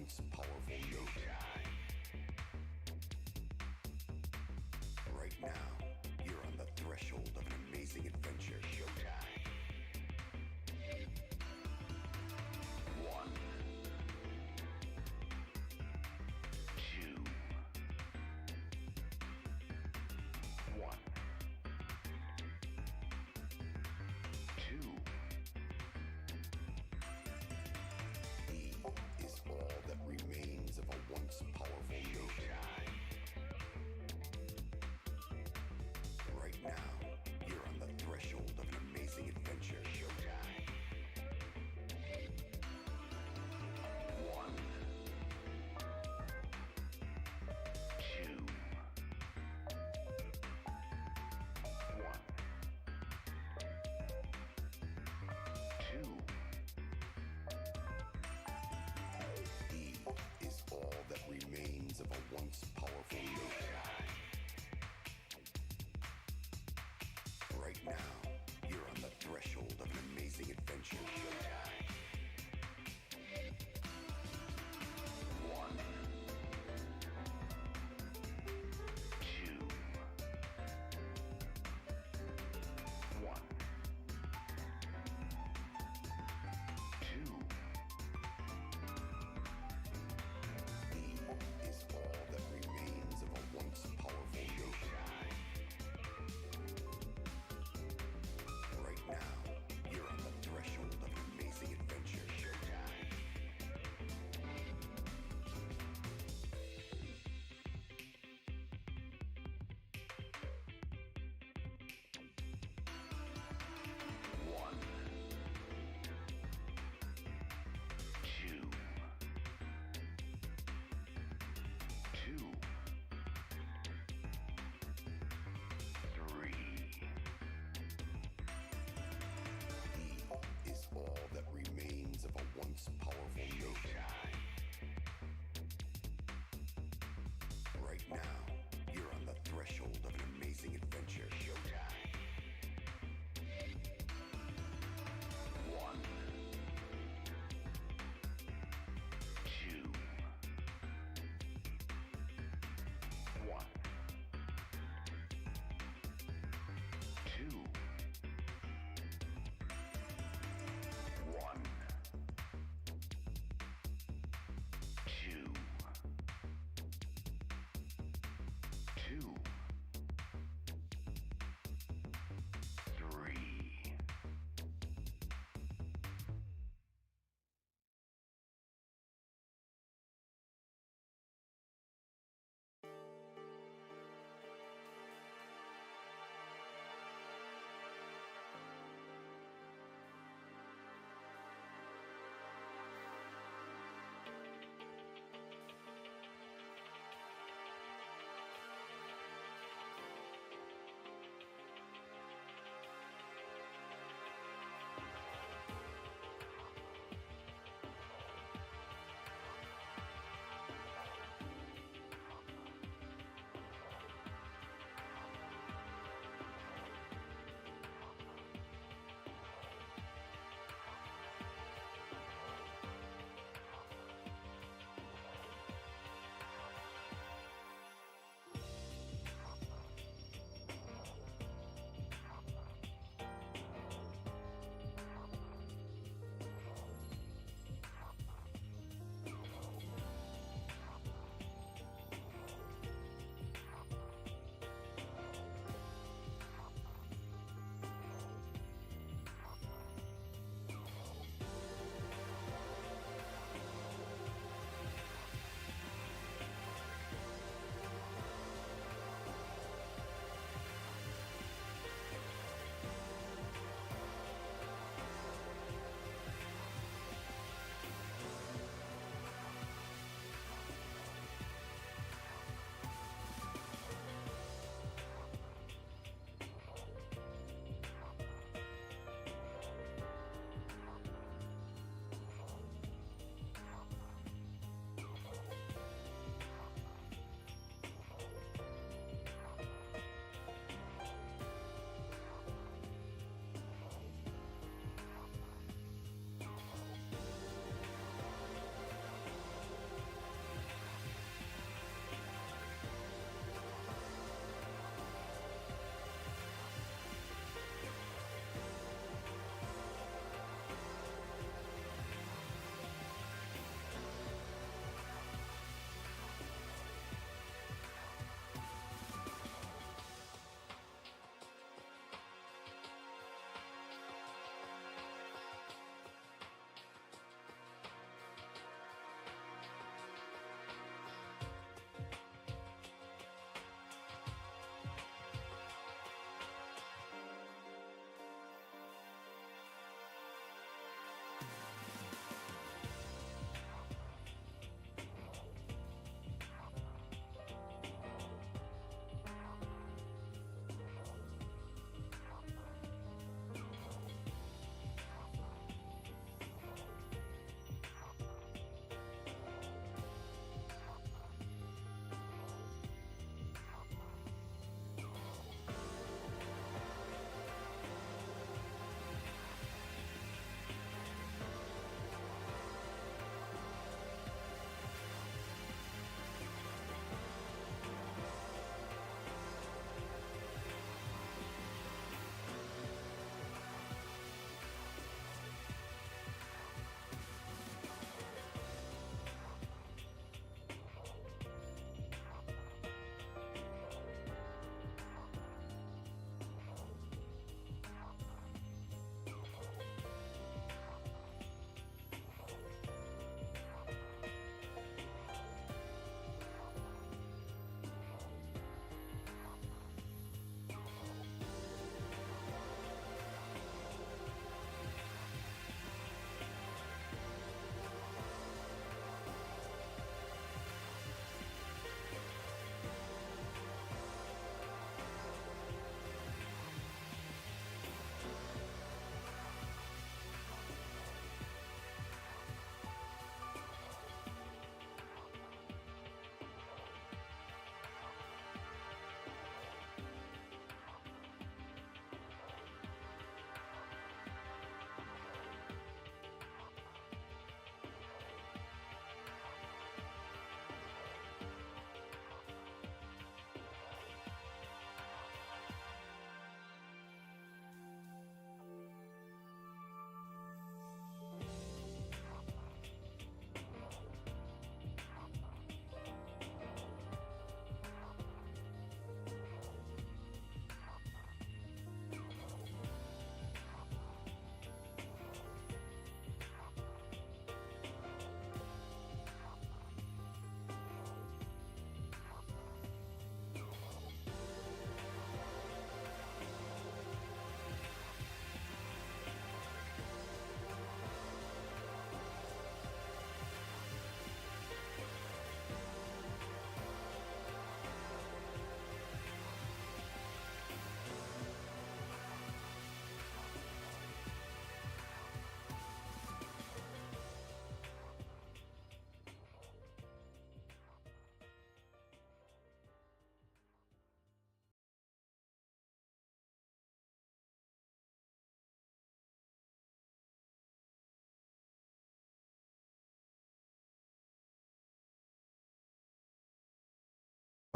once powerful note. Right now, you're on the threshold of an amazing adventure. Showtime. One, two, one, two. E is all that remains of a once powerful note. Right now, you're on the threshold of an amazing adventure. Showtime. One, two, one, two. E is all that remains of a once powerful note. Right now, you're on the threshold of an amazing adventure. Showtime. One, two, one, two. E is all that remains of a once powerful note.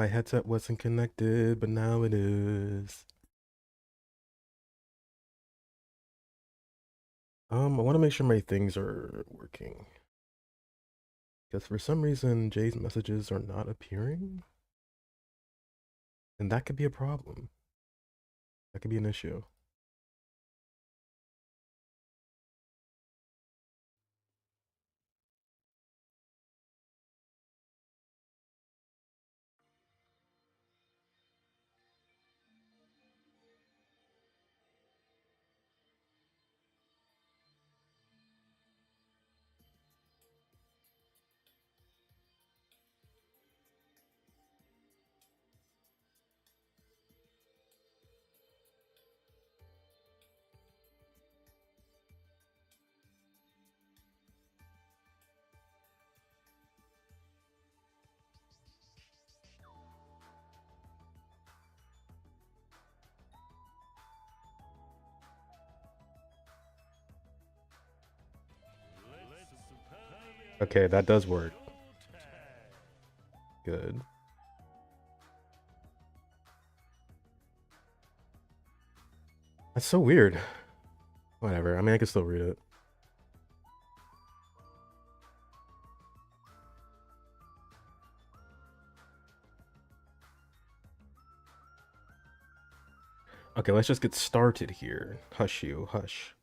My headset wasn't connected, but now it is. I want to make sure my things are working. Because for some reason, Jay's messages are not appearing. And that could be a problem. That could be an issue. Okay, that does work. Good. That's so weird. Whatever. I mean, I can still read it. Okay, let's just get started here. Hush you, hush.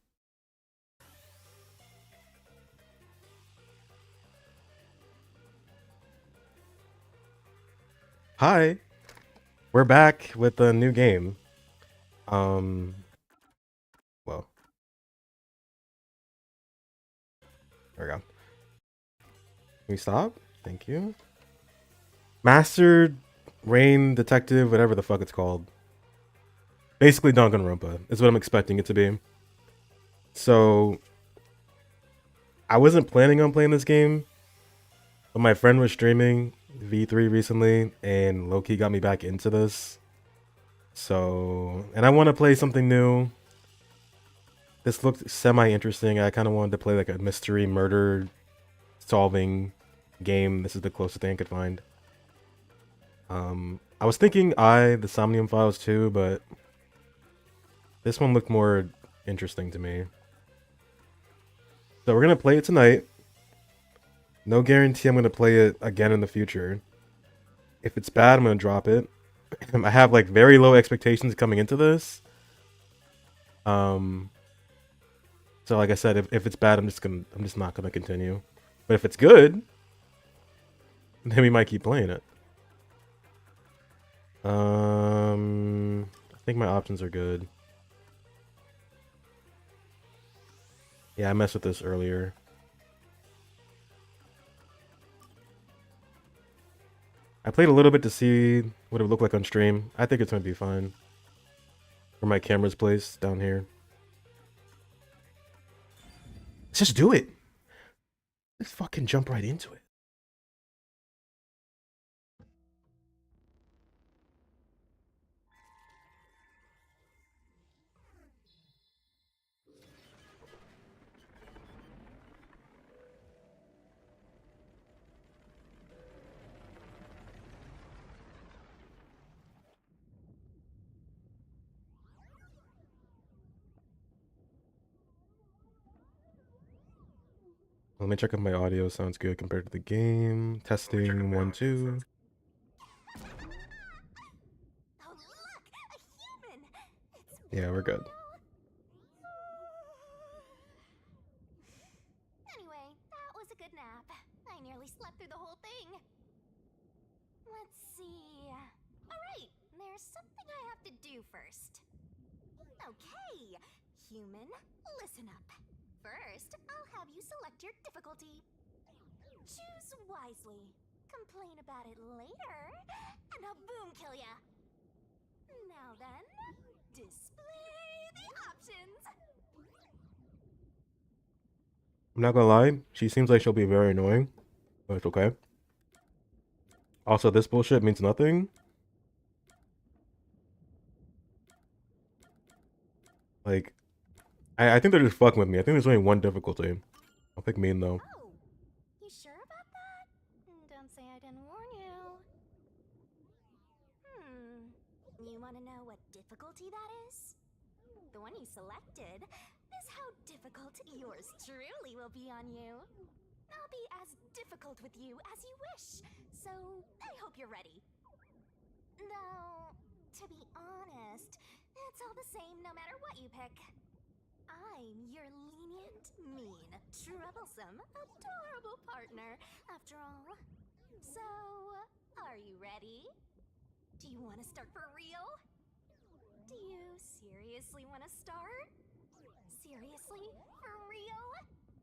Hi, we're back with a new game. Well, there we go. Can we stop? Thank you. Master Rain Detective, whatever the fuck it's called. Basically Danganronpa is what I'm expecting it to be. So, I wasn't planning on playing this game, but my friend was streaming V3 recently, and low-key got me back into this. So, and I want to play something new. This looked semi-interesting. I kind of wanted to play like a mystery murder solving game. This is the closest thing I could find. I was thinking the Somnium Files too, but this one looked more interesting to me. So we're gonna play it tonight. No guarantee I'm gonna play it again in the future. If it's bad, I'm gonna drop it. I have like very low expectations coming into this. So like I said, if it's bad, I'm just not gonna continue. But if it's good, then we might keep playing it. I think my options are good. Yeah, I messed with this earlier. I played a little bit to see what it would look like on stream. I think it's gonna be fine. Where my camera's placed down here. Let's just do it. Let's fucking jump right into it. Let me check if my audio sounds good compared to the game. Testing 1, 2. Yeah, we're good. Anyway, that was a good nap. I nearly slept through the whole thing. Let's see. Alright, there's something I have to do first. Okay, human, listen up. First, I'll have you select your difficulty. Choose wisely. Complain about it later, and I'll boom kill ya. Now then, display the options. I'm not gonna lie, she seems like she'll be very annoying, but it's okay. Also, this bullshit means nothing. Like, I think they're just fucking with me. I think there's only one difficulty. I'll pick mean though. Oh, you sure about that? Don't say I didn't warn you. selected is how difficult yours truly will be on you. I'll be as difficult with you as you wish, so I hope you're ready. Though, to be honest, it's all the same no matter what you pick. I'm your lenient, mean, troublesome, adorable partner, after all. So, are you ready? Do you want to start for real? Do you seriously want to start? Seriously? For real?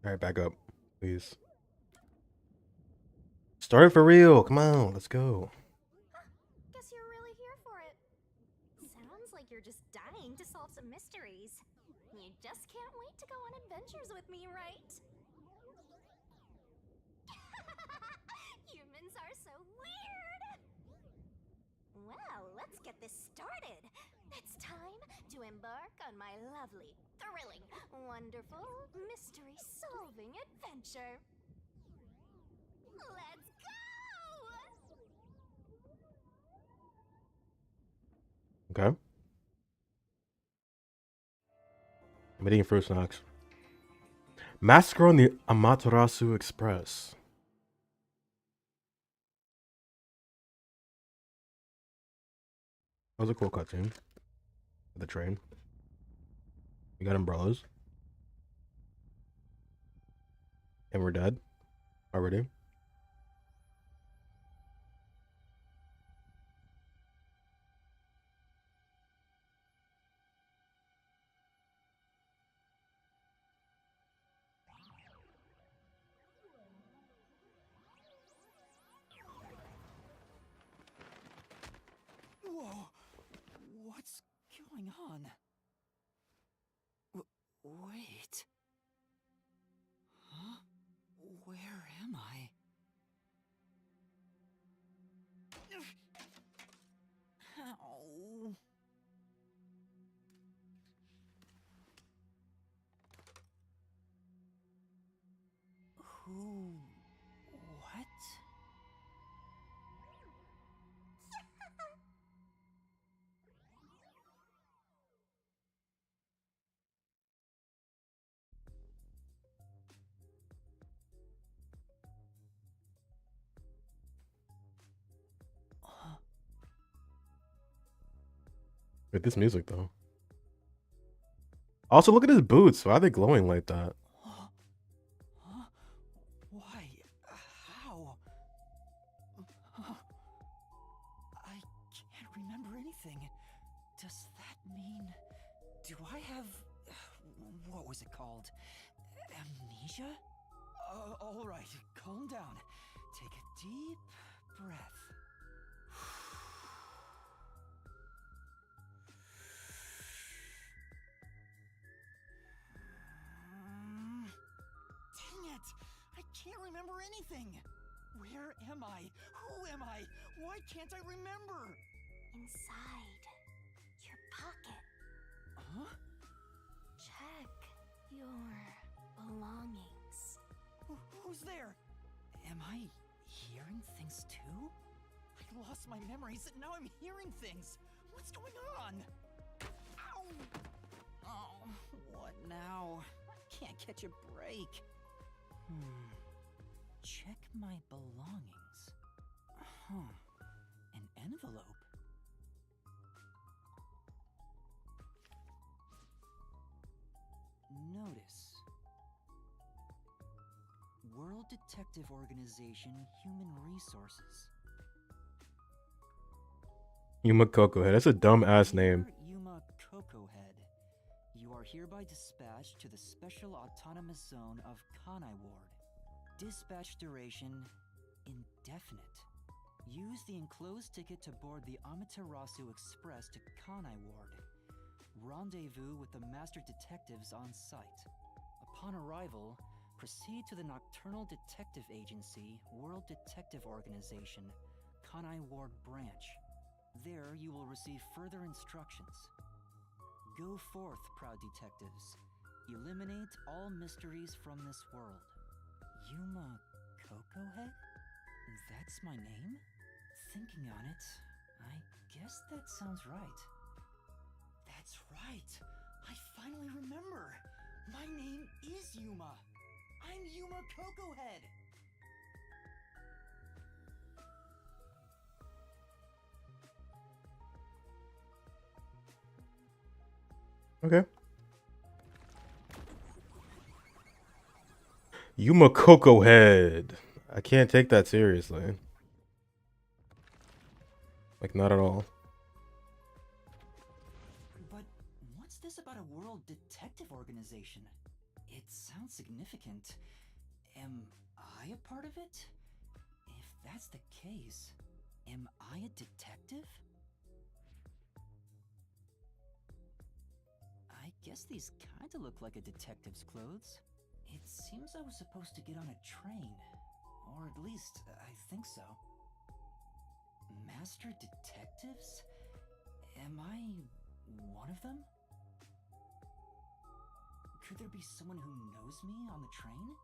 Alright, back up, please. Start it for real. Come on, let's go. Guess you're really here for it. Sounds like you're just dying to solve some mysteries. You just can't wait to go on adventures with me, right? Humans are so weird! Well, let's get this started. It's time to embark on my lovely, thrilling, wonderful, mystery-solving adventure. Let's go! Okay. I'm eating fruit snacks. Massacre on the Amaterasu Express. That was a cool cutscene. The train. We got umbrellas. And we're dead. Already. Whoa! What's going on? Wait. Huh? Where am I? Ow. Who? What? With this music though. Also, look at his boots. Why are they glowing like that? Huh? Why? How? I can't remember anything. Does that mean... Do I have... What was it called? Amnesia? All right, calm down. Take a deep breath. Dang it! I can't remember anything! Where am I? Who am I? Why can't I remember? Inside your pocket. Huh? Check your belongings. Who's there? Am I hearing things too? I lost my memories and now I'm hearing things. What's going on? Ow! Oh, what now? Can't catch a break. Check my belongings. Huh. An envelope. Notice. World Detective Organization Human Resources. Yuma Coco Head. That's a dumb ass name. Dear Yuma Coco Head, you are hereby dispatched to the Special Autonomous Zone of Kanai Ward. Dispatch duration indefinite. Use the enclosed ticket to board the Amaterasu Express to Kanai Ward. Rendezvous with the Master Detectives on site. Upon arrival, proceed to the Nocturnal Detective Agency, World Detective Organization, Kanai Ward Branch. There you will receive further instructions. Go forth, proud detectives. Eliminate all mysteries from this world. Yuma Coco Head? That's my name? Thinking on it, I guess that sounds right. That's right. I finally remember. My name is Yuma. I'm Yuma Coco Head. Okay. Yuma Coco Head. I can't take that seriously. Like, not at all. But what's this about a world detective organization? It sounds significant. Am I a part of it? If that's the case, am I a detective? I guess these kinda look like a detective's clothes. It seems I was supposed to get on a train. Or at least, I think so. Master detectives? Am I one of them? Could there be someone who knows me on the train?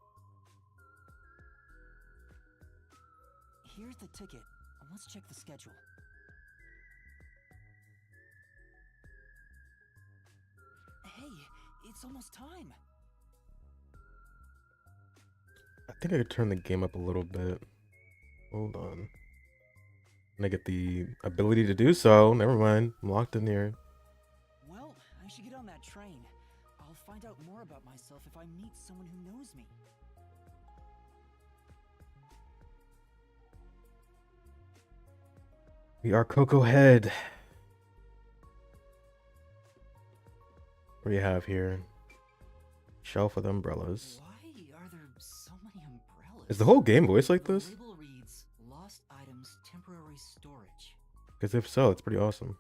Here's the ticket. Let's check the schedule. Hey, it's almost time. I think I could turn the game up a little bit. Hold on. And I get the ability to do so. Never mind. I'm locked in here. Well, I should get on that train. I'll find out more about myself if I meet someone who knows me. We are Coco Head. What do you have here? Shelf with umbrellas. Why are there so many umbrellas? Is the whole game voiced like The this? label reads Lost Items Temporary Storage. Because if so, it's pretty awesome.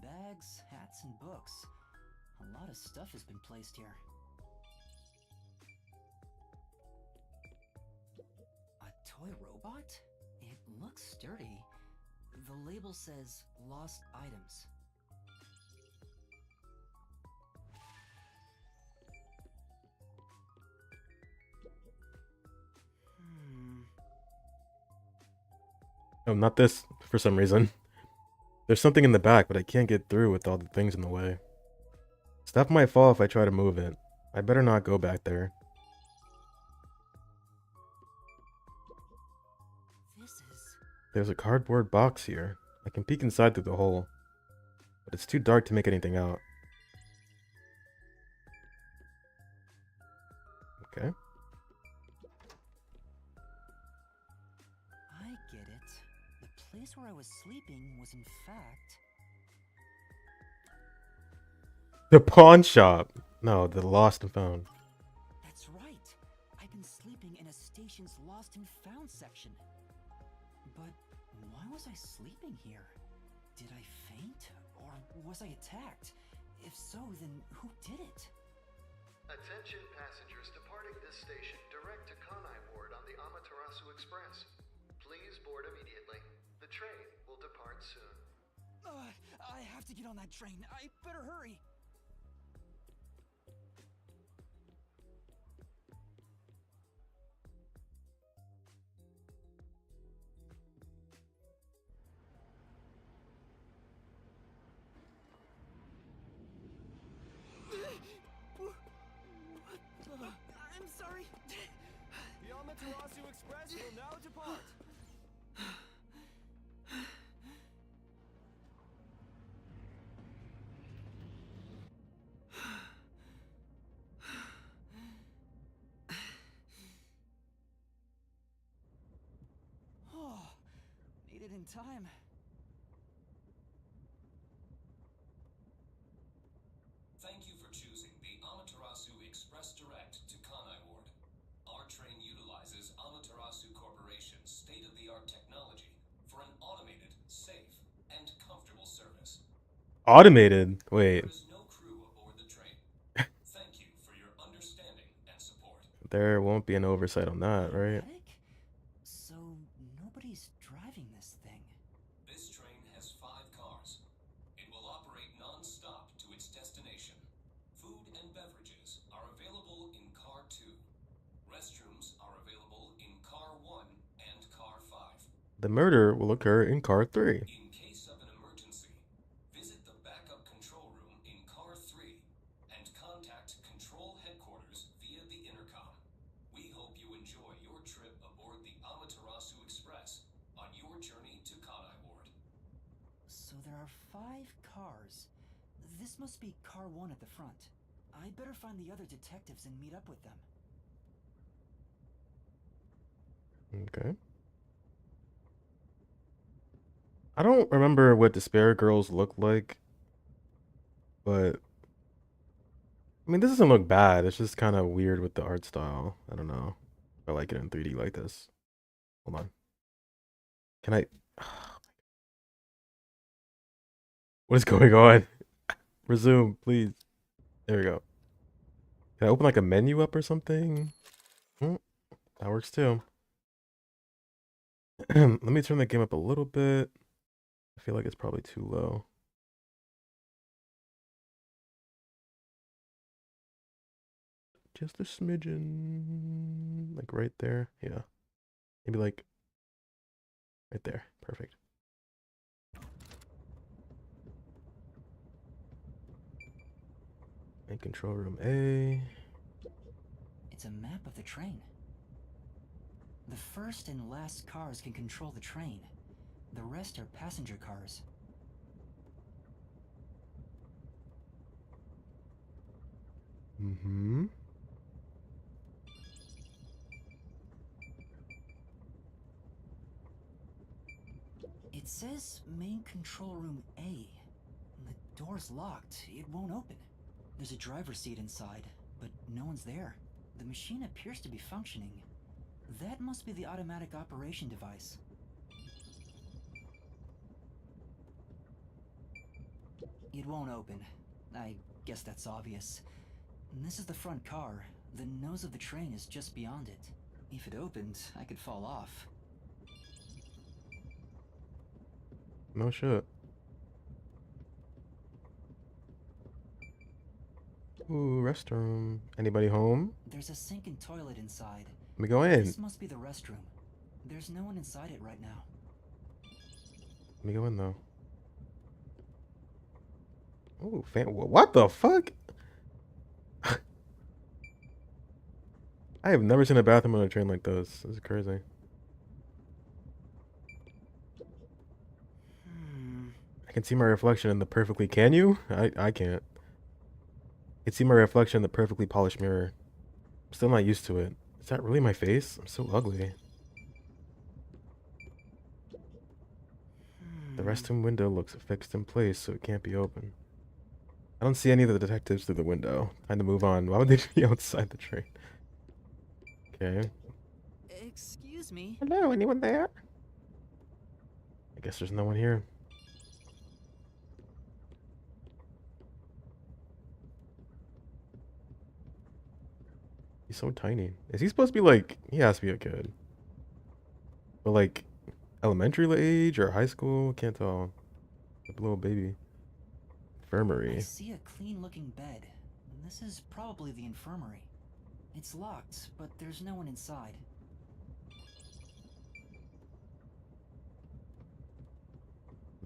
Bags, hats, and books. A lot of stuff has been placed here. A toy robot? It looks sturdy. The label says Lost Items. Oh, not this, for some reason. There's something in the back, but I can't get through with all the things in the way. Stuff might fall if I try to move it. I better not go back there. This is... There's a cardboard box here. I can peek inside through the hole, but it's too dark to make anything out. Okay. I get it. The place where I was sleeping was in fact... The pawn shop. No, the lost and found. That's right. I've been sleeping in a station's lost and found section. But why was I sleeping here? Did I faint? Or was I attacked? If so, then who did it? Attention passengers departing this station direct to Kanai Ward on the Amaterasu Express. Please board immediately. The train will depart soon. I have to get on that train. I better hurry. I'm sorry. The Amaterasu Express will now depart. Oh, made it in time. Thank you for choosing the Amaterasu Express Direct to Kanai Ward. Our train utilizes Amaterasu Corporation's state-of-the-art technology for an automated, safe, and comfortable service. Automated? Wait. There is no crew aboard the train. Thank you for your understanding and support. There won't be an oversight on that, right? Automatic? So nobody's driving this thing. This train has 5 cars. It will operate non-stop to its destination. Food and beverages are available in Car 2. Restrooms are available in Car 1 and Car 5. The murder will occur in car 3. In case of an emergency, visit the backup control room in Car 3 and contact Control Headquarters via the intercom. We hope you enjoy your trip aboard the Amaterasu Express on your journey to Kanai Ward. So there are 5 cars. This must be car 1 at the front. I'd better find the other detectives and meet up with them. Okay. I don't remember what Despair Girls look like, but I mean, this doesn't look bad. It's just kind of weird with the art style. I don't know if I like it in 3D like this. Hold on. Can I? What is going on? Resume, please. There we go. Can I open like a menu up or something? That works too. Let me turn the game up a little bit. I feel like it's probably too low. Just a smidgen. Like right there. Yeah. Maybe like right there. Perfect. And control room A. It's a map of the train. The first and last cars can control the train. The rest are passenger cars. Mm-hmm. It says main control room A. The door's locked. It won't open. There's a driver's seat inside, but no one's there. The machine appears to be functioning. That must be the automatic operation device. It won't open. I guess that's obvious. And this is the front car. The nose of the train is just beyond it. If it opened, I could fall off. No shit. Ooh, restroom. Anybody home? There's a sink and toilet inside. Let me go in. This must be the restroom. There's no one inside it right now. Let me go in though. Ooh, what the fuck? I have never seen a bathroom on a train like this. This is crazy. I can see my reflection in the perfectly. Can you? I can't. I can see my reflection in the perfectly polished mirror. I'm still not used to it. Is that really my face? I'm so ugly. The restroom window looks fixed in place, so it can't be open. I don't see any of the detectives through the window. Time to move on. Why would they be outside the train? Okay. Excuse me. Hello, anyone there? I guess there's no one here. He's so tiny. Is he supposed to be like, he has to be a kid. But like, elementary age or high school? Can't tell. A little baby. Infirmary. I see a clean-looking bed. This is probably the infirmary. It's locked, but there's no one inside.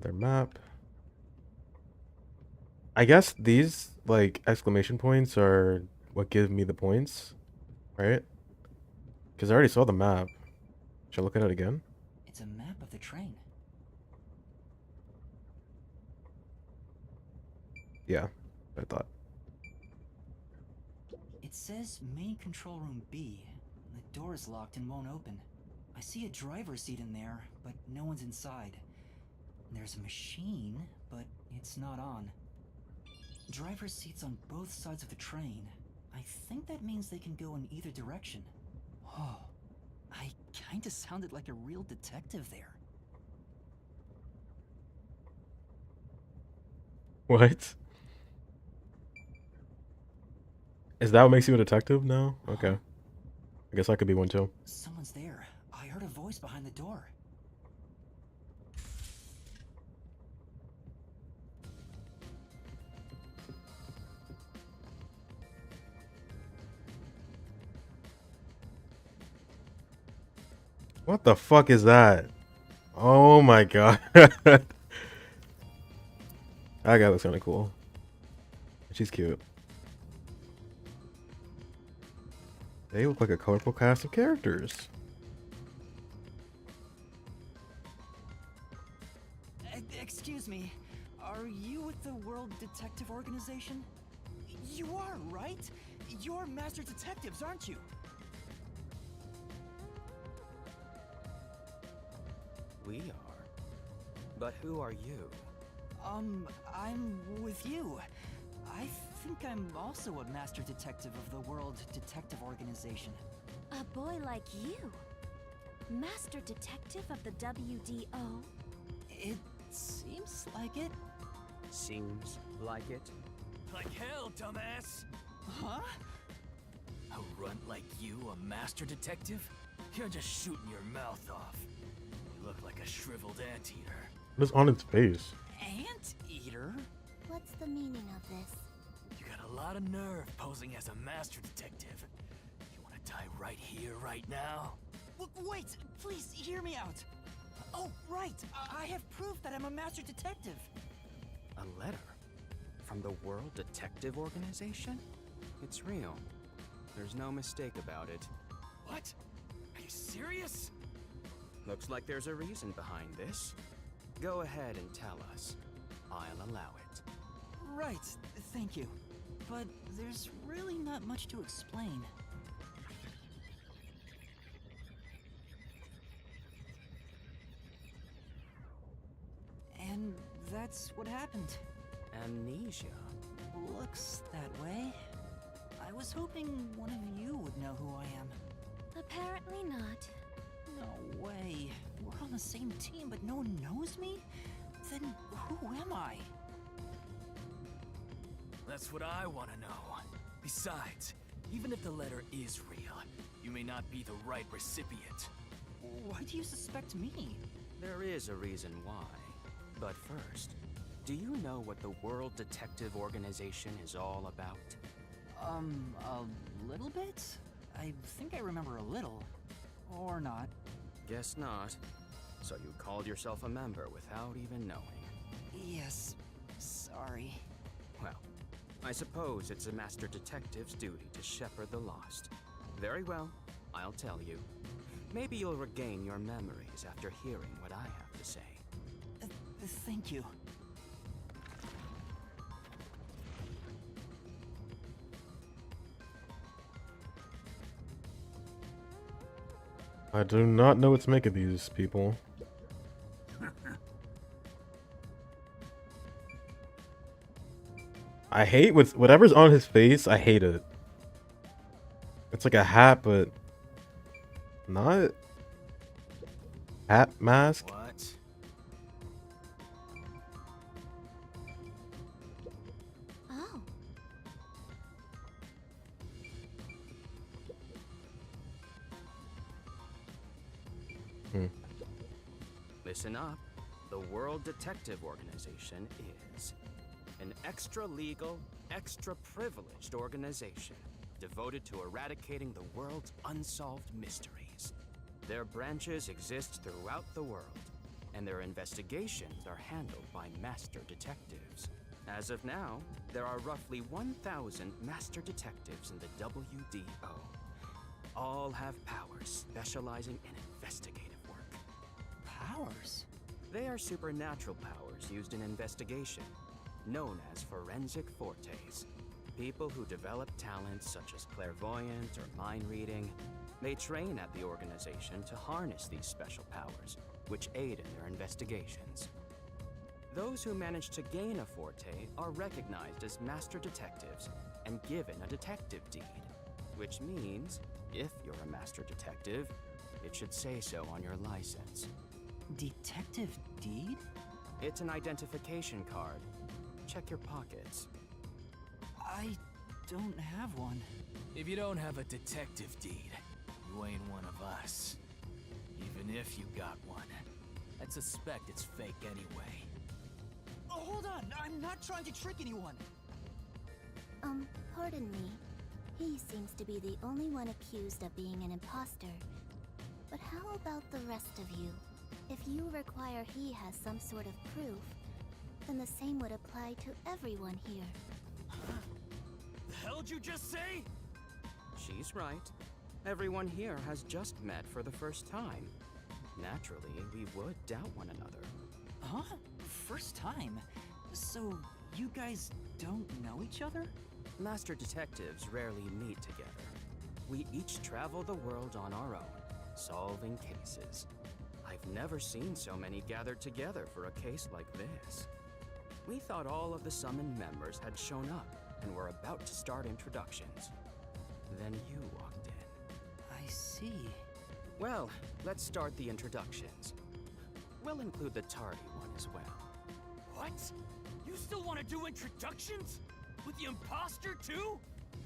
Their map. I guess these, like, exclamation points are what give me the points, right? Because I already saw the map. Should I look at it again? It's a map of the train. Yeah, I thought. It says main control room B. The door is locked and won't open. I see a driver's seat in there, but no one's inside. There's a machine, but it's not on. Driver's seats on both sides of the train. I think that means they can go in either direction. Oh, I kinda sounded like a real detective there. What? Is that what makes you a detective now? Okay. I guess I could be one too. Someone's there. I heard a voice behind the door. What the fuck is that? Oh my god. That guy looks kind of cool. She's cute. They look like a colorful cast of characters. Excuse me, are you with the World Detective Organization? You are, right? You're master detectives, aren't you? We are. But who are you? I'm with you. I think I'm also a master detective of the World Detective Organization. A boy like you? Master Detective of the WDO? It seems like it. Seems like it? Like hell, dumbass! Huh? A runt like you, a master detective? You're just shooting your mouth off. You look like a shriveled anteater. What is on its face? Anteater? What's the meaning of this? You got a lot of nerve posing as a master detective. You wanna die right here, right now? Wait, please hear me out. Oh, right. I have proof that I'm a master detective. A letter? From the World Detective Organization? It's real. There's no mistake about it. What? Are you serious? Looks like there's a reason behind this. Go ahead and tell us. I'll allow it. Right, thank you. But there's really not much to explain. And that's what happened. Amnesia? Looks that way. I was hoping one of you would know who I am. Apparently not. No way. We're on the same team, but no one knows me? Then who am I? That's what I want to know. Besides, even if the letter is real, you may not be the right recipient. Why do you suspect me? There is a reason why. But first, do you know what the World Detective Organization is all about? A little bit? I think I remember a little. Or not. Guess not. So you called yourself a member without even knowing. Yes. Sorry. Well, I suppose it's a master detective's duty to shepherd the lost. Very well, I'll tell you. Maybe you'll regain your memories after hearing what I have to say. Thank you. I do not know what to make of these people. I hate whatever's on his face. I hate it. It's like a hat, but not hat mask. What? Oh. Listen up. The World Detective Organization is an extra-legal, extra-privileged organization devoted to eradicating the world's unsolved mysteries. Their branches exist throughout the world, and their investigations are handled by master detectives. As of now, there are roughly 1,000 master detectives in the WDO. All have powers specializing in investigative work. Powers? They are supernatural powers used in investigation, known as forensic fortes. People who develop talents such as clairvoyance or mind reading, they train at the organization to harness these special powers, which aid in their investigations. Those who manage to gain a forte are recognized as master detectives and given a detective deed, which means if you're a master detective, it should say so on your license. Detective deed? It's an identification card. Check your pockets. I don't have one. If you don't have a detective deed, you ain't one of us. Even if you got one, I'd suspect it's fake anyway. Oh, hold on! I'm not trying to trick anyone! Pardon me. He seems to be the only one accused of being an imposter. But how about the rest of you? If you require he has some sort of proof, then the same would apply to everyone here. The hell'd you just say? She's right. Everyone here has just met for the first time. Naturally, we would doubt one another. Huh? First time? So, you guys don't know each other? Master detectives rarely meet together. We each travel the world on our own, solving cases. I've never seen so many gathered together for a case like this. We thought all of the summoned members had shown up and were about to start introductions. Then you walked in. I see. Well, let's start the introductions. We'll include the tardy one as well. What? You still want to do introductions? With the imposter too?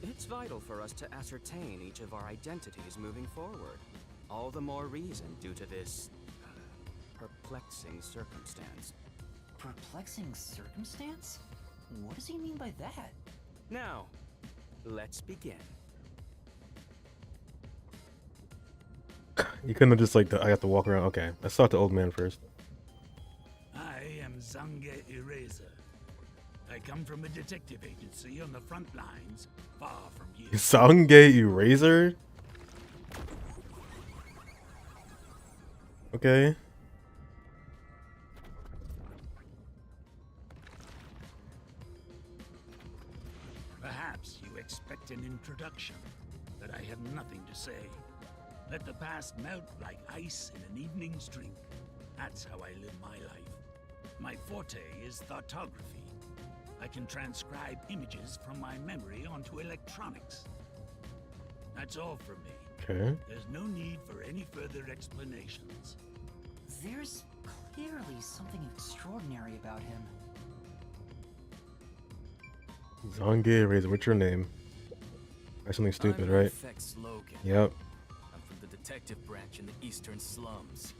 It's vital for us to ascertain each of our identities moving forward. All the more reason due to this perplexing circumstance. Perplexing circumstance? What does he mean by that? Now, let's begin. You couldn't have just like, I have to walk around. Okay, let's start the old man first. I am Zange Eraser. I come from a detective agency on the front lines, far from you. Zange Eraser? Okay. Perhaps you expect an introduction, but I have nothing to say. Let the past melt like ice in an evening's drink. That's how I live my life. My forte is thoughtography. I can transcribe images from my memory onto electronics. That's all from me. Okay. There's no need for any further explanations. There's clearly something extraordinary about him. Zange Eraser, what's your name? That's something stupid, I'm right? FX Logan. Yep. I'm from the detective branch in the eastern slums.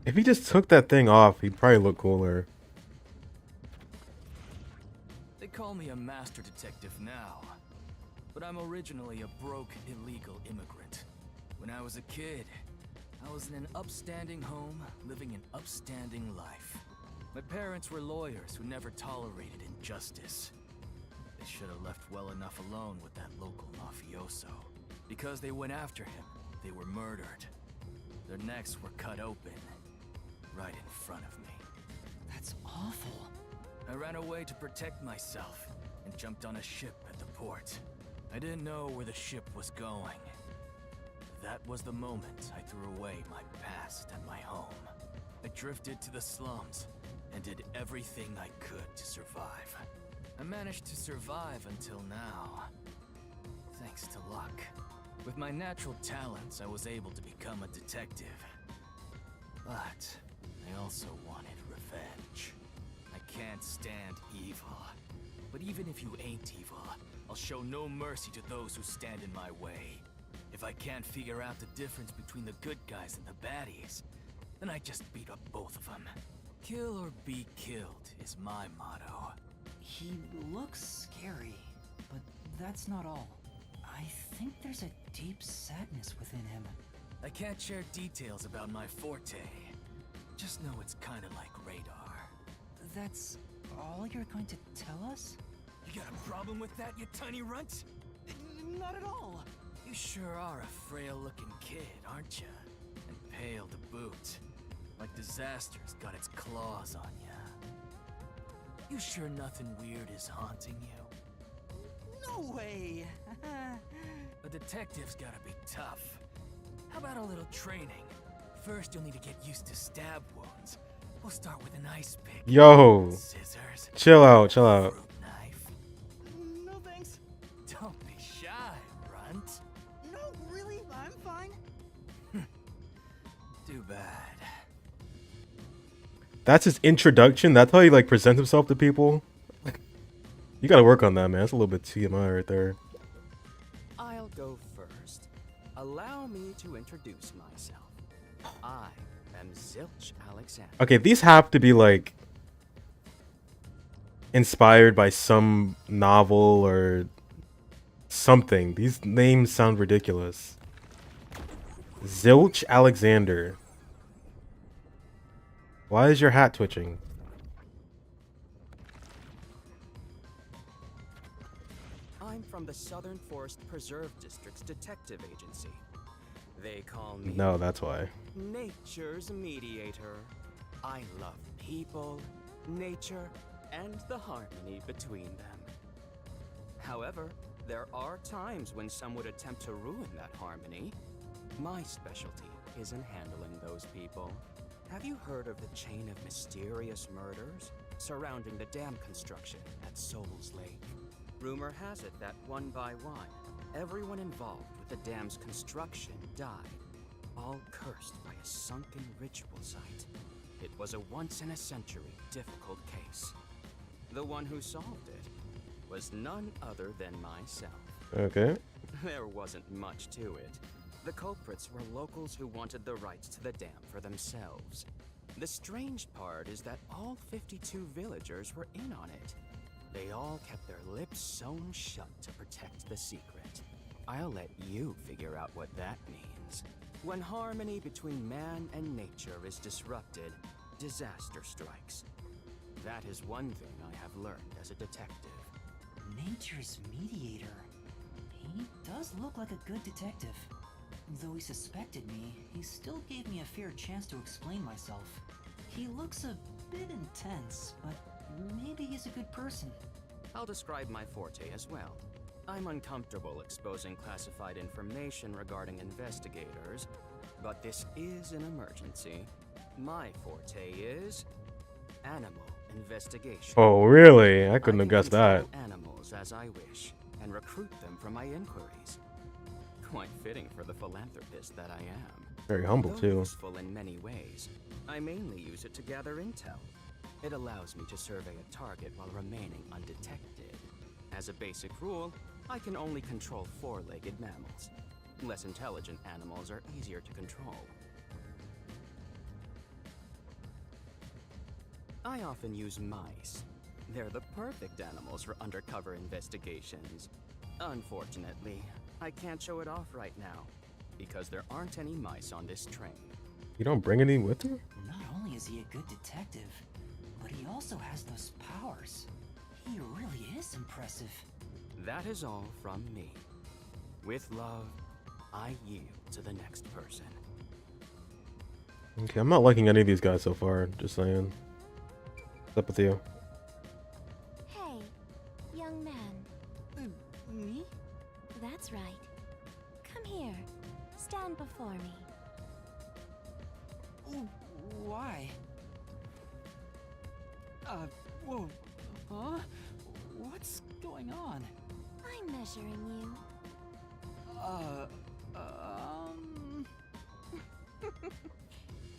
If he just took that thing off, he'd probably look cooler. They call me a master detective now, but I'm originally a broke, illegal immigrant. When I was a kid, I was in an upstanding home, living an upstanding life. My parents were lawyers who never tolerated injustice. They should have left well enough alone with that local mafioso. Because they went after him, they were murdered. Their necks were cut open, right in front of me. That's awful. I ran away to protect myself and jumped on a ship at the port. I didn't know where the ship was going. That was the moment I threw away my past and my home. I drifted to the slums and did everything I could to survive. I managed to survive until now, thanks to luck. With my natural talents, I was able to become a detective. But I also wanted revenge. I can't stand evil. But even if you ain't evil, I'll show no mercy to those who stand in my way. If I can't figure out the difference between the good guys and the baddies, then I just beat up both of them. Kill or be killed is my motto. He looks scary, but that's not all. I think there's a deep sadness within him. I can't share details about my forte. Just know it's kinda like radar. That's all you're going to tell us? You got a problem with that, you tiny runt? Not at all. You sure are a frail-looking kid, aren't you? And pale to boot. Like disaster's got its claws on ya. You sure nothing weird is haunting you? No way! A detective's gotta be tough. How about a little training? First, you'll need to get used to stab wounds. We'll start with an ice pick. Yo, Scissors. chill out, chill out. Fruit knife. No thanks. Don't be shy, runt. No, really, I'm fine. Too bad. That's his introduction? That's how he like presents himself to people? You gotta work on that, man. That's a little bit TMI right there. I'll go first. Allow me to introduce myself. I am Zilch Alexander. Okay, these have to be like inspired by some novel or something. These names sound ridiculous. Zilch Alexander. Why is your hat twitching? I'm from the Southern Forest Preserve District's detective agency. They call me No, that's why. Nature's mediator. I love people, nature, and the harmony between them. However, there are times when some would attempt to ruin that harmony. My specialty is in handling those people. Have you heard of the chain of mysterious murders surrounding the dam construction at Souls Lake? Rumor has it that one by one, everyone involved with the dam's construction died, all cursed by a sunken ritual site. It was a once-in-a-century difficult case. The one who solved it was none other than myself. Okay. There wasn't much to it. The culprits were locals who wanted the rights to the dam for themselves. The strange part is that all 52 villagers were in on it. They all kept their lips sewn shut to protect the secret. I'll let you figure out what that means. When harmony between man and nature is disrupted, disaster strikes. That is one thing I have learned as a detective. Nature's mediator. He does look like a good detective. Though he suspected me, he still gave me a fair chance to explain myself. He looks a bit intense, but maybe he's a good person. I'll describe my forte as well. I'm uncomfortable exposing classified information regarding investigators, but this is an emergency. My forte is animal investigation. Oh, really? I couldn't have can guessed that. control animals as I wish and recruit them for my inquiries. Quite fitting for the philanthropist that I am. Very humble, Though too. useful in many ways, I mainly use it to gather intel. It allows me to survey a target while remaining undetected. As a basic rule, I can only control four-legged mammals. Less intelligent animals are easier to control. I often use mice. They're the perfect animals for undercover investigations. Unfortunately, I can't show it off right now, because there aren't any mice on this train. You don't bring any with you? Not only is he a good detective, but he also has those powers. He really is impressive. That is all from me. With love, I yield to the next person. Okay, I'm not liking any of these guys so far, just saying. What's up with you? Hey, young man. Me? That's right. Come here. Stand before me. Why? Whoa. Huh? What's going on? I'm measuring you.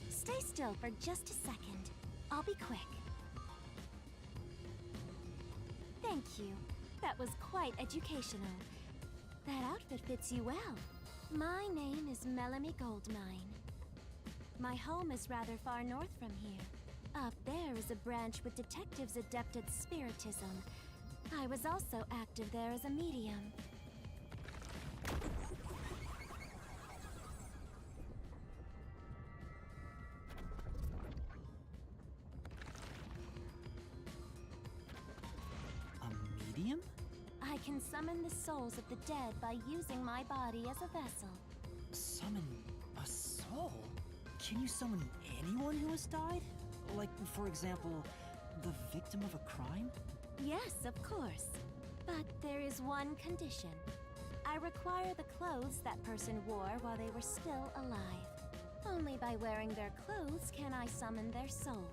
Stay still for just a second. I'll be quick. Thank you. That was quite educational. That outfit fits you well. My name is Melanie Goldmine. My home is rather far north from here. Up there is a branch with detectives adept at spiritism. I was also active there as a medium. A medium? I can summon the souls of the dead by using my body as a vessel. Summon a soul? Can you summon anyone who has died? Like, for example, the victim of a crime? Yes, of course. But there is one condition. I require the clothes that person wore while they were still alive. Only by wearing their clothes can I summon their soul.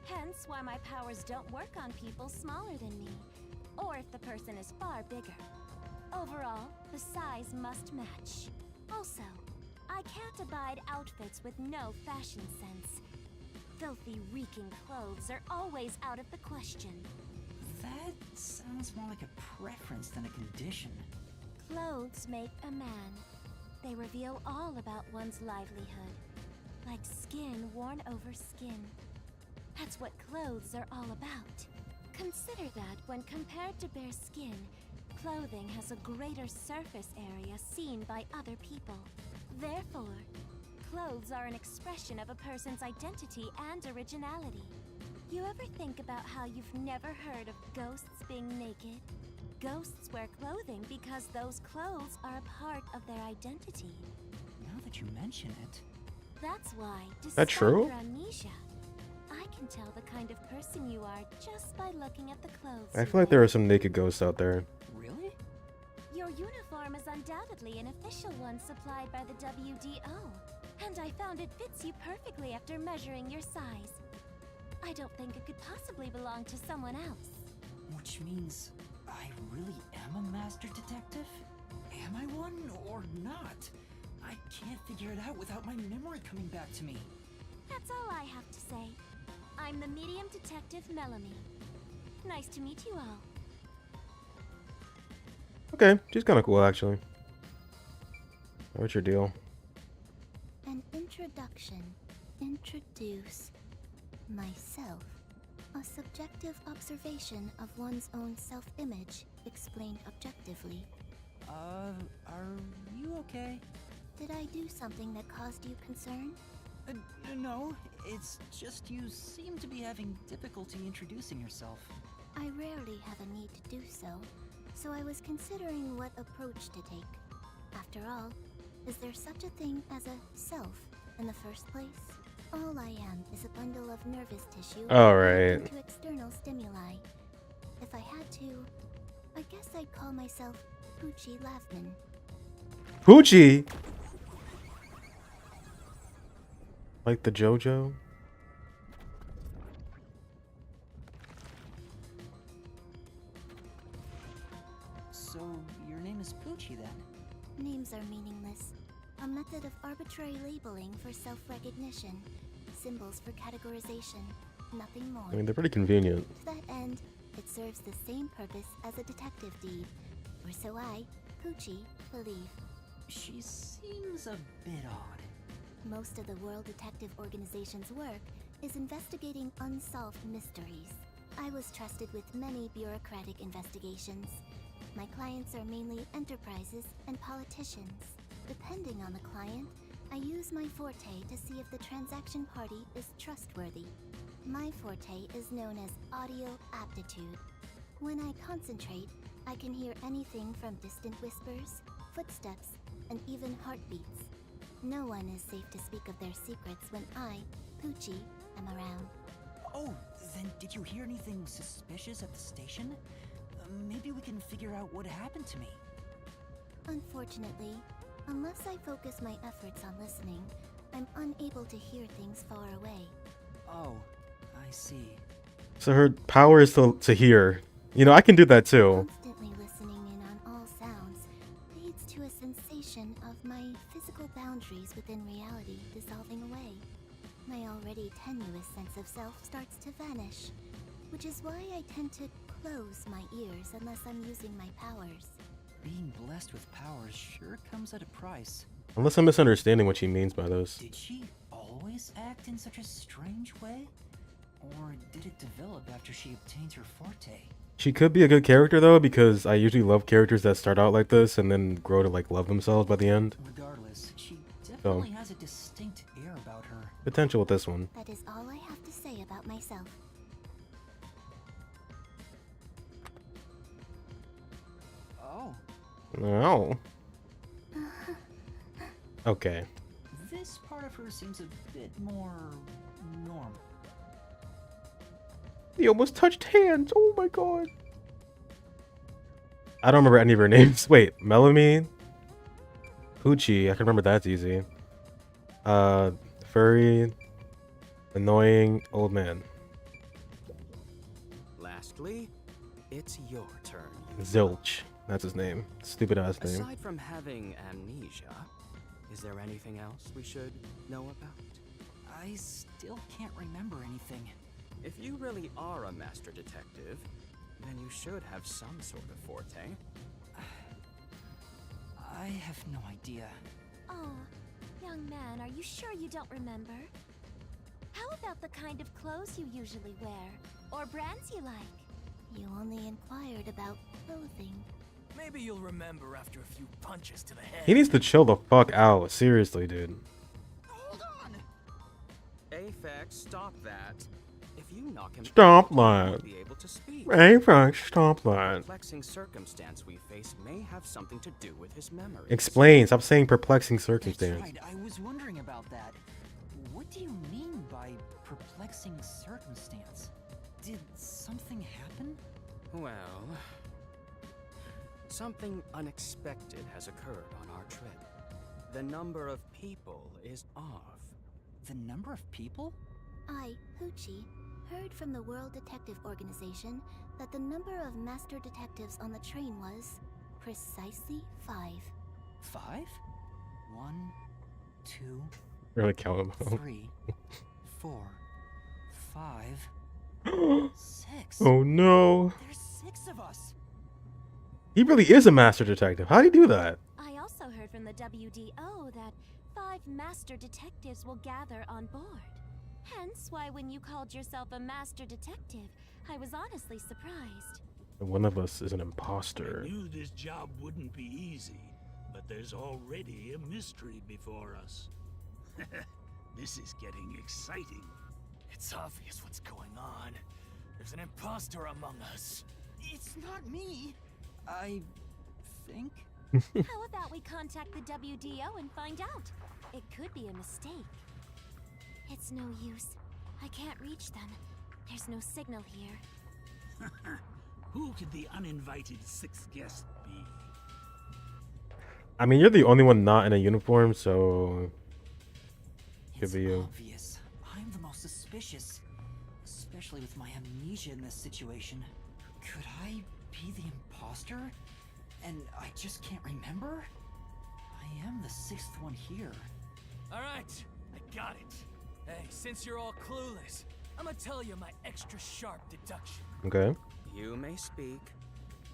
Hence why my powers don't work on people smaller than me, or if the person is far bigger. Overall, the size must match. Also, I can't abide outfits with no fashion sense. Filthy, reeking clothes are always out of the question. That sounds more like a preference than a condition. Clothes make a man. They reveal all about one's livelihood. Like skin worn over skin. That's what clothes are all about. Consider that when compared to bare skin, clothing has a greater surface area seen by other people. Therefore, clothes are an expression of a person's identity and originality. You ever think about how you've never heard of ghosts being naked? Ghosts wear clothing because those clothes are a part of their identity. Now that you mention it, That's why, That despite true? your amnesia, I can tell the kind of person you are just by looking at the clothes. I you feel like there wear. are some naked ghosts out there. really? Your uniform is undoubtedly an official one supplied by the WDO, and I found it fits you perfectly after measuring your size. I don't think it could possibly belong to someone else. Which means I really am a master detective? Am I one or not? I can't figure it out without my memory coming back to me. That's all I have to say. I'm the medium detective Melanie. Nice to meet you all. Okay, she's kind of cool actually. What's your deal? An introduction. Introduce myself. A subjective observation of one's own self-image, explained objectively. Are you okay? Did I do something that caused you concern? No, it's just you seem to be having difficulty introducing yourself. I rarely have a need to do so, so I was considering what approach to take. After all, is there such a thing as a self in the first place? All I am is a bundle of nervous tissue Alright. reacting to external stimuli. If I had to, I guess I'd call myself Poochie Lavman. Poochie! Like the JoJo? So, your name is Poochie then? Names are meaningless. A method of arbitrary labeling for self-recognition. Symbols for categorization. Nothing more. I mean, they're pretty convenient. To that end, it serves the same purpose as a detective deed. Or so I, Poochie, believe. She seems a bit odd. Most of the World Detective Organization's work is investigating unsolved mysteries. I was trusted with many bureaucratic investigations. My clients are mainly enterprises and politicians. Depending on the client, I use my forte to see if the transaction party is trustworthy. My forte is known as audio aptitude. When I concentrate, I can hear anything from distant whispers, footsteps, and even heartbeats. No one is safe to speak of their secrets when I, Poochie, am around. Oh, then did you hear anything suspicious at the station? Maybe we can figure out what happened to me. Unfortunately, unless I focus my efforts on listening, I'm unable to hear things far away. Oh, I see. So her power is to hear. You know, I can do that too. Constantly listening in on all sounds leads to a sensation of my physical boundaries within reality dissolving away. My already tenuous sense of self starts to vanish, which is why I tend to close my ears unless I'm using my powers. Being blessed with powers sure comes at a price. Unless I'm misunderstanding what she means by those. Did she always act in such a strange way? Or did it develop after she obtained her forte? She could be a good character though, because I usually love characters that start out like this and then grow to like love themselves by the end. Regardless, she definitely has a distinct air about her. Potential with this one. That is all I have to say about myself. Oh, Oh. Okay. this part of her seems a bit more normal. He almost touched hands. Oh my god. I don't remember any of her names. Wait, Melanie? Poochie. I can remember that's easy. Furry. Annoying old man. Lastly, it's your turn. Zilch. That's his name. Stupid ass name. Aside from having amnesia, is there anything else we should know about? I still can't remember anything. If you really are a master detective, then you should have some sort of forte. I have no idea. Oh, young man, are you sure you don't remember? How about the kind of clothes you usually wear? Or brands you like? You only inquired about clothing. Maybe you'll remember after a few punches to the head. He needs to chill the fuck out. Seriously, dude. Hold on! Aphex, stop that. If you knock him Stop out, he that. won't be able to speak. Apex, stop The that. perplexing circumstance we face may have something to do with his memory. Explain. Stop saying perplexing That's circumstance. right, I was wondering about that. What do you mean by perplexing circumstance? Did something happen? Well, something unexpected has occurred on our trip. The number of people is off. The number of people? I, Hoochie, heard from the World Detective Organization that the number of master detectives on the train was precisely 5. 5? 1, 2, Really count him out. 3, 4, 5, 6. Oh no. There's 6 of us. He really is a master detective. How'd he do that? I also heard from the WDO that 5 master detectives will gather on board. Hence why when you called yourself a master detective, I was honestly surprised. And one of us is an I imposter. knew this job wouldn't be easy, but there's already a mystery before us. This is getting exciting. It's obvious what's going on. There's an imposter among us. It's not me. I think. How about we contact the WDO and find out? It could be a mistake. It's no use. I can't reach them. There's no signal here. Who could the uninvited 6th guest be? I mean, you're the only one not in a uniform, so could It's be you. obvious. I'm the most suspicious, especially with my amnesia in this situation. Could I be the imposter? And I just can't remember? I am the 6th one here. All right, I got it. Hey, since you're all clueless, I'm gonna tell you my extra sharp deduction. Okay. You may speak.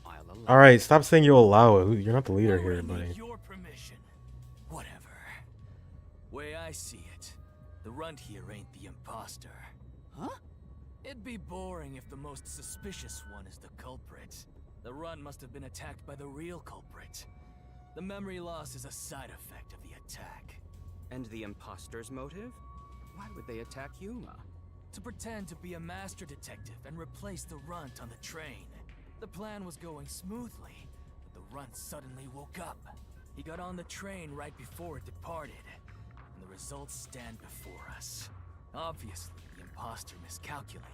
I'll allow. All right. Stop saying you'll allow it. You're not the leader Now here, I need buddy. your permission. Whatever. Way I see it, the runt here ain't the imposter. Huh? It'd be boring if the most suspicious one is the culprit. The run must have been attacked by the real culprit. The memory loss is a side effect of the attack. And the imposter's motive? Why would they attack Yuma? To pretend to be a master detective and replace the runt on the train. The plan was going smoothly, but the runt suddenly woke up. He got on the train right before it departed, and the results stand before us. Obviously, the imposter miscalculated.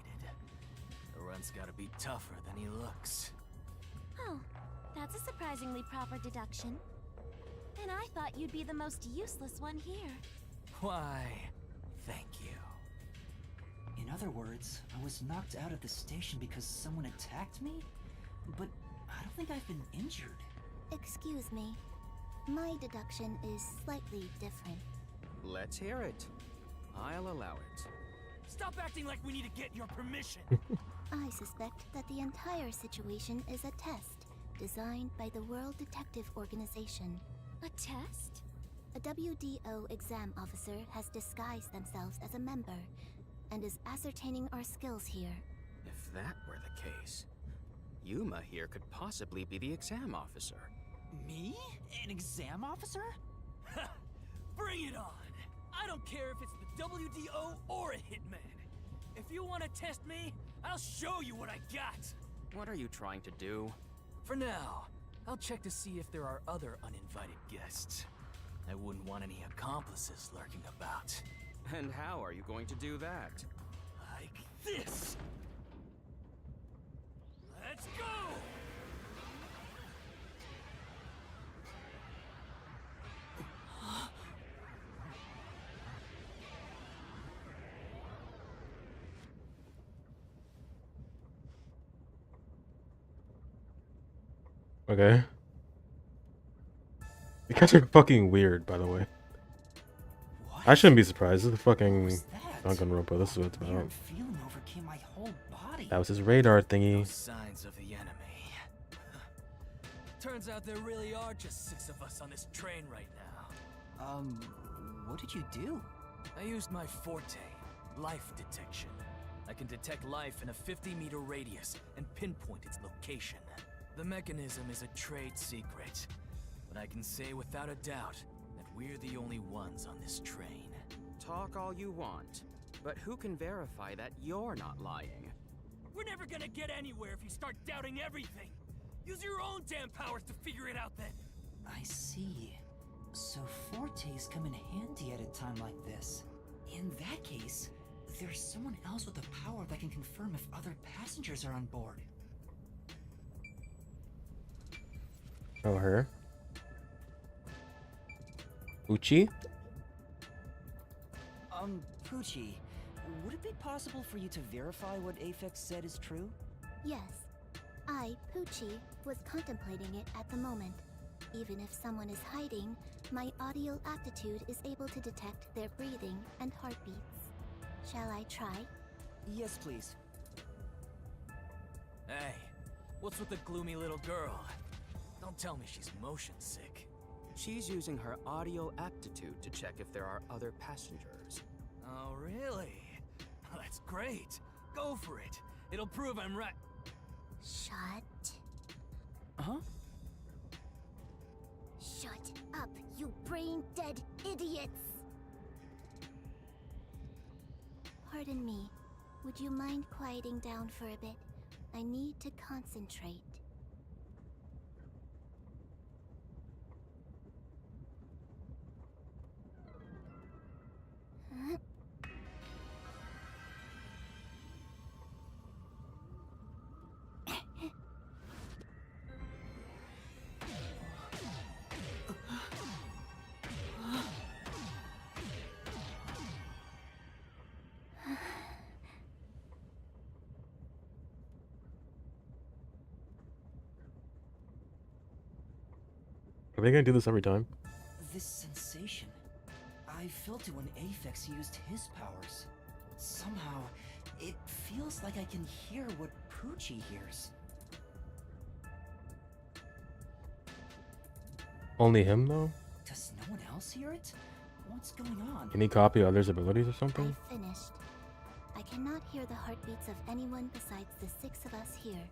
The runt's gotta be tougher than he looks. Oh, that's a surprisingly proper deduction. And I thought you'd be the most useless one here. Why, thank you. In other words, I was knocked out of the station because someone attacked me? But I don't think I've been injured. Excuse me. My deduction is slightly different. Let's hear it. I'll allow it. Stop acting like we need to get your permission. I suspect that the entire situation is a test designed by the World Detective Organization. A test? A WDO exam officer has disguised themselves as a member and is ascertaining our skills here. If that were the case, Yuma here could possibly be the exam officer. Me? An exam officer? Bring it on! I don't care if it's the WDO or a hitman. If you want to test me, I'll show you what I got. What are you trying to do? For now, I'll check to see if there are other uninvited guests. I wouldn't want any accomplices lurking about. And how are you going to do that? Like this! Let's go! Okay. You guys are fucking weird, by the way. What? I shouldn't be surprised. This is the fucking was that? Danganronpa. This is what it's A about. weird feeling overcame my whole body. That was his radar thingy. Those signs of the enemy. Turns out there really are just 6 of us on this train right now. What did you do? I used my forte, life detection. I can detect life in a 50-meter radius and pinpoint its location. The mechanism is a trade secret, but I can say without a doubt that we're the only ones on this train. Talk all you want, but who can verify that you're not lying? We're never gonna get anywhere if you start doubting everything. Use your own damn powers to figure it out then. I see. So fortes come in handy at a time like this. In that case, there's someone else with a power that can confirm if other passengers are on board. Oh, her. Uchi? Poochie, would it be possible for you to verify what Aphex said is true? Yes. I, Poochie, was contemplating it at the moment. Even if someone is hiding, my audio aptitude is able to detect their breathing and heartbeats. Shall I try? Yes, please. Hey, what's with the gloomy little girl? Don't tell me she's motion sick. She's using her audio aptitude to check if there are other passengers. Oh, really? That's great. Go for it. It'll prove I'm right. Shut. Huh? Shut up, you brain-dead idiots! Pardon me. Would you mind quieting down for a bit? I need to concentrate. Huh? Are they gonna do this every time? This sensation. I felt it when Aphex used his powers. Somehow, it feels like I can hear what Poochie hears. Only him though? Does no one else hear it? What's going on? Can he copy others' abilities or something? I finished. I cannot hear the heartbeats of anyone besides the 6 of us here.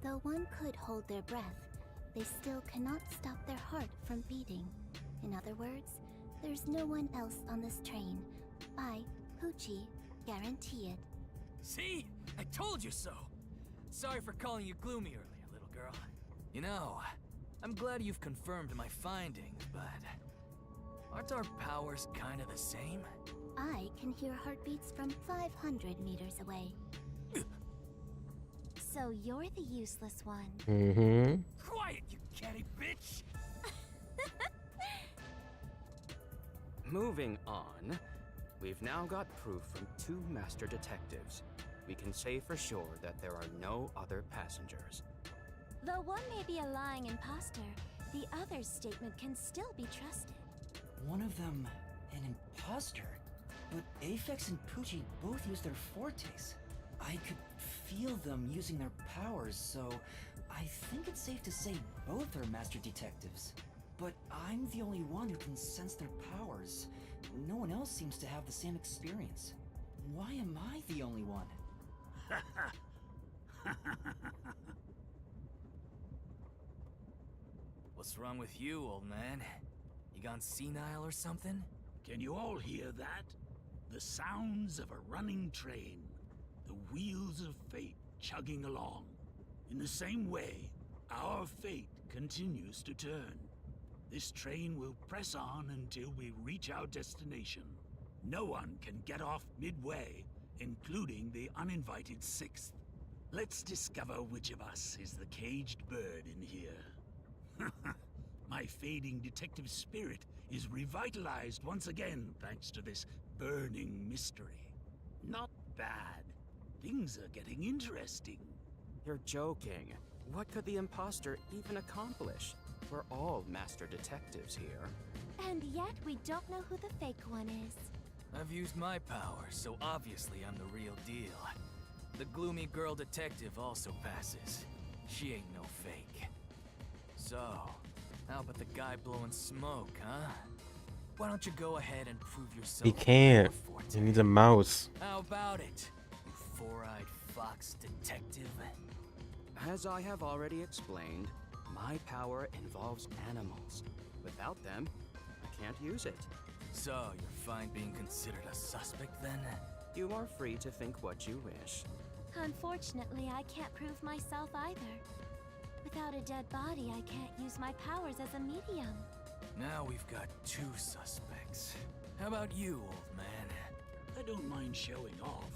Though one could hold their breath, they still cannot stop their heart from beating. In other words, there's no one else on this train. I, Poochie, guarantee it. See? I told you so. Sorry for calling you gloomy earlier, little girl. You know, I'm glad you've confirmed my findings, but aren't our powers kind of the same? I can hear heartbeats from 500 meters away. So you're the useless one. Mm-hmm. Quiet, you catty bitch! Moving on, we've now got proof from 2 master detectives. We can say for sure that there are no other passengers. Though one may be a lying imposter, the other's statement can still be trusted. One of them, an imposter? But Aphex and Poochie both use their fortes. I could feel them using their powers, so I think it's safe to say both are master detectives. But I'm the only one who can sense their powers. No one else seems to have the same experience. Why am I the only one? What's wrong with you, old man? You gone senile or something? Can you all hear that? The sounds of a running train. The wheels of fate chugging along. In the same way, our fate continues to turn. This train will press on until we reach our destination. No one can get off midway, including the uninvited 6th. Let's discover which of us is the caged bird in here. My fading detective spirit is revitalized once again thanks to this burning mystery. Not bad. Things are getting interesting. You're joking. What could the imposter even accomplish? We're all master detectives here. And yet we don't know who the fake one is. I've used my powers, so obviously I'm the real deal. The gloomy girl detective also passes. She ain't no fake. So, how about the guy blowing smoke, huh? Why don't you go ahead and prove yourself? He can't. Before He needs a mouse. How about it, you four-eyed fox detective? As I have already explained, my power involves animals. Without them, I can't use it. So, you're fine being considered a suspect then? You are free to think what you wish. Unfortunately, I can't prove myself either. Without a dead body, I can't use my powers as a medium. Now we've got 2 suspects. How about you, old man? I don't mind showing off,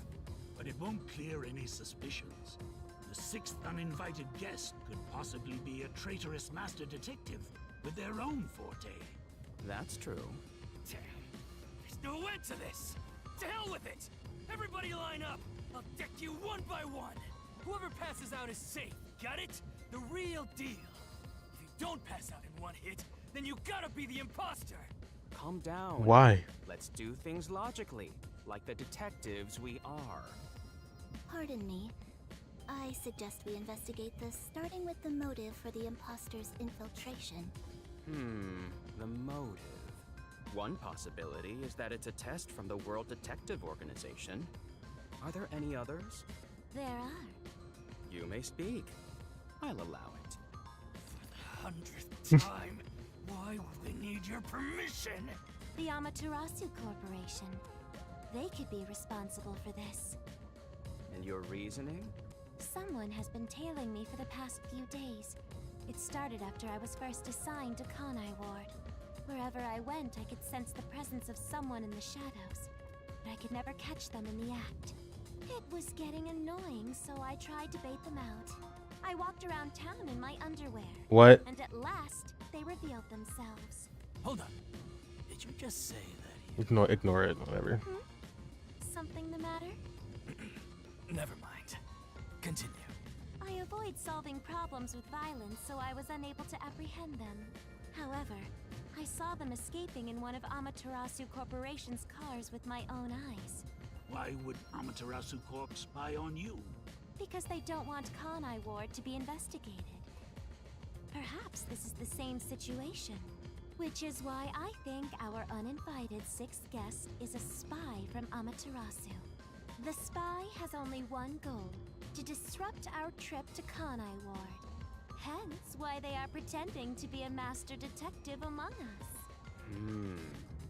but it won't clear any suspicions. The 6th uninvited guest could possibly be a traitorous master detective with their own forte. That's true. Damn. There's no end to this! To hell with it! Everybody line up! I'll deck you one by one! Whoever passes out is safe, got it? The real deal. If you don't pass out in one hit, then you gotta be the imposter! Calm down. Why? Let's do things logically, like the detectives we are. Pardon me. I suggest we investigate this, starting with the motive for the imposter's infiltration. The motive. One possibility is that it's a test from the World Detective Organization. Are there any others? There are. You may speak. I'll allow it. For the 100th time, why would they need your permission? The Amaterasu Corporation. They could be responsible for this. And your reasoning? Someone has been tailing me for the past few days. It started after I was first assigned to Kanai Ward. Wherever I went, I could sense the presence of someone in the shadows, but I could never catch them in the act. It was getting annoying, so I tried to bait them out. I walked around town in my underwear. What? And at last, they revealed themselves. Hold on. Did you just say that he... Ignore it, whatever. Something the matter? Never mind. Continue. I avoid solving problems with violence, so I was unable to apprehend them. However, I saw them escaping in one of Amaterasu Corporation's cars with my own eyes. Why would Amaterasu Corp spy on you? Because they don't want Kanai Ward to be investigated. Perhaps this is the same situation. Which is why I think our uninvited 6th guest is a spy from Amaterasu. The spy has only one goal: to disrupt our trip to Kanai Ward. Hence why they are pretending to be a master detective among us.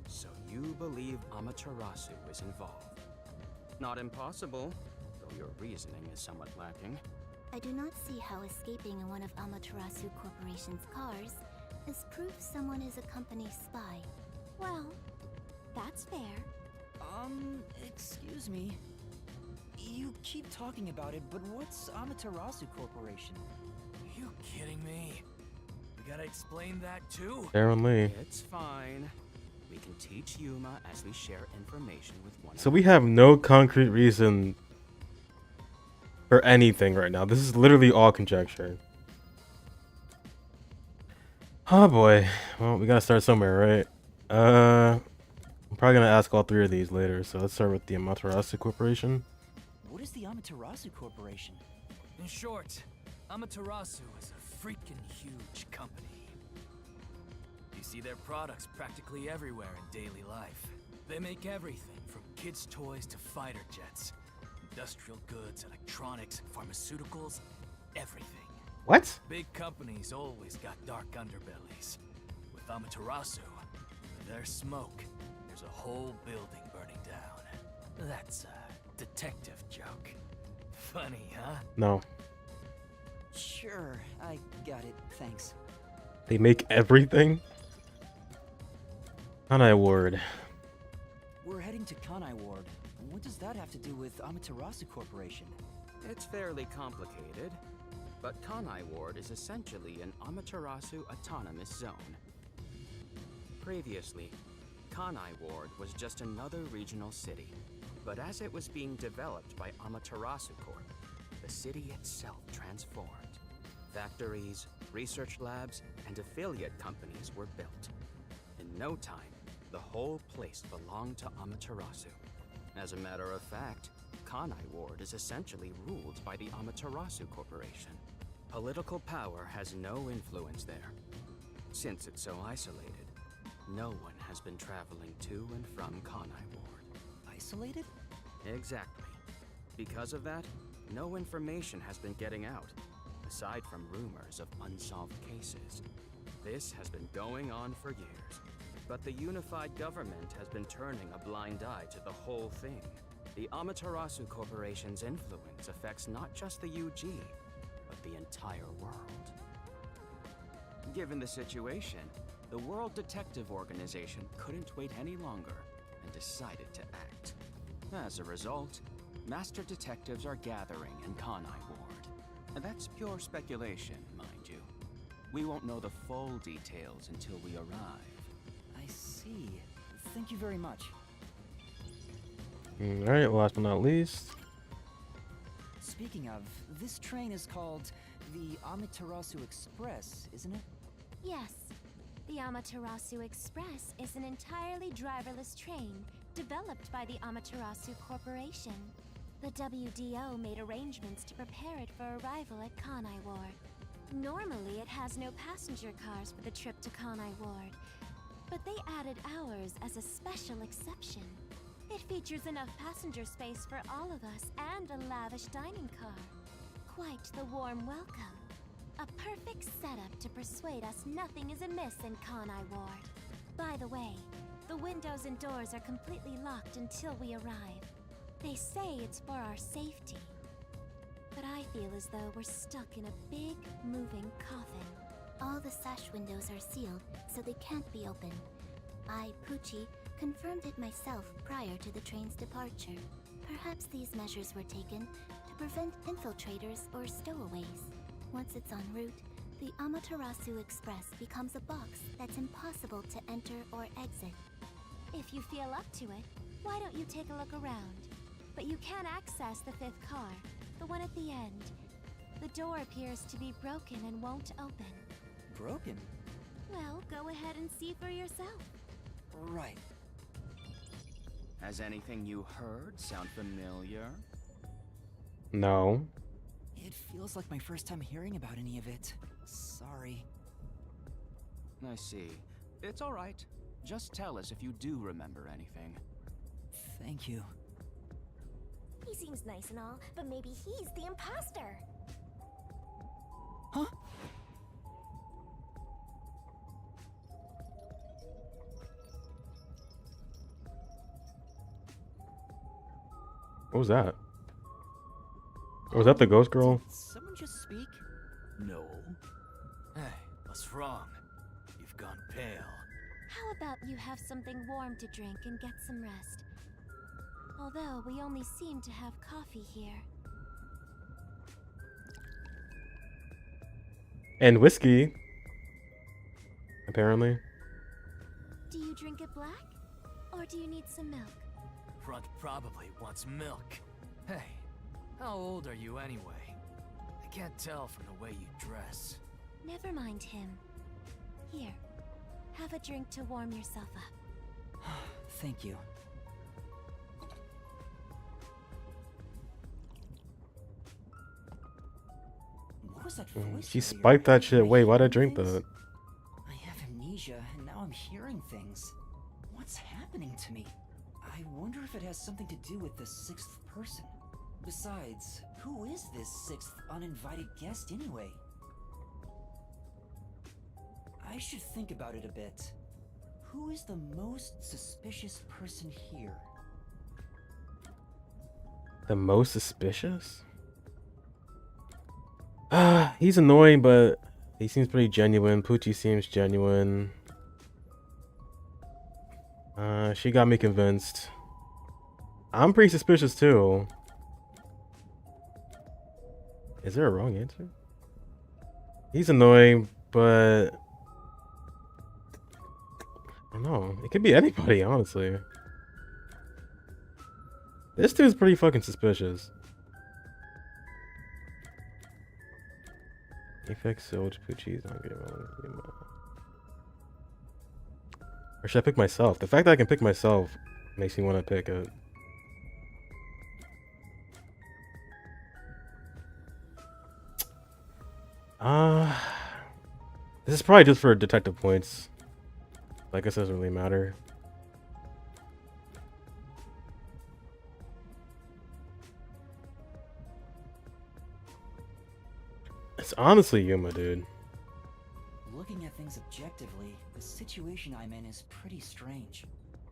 So you believe Amaterasu is involved. Not impossible, though your reasoning is somewhat lacking. I do not see how escaping in one of Amaterasu Corporation's cars is proof someone is a company spy. Well, that's fair. Excuse me. You keep talking about it, but what's Amaterasu Corporation? Are you kidding me? We gotta explain that too? Aaron Lee. It's fine. We can teach Yuma as we share information with one So we have no concrete reason for anything right now. This is literally all conjecture. Oh boy. Well, we gotta start somewhere, right? I'm probably gonna ask all 3 of these later, so let's start with the Amaterasu Corporation. What is the Amaterasu Corporation? In short, Amaterasu is a freaking huge company. You see their products practically everywhere in daily life. They make everything from kids' toys to fighter jets, industrial goods, electronics, pharmaceuticals, everything. What? Big companies always got dark underbellies. With Amaterasu, with their smoke, there's a whole building burning down. That's a detective joke. Funny, huh? No. Sure, I got it, thanks. They make everything? Kanai Ward. We're heading to Kanai Ward. What does that have to do with Amaterasu Corporation? It's fairly complicated, but Kanai Ward is essentially an Amaterasu autonomous zone. Previously, Kanai Ward was just another regional city, but as it was being developed by Amaterasu Corp, the city itself transformed. Factories, research labs, and affiliate companies were built. In no time, the whole place belonged to Amaterasu. As a matter of fact, Kanai Ward is essentially ruled by the Amaterasu Corporation. Political power has no influence there. Since it's so isolated, no one has been traveling to and from Kanai Ward. Isolated? Exactly. Because of that, no information has been getting out. aside from rumors of unsolved cases. This has been going on for years, but the unified government has been turning a blind eye to the whole thing. The Amaterasu Corporation's influence affects not just the UG, but the entire world. Given the situation, the World Detective Organization couldn't wait any longer and decided to act. As a result, master detectives are gathering in Kanai Ward. And that's pure speculation, mind you. We won't know the full details until we arrive. I see. Thank you very much. Alright, last but not least. Speaking of, this train is called the Amaterasu Express, isn't it? Yes. The Amaterasu Express is an entirely driverless train developed by the Amaterasu Corporation. The WDO made arrangements to prepare it for arrival at Kanai Ward. Normally, it has no passenger cars for the trip to Kanai Ward, but they added ours as a special exception. It features enough passenger space for all of us and a lavish dining car. Quite the warm welcome. A perfect setup to persuade us nothing is amiss in Kanai Ward. By the way, the windows and doors are completely locked until we arrive. They say it's for our safety. But I feel as though we're stuck in a big, moving coffin. All the sash windows are sealed, so they can't be opened. I, Poochie, confirmed it myself prior to the train's departure. Perhaps these measures were taken to prevent infiltrators or stowaways. Once it's en route, the Amaterasu Express becomes a box that's impossible to enter or exit. If you feel up to it, why don't you take a look around? But you can access the 5th car, the one at the end. The door appears to be broken and won't open. Broken? Well, go ahead and see for yourself. Right. Has anything you heard sound familiar? No. It feels like my first time hearing about any of it. Sorry. I see. It's all right. Just tell us if you do remember anything. Thank you. He seems nice and all, but maybe he's the imposter. Huh? What was that? Was that the ghost girl? Did someone just speak? No. Hey, what's wrong? You've gone pale. How about you have something warm to drink and get some rest? Although we only seem to have coffee here. And whiskey. Apparently. Do you drink it black? Or do you need some milk? Front probably wants milk. Hey, how old are you anyway? I can't tell from the way you dress. Never mind him. Here, have a drink to warm yourself up. Thank you. What was that voice? She earlier? spiked that shit. Am I Wait, why'd I hearing drink things? that? I have amnesia, and now I'm hearing things. What's happening to me? I wonder if it has something to do with the 6th person. Besides, who is this 6th uninvited guest anyway? I should think about it a bit. Who is the most suspicious person here? The most suspicious? He's annoying, but he seems pretty genuine. Poochie seems genuine. She got me convinced. I'm pretty suspicious too. Is there a wrong answer? He's annoying, but I don't know. It could be anybody, honestly. This dude's pretty fucking suspicious. Apex Soldier Poochie's not good. Or should I pick myself? The fact that I can pick myself makes me want to pick it. This is probably just for detective points. I guess it doesn't really matter. It's honestly Yuma, dude. Looking at things objectively, the situation I'm in is pretty strange.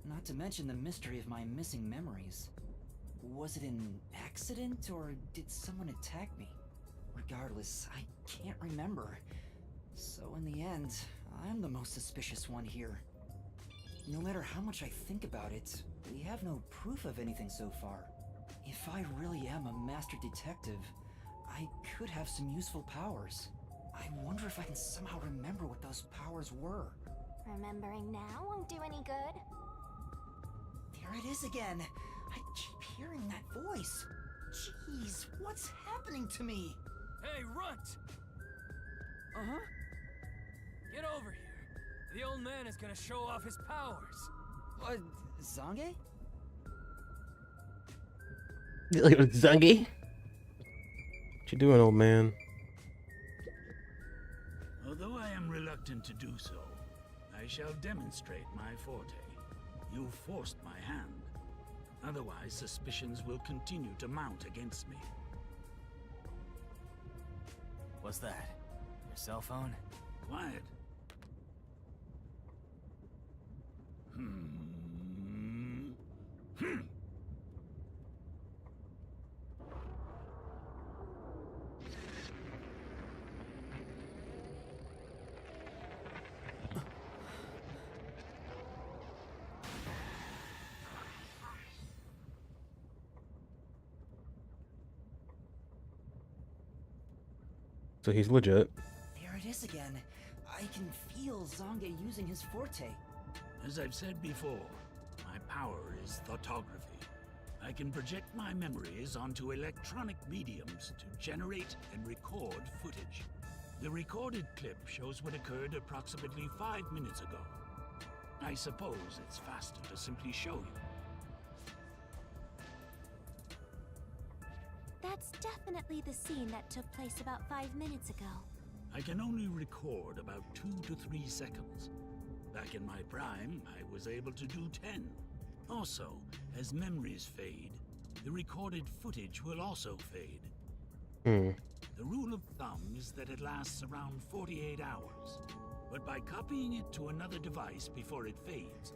Not to mention the mystery of my missing memories. Was it an accident, or did someone attack me? Regardless, I can't remember. So in the end, I'm the most suspicious one here. No matter how much I think about it, we have no proof of anything so far. If I really am a master detective, I could have some useful powers. I wonder if I can somehow remember what those powers were. Remembering now won't do any good. There it is again. I keep hearing that voice. Jeez, what's happening to me? Hey, Runt! Uh-huh. Get over here. The old man is gonna show off his powers. Zange? Zangi? What you doing, old man? Although I am reluctant to do so, I shall demonstrate my forte. You forced my hand. Otherwise, suspicions will continue to mount against me. What's that? Your cell phone? Quiet. So he's legit. There it is again. I can feel Zange using his forte. As I've said before, my power is thoughtography. I can project my memories onto electronic mediums to generate and record footage. The recorded clip shows what occurred approximately 5 minutes ago. I suppose it's faster to simply show you. That's definitely the scene that took place about 5 minutes ago. I can only record about 2 to 3 seconds. Back in my prime, I was able to do 10. Also, as memories fade, the recorded footage will also fade. The rule of thumb is that it lasts around 48 hours. But by copying it to another device before it fades,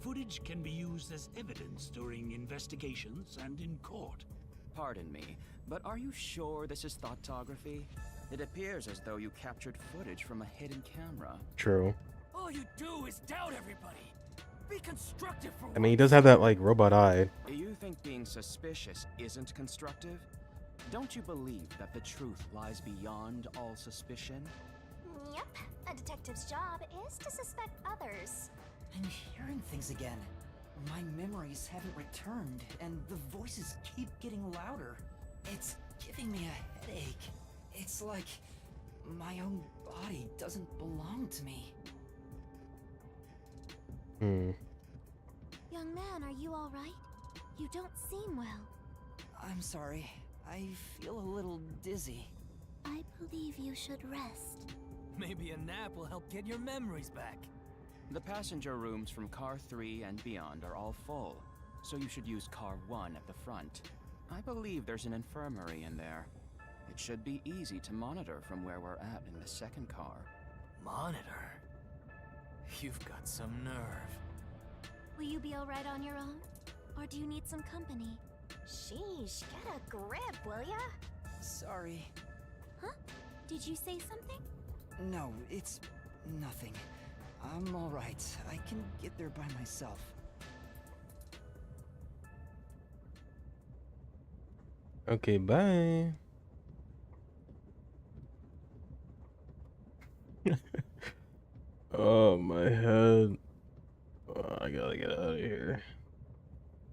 footage can be used as evidence during investigations and in court. Pardon me, but are you sure this is thoughtography? It appears as though you captured footage from a hidden camera. True. All you do is doubt everybody. Be constructive for I mean, he does have that, like, robot eye. You think being suspicious isn't constructive? Don't you believe that the truth lies beyond all suspicion? Yep, a detective's job is to suspect others. I'm hearing things again. My memories haven't returned, and the voices keep getting louder. It's giving me a headache. It's like my own body doesn't belong to me. Young man, are you all right? You don't seem well. I'm sorry. I feel a little dizzy. I believe you should rest. Maybe a nap will help get your memories back. The passenger rooms from Car 3 and beyond are all full, so you should use Car 1 at the front. I believe there's an infirmary in there. It should be easy to monitor from where we're at in the second car. Monitor? You've got some nerve. Will you be all right on your own? Or do you need some company? Sheesh, get a grip, will ya? Sorry. Huh? Did you say something? No, it's nothing. I'm all right. I can get there by myself. Okay, bye. Oh, my head. Oh, I gotta get out of here.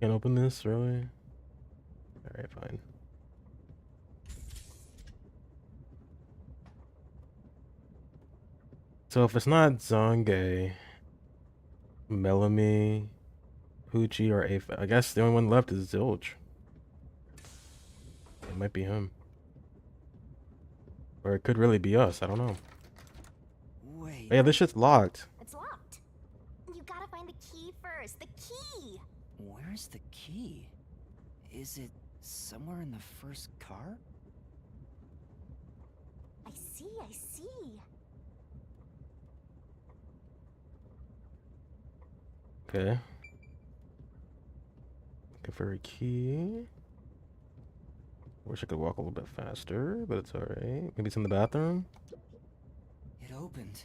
Can't open this, really? Alright, fine. So if it's not Zange, Melanie, Poochie, or Afa, I guess the only one left is Zilch. It might be him. Or it could really be us, I don't know. Wait. Oh, yeah, this shit's locked. It's locked. You gotta find the key first. The key! Where's the key? Is it somewhere in the first car? I I see, I see. Okay. Looking for a key. Wish I could walk a little bit faster, but it's alright. Maybe it's in the bathroom? It opened.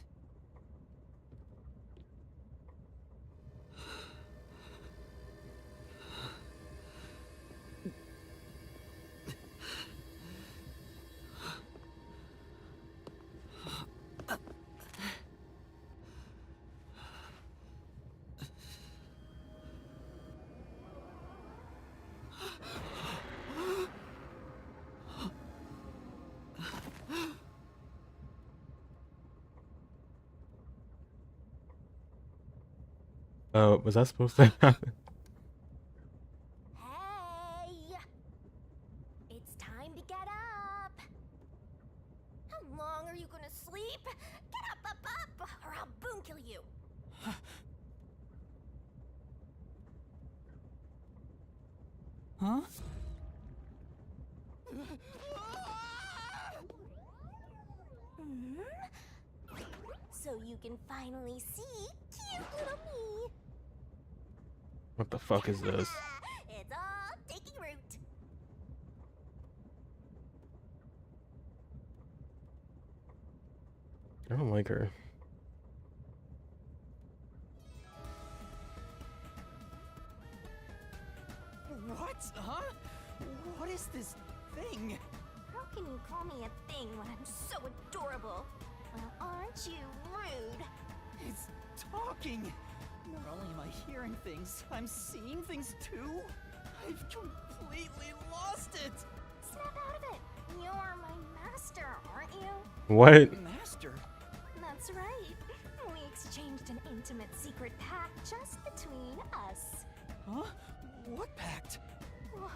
Oh, was that supposed to happen? Hey! It's time to get up! How long are you gonna sleep? Get up, or I'll boom kill you! Huh? So you can finally see cute little me! What the fuck is this? It's all taking root! I don't like her. What? Huh? What is this thing? How can you call me a thing when I'm so adorable? Well, aren't you rude? It's talking! Not only am I hearing things, I'm seeing things too? I've completely lost it! Snap out of it! You're my master, aren't you? What? Master? That's right. We exchanged an intimate secret pact just between us. Huh? What pact? What?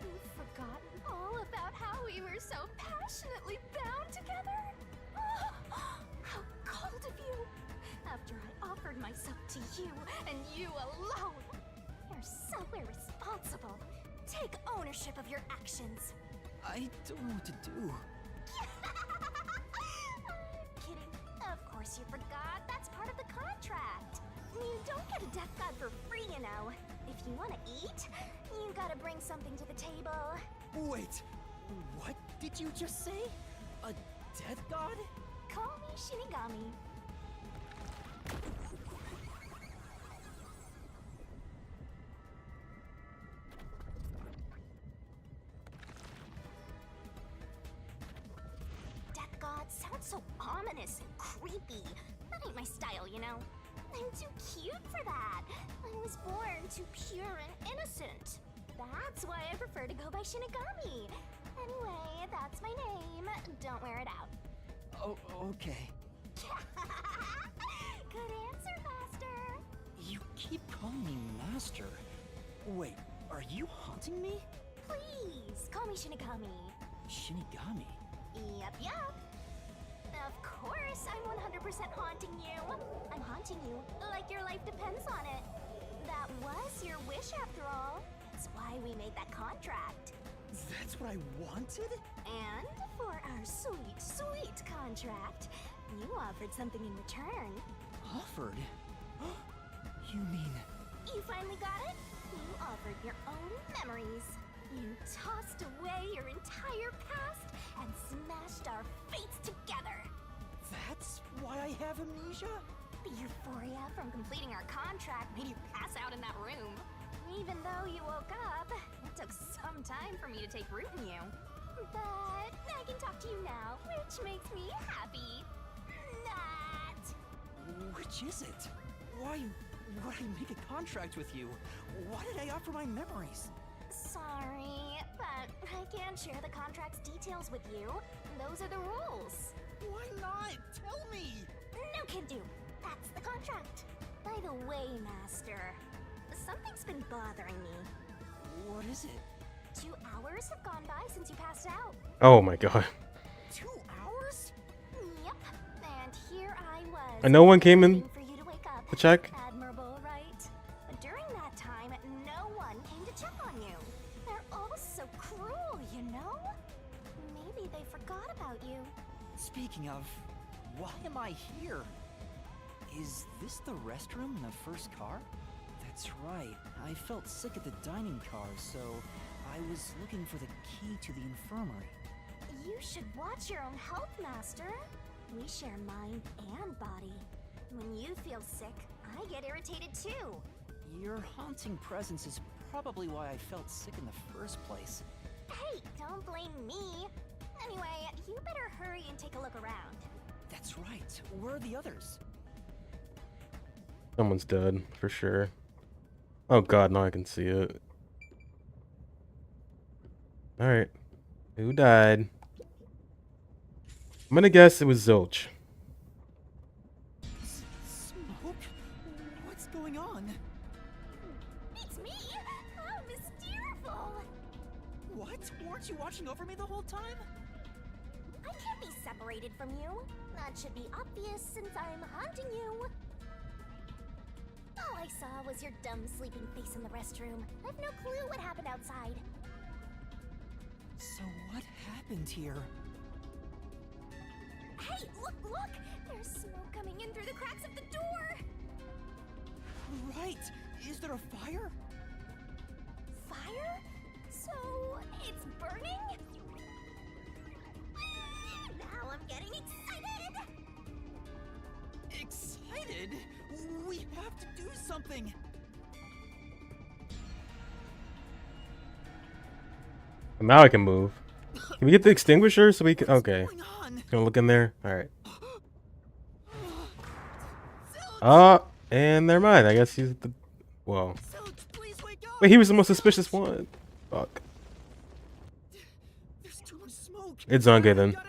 You've forgotten all about how we were so passionately bound together? How cold of you! After I offered myself to you, and you alone! You're so irresponsible. Take ownership of your actions. I don't know what to do. I'm kidding. Of course you forgot. That's part of the contract. You don't get a death god for free, you know. If you want to eat, you gotta bring something to the table. Wait, what did you just say? A death god? Call me Shinigami. Death god sounds so ominous and creepy. That ain't my style, you know. I'm too cute for that. I was born too pure and innocent. That's why I prefer to go by Shinigami. Anyway, that's my name. Don't wear it out. Oh, okay. Good answer, Master. You keep calling me Master. Wait, are you haunting me? Please, call me Shinigami. Shinigami? Yup. Of course, I'm 100% haunting you. I'm haunting you like your life depends on it. That was your wish after all. That's why we made that contract. That's what I wanted? And for our sweet, sweet contract, you offered something in return. Offered? You mean... You finally got it? You offered your own memories. You tossed away your entire past and smashed our fates together. That's why I have amnesia? The euphoria from completing our contract made you pass out in that room. Even though you woke up, it took some time for me to take root in you. But I can talk to you now, which makes me happy. Not. Which is it? Why would I make a contract with you? Why did I offer my memories? Sorry, but I can't share the contract's details with you. Those are the rules. Why not? Tell me! No can do. That's the contract. By the way, Master, something's been bothering me. What is it? 2 hours have gone by since you passed out. Oh my god. 2 hours? Yep. And here I was. And no one came in waiting for you to wake up. to check? Admirable, right? But during that time, no one came to check on you. They're all so cruel, you know? Maybe they forgot forgot about you. Speaking of, why am I here? Is this the restroom in the first car? That's right. I felt sick at the dining car, so I was looking for the key to the infirmary. You should watch your own health, Master. We share mind and body. When you feel sick, I get irritated too. Your haunting presence is probably why I felt sick in the first place. Hey, don't blame me. Anyway, you better hurry and take a look around. That's right. Where are the others? Someone's dead, for sure. Oh god, now I can see it. Alright. Who died? I'm gonna guess it was Zilch. Smoke? What's going on? It's me! How mysterious! What? Weren't you watching over me the whole time? I can't be separated from you. That should be obvious since I'm haunting you. All I saw was your dumb sleeping face in the restroom. I've no clue what happened outside. So what happened here? Hey, look! There's smoke coming in through the cracks of the door! Right! Is there a fire? Fire? So, it's burning? Now I'm getting excited! Excited? We have to do something! Now I can move. Can we get the extinguisher so we can... Okay. Gonna look in there? Alright. And never mind. I guess he's the... Whoa. Wait, he was the most suspicious one. Fuck. There's too much smoke. It's Zange then. Master,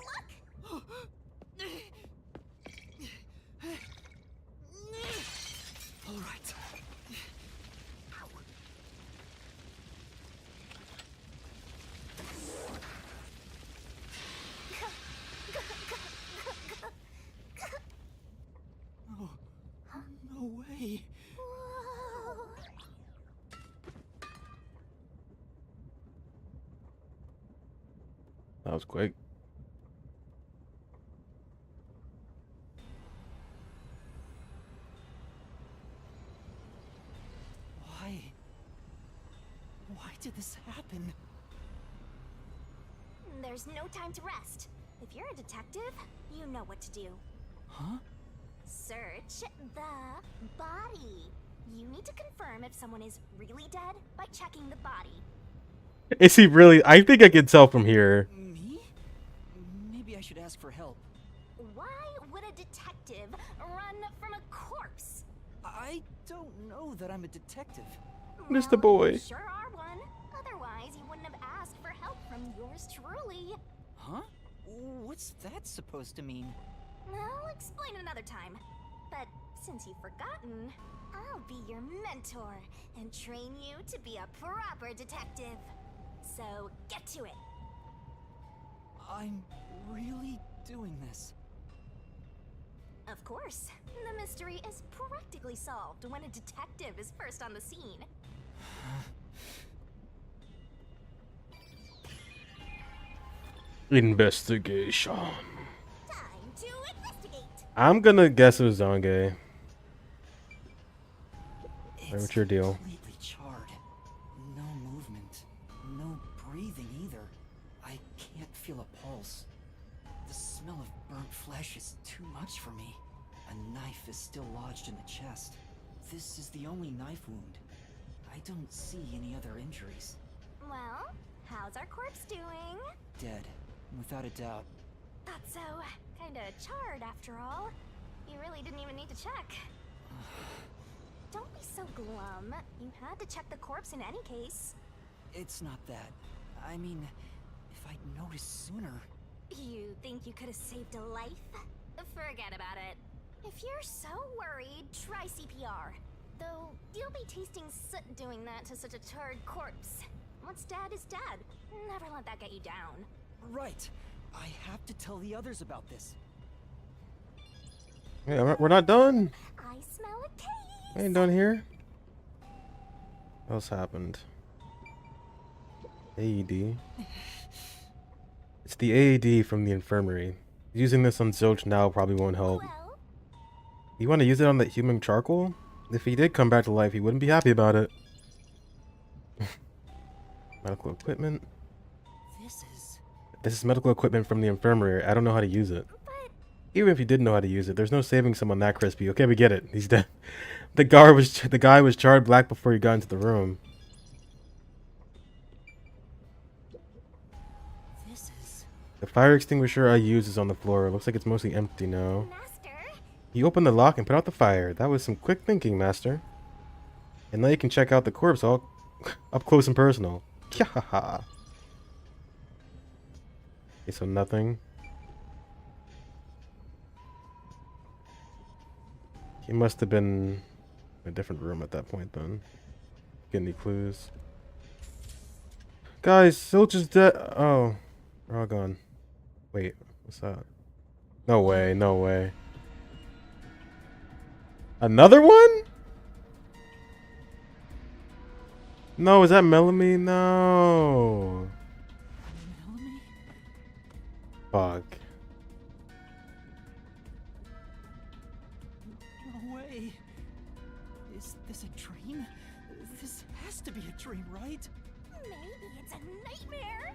look! All right. Oh, no way. Whoa. That was quick. Why did this happen? There's no time to rest. If you're a detective, you know what to do. Huh? Search the body. You need to confirm if someone is really dead by checking the body. Is he really? I think I can tell from here. Me? Maybe I should ask for help. Why would a detective run from a corpse? I don't know that I'm a detective. Mr. Boy. You sure are one. Otherwise, you wouldn't have asked for help from yours truly. Huh? What's that supposed to mean? I'll explain another time. But since you've forgotten, I'll be your mentor and train you to be a proper detective. So get to it. I'm really doing this. Of course. The mystery is practically solved when a detective is first on the scene. Investigation. Time to investigate. I'm gonna guess it was Zange. What's your deal? Completely charred. No movement. No breathing either. I can't feel a pulse. The smell of burnt flesh is too much for me. A knife is still lodged in the chest. This is the only knife wound. I don't see any other injuries. Well, how's our corpse doing? Dead, without a doubt. Thought so. Kinda charred after all. You really didn't even need to check. Don't be so glum. You had to check the corpse in any case. It's not that. I mean, if I'd noticed sooner... You think you could have saved a life? Forget about it. If you're so worried, try CPR. Though, you'll be tasting soot doing that to such a charred corpse. What's dead is dead. Never let that get you down. Right. I have to tell the others about this. Yeah, we're not done. I smell a case. We ain't done here. What else happened? AED. It's the AED from the infirmary. Using this on Zilch now probably won't help. Well, You want to use it on that human charcoal? If he did come back to life, he wouldn't be happy about it. Medical equipment. This is medical equipment from the infirmary. I don't know how to use it. but Even if you did know how to use it, there's no saving someone that crispy. Okay, we get it. He's dead. The guy was charred black before he got into the room. The fire extinguisher I use is on the floor. Looks like it's mostly empty now. Master, You opened the lock and put out the fire. That was some quick thinking, Master. And now you can check out the corpse all up close and personal. Kyahaha. Okay, so nothing. He must have been in a different room at that point then. Get any clues? Guys, Silch is dead. Oh, we're all gone. Wait, what's that? No way, no way. Another one? No, is that Melanie? No. Melanie? Fuck. No way. Is this a dream? This has to be a dream, right? maybe it's a nightmare.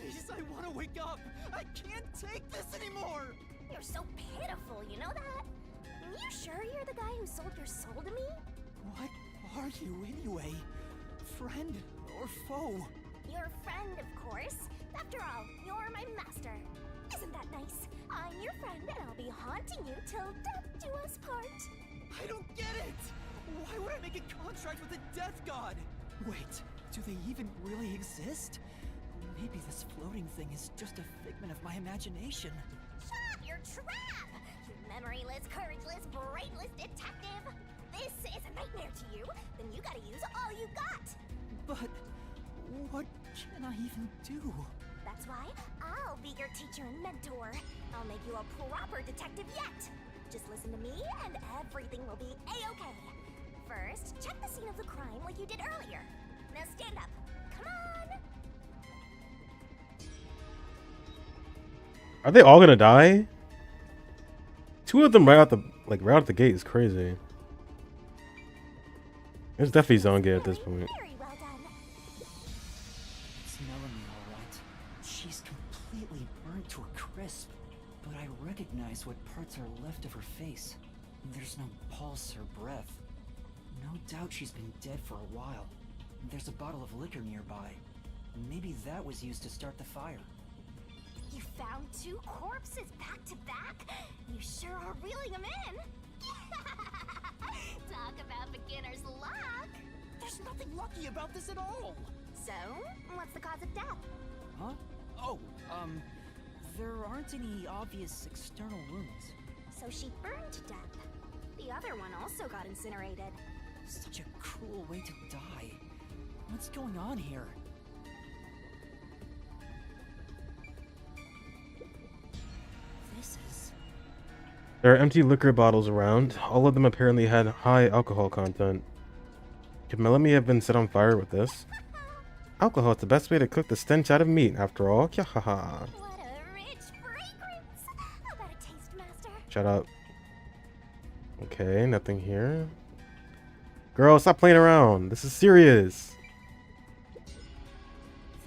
Please, I want to wake up. I can't take this anymore. You're so pitiful, you know that? You sure you're the guy who sold your soul to me? What are you anyway? Friend or foe? Your friend, of course. After all, you're my master. Isn't that nice? I'm your friend and I'll be haunting you till death do us part. I don't get it! Why would I make a contract with a death god? Wait, do they even really exist? Maybe this floating thing is just a figment of my imagination. Shut up, your trap! You memoryless, courageless, brainless detective! This is a nightmare to you, then you gotta use all you got! But what can I even do? That's why I'll be your teacher and mentor. I'll make you a proper detective yet. Just listen to me and everything will be a-okay. First, check the scene of the crime like you did earlier. Now stand up. Come on! Are they all gonna die? Two of them right out the gate is crazy. There's definitely Zonga at this point. Very well done. It's Melanie, all right. She's completely burnt to a crisp, but I recognize what parts are left of her face. There's no pulse or breath. No doubt she's been dead for a while. There's a bottle of liquor nearby. Maybe that was used to start the fire. You found two corpses back to back? You sure are reeling them in. Talk about beginner's luck. There's nothing lucky about this at all! So, what's the cause of death? Huh? Oh, there aren't any obvious external wounds. So she burned to death. The other one also got incinerated. Such a cruel way to die. What's going on here? This is... There are empty liquor bottles around. All of them apparently had high alcohol content. Could Melanie have been set on fire with this? Alcohol is the best way to cook the stench out of meat, after all. Kyahaha. What a rich fragrance! How about a taste, master? Shut up. Okay, nothing here. Girl, stop playing around. This is serious.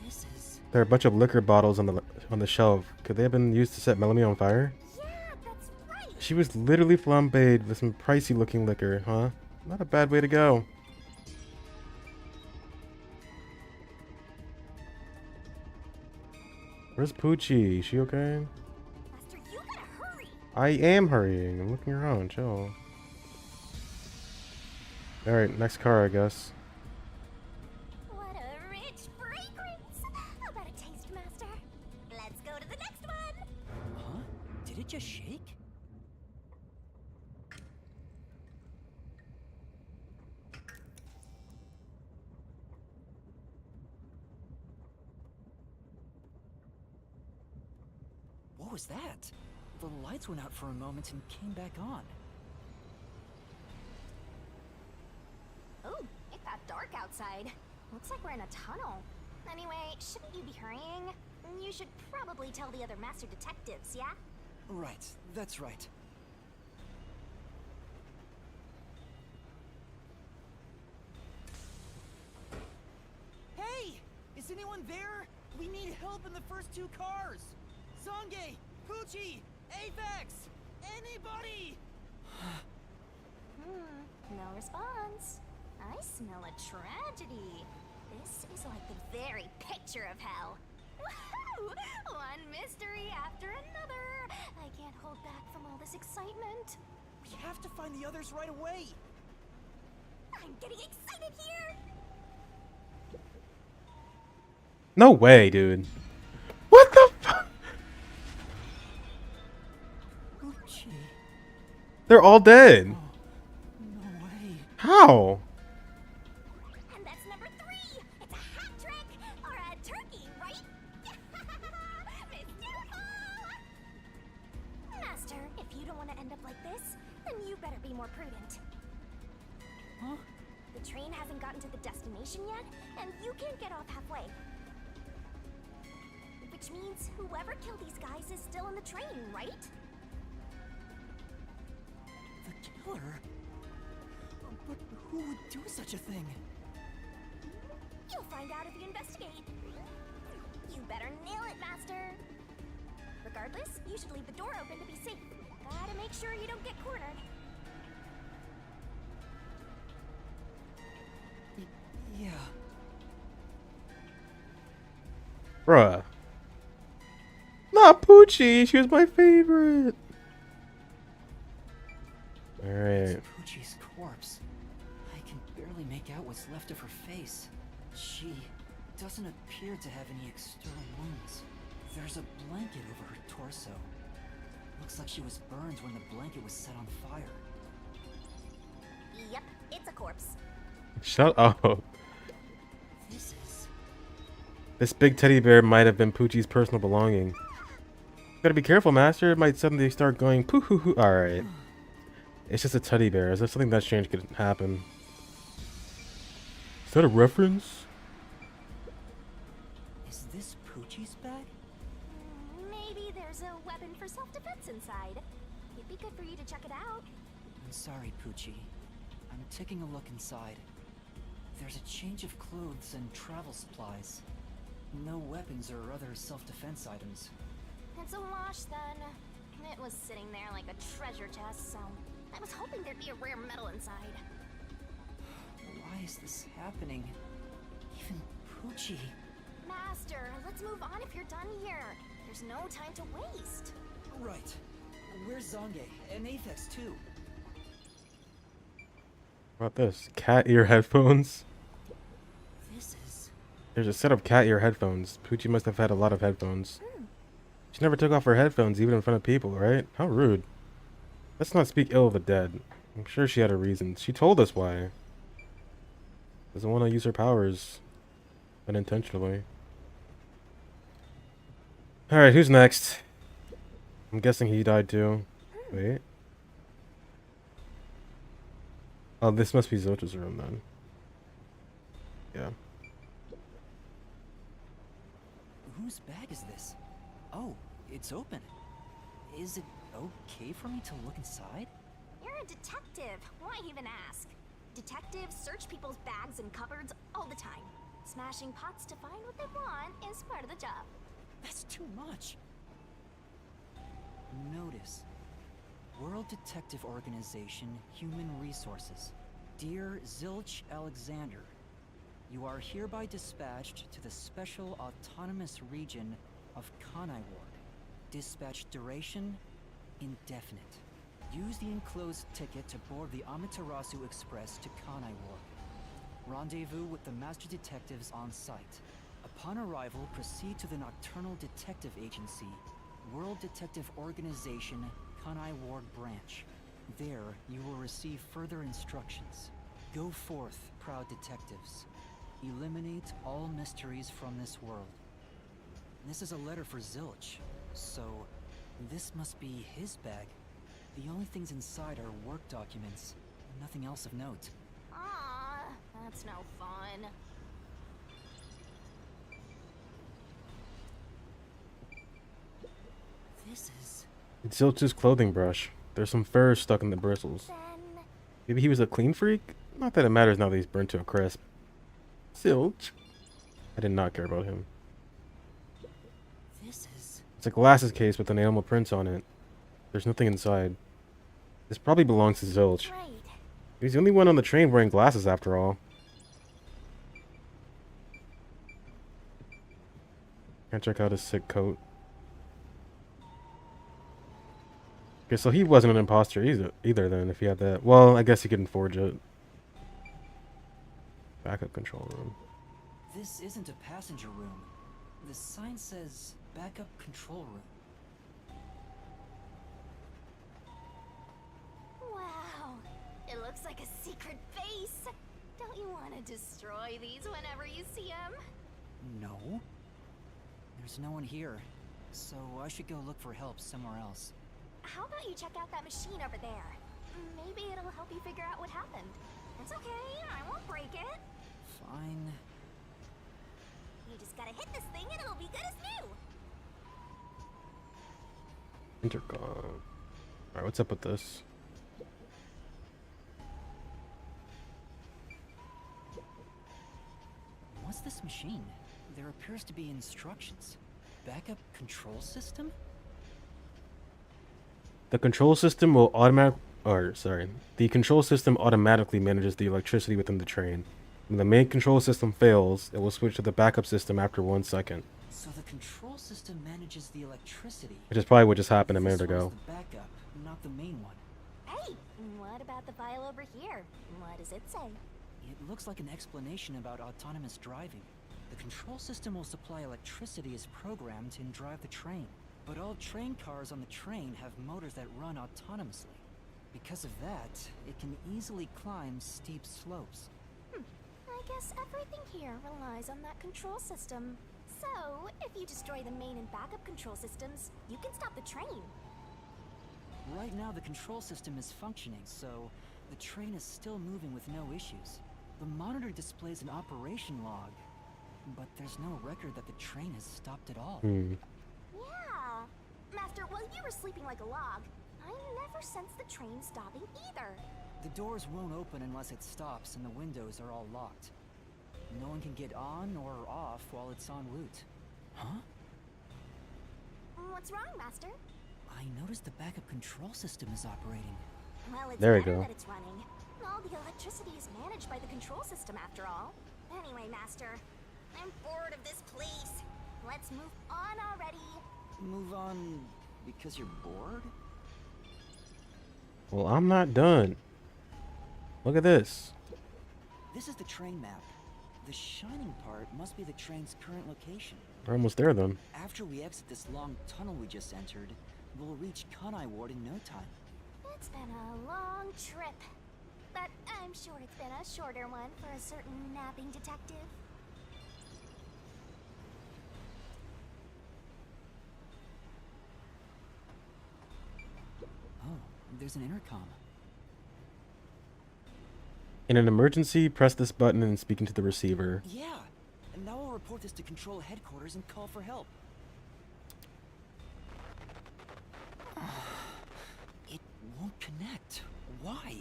This is... There are a bunch of liquor bottles on the shelf. Could they have been used to set Melanie on fire? Yeah, that's right. She was literally flambéed with some pricey looking liquor, huh? Not a bad way to go. Where's Poochie? Is she okay? Master, you gotta hurry. I am hurrying. I'm looking around. Chill. Alright, next car, I guess. What a rich fragrance! How about a taste, master? Let's go to the next one. Huh? Did it just shake? What was that? The lights went out for a moment and came back on. Oh, it got dark outside. Looks like we're in a tunnel. Anyway, shouldn't you be hurrying? You should probably tell the other master detectives, yeah? Right, that's right. Hey! Is anyone there? We need help in the first two cars! Zange! Pucci! Apex! Anybody! No response. I smell a tragedy. This is like the very picture of hell. Woohoo! One mystery after another. I can't hold back from all this excitement. We have to find the others right away! I'm getting excited here! No way, dude. What the fuck? Pucci. They're all dead. No way. How? And that's number 3. It's a hat trick or a turkey, right? Mystical! Master, if you don't want to end up like this, then you better be more prudent. Huh? The train hasn't gotten to the destination yet, and you can't get off halfway. Which means whoever killed these guys is still in the train, right? The killer? But who would do such a thing? You'll find out if you investigate. You better nail it, Master. Regardless, you should leave the door open to be safe. Gotta make sure you don't get cornered. Yeah. Bruh. Not Poochie. She was my favorite. Alright. It's Pucci's corpse. I can barely make out what's left of her face. She doesn't appear to have any external wounds. There's a blanket over her torso. Looks like she was burned when the blanket was set on fire. Yep, it's a corpse. Shut up. This is... This big teddy bear might have been Poochie's personal belonging. Gotta be careful, Master. It might suddenly start going poo hoo hoo. Alright. It's just a teddy bear. Is there something that strange could happen? Is that a reference? Is this Pucci's bag? Maybe there's a weapon for self-defense inside. It'd be good for you to check it out. I'm sorry, Pucci. I'm taking a look inside. There's a change of clothes and travel supplies. No weapons or other self-defense items. It's a wash then. It was sitting there like a treasure chest, so I was hoping there'd be a rare metal inside. Why is this happening? Even Pucci. Master, let's move on if you're done here. There's no time to waste. Right. Where's Zange? And Apex too. What about this? Cat ear headphones? This is... There's a set of cat ear headphones. Poochie must have had a lot of headphones. She never took off her headphones even in front of people, right? How rude. Let's not speak ill of the dead. I'm sure she had a reason. She told us why. Doesn't want to use her powers unintentionally. Alright, who's next? I'm guessing he died too. Wait. Oh, this must be Zilch's room then. Yeah. Whose bag is this? Oh, it's open. Is it okay for me to look inside? You're a detective. Why even ask? Detectives search people's bags and cupboards all the time. Smashing pots to find what they want is part of the job. That's too much. Notice. World Detective Organization, Human Resources. Dear Zilch Alexander, you are hereby dispatched to the Special Autonomous Region of Kanai Ward. Dispatch duration, indefinite. Use the enclosed ticket to board the Amaterasu Express to Kanai Ward. Rendezvous with the Master Detectives on site. Upon arrival, proceed to the Nocturnal Detective Agency, World Detective Organization, Kanai Ward Branch. There, you will receive further instructions. Go forth, proud detectives. Eliminate all mysteries from this world. This is a letter for Zilch, so this must be his bag. The only things inside are work documents, nothing else of note. Aw, that's no fun. This is... It's Zilch's clothing brush. There's some fur stuck in the bristles. Then Maybe he was a clean freak? Not that it matters now that he's burnt to a crisp. Zilch. I did not care about him. This is... It's a glasses case with an animal print on it. There's nothing inside. This probably belongs to Zilch. right. He's the only one on the train wearing glasses after all. Can't check out his sick coat. Okay, so he wasn't an imposter either then, if he had that. Well, I guess he couldn't forge it. Backup control room. This isn't a passenger room. The sign says backup control room. Wow. It looks like a secret base. Don't you want to destroy these whenever you see them? No. There's no one here, so I should go look for help somewhere else. How about you check out that machine over there? Maybe it'll help you figure out what happened. It's okay, I won't break it. Fine. You just gotta hit this thing and it'll be good as new. Intercom. Alright, what's up with this? What's this machine? There appears to be instructions. Backup control system? The control system will the control system automatically manages the electricity within the train. When the main control system fails, it will switch to the backup system after 1 second. So the control system manages the electricity. Which is probably what just happened a This minute one's ago. the backup, not the main one. Hey, what about the file over here? What does it say? It looks like an explanation about autonomous driving. The control system will supply electricity as programmed and drive the train. But all train cars on the train have motors that run autonomously. Because of that, it can easily climb steep slopes. I guess everything here relies on that control system. So, if you destroy the main and backup control systems, you can stop the train. Right now the control system is functioning, so the train is still moving with no issues. The monitor displays an operation log, but there's no record that the train has stopped at all. Yeah. Master, while you were sleeping like a log, I never sensed the train stopping either. The doors won't open unless it stops and the windows are all locked. No one can get on or off while it's en route. Huh? What's wrong, Master? I noticed the backup control system is operating. Well, it's There we better go. that it's running. All the electricity is managed by the control system after all. Anyway, Master, I'm bored of this place. Let's move on already. Move on because you're bored? Well, I'm not done. Look at this. This is the train map. The shining part must be the train's current location. We're almost there then. After we exit this long tunnel we just entered, we'll reach Kanai Ward in no time. It's been a long trip, but I'm sure it's been a shorter one for a certain napping detective. Oh, there's an intercom. In an emergency, press this button and speak into the receiver. Yeah, and now I'll report this to Control Headquarters and call for help. It won't connect. Why?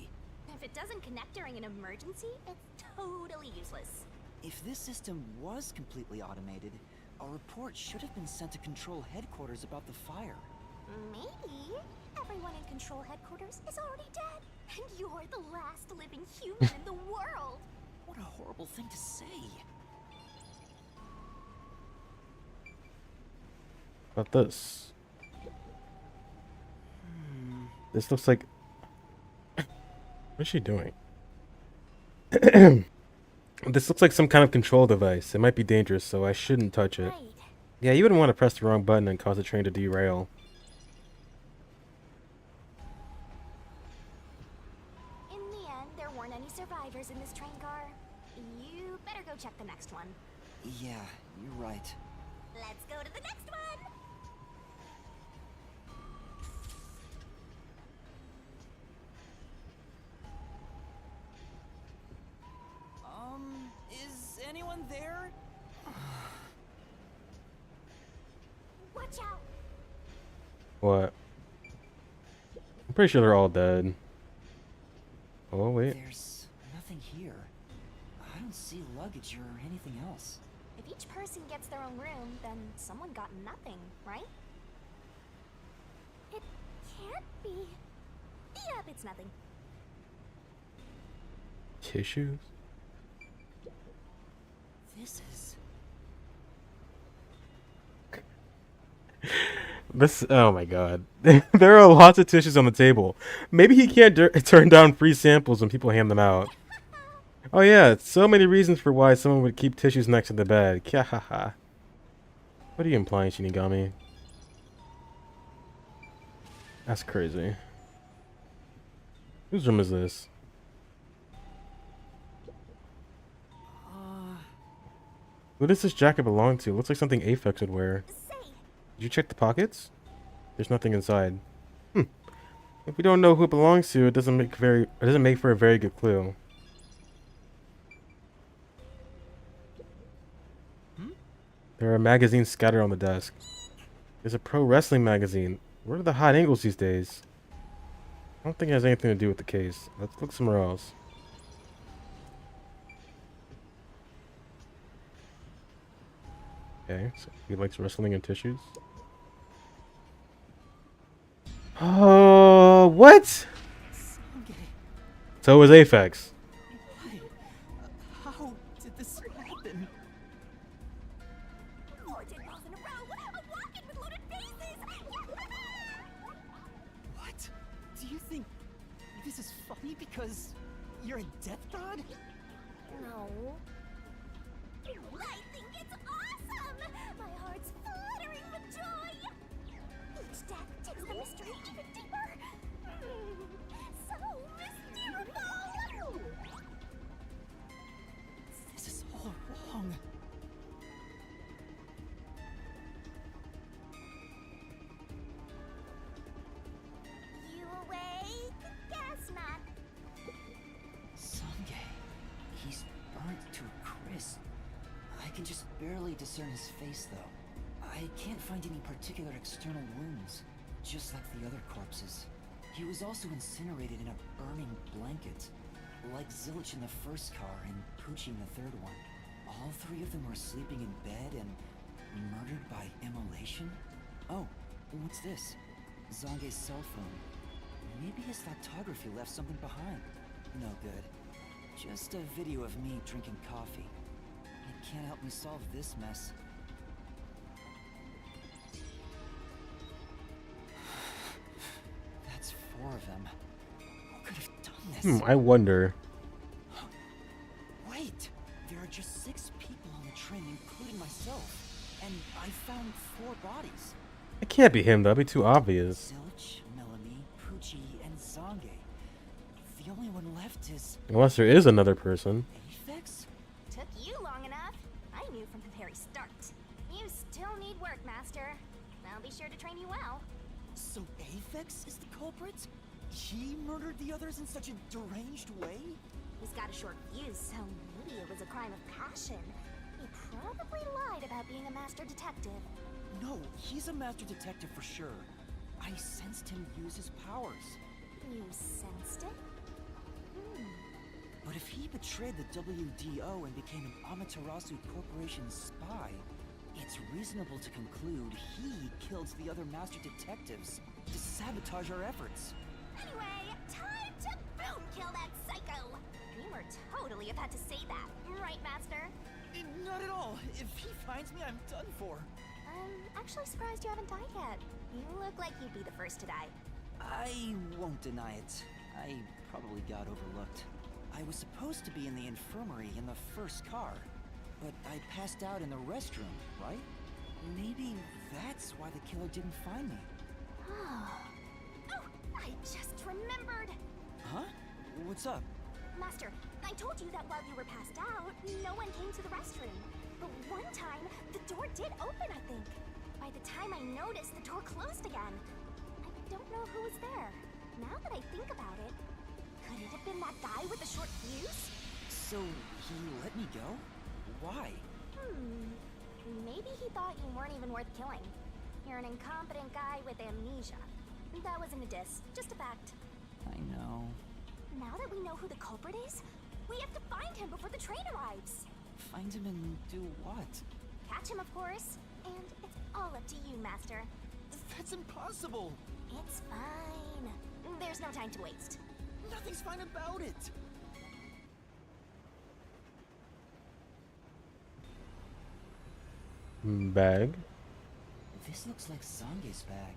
If it doesn't connect during an emergency, it's totally useless. If this system was completely automated, a report should have been sent to Control Headquarters about the fire. Maybe everyone in Control Headquarters is already dead, and you're the last living human in the world. What a horrible thing to say. About this. This looks like... What is she doing? This looks like some kind of control device. It might be dangerous, so I shouldn't touch it. Right. Yeah, you wouldn't want to press the wrong button and cause the train to derail. In the end, there weren't any survivors in this train car. You better go check the next one. Yeah, you're right. Let's go to the next one! Is anyone there? Watch out! What? I'm pretty sure they're all dead. Oh, wait. There's nothing here. I don't see luggage or anything else. If each person gets their own room, then someone got nothing, right? It can't be. Yep, it's nothing. Tissues? This is... This, oh my god. There are lots of tissues on the table. Maybe he can't turn down free samples when people hand them out. Oh yeah, so many reasons for why someone would keep tissues next to the bed. Kyahaha. What are you implying, Shinigami? That's crazy. Whose room is this? Who does this jacket belong to? Looks like something Aphex would wear. Did you check the pockets? There's nothing inside. If we don't know who it belongs to, it doesn't make for a very good clue. There are magazines scattered on the desk. There's a pro wrestling magazine. Where are the hot angles these days? I don't think it has anything to do with the case. Let's look somewhere else. Okay, so he likes wrestling and tissues. Oh, what? So it was Aphex. How did this happen? 4 dead balls in a row! A walk-in with loaded faces! What? Do you think this is funny because you're a death god? No. I think it's awesome! My heart's fluttering with joy! Each death takes the mystery even deeper. So mystical! This is all wrong. You awake? Guess not. Sange. He's burnt to a crisp. I can just barely discern his face, though. I can't find any particular external wounds, just like the other corpses. He was also incinerated in a burning blanket, like Zilch in the first car and Poochie in the third one. All 3 of them were sleeping in bed and murdered by immolation? Oh, what's this? Zange's cell phone. Maybe his photography left something behind. No good. Just a video of me drinking coffee. It can't help me solve this mess. That's 4 of them. Who could have done this? I wonder. Wait! There are just 6 people on the train, including myself. And I found 4 bodies. It can't be him, that'd be too obvious. Zilch, Melanie, Poochie, and Zange. The only one left is... Unless there is another person. Aphex? Took you long enough. I knew from the very start. You still need work, Master. I'll be sure to train you well. So Aphex is the culprit? He murdered the others in such a deranged way? He's got a short fuse, so maybe it was a crime of passion. He probably lied about being a master detective. No, he's a master detective for sure. I sensed him use his powers. You sensed it? But if he betrayed the WDO and became an Amaterasu Corporation spy, it's reasonable to conclude he killed the other master detectives to sabotage our efforts. Anyway, time to boom kill that psycho! You were totally about to say that, right, Master? Not at all. If he finds me, I'm done for. I'm actually surprised you haven't died yet. You look like you'd be the first to die. I won't deny it. I probably got overlooked. I was supposed to be in the infirmary in the first car, but I passed out in the restroom, right? Maybe that's why the killer didn't find me. Oh, I just remembered! Huh? What's up? Master, I told you that while you were passed out, no one came to the restroom. But one time, the door did open, I think. By the time I noticed, the door closed again. I don't know who was there. Now that I think about it, could it have been that guy with the short fuse? So, he let me go? Why? Maybe he thought you weren't even worth killing. You're an incompetent guy with amnesia. That wasn't a diss, just a fact. I know. Now that we know who the culprit is, we have to find him before the train arrives. Find him and do what? Catch him, of course. And it's all up to you, Master. That's impossible! It's fine. There's no time to waste. Nothing's fine about it! Bag. This looks like Sange's bag.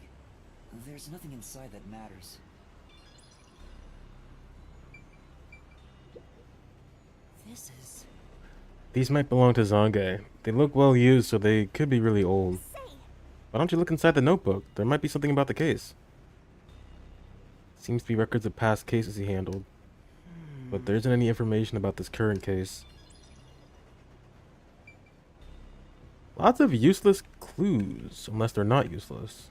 There's nothing inside that matters. This is... These might belong to Zange. They look well used, so they could be really old. Why don't you look inside the notebook? There might be something about the case. Seems to be records of past cases he handled. But there isn't any information about this current case. Lots of useless clues, unless they're not useless.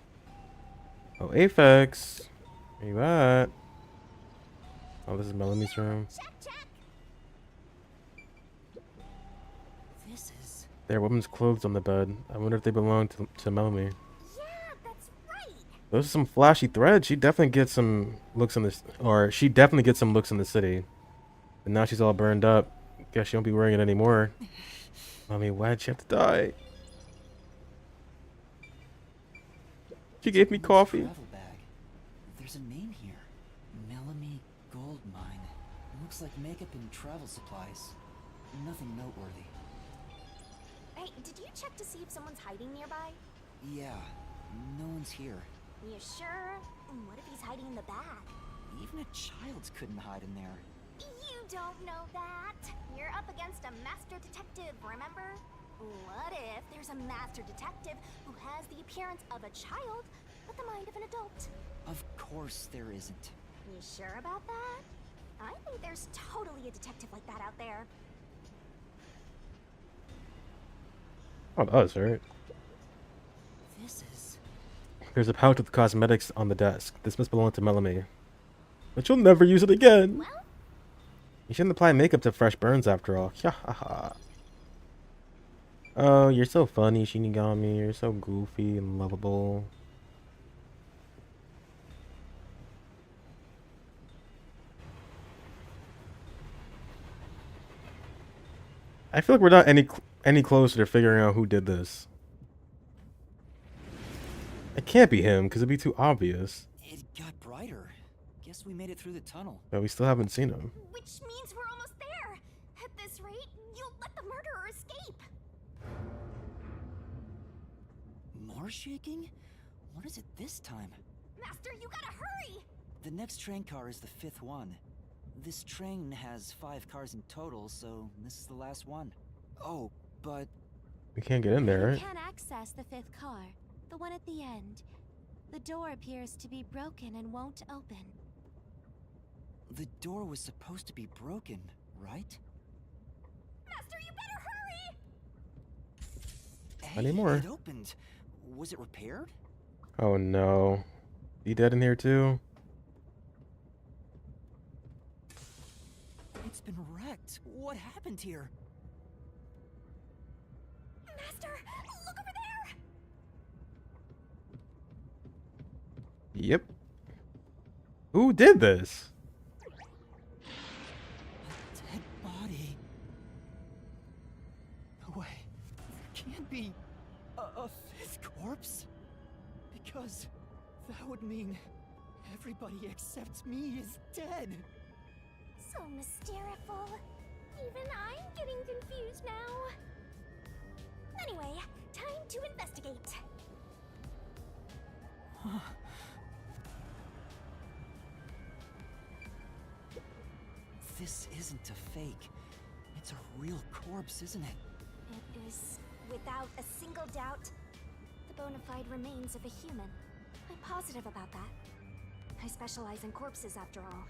Oh, Aphex. Where you at? Oh, this is Melanie's room. This is... There are women's clothes on the bed. I wonder if they belong to Melanie. Yeah, that's right. Those are some flashy threads. She definitely gets some looks in this, or she definitely gets some looks in the city. And now she's all burned up. Guess she won't be wearing it anymore. Mommy, why'd she have to die? She gave me coffee. Travel bag. There's a name here. Melanie Goldmine. Looks like makeup and travel supplies. Nothing noteworthy. Hey, did you check to see if someone's hiding nearby? Yeah, no one's here. You sure? What if he's hiding in the bag? Even a child couldn't hide in there. You don't know that. You're up against a master detective, remember? What if there's a master detective who has the appearance of a child, but the mind of an adult? Of course there isn't. You sure about that? I think there's totally a detective like that out there. Not us, right? This is... There's a pouch with cosmetics on the desk. This must belong to Melanie. But you'll never use it again. Well? You shouldn't apply makeup to fresh burns after all. Oh, you're so funny, Shinigami. You're so goofy and lovable. I feel like we're not any closer to figuring out who did this. It can't be him, because it'd be too obvious. It got brighter. Guess we made it through the tunnel. But we still haven't seen him. Which means we're almost there. At this rate, you'll let the murderer escape. More shaking? What is it this time? Master, you gotta hurry! The next train car is the 5th one. This train has 5 cars in total, so this is the last one. Oh, but... We can't get in there, You right? can't access the 5th car, the one at the end. The door appears to be broken and won't open. The door was supposed to be broken, right? Master, you better hurry! Hey, Anymore. it opened. Was it repaired? Oh no. You dead in here too? It's been wrecked. What happened here? Master, look over there! Yep. Who did this? A dead body. No way. There can't be a 5th corpse. Because that would mean everybody except me is dead. So mysteriful. Even I'm getting confused now. Anyway, time to investigate. This isn't a fake. It's a real corpse, isn't it? It is, without a single doubt, the bona fide remains of a human. I'm positive about that. I specialize in corpses, after all.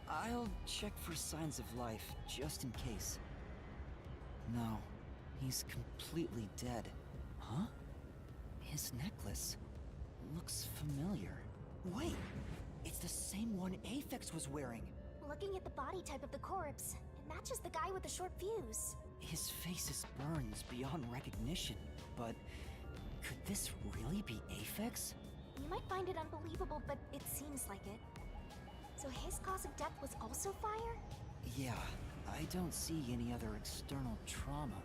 I'll check for signs of life, just in case. No, he's completely dead. Huh? His necklace looks familiar. Wait, it's the same one Aphex was wearing. Looking at the body type of the corpse, it matches the guy with the short fuse. His face is burns beyond recognition, but Could this really be Aphex? You might find it unbelievable, but it seems like it. So his cause of death was also fire? Yeah, I don't see any other external trauma.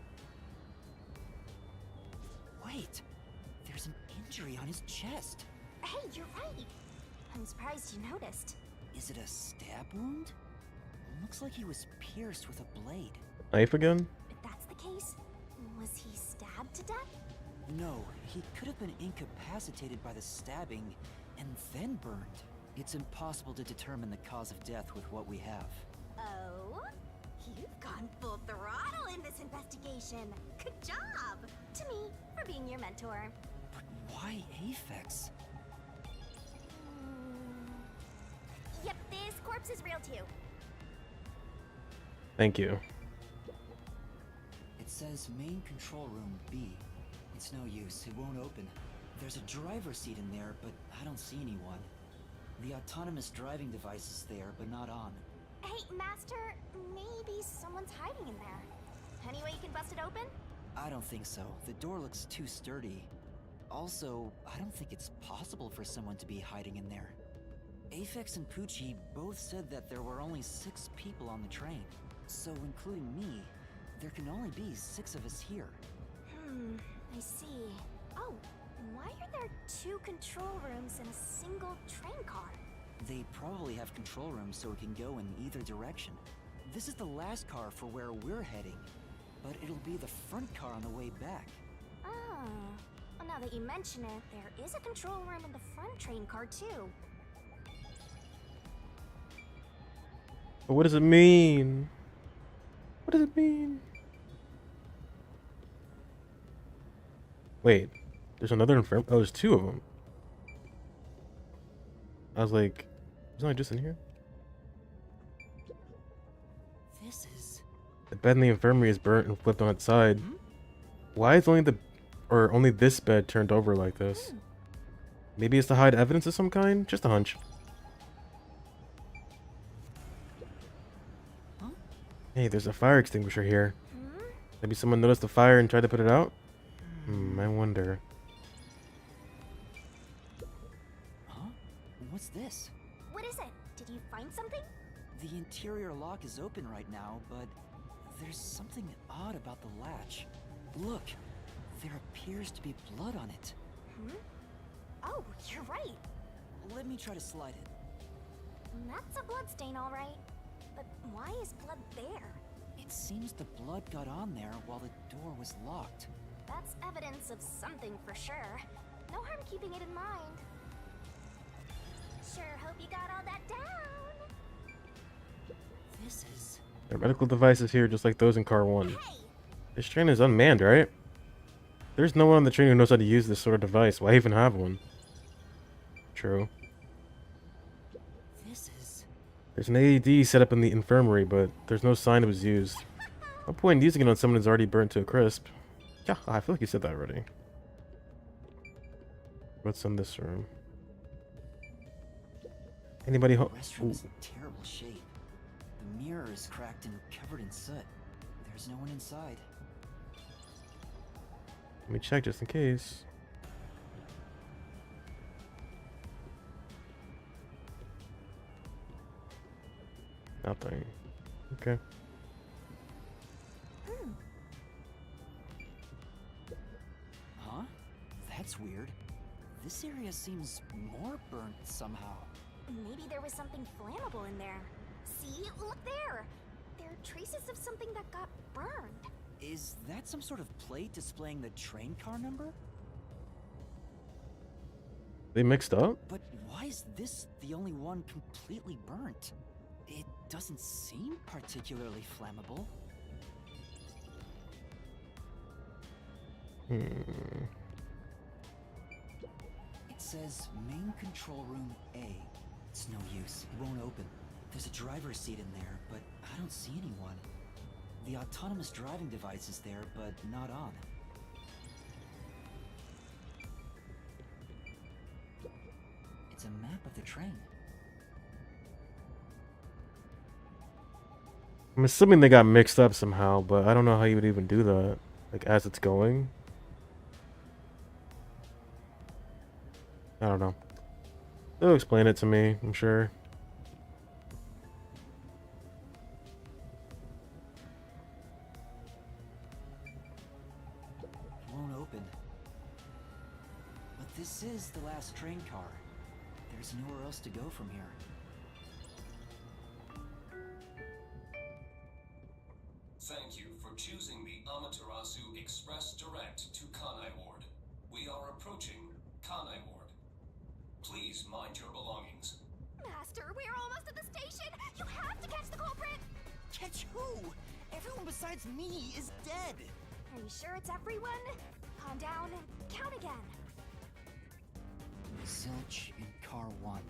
Wait, there's an injury on his chest. Hey, you're right. I'm surprised you noticed. Is it a stab wound? Looks like he was pierced with a blade. Knife again? If that's the case, was he stabbed to death? No, he could have been incapacitated by the stabbing and then burned. It's impossible to determine the cause of death with what we have. Oh? You've gone full throttle in this investigation. Good job! To me, for being your mentor. But why Aphex? Yep, this corpse is real too. Thank you. It says main control room B. It's no use, it won't open. There's a driver's seat in there, but I don't see anyone. The autonomous driving device is there, but not on. Hey, Master, maybe someone's hiding in there. Any way you can bust it open? I don't think so. The door looks too sturdy. Also, I don't think it's possible for someone to be hiding in there. Aphex and Poochie both said that there were only 6 people on the train. So, including me, there can only be 6 of us here. I see. Oh, why are there 2 control rooms in a single train car? They probably have control rooms so it can go in either direction. This is the last car for where we're heading, but it'll be the front car on the way back. Oh. Well, now that you mention it, there is a control room in the front train car too. But what does it mean? What does it mean? Wait, there's another infirm. Oh, there's 2 of them. I was like, isn't I just in here? This is... The bed in the infirmary is burnt and flipped on its side. Why is only this bed turned over like this? Maybe it's to hide evidence of some kind? Just a hunch. Huh? Hey, there's a fire extinguisher here. Maybe someone noticed the fire and tried to put it out? I wonder. Huh? What's this? What is it? Did you find something? The interior lock is open right now, but there's something odd about the latch. Look, there appears to be blood on it. Oh, you're right. Let me try to slide it. That's a blood stain, all right. But why is blood there? It seems the blood got on there while the door was locked. That's evidence of something for sure. No harm keeping it in mind. Sure hope you got all that down. This is... There are medical devices here just like those in car 1. Hey! This train is unmanned, right? There's no one on the train who knows how to use this sort of device. Why even have one? True. This is... There's an AED set up in the infirmary, but there's no sign it was used. No point in using it on someone who's already burnt to a crisp. Yeah, I feel like you said that already. What's in this room? Anybody home? The restroom is in terrible shape. The mirror is cracked and covered in soot. There's no one inside. Let me check just in case. Nothing. Okay. Huh? That's weird. This area seems more burnt somehow. Maybe there was something flammable in there. See? Look there! There are traces of something that got burned. Is that some sort of plate displaying the train car number? They mixed up? But why is this the only one completely burnt? It doesn't seem particularly flammable. It says main control room A. It's no use. It won't open. There's a driver's seat in there, but I don't see anyone. The autonomous driving device is there, but not on. It's a map of the train. I'm assuming they got mixed up somehow, but I don't know how you would even do that. Like, as it's going. I don't know. They'll explain it to me, I'm sure. Won't open. But this is the last train car. There's nowhere else to go from here. Thank you for choosing the Amaterasu Express Direct to Kanai Ward. We are approaching Kanai Ward. Please mind your belongings. Master, we are almost at the station! You have to catch the culprit! Catch who? Everyone besides me is dead. Are you sure it's everyone? Calm down and count again. Zilch in car 1,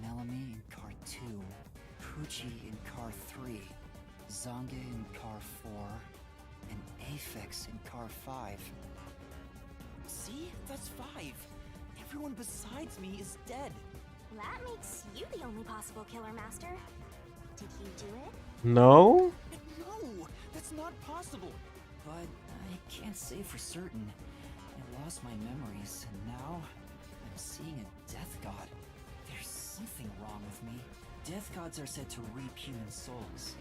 Melanie in car 2, Poochie in car 3, Zange in car 4, and Aphex in car 5. See? That's 5. Everyone besides me is dead. That makes you the only possible killer, Master. Did you do it? No? No, that's not possible. But I can't say for certain. I lost my memories, and now I'm seeing a death god. There's something wrong with me. Death gods are said to reap human souls.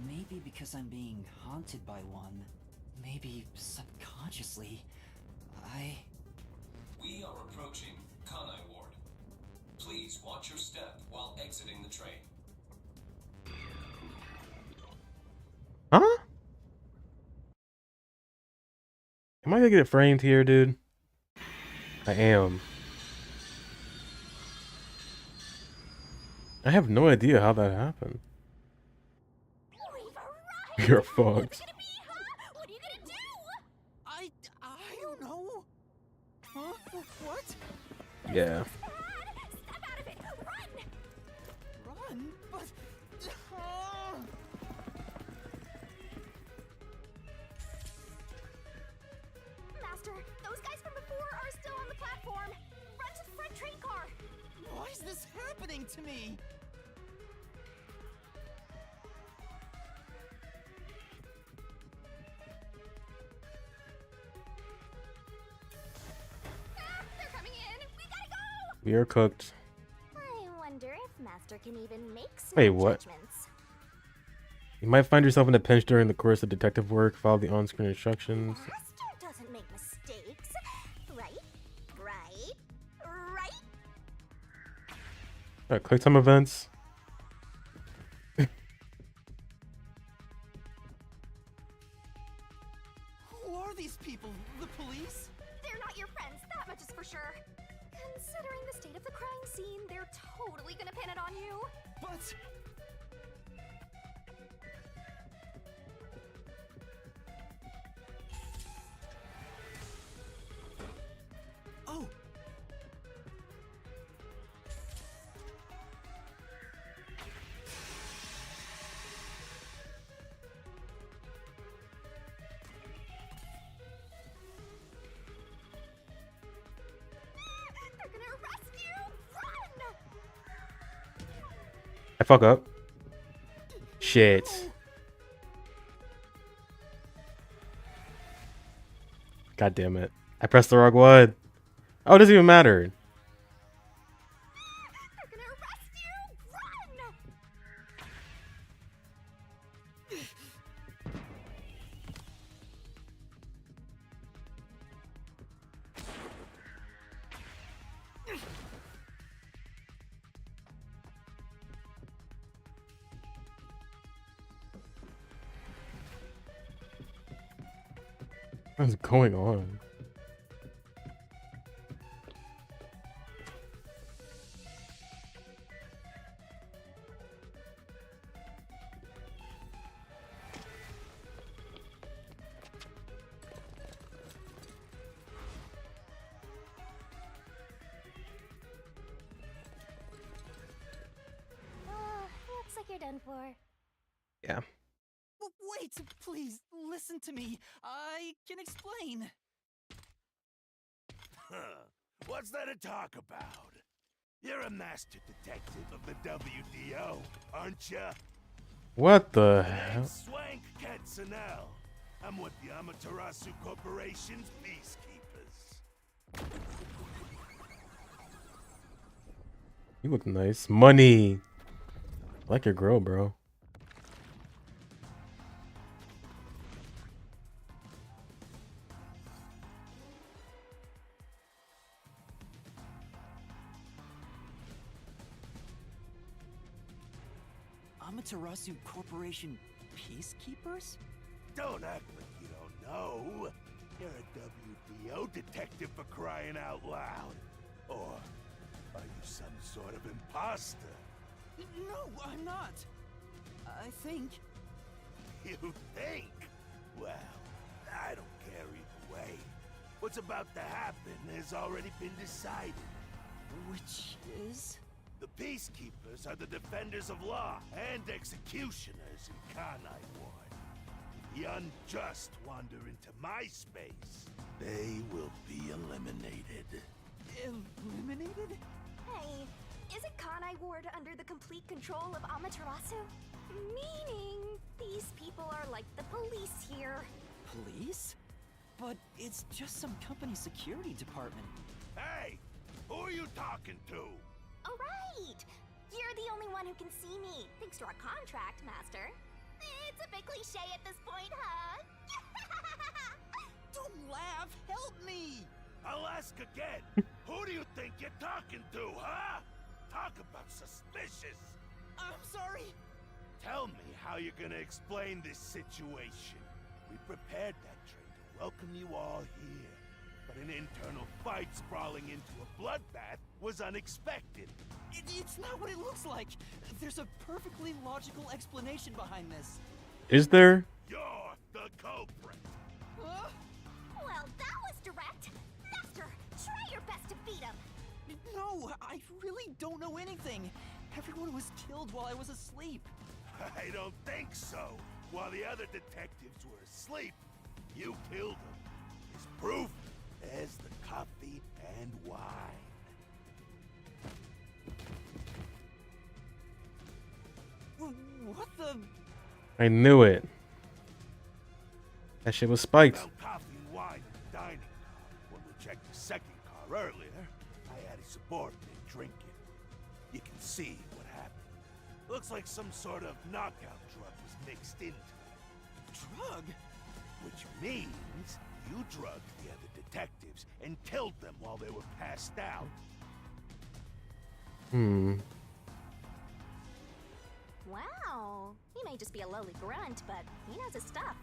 Maybe because I'm being haunted by one. Maybe subconsciously. We are approaching Kanai Ward. Please watch your step while exiting the train. Huh? Am I gonna get framed here, dude? I am. I have no idea how that happened. You're fucked. What are you gonna do? I don't know. Huh? What? Yeah. Step out of it! Run! Run? But... Master, those guys from before are still on the platform. Run to the front train car. Why is this happening to me? They're coming in. We gotta go. We are cooked. I wonder if Master can even make Wait, smart what? judgments. You might find yourself in a pinch during the course of detective work. Follow the on-screen instructions. Master doesn't make mistakes. Right? Right? Right? Alright, quick time events. Who are these people? The police? They're not your friends, that much is for sure. Considering the state of the crime scene, they're totally gonna pin it on you. But... Oh! They're gonna arrest you! Run! I fuck up. Shit. God damn it. I pressed the wrong one. Oh, it doesn't even matter. They're gonna arrest you! Run! What's going on? Looks like you're done for. Yeah. Wait, please, listen to me. I can explain. What's there to talk about? You're a master detective of the WDO, aren't ya? What the hell? Swank Katsunel. I'm with the Amaterasu Corporation's peacekeepers. You look nice. Money. I like your girl, bro. Amaterasu Corporation peacekeepers? Don't act like you don't know. You're a WDO detective for crying out loud. Or are you some sort of imposter? No, I'm not. I think. You think? Well, I don't care either way. What's about to happen has already been decided. Which is? The peacekeepers are the defenders of law and executioners in Kanai Ward. The unjust wander into my space. They will be eliminated. Eliminated? Hey, isn't Kanai Ward under the complete control of Amaterasu? Meaning, these people are like the police here. Police? But it's just some company security department. Hey! Who are you talking to? Oh, right! You're the only one who can see me, thanks to our contract, Master. It's a bit cliche at this point, huh? Don't laugh! Help me! I'll ask again. Who do you think you're talking to, huh? Talk about suspicious. I'm sorry. Tell me how you're gonna explain this situation. We prepared that train to welcome you all here. But an internal fight sprawling into a bloodbath was unexpected. It's not what it looks like. There's a perfectly logical explanation behind this. Is there? You're the culprit. Huh? Well, that was direct. Master, try your best to beat him. No, I really don't know anything. Everyone was killed while I was asleep. I don't think so. While the other detectives were asleep, you killed them. As proof, there's the coffee and wine. What the? I knew it. That shit was spiked. Found coffee and wine in the dining car. When we checked the second car earlier, I had a subordinate drink it. You can see what happened. Looks like some sort of knockout drug was mixed into it. Drug? Which means you drugged the other detectives and killed them while they were passed out. Wow. He may just be a lowly grunt, but he knows his stuff.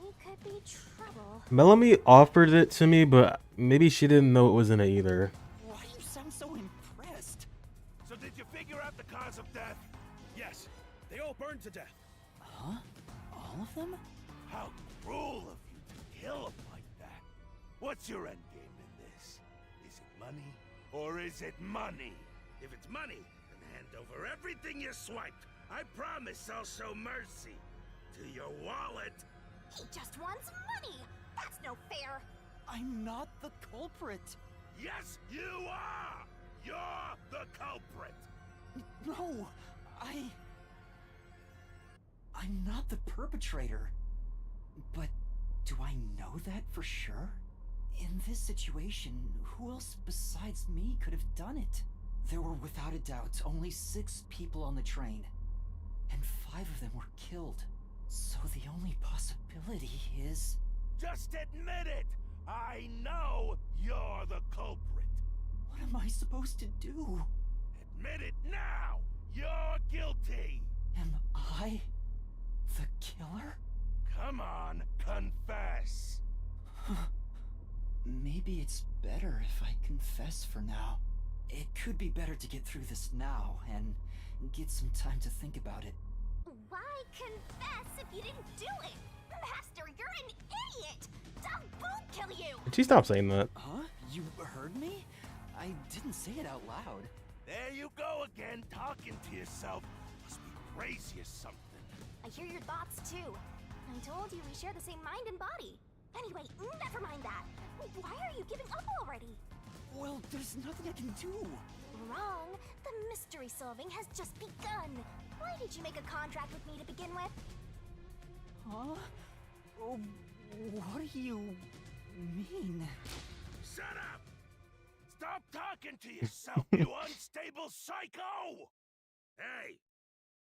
He could be trouble. Melanie offered it to me, but maybe she didn't know it was in it either. Why do you sound so impressed? So did you figure out the cause of death? Yes. They all burned to death. Huh? All of them? How cruel of you to kill them like that. What's your end game in this? Is it money or is it money? If it's money, then hand over everything you swiped. I promise I'll show mercy to your wallet. He just wants money. That's no fair. I'm not the culprit. Yes, you are! You're the culprit! No, I'm not the perpetrator. But do I know that for sure? In this situation, who else besides me could have done it? There were without a doubt only 6 people on the train, and 5 of them were killed. So the only possibility is... Just admit it! I know you're the culprit! What am I supposed to do? Admit it now! You're guilty! Am I the killer? Come on, confess! Maybe it's better if I confess for now. It could be better to get through this now and get some time to think about it. Why confess if you didn't do it? Master, you're an idiot! I'll boom kill you! Did she stop saying that? Huh? You heard me? I didn't say it out loud. There you go again, talking to yourself. Must be crazy or something. I hear your thoughts too. I told you we share the same mind and body. Anyway, never mind that. Why are you giving up already? Well, there's nothing I can do. Wrong. The mystery solving has just begun. Why did you make a contract with me to begin with? Huh? Oh, what do you mean? Shut up! Stop talking! talking to yourself, you unstable psycho? Hey,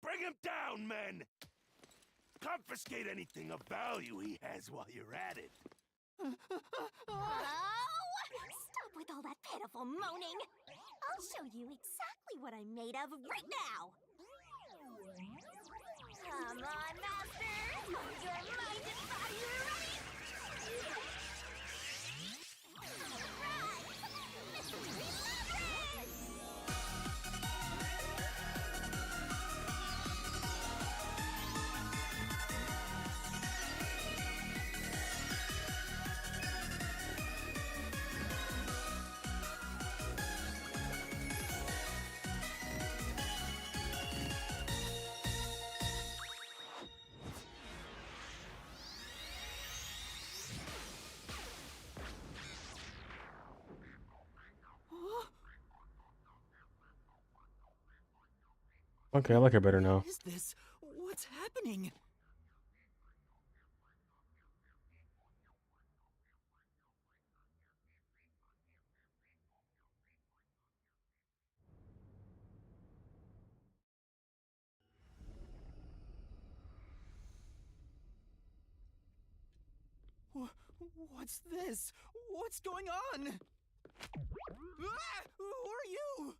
bring him down, men! Confiscate anything of value he has while you're at it. Oh, stop with all that pitiful moaning. I'll show you exactly what I'm made of right now. Come on, Master. Hold your mind and body ready. Okay, I like her better now. What is this? What's happening? What's this? What's going on? Ah! Who are you?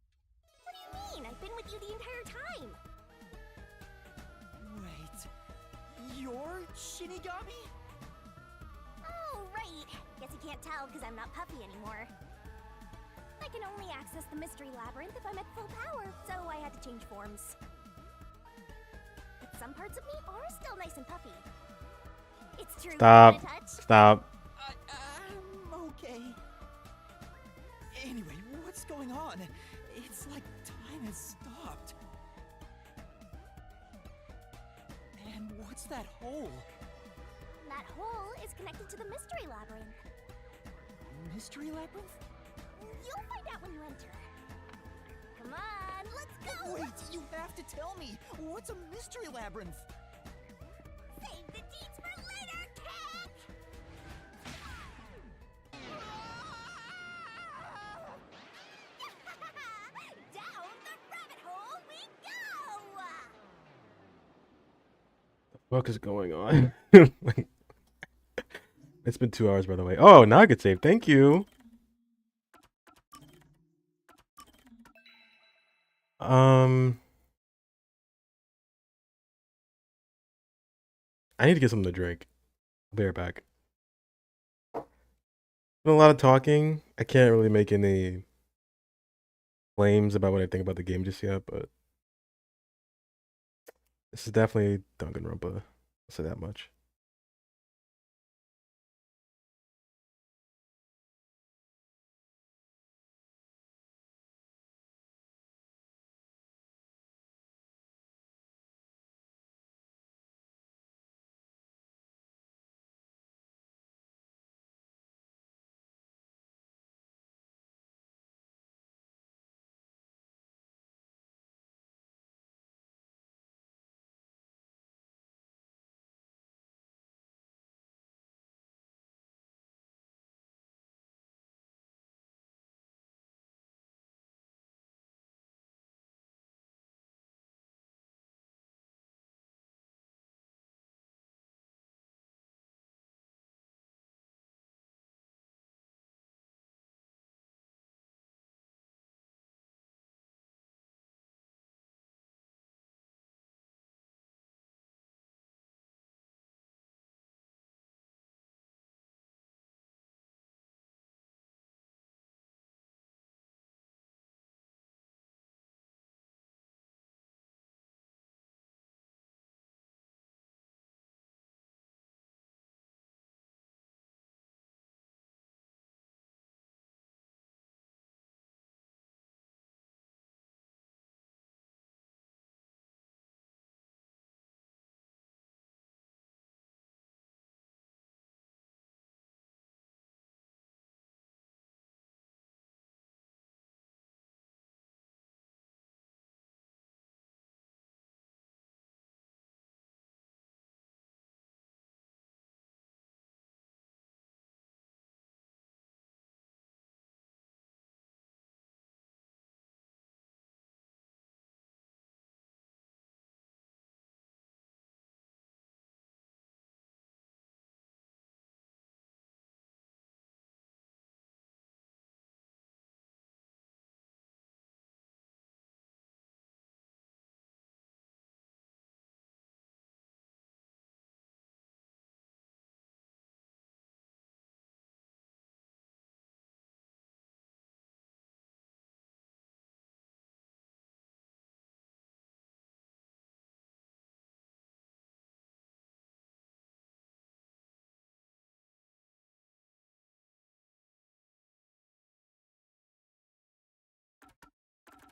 What do you mean? I've been with you the entire time. Wait, you're Shinigami? Oh, right. Guess you can't tell because I'm not Puffy anymore. I can only access the Mystery Labyrinth if I'm at full power, so I had to change forms. But some parts of me are still nice and puffy. It's true. Stop. Wanna touch? Stop. I'm okay. Anyway, what's going on? It's like time has stopped. And what's that hole? That hole is connected to the Mystery Labyrinth. Mystery Labyrinth? You'll find out when you enter. Come on, let's go! Wait, you have to tell me. What's a Mystery Labyrinth? Save the deeds for later, cat! Down the rabbit hole we go! What is going on? Like, it's been 2 hours, by the way. Oh, now I could save. Thank you. I need to get something to drink. I'll be right back. Been a lot of talking. I can't really make any claims about what I think about the game just yet, but this is definitely Danganronpa. I'll say that much.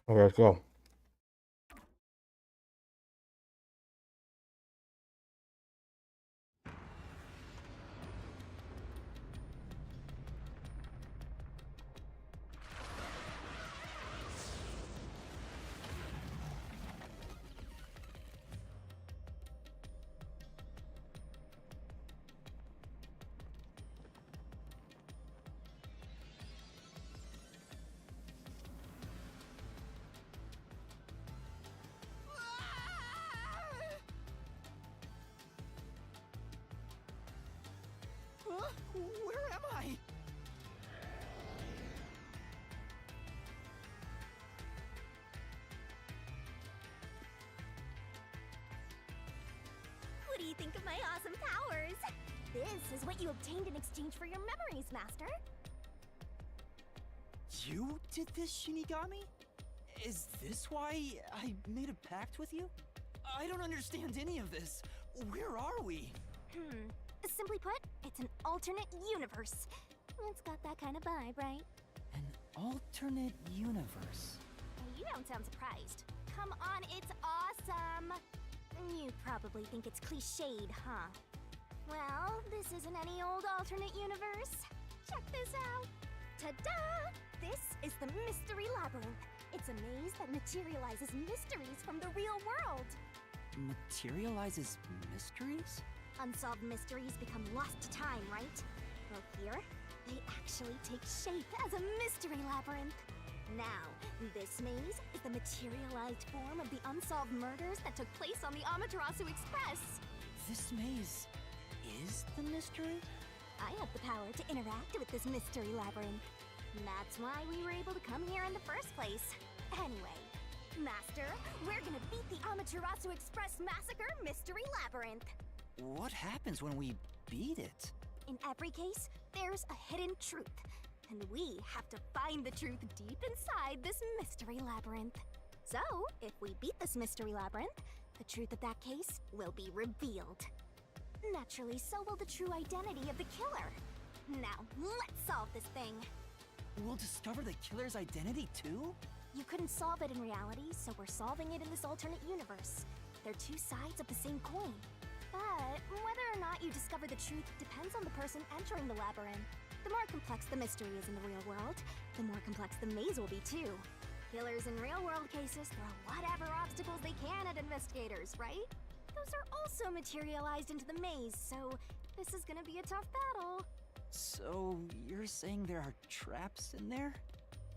Okay, let's go. Huh? Where am I? What do you think of my awesome powers? This is what you obtained in exchange for your memories, Master. You did this, Shinigami? Is this why I made a pact with you? I don't understand any of this. Where are we? Simply put, it's an alternate universe. It's got that kind of vibe, right? An alternate universe. You don't sound surprised. Come on, it's awesome! You probably think it's cliched, huh? Well, this isn't any old alternate universe. Check this out. Ta-da! This is the Mystery Labyrinth. It's a maze that materializes mysteries from the real world. Materializes mysteries? Unsolved mysteries become lost to time, right? Well, here, they actually take shape as a mystery labyrinth. Now, this maze is the materialized form of the unsolved murders that took place on the Amaterasu Express. This maze is the mystery? I have the power to interact with this mystery labyrinth. That's why we were able to come here in the first place. Anyway, Master, we're gonna beat the Amaterasu Express Massacre Mystery Labyrinth. What happens when we beat it? In every case, there's a hidden truth. And we have to find the truth deep inside this mystery labyrinth. So, if we beat this mystery labyrinth, the truth of that case will be revealed. Naturally, so will the true identity of the killer. Now, let's solve this thing. We'll discover the killer's identity too? You couldn't solve it in reality, so we're solving it in this alternate universe. They're two sides of the same coin. But whether or not you discover the truth depends on the person entering the labyrinth. The more complex the mystery is in the real world, the more complex the maze will be too. Killers in real-world cases throw whatever obstacles they can at investigators, right? Those are also materialized into the maze, so this is gonna be a tough battle. So, you're saying there are traps in there?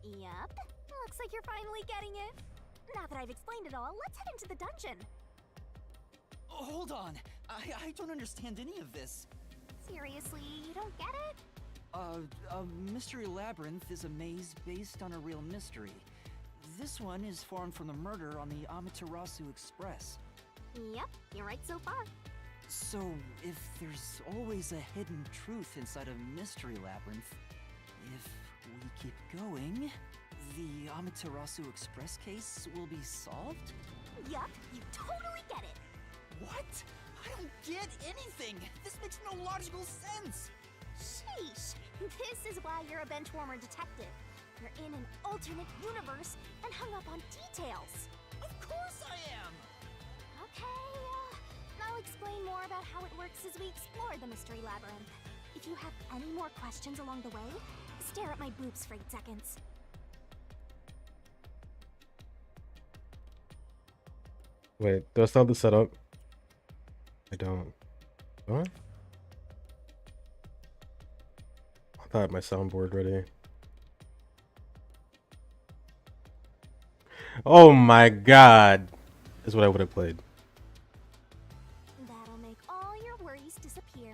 Yup. Looks like you're finally getting it. Now that I've explained it all, let's head into the dungeon. Hold on! I don't understand any of this. Seriously, you don't get it? A mystery labyrinth is a maze based on a real mystery. This one is formed from the murder on the Amaterasu Express. Yep, you're right so far. So, if there's always a hidden truth inside a mystery labyrinth, if we keep going, the Amaterasu Express case will be solved? Yup, you totally get it. What? I don't get anything! This makes no logical sense! Sheesh! This is why you're a benchwarmer detective. You're in an alternate universe and hung up on details. Of course I am! Okay, I'll explain more about how it works as we explore the Mystery Labyrinth. If you have any more questions along the way, stare at my boobs for 8 seconds. Wait, do I still have the setup? I don't. Do I? I thought I had my soundboard ready. Oh my god! Is what I would have played. That'll make all your worries disappear.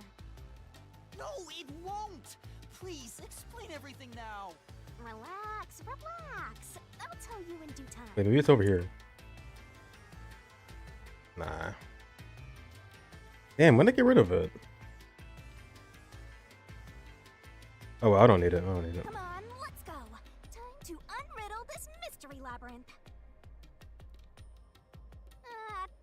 No, it won't! Please, explain everything now! Relax, relax. I'll tell you in due time. Wait, maybe it's over here. Nah. Damn, when did I get rid of it? Oh, well, I don't need it. I don't need it. Come on, let's go. Time to unriddle this mystery labyrinth.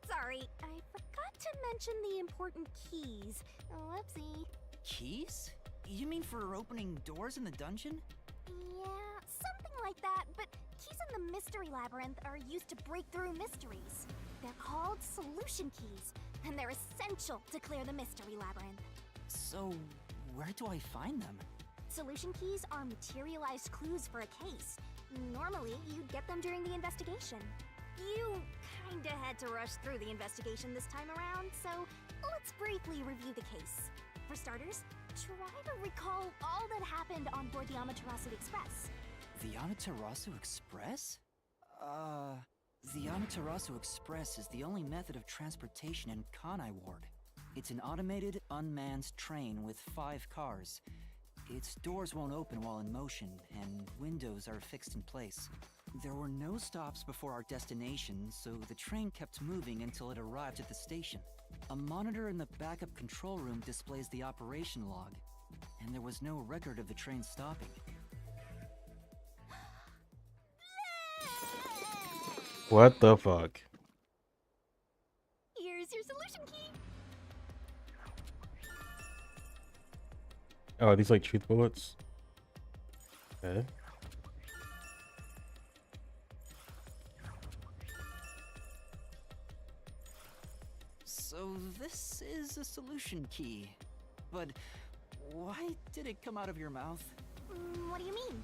Sorry, I forgot to mention the important keys. Whoopsie. Keys? You mean for opening doors in the dungeon? Yeah, something like that, but keys in the mystery labyrinth are used to break through mysteries. They're called solution keys, and they're essential to clear the mystery labyrinth. So, where do I find them? Solution keys are materialized clues for a case. Normally, you'd get them during the investigation. You kinda had to rush through the investigation this time around, so let's briefly review the case. For starters, try to recall all that happened on board the Amaterasu Express. The Amaterasu Express? The Amaterasu Express is the only method of transportation in Kanai Ward. It's an automated, unmanned train with 5 cars. Its doors won't open while in motion, and windows are fixed in place. There were no stops before our destination, so the train kept moving until it arrived at the station. A monitor in the backup control room displays the operation log, and there was no record of the train stopping. What the fuck? Here's your solution key. Oh, are these like truth bullets? Okay. So this is a solution key. But why did it come out of your mouth? What do you mean?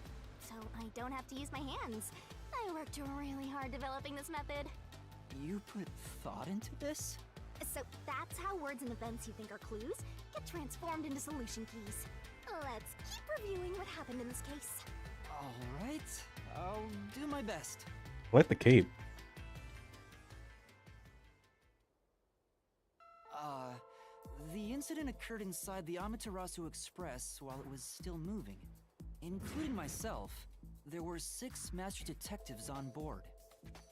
So I don't have to use my hands. I worked really hard developing this method. You put thought into this? So that's how words and events you think are clues get transformed into solution keys. Let's keep reviewing what happened in this case. Alright, I'll do my best. I like the cape. The incident occurred inside the Amaterasu Express while it was still moving. Including myself, there were 6 master detectives on board.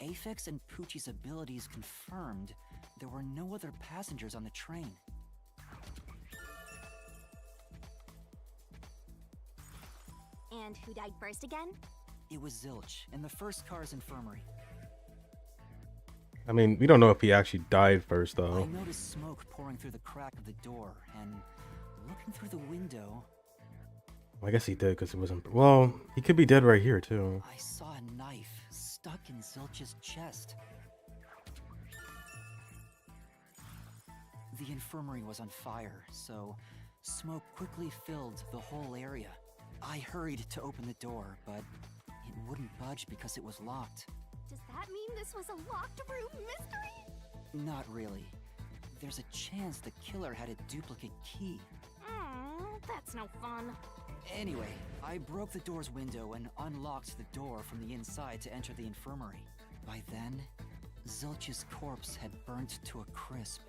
Aphex and Poochie's abilities confirmed there were no other passengers on the train. And who died first again? It was Zilch in the first car's infirmary. I mean, we don't know if he actually died first, I though. noticed smoke pouring through the crack of the door, and looking through the window, I guess he did because it wasn't. Well, he could be dead right here too. I saw a knife stuck in Zilch's chest. The infirmary was on fire, so smoke quickly filled the whole area. I hurried to open the door, but it wouldn't budge because it was locked. Does that mean this was a locked room mystery? Not really. There's a chance the killer had a duplicate key. That's no fun. Anyway, I broke the door's window and unlocked the door from the inside to enter the infirmary. By then, Zilch's corpse had burnt to a crisp.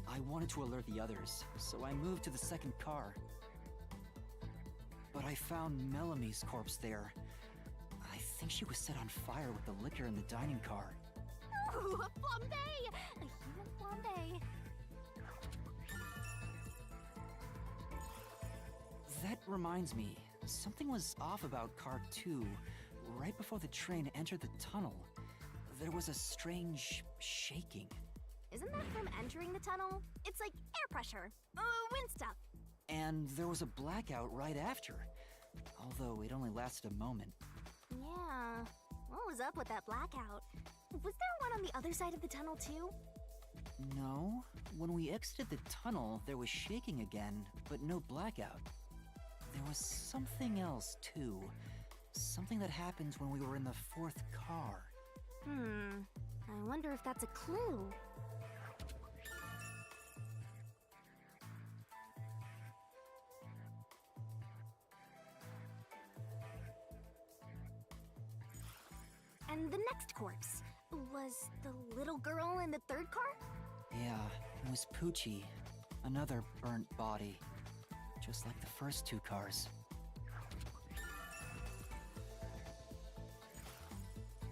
I wanted to alert the others, so I moved to the second car. But I found Melamie's corpse there. I think she was set on fire with the liquor in the dining car. Ooh, a flambe! A human flambe. That reminds me, something was off about car 2. Right before the train entered the tunnel, there was a strange shaking. Isn't that from entering the tunnel? It's like air pressure. Wind stuff. And there was a blackout right after, although it only lasted a moment. Yeah. What was up with that blackout? Was there one on the other side of the tunnel too? No. When we exited the tunnel, there was shaking again, but no blackout. There was something else too. Something that happened when we were in the 4th car. I wonder if that's a clue. And the next corpse was the little girl in the 3rd car? Yeah, it was Poochie. Another burnt body. Just like the first 2 cars.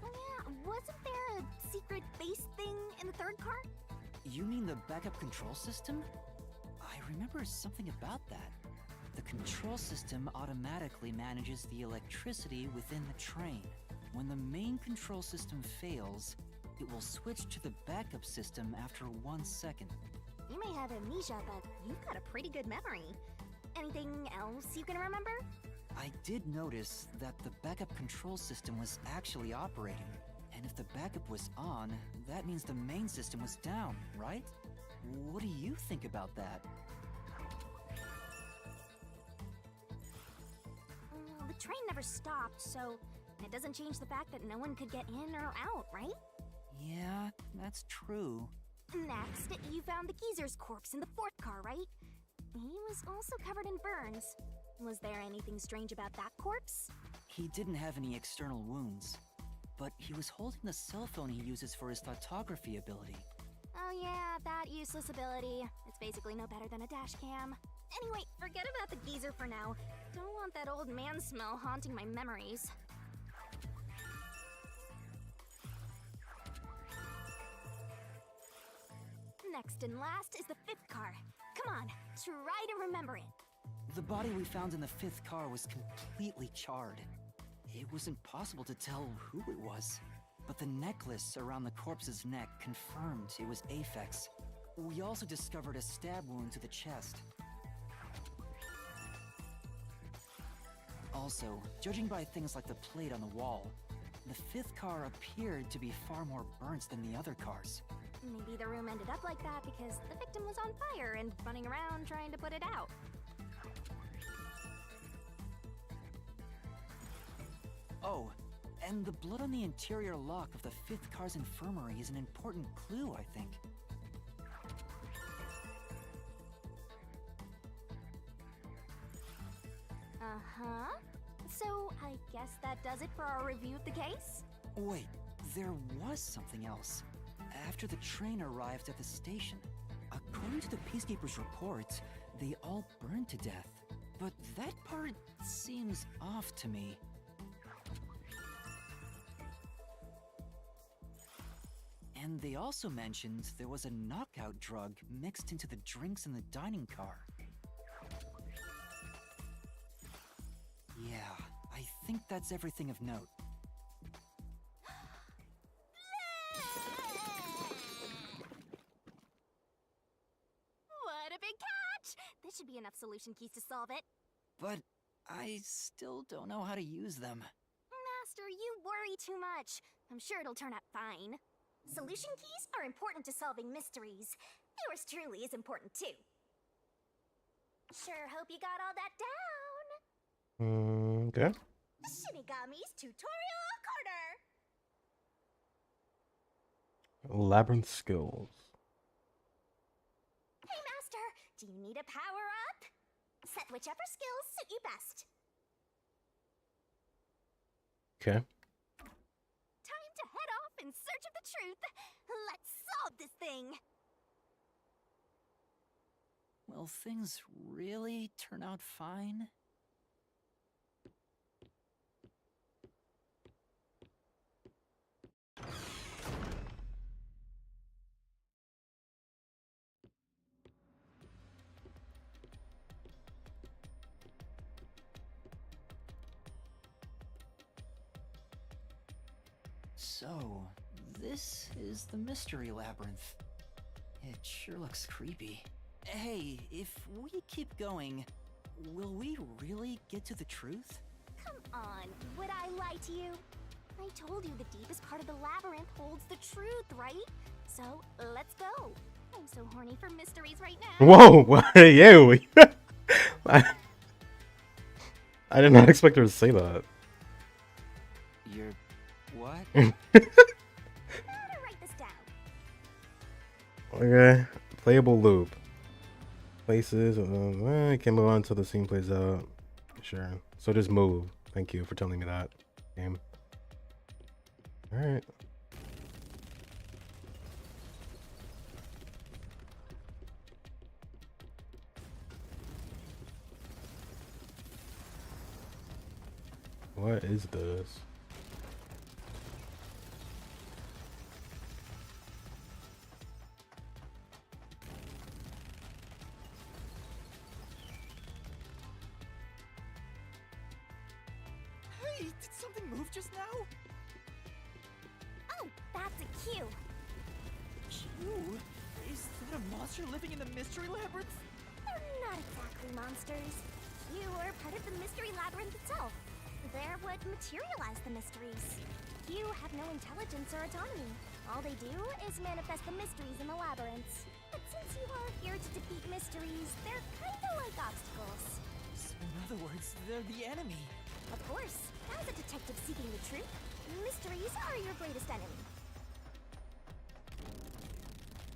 Yeah, wasn't there a secret base thing in the 3rd car? You mean the backup control system? I remember something about that. The control system automatically manages the electricity within the train. When the main control system fails, it will switch to the backup system after 1 second. You may have amnesia, but you've got a pretty good memory. Anything else you can remember? I did notice that the backup control system was actually operating. And if the backup was on, that means the main system was down, right? What do you think about that? The train never stopped, so it doesn't change the fact that no one could get in or out, right? Yeah, that's true. Next, you found the geezer's corpse in the 4th car, right? He was also covered in burns. Was there anything strange about that corpse? He didn't have any external wounds, but he was holding the cell phone he uses for his photography ability. Oh yeah, that useless ability. It's basically no better than a dash cam. Anyway, forget about the geezer for now. Don't want that old man smell haunting my memories. Next and last is the 5th car. Come on, try to remember it. The body we found in the 5th car was completely charred. It was impossible to tell who it was, but the necklace around the corpse's neck confirmed it was Aphex. We also discovered a stab wound to the chest. Also, judging by things like the plate on the wall, the 5th car appeared to be far more burnt than the other cars. Maybe the room ended up like that because the victim was on fire and running around trying to put it out. Oh, and the blood on the interior lock of the 5th car's infirmary is an important clue, I think. Uh-huh. So, I guess that does it for our review of the case? Wait, there was something else. After the train arrived at the station, according to the Peacekeepers' report, they all burned to death. But that part seems off to me. And they also mentioned there was a knockout drug mixed into the drinks in the dining car. Yeah, I think that's everything of note. What a big catch! This should be enough solution keys to solve it. But I still don't know how to use them. Master, you worry too much. I'm sure it'll turn out fine. Solution keys are important to solving mysteries. Yours truly is important too. Sure hope you got all that down. Okay. Shinigami's Tutorial Corner! Labyrinth skills. Hey Master, do you need a power-up? Set whichever skills suit you best. Okay. Time to head off in search of the truth. Let's solve this thing. Will things really turn out fine? So, this is the mystery labyrinth. It sure looks creepy. Hey, if we keep going, will we really get to the truth? Come on, would I lie to you? I told you the deepest part of the labyrinth holds the truth, right? So, let's go. I'm so horny for mysteries right now. Whoa, what are you? I did not expect her to say that. You're... what? How to write this down? Okay. Playable loop. Places. I can move on until the scene plays out. Sure. So just move. Thank you for telling me that. Game. Alright. What is this? Hey, did something move just now? Oh, that's a cue. Q? Is that a monster living in the mystery labyrinth? They're not exactly monsters. You are part of the mystery labyrinth itself. They're what materialize the mysteries. You have no intelligence or autonomy. All they do is manifest the mysteries in the labyrinths. But since you are here to defeat mysteries, they're kinda like obstacles. So in other words, they're the enemy. Of course, as a detective seeking the truth, mysteries are your greatest enemy.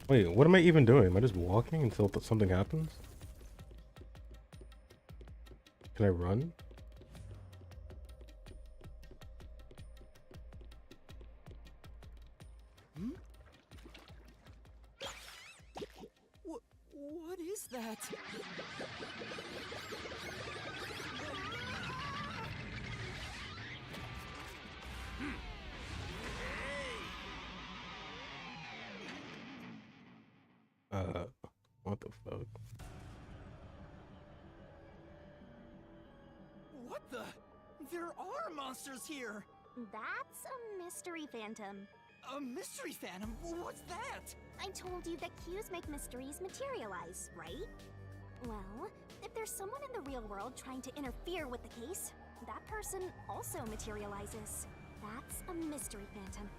Wait, what am I even doing? Am I just walking until something happens? Can I run? What is that? What the fuck? What the? There are monsters here! That's a mystery phantom. A mystery phantom? What's that? I told you that cues make mysteries materialize, right? Well, if there's someone in the real world trying to interfere with the case, that person also materializes. That's a mystery phantom.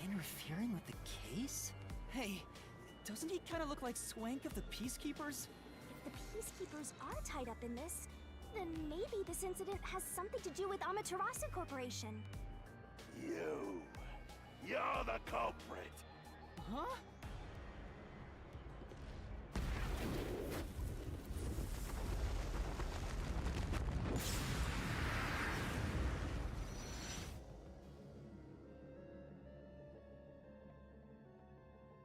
Interfering with the case? Hey, doesn't he kind of look like Swank of the Peacekeepers? If the Peacekeepers are tied up in this, then maybe this incident has something to do with Amaterasu Corporation. You're the culprit. Huh?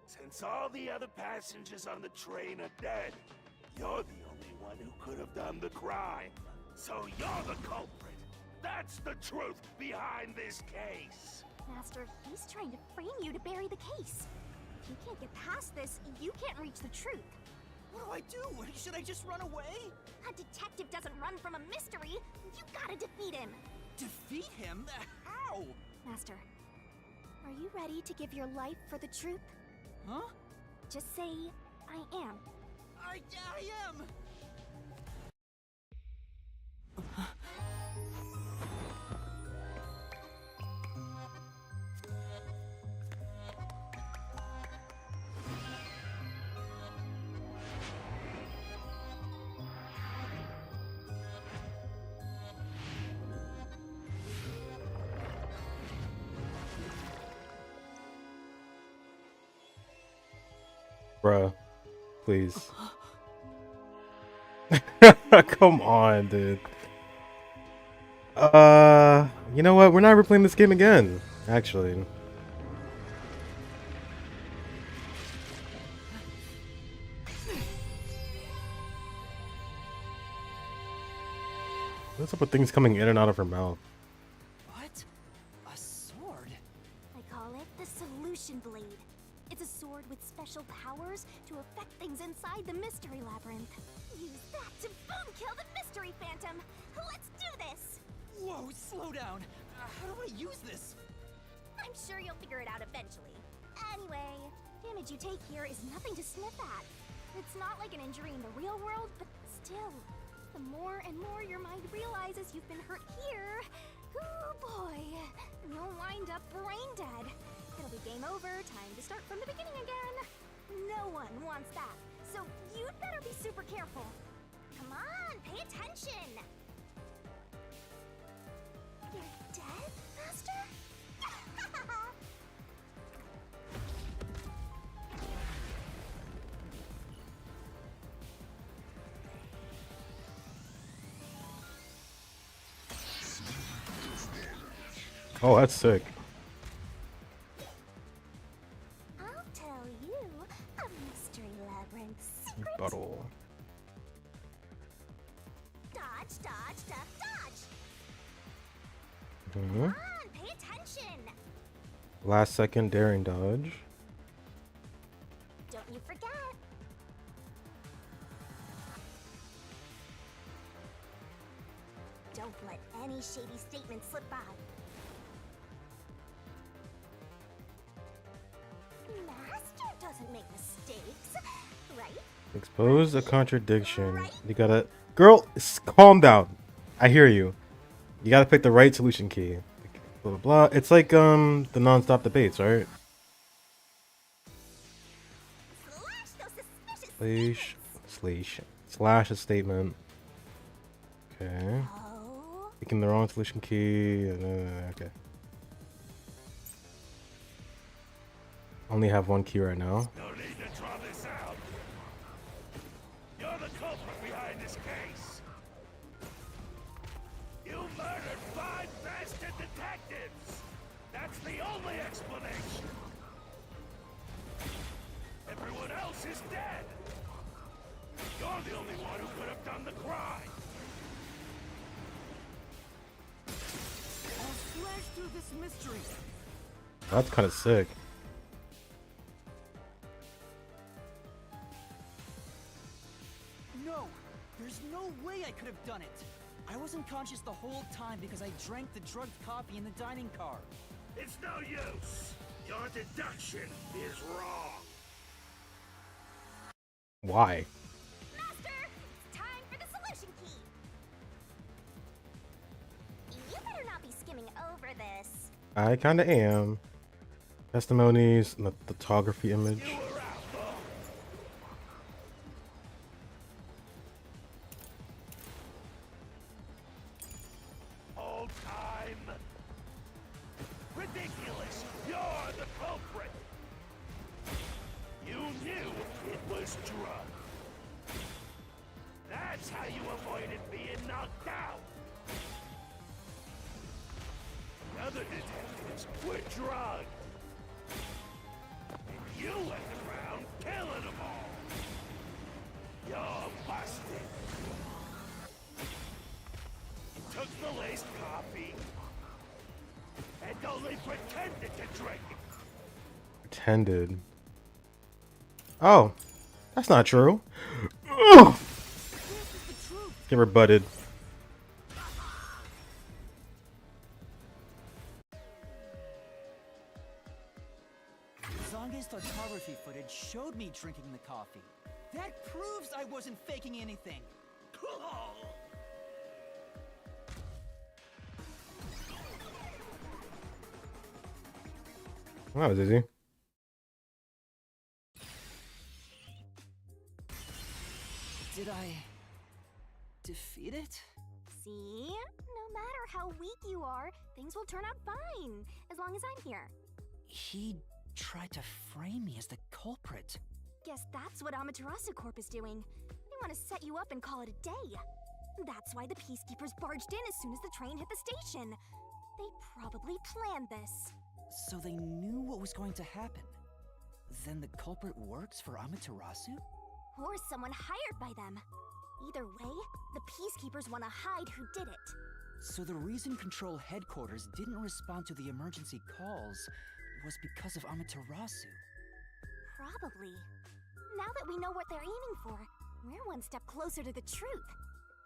Since all the other passengers on the train are dead, you're the only one who could have done the crime. So you're the culprit. That's the truth behind this case. Master, he's trying to frame you to bury the case. If you can't get past this, you can't reach the truth. What do I do? Should I just run away? A detective doesn't run from a mystery. You gotta defeat him. Defeat him? How? Master, are you ready to give your life for the truth? Huh? Just say, I am. I am! Bruh, please. Come on, dude. You know what? We're not ever playing this game again, actually. What's up with things coming in and out of her mouth? What? A sword? I call it the Solution Blade. It's a sword with special powers to affect things inside the Mystery Labyrinth. Use that to boom kill the Mystery Phantom! Let's do this! Whoa, slow down! How do I use this? I'm sure you'll figure it out eventually. Anyway, damage you take here is nothing to sniff at. It's not like an injury in the real world, but still. The more and more your mind realizes you've been hurt here, oh boy, you'll wind up brain dead. It'll be game over, time to start from the beginning again. No one wants that, so you'd better be super careful. Come on, pay attention! You're dead, Master? Oh, that's sick. I'll tell you a Mystery Labyrinth secret. Bottle. Dodge, dodge, duck, dodge! Mm-hmm. Come on, pay attention! Last second daring dodge. Don't you forget. Don't let any shady statement slip by. Master doesn't make mistakes, right? Expose a contradiction. You gotta Girl, calm down. I hear you. You gotta pick the right solution key. Blah, blah, blah. It's like, the non-stop debates, right? Slash a statement. Okay. Picking the wrong solution key. Okay. Only have one key right now. No need to draw this out. You're the culprit behind this case. You murdered 5 bastard detectives. That's the only explanation. Everyone else is dead. You're the only one who could have done the crime. I'll slash through this mystery. That's kind of sick. No, there's no way I could have done it. I wasn't conscious the whole time because I drank the drugged coffee in the dining car. It's no use. Your deduction is wrong. Why? Master, it's time for the solution key. You better not be skimming over this. I kinda am. Testimonies, and the photography image. All time. Ridiculous. You're the culprit. You knew it was drugged. That's how you avoided being knocked out. The other detectives were drugged. And you went around killing them all. You're busted. You took the laced coffee and only pretended to drink it. Pretended. Oh, that's not true. Ugh. Get rebutted. Zange's photography footage showed me drinking the coffee. That proves I wasn't faking anything. That was easy. Did I defeat it? See? No matter how weak you are, things will turn out fine, as long as I'm here. He tried to frame me as the culprit. Guess that's what Amaterasu Corp is doing. They want to set you up and call it a day. That's why the Peacekeepers barged in as soon as the train hit the station. They probably planned this. So they knew what was going to happen. Then the culprit works for Amaterasu? Or someone hired by them. Either way, the Peacekeepers want to hide who did it. So the reason Control Headquarters didn't respond to the emergency calls was because of Amaterasu. Probably. Now that we know what they're aiming for, we're one step closer to the truth.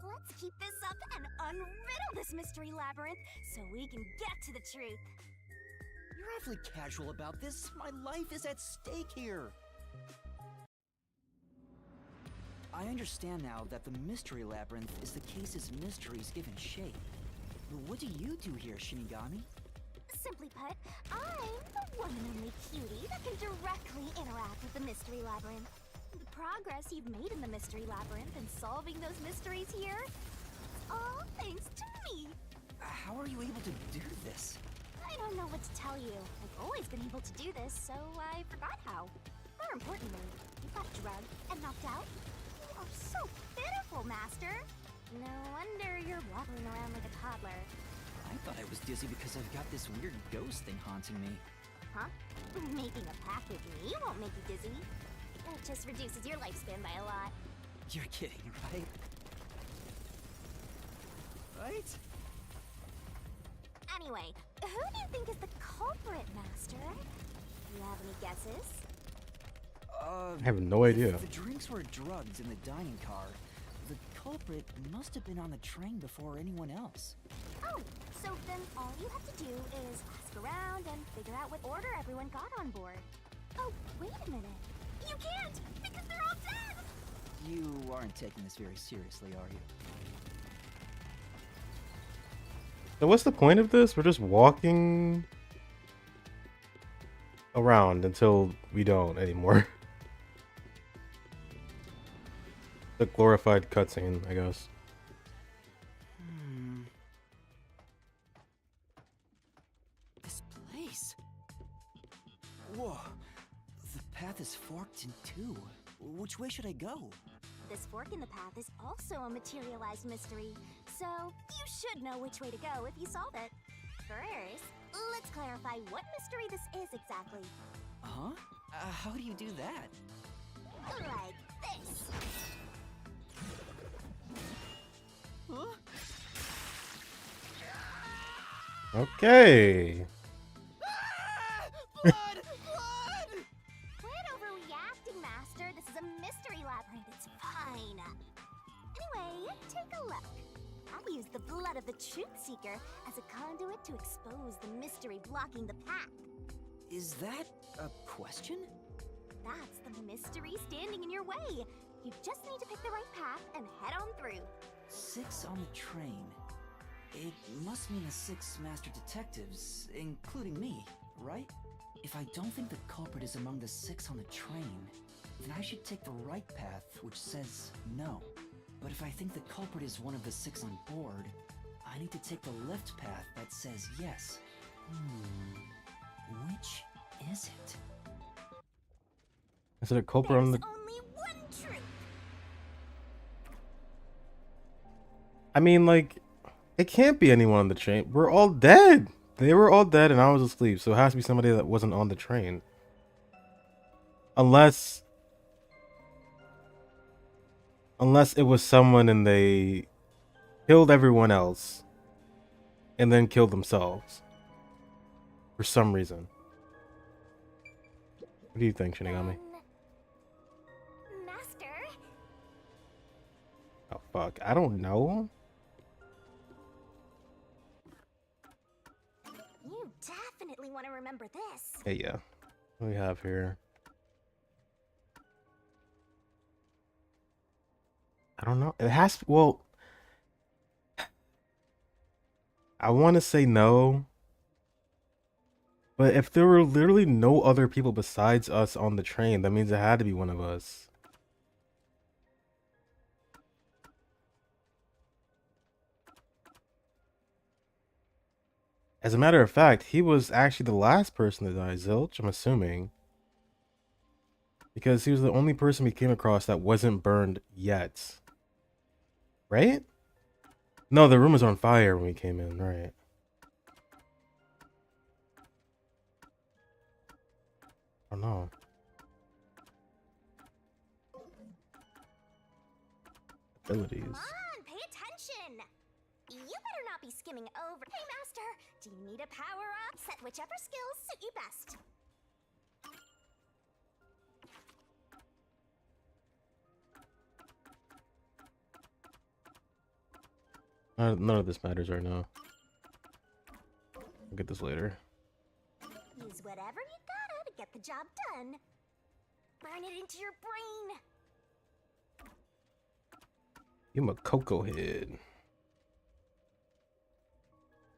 Let's keep this up and unriddle this mystery labyrinth so we can get to the truth. You're awfully casual about this. My life is at stake here. I understand now that the mystery labyrinth is the case's mysteries given shape. But what do you do here, Shinigami? Simply put, I'm the one and only cutie that can directly interact with the mystery labyrinth. The progress you've made in the mystery labyrinth and solving those mysteries here, all thanks to me. How are you able to do this? I don't know what to tell you. I've always been able to do this, so I forgot how. More importantly, you got drugged and knocked out. You are so pitiful, Master. No wonder you're waddling around like a toddler. I thought I was dizzy because I've got this weird ghost thing haunting me. Huh? Making a pact with me won't make you dizzy. It just reduces your lifespan by a lot. You're kidding, right? Right? Anyway, who do you think is the culprit, Master? You have any guesses? I have no idea. If the drinks were drugged in the dining car, the culprit must have been on the train before anyone else. Oh, so then all you have to do is ask around and figure out what order everyone got on board. Oh, wait a minute. You can't, because they're all dead! You aren't taking this very seriously, are you? So what's the point of this? We're just walking around until we don't anymore. The glorified cutscene, I guess. This place. Whoa. The path is forked in two. Which way should I go? This fork in the path is also a materialized mystery, so you should know which way to go if you solve it. First, let's clarify what mystery this is exactly. Huh? How do you do that? Like this. Huh? Okay. Blood! Blood! Quit overreacting, Master. This is a mystery labyrinth. It's fine. Anyway, take a look. I use the blood of the Truth Seeker as a conduit to expose the mystery blocking the path. Is that a question? That's the mystery standing in your way. You just need to pick the right path and head on through. 6 on the train. It must mean the 6 master detectives, including me, right? If I don't think the culprit is among the 6 on the train, then I should take the right path, which says no. But if I think the culprit is one of the 6 on board, I need to take the left path that says yes. Which is it? Is it a culprit on the... Only one truth. I mean, like, it can't be anyone on the train. We're all dead. They were all dead and I was asleep, so it has to be somebody that wasn't on the train. Unless it was someone and they killed everyone else and then killed themselves for some reason. What do you think, Shinigami? Master? Oh, fuck. I don't know. You definitely want to remember this. Hey, yeah. What do we have here? I don't know. It has to, well, I want to say no. But if there were literally no other people besides us on the train, that means it had to be one of us. As a matter of fact, he was actually the last person to die, Zilch, I'm assuming. Because he was the only person we came across that wasn't burned yet. Right? No, the room was on fire when we came in, right. I don't know. Abilities. Come on, pay attention. You better not be skimming over. Hey, Master, do you need a power-up? Set whichever skills suit you best. None of this matters right now. I'll get this later. Use whatever you gotta to get the job done. Burn it into your brain. You a cocoa head.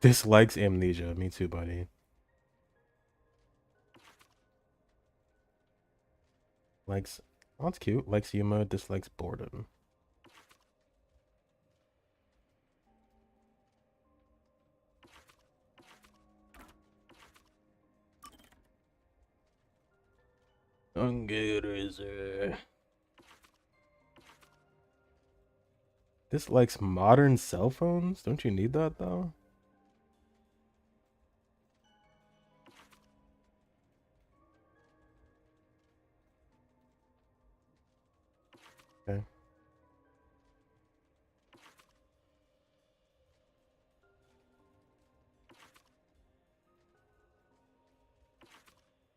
Dislikes amnesia. Me too, buddy. Likes... Oh, that's cute. Likes Yuma, dislikes boredom. This likes modern cell phones? Don't you need that though? Okay.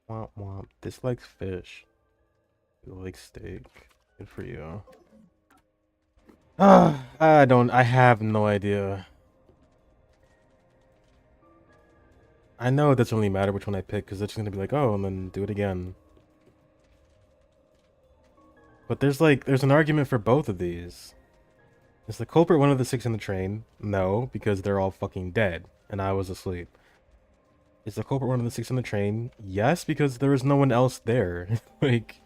Womp womp. Dislikes fish. You like steak. Good for you. I have no idea. I know it doesn't really matter which one I pick because it's just gonna be like, oh, and then do it again. But there's an argument for both of these. Is the culprit one of the 6 in the train? No, because they're all fucking dead, and I was asleep. Is the culprit one of the 6 in the train? Yes, because there was no one else there. Like,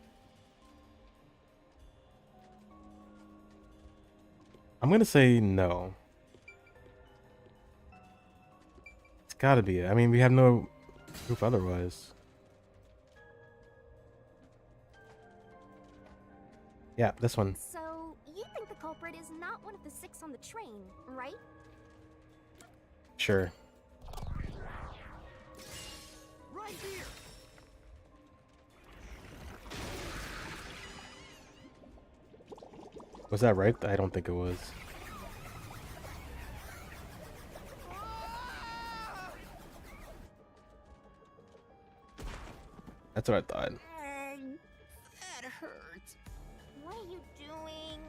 I'm gonna say no. It's gotta be it. I mean, we have no proof otherwise. Yeah, this one. So, you think the culprit is not one of the 6 on the train, right? Sure. Right here. Was that right? I don't think it was. That's what I thought. That hurts. What are you doing?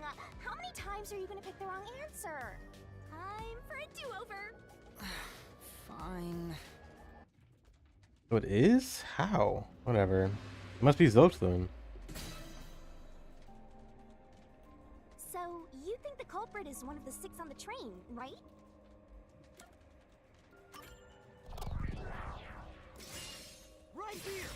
How many times are you gonna pick the wrong answer? Time for a do-over. Fine. Oh, it is? How? Whatever. It must be Zilch then. So, you think the culprit is one of the 6 on the train, right? Right here.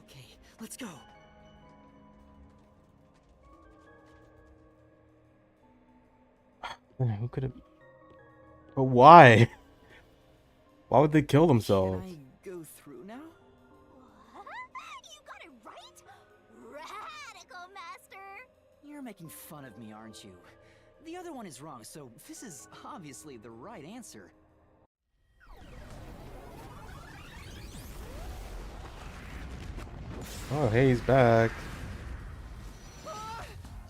Okay, let's go. Who could have... But why? Why would they kill themselves? Can I go through now? What? You got it right? Radical, Master! You're making fun of me, aren't you? The other one is wrong, so this is obviously the right answer. Oh, hey, he's back.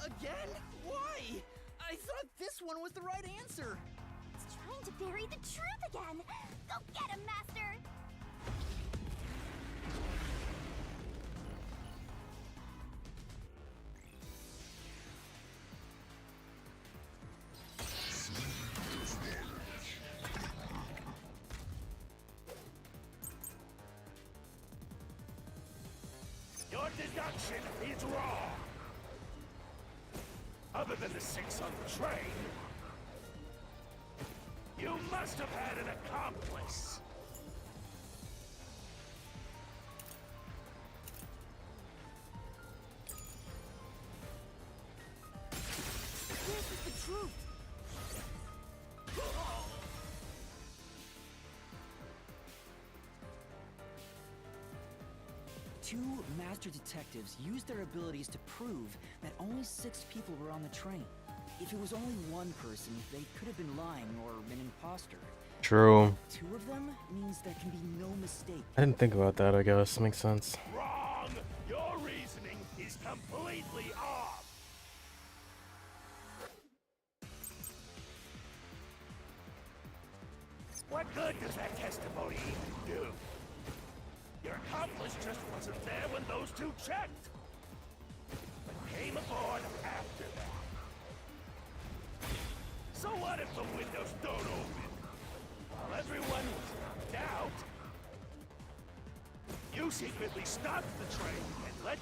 Again? Why? I thought this one was the right answer. It's trying to bury the truth again! Go get him, Master! Your deduction is wrong. Other than the 6 on the train, you must have had an accomplice. This is the truth. Two master detectives used their abilities to prove that only 6 people were on the train. If it was only one person, they could have been lying or an imposter. True. 2 of them means there can be no mistake. I didn't think about that, I guess. Makes sense. Wrong! Your reasoning is completely off! What good does that testimony even do? Your accomplice just wasn't there when those 2 checked, but came aboard after that. So what if the windows don't open? While everyone was in doubt, you secretly stopped the train and let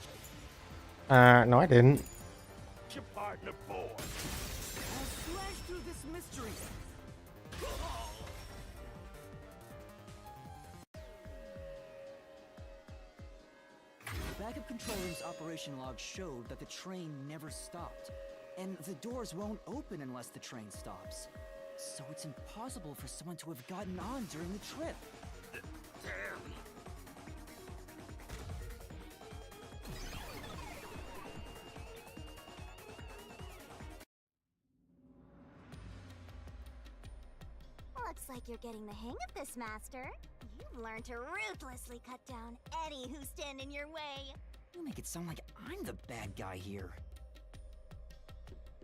No, I didn't. your partner board. I'll slash through this mystery. The backup control room's operation log showed that the train never stopped. And the doors won't open unless the train stops. So it's impossible for someone to have gotten on during the trip. Damn. Looks like you're getting the hang of this, Master. You've learned to ruthlessly cut down any who stand in your way. You make it sound like I'm the bad guy here.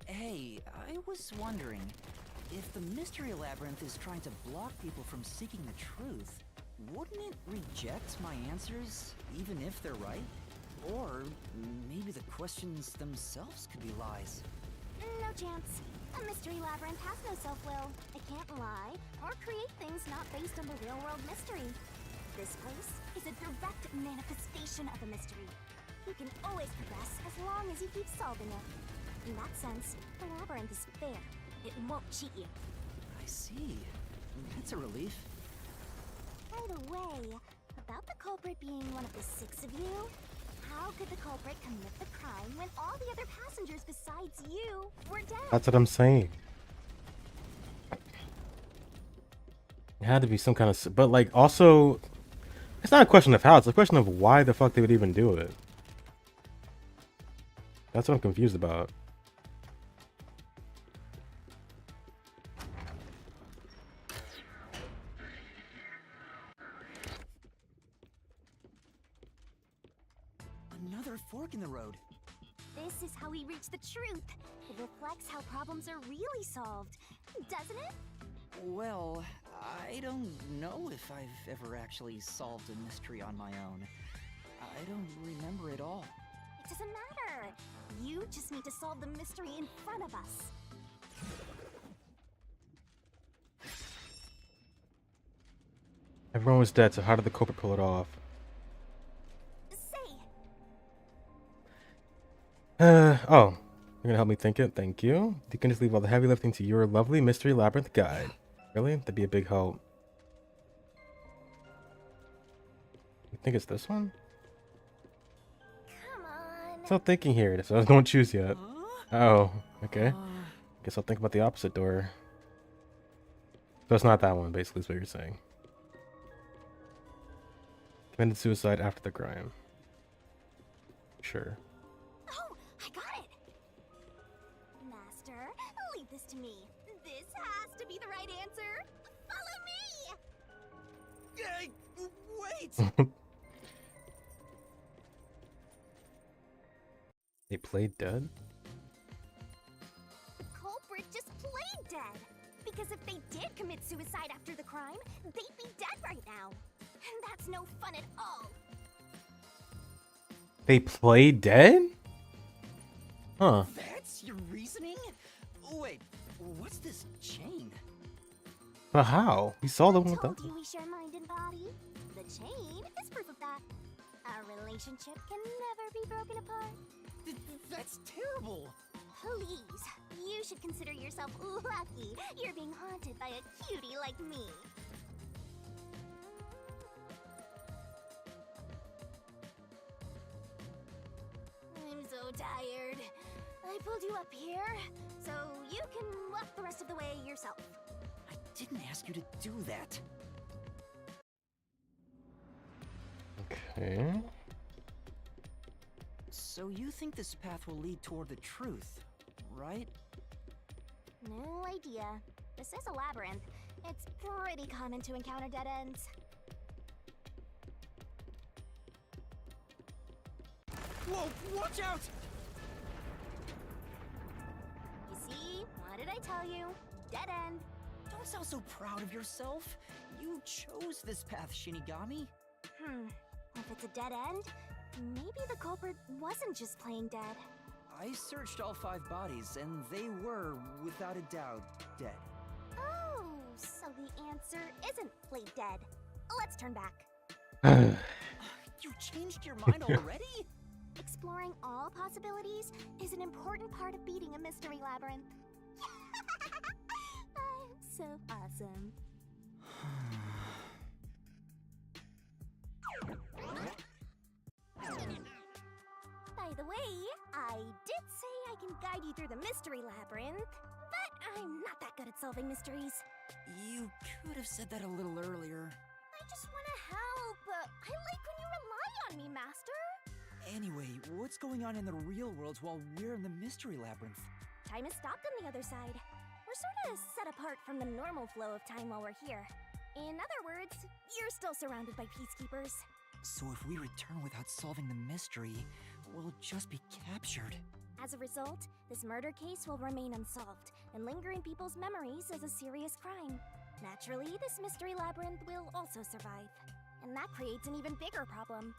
Hey, I was wondering, if the Mystery Labyrinth is trying to block people from seeking the truth, wouldn't it reject my answers, even if they're right? Or maybe the questions themselves could be lies. No chance. A Mystery Labyrinth has no self-will. It can't lie, or create things not based on the real-world mystery. This place is a direct manifestation of a mystery. You can always progress as long as you keep solving it. In that sense, the labyrinth is fair. It won't cheat you. I see. That's a relief. By the way, about the culprit being one of the 6 of you, how could the culprit commit the crime when all the other passengers besides you were dead? That's what I'm saying. It had to be some kind of... But, like, also... It's not a question of how, it's a question of why the fuck they would even do it. That's what I'm confused about. Another fork in the road. This is how we reach the truth. It reflects how problems are really solved, doesn't it? Well, I don't know if I've ever actually solved a mystery on my own. I don't remember it all. It doesn't matter. You just need to solve the mystery in front of us. Everyone was dead, so how did the culprit pull it off? Say. Oh. You're gonna help me think it? Thank you. You can just leave all the heavy lifting to your lovely mystery labyrinth guide. Really? That'd be a big help. You think it's this one? Come on. Still thinking here, so I don't choose yet. Oh, okay. Guess I'll think about the opposite door. So it's not that one, basically, is what you're saying. Committed suicide after the crime. Sure. Oh, I got it. Master, leave this to me. This has to be the right answer. Follow me. Wait! They played dead? The culprit just played dead. Because if they did commit suicide after the crime, they'd be dead right now. And that's no fun at all. They played dead? Huh. That's your reasoning? Wait, what's this chain? But how? We saw the one with Told that. you we share mind and body. The chain is proof of that. Our relationship can never be broken apart. That's terrible. Please, you should consider yourself lucky you're being haunted by a cutie like me. I'm so tired. I pulled you up here, so you can walk the rest of the way yourself. I didn't ask you to do that. Okay. So you think this path will lead toward the truth, right? No idea. This is a labyrinth. It's pretty common to encounter dead ends. Whoa, watch out! You see? What did I tell you? Dead end. Don't sound so proud of yourself. You chose this path, Shinigami. If it's a dead end, maybe the culprit wasn't just plain dead. I searched all 5 bodies, and they were, without a doubt, dead. Oh, so the answer isn't play dead. Let's turn back. You changed your mind already? Exploring all possibilities is an important part of beating a mystery labyrinth. I'm so awesome. By the way, I did say I can guide you through the mystery labyrinth, but I'm not that good at solving mysteries. You could have said that a little earlier. I just want to help. I like when you rely on me, Master. Anyway, what's going on in the real world while we're in the mystery labyrinth? Time has stopped on the other side. We're sort of set apart from the normal flow of time while we're here. In other words, you're still surrounded by peacekeepers. So if we return without solving the mystery, we'll just be captured. As a result, this murder case will remain unsolved and linger in people's memories as a serious crime. Naturally, this mystery labyrinth will also survive. And that creates an even bigger problem.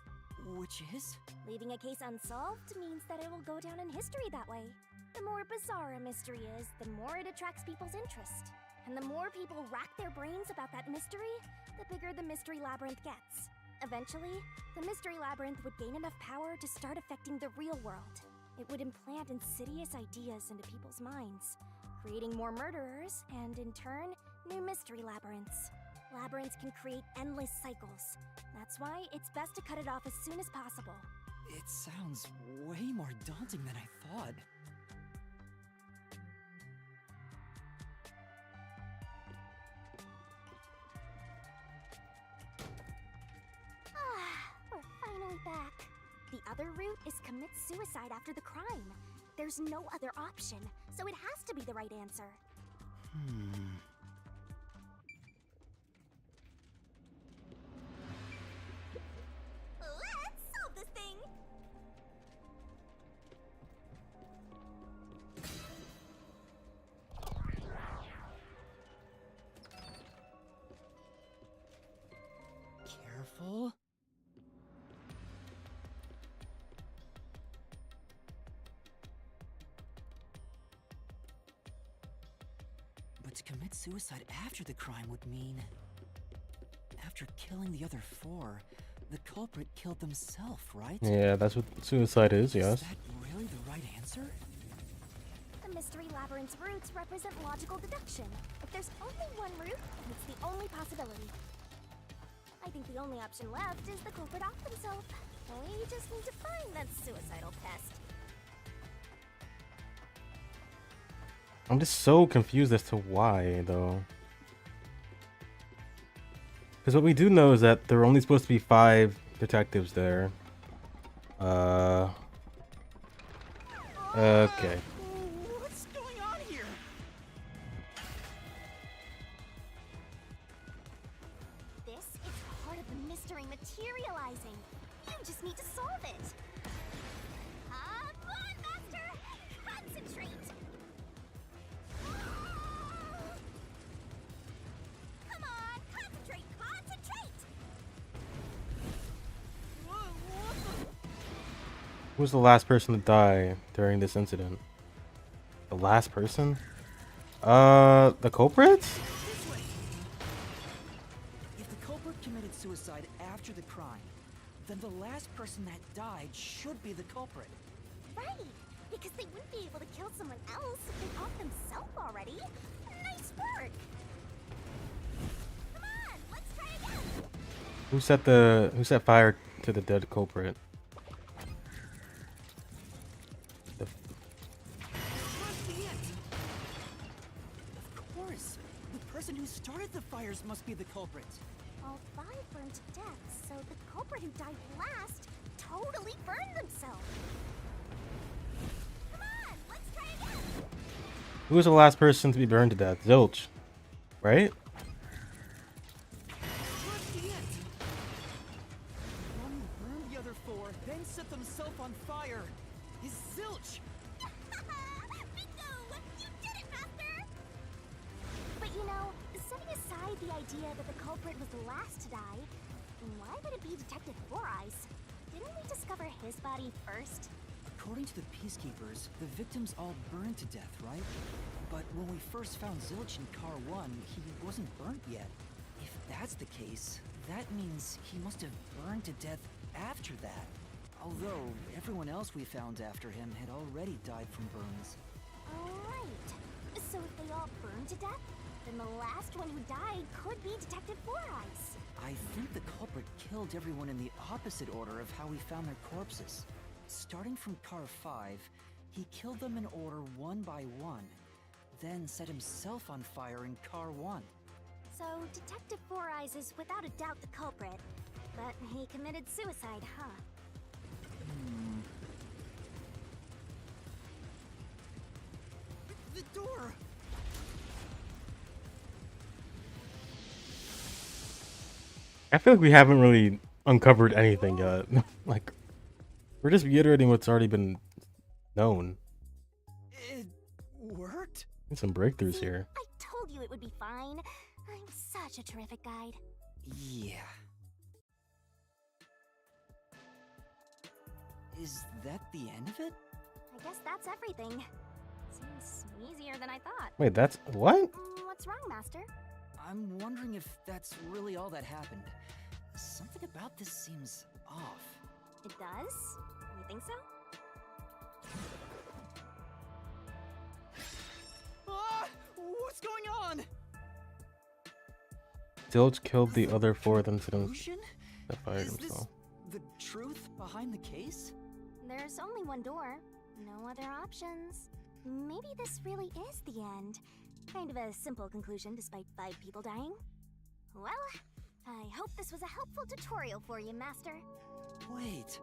Which is? Leaving a case unsolved means that it will go down in history that way. The more bizarre a mystery is, the more it attracts people's interest. And the more people rack their brains about that mystery, the bigger the Mystery Labyrinth gets. Eventually, the Mystery Labyrinth would gain enough power to start affecting the real world. It would implant insidious ideas into people's minds, creating more murderers, and in turn, new Mystery Labyrinths. Labyrinths can create endless cycles. That's why it's best to cut it off as soon as possible. It sounds way more daunting than I thought. We're finally back. The other route is commit suicide after the crime. There's no other option, so it has to be the right answer. Let's solve this thing! Careful. But to commit suicide after the crime would mean... After killing the other 4, the culprit killed themselves, right? Yeah, that's what suicide is, yes. Is that really the right answer? The Mystery Labyrinth's roots represent logical deduction. If there's only one route, then it's the only possibility. I think the only option left is the culprit off themselves. We just need to find that suicidal pest. I'm just so confused as to why, though. Because what we do know is that there are only supposed to be 5 detectives there. Okay. What's going on here? This is part of the mystery materializing. You just need to solve it. Come on, Master! Concentrate! Come on, concentrate! Concentrate! Who was the last person to die during this incident? The last person? The culprits? This way. If the culprit committed suicide after the crime, then the last person that died should be the culprit. Right! Because they wouldn't be able to kill someone else if they off themselves already. Nice work! Come on, let's try again! Who set fire to the dead culprit? Must be it. Of course. The person who started the fires must be the culprit. All 5 burned to death, so the culprit who died last totally burned themselves. Come on, let's try again! Who was the last person to be burned to death? Zilch, right? Must be it. The one who burned the other 4, then set themselves on fire, is Zilch. Bingo! You did it, Master! But you know, setting aside the idea that the culprit was the last to die, why would it be Detective Four Eyes? Didn't we discover his body first? According to the Peacekeepers, the victims all burned to death, right? But when we first found Zilch in Car 1, he wasn't burnt yet. If that's the case, that means he must have burned to death after that. Although, everyone else we found after him had already died from burns. Alright. So if they all burned to death, then the last one who died could be Detective Four Eyes. I think the culprit killed everyone in the opposite order of how we found their corpses. Starting from Car 5, he killed them in order one by one, then set himself on fire in Car 1. So Detective Four Eyes is without a doubt the culprit, but he committed suicide, huh? The door! I feel like we haven't really uncovered anything yet. Like, we're just reiterating what's already been known. It worked? Need some breakthroughs See, here. I told you it would be fine. I'm such a terrific guide. Yeah. Is that the end of it? I guess that's everything. Seems easier than I thought. Wait, that's what? What's wrong, Master? I'm wondering if that's really all that happened. Something about this seems off. It does? You think so? Ah! What's going on? Zilch killed the other 4th incident Illusion? that fired Is this himself. the truth behind the case? There's only one door. No other options. Maybe this really is the end. Kind of a simple conclusion despite 5 people dying. Well, I hope this was a helpful tutorial for you, Master. Wait.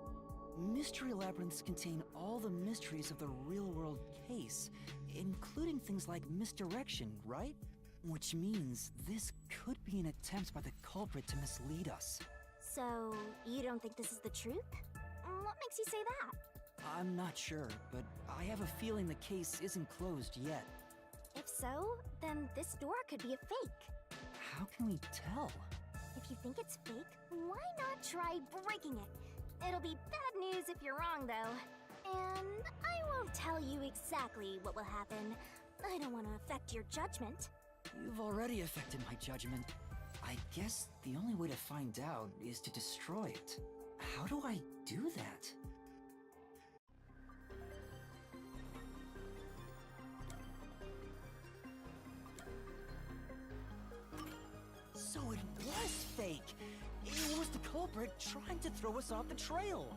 Mystery labyrinths contain all the mysteries of the real-world case, including things like misdirection, right? Which means this could be an attempt by the culprit to mislead us. So, you don't think this is the truth? What makes you say that? I'm not sure, but I have a feeling the case isn't closed yet. If so, then this door could be a fake. How can we tell? If you think it's fake, why not try breaking it? It'll be bad news if you're wrong, though. And I won't tell you exactly what will happen. I don't want to affect your judgment. You've already affected my judgment. I guess the only way to find out is to destroy it. How do I do that? So it was fake! It was the culprit trying to throw us off the trail!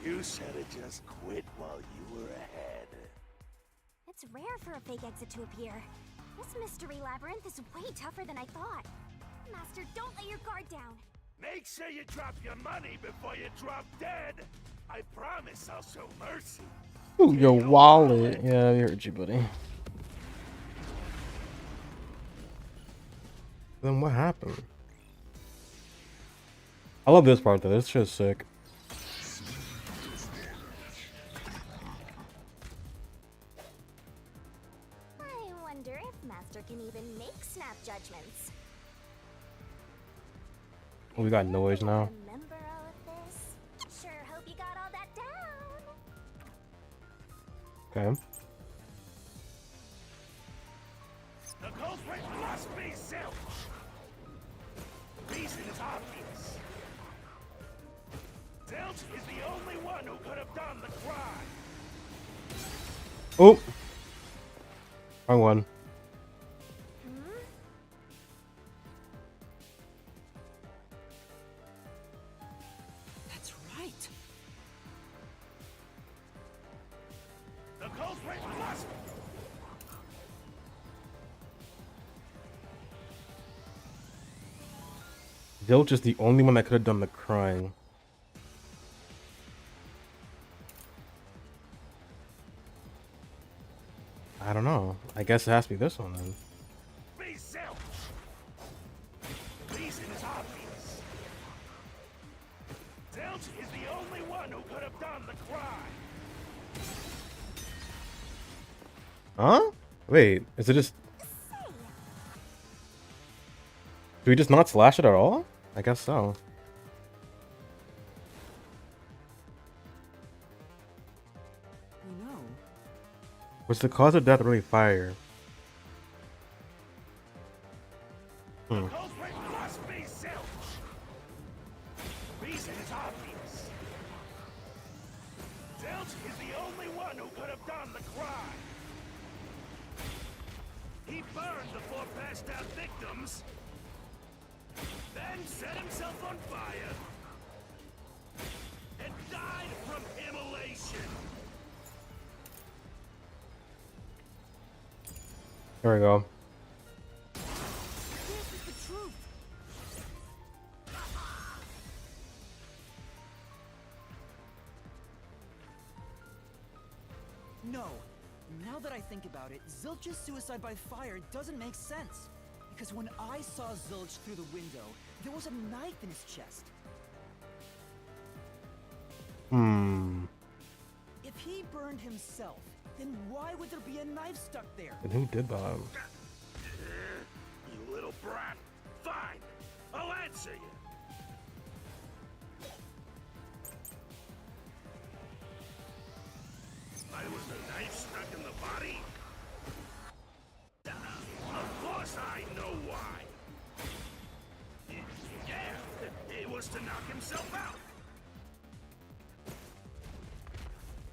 You said it just quit while you were ahead. It's rare for a fake exit to appear. This mystery labyrinth is way tougher than I thought. Master, don't let your guard down. Make sure you drop your money before you drop dead. I promise I'll show mercy. Ooh, your wallet. Yeah, I heard you, buddy. Then what happened? I love this part though. This shit's sick. I wonder if Master can even make snap judgments. Oh, we got noise now. Remember all of this? Sure hope you got all that down. Okay. The culprit must be Zilch. Reason is obvious. Zilch is the only one who could have done the crime. Oh, wrong one. That's right! The culprit must. Zilch is the only one that could have done the crying. I don't know. I guess it has to be this one then. Be Zilch. Reason is obvious. Zilch is the only one who could have done the crime. Huh? Wait, is it just... Do we just not slash it at all? I guess so. No. Was the cause of death really fire? Hmm. The culprit must be Zilch. Reason is obvious. Zilch is the only one who could have done the crime. He burned the 4 passed out victims, then set himself on fire, and died from immolation. There we go. This is the truth! No. Now that I think about it, Zilch's suicide by fire doesn't make sense. Because when I saw Zilch through the window, there was a knife in his chest. Hmm. If he burned himself, then why would there be a knife stuck there? And who did that? You little brat. Fine. I'll answer you. Why was the knife stuck in the body? Of course I know why. Yeah, it was to knock himself out.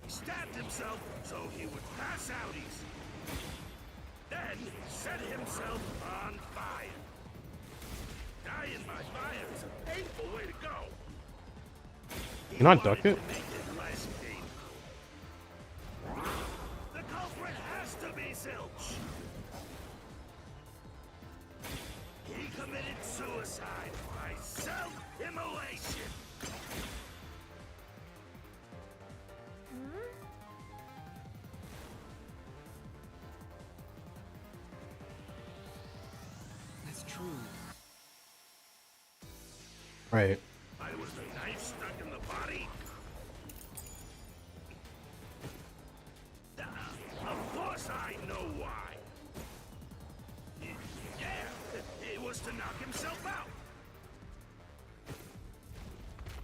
He stabbed himself so he would pass out easy. Then set himself on fire. Dying by fire is a painful way to go. Can I duck it? The culprit has to be Zilch. He committed suicide by self-immolation. That's true. Right. Why was the knife stuck in the body? Of course I know why. Yeah, it was to knock himself out.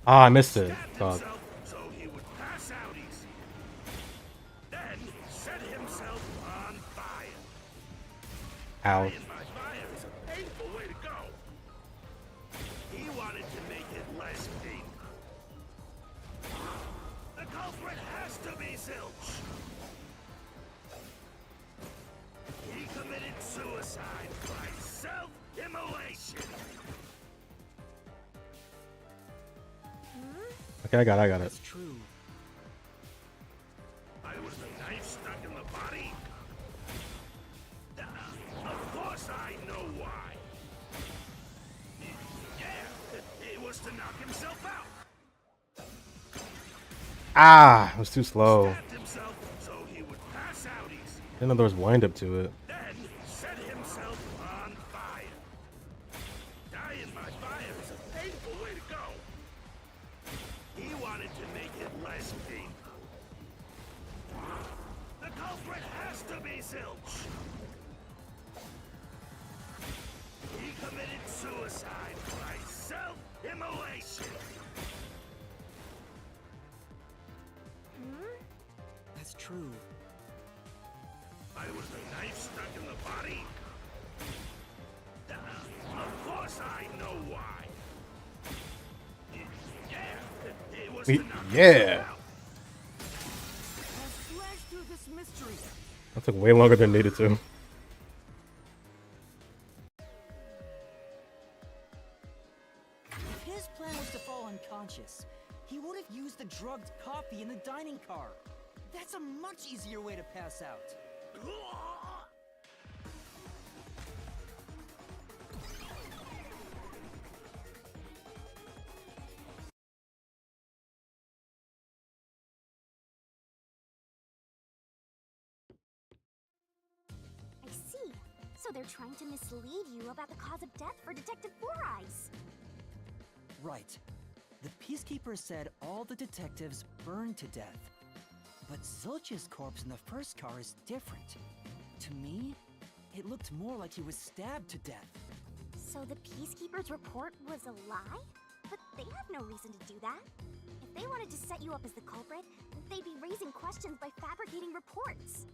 Ah, I missed it. Stabbed Fuck. himself so he would pass out easy. Then set himself on fire. Ow. Dying by fire is a painful way to go. He wanted to make it less painful. The culprit has to be Zilch. He committed suicide by self-immolation. Okay, I got it. That's true. Why was the knife stuck in the body? Of course I know why. Yeah, it was to knock himself out. Ah, it was too slow. Stabbed himself so he would pass out easy. Didn't know there was wind up to it. Then set himself on fire. Dying by fire is a painful way to go. He wanted to make it less painful. The culprit has to be Zilch. He committed suicide by self-immolation. That's true. Why was the knife stuck in the body? Of course I know why. Yeah, it was to knock Yeah. himself out. I'll slash through this mystery. That took way longer than needed to. If his plan was to fall unconscious, he would have used the drugged coffee in the dining car. That's a much easier way to pass out. I see. So they're trying to mislead you about the cause of death for Detective Four Eyes. Right. The Peacekeeper said all the detectives burned to death. But Zilch's corpse in the first car is different. To me, it looked more like he was stabbed to death. So the Peacekeeper's report was a lie? But they have no reason to do that. If they wanted to set you up as the culprit, they'd be raising questions by fabricating reports.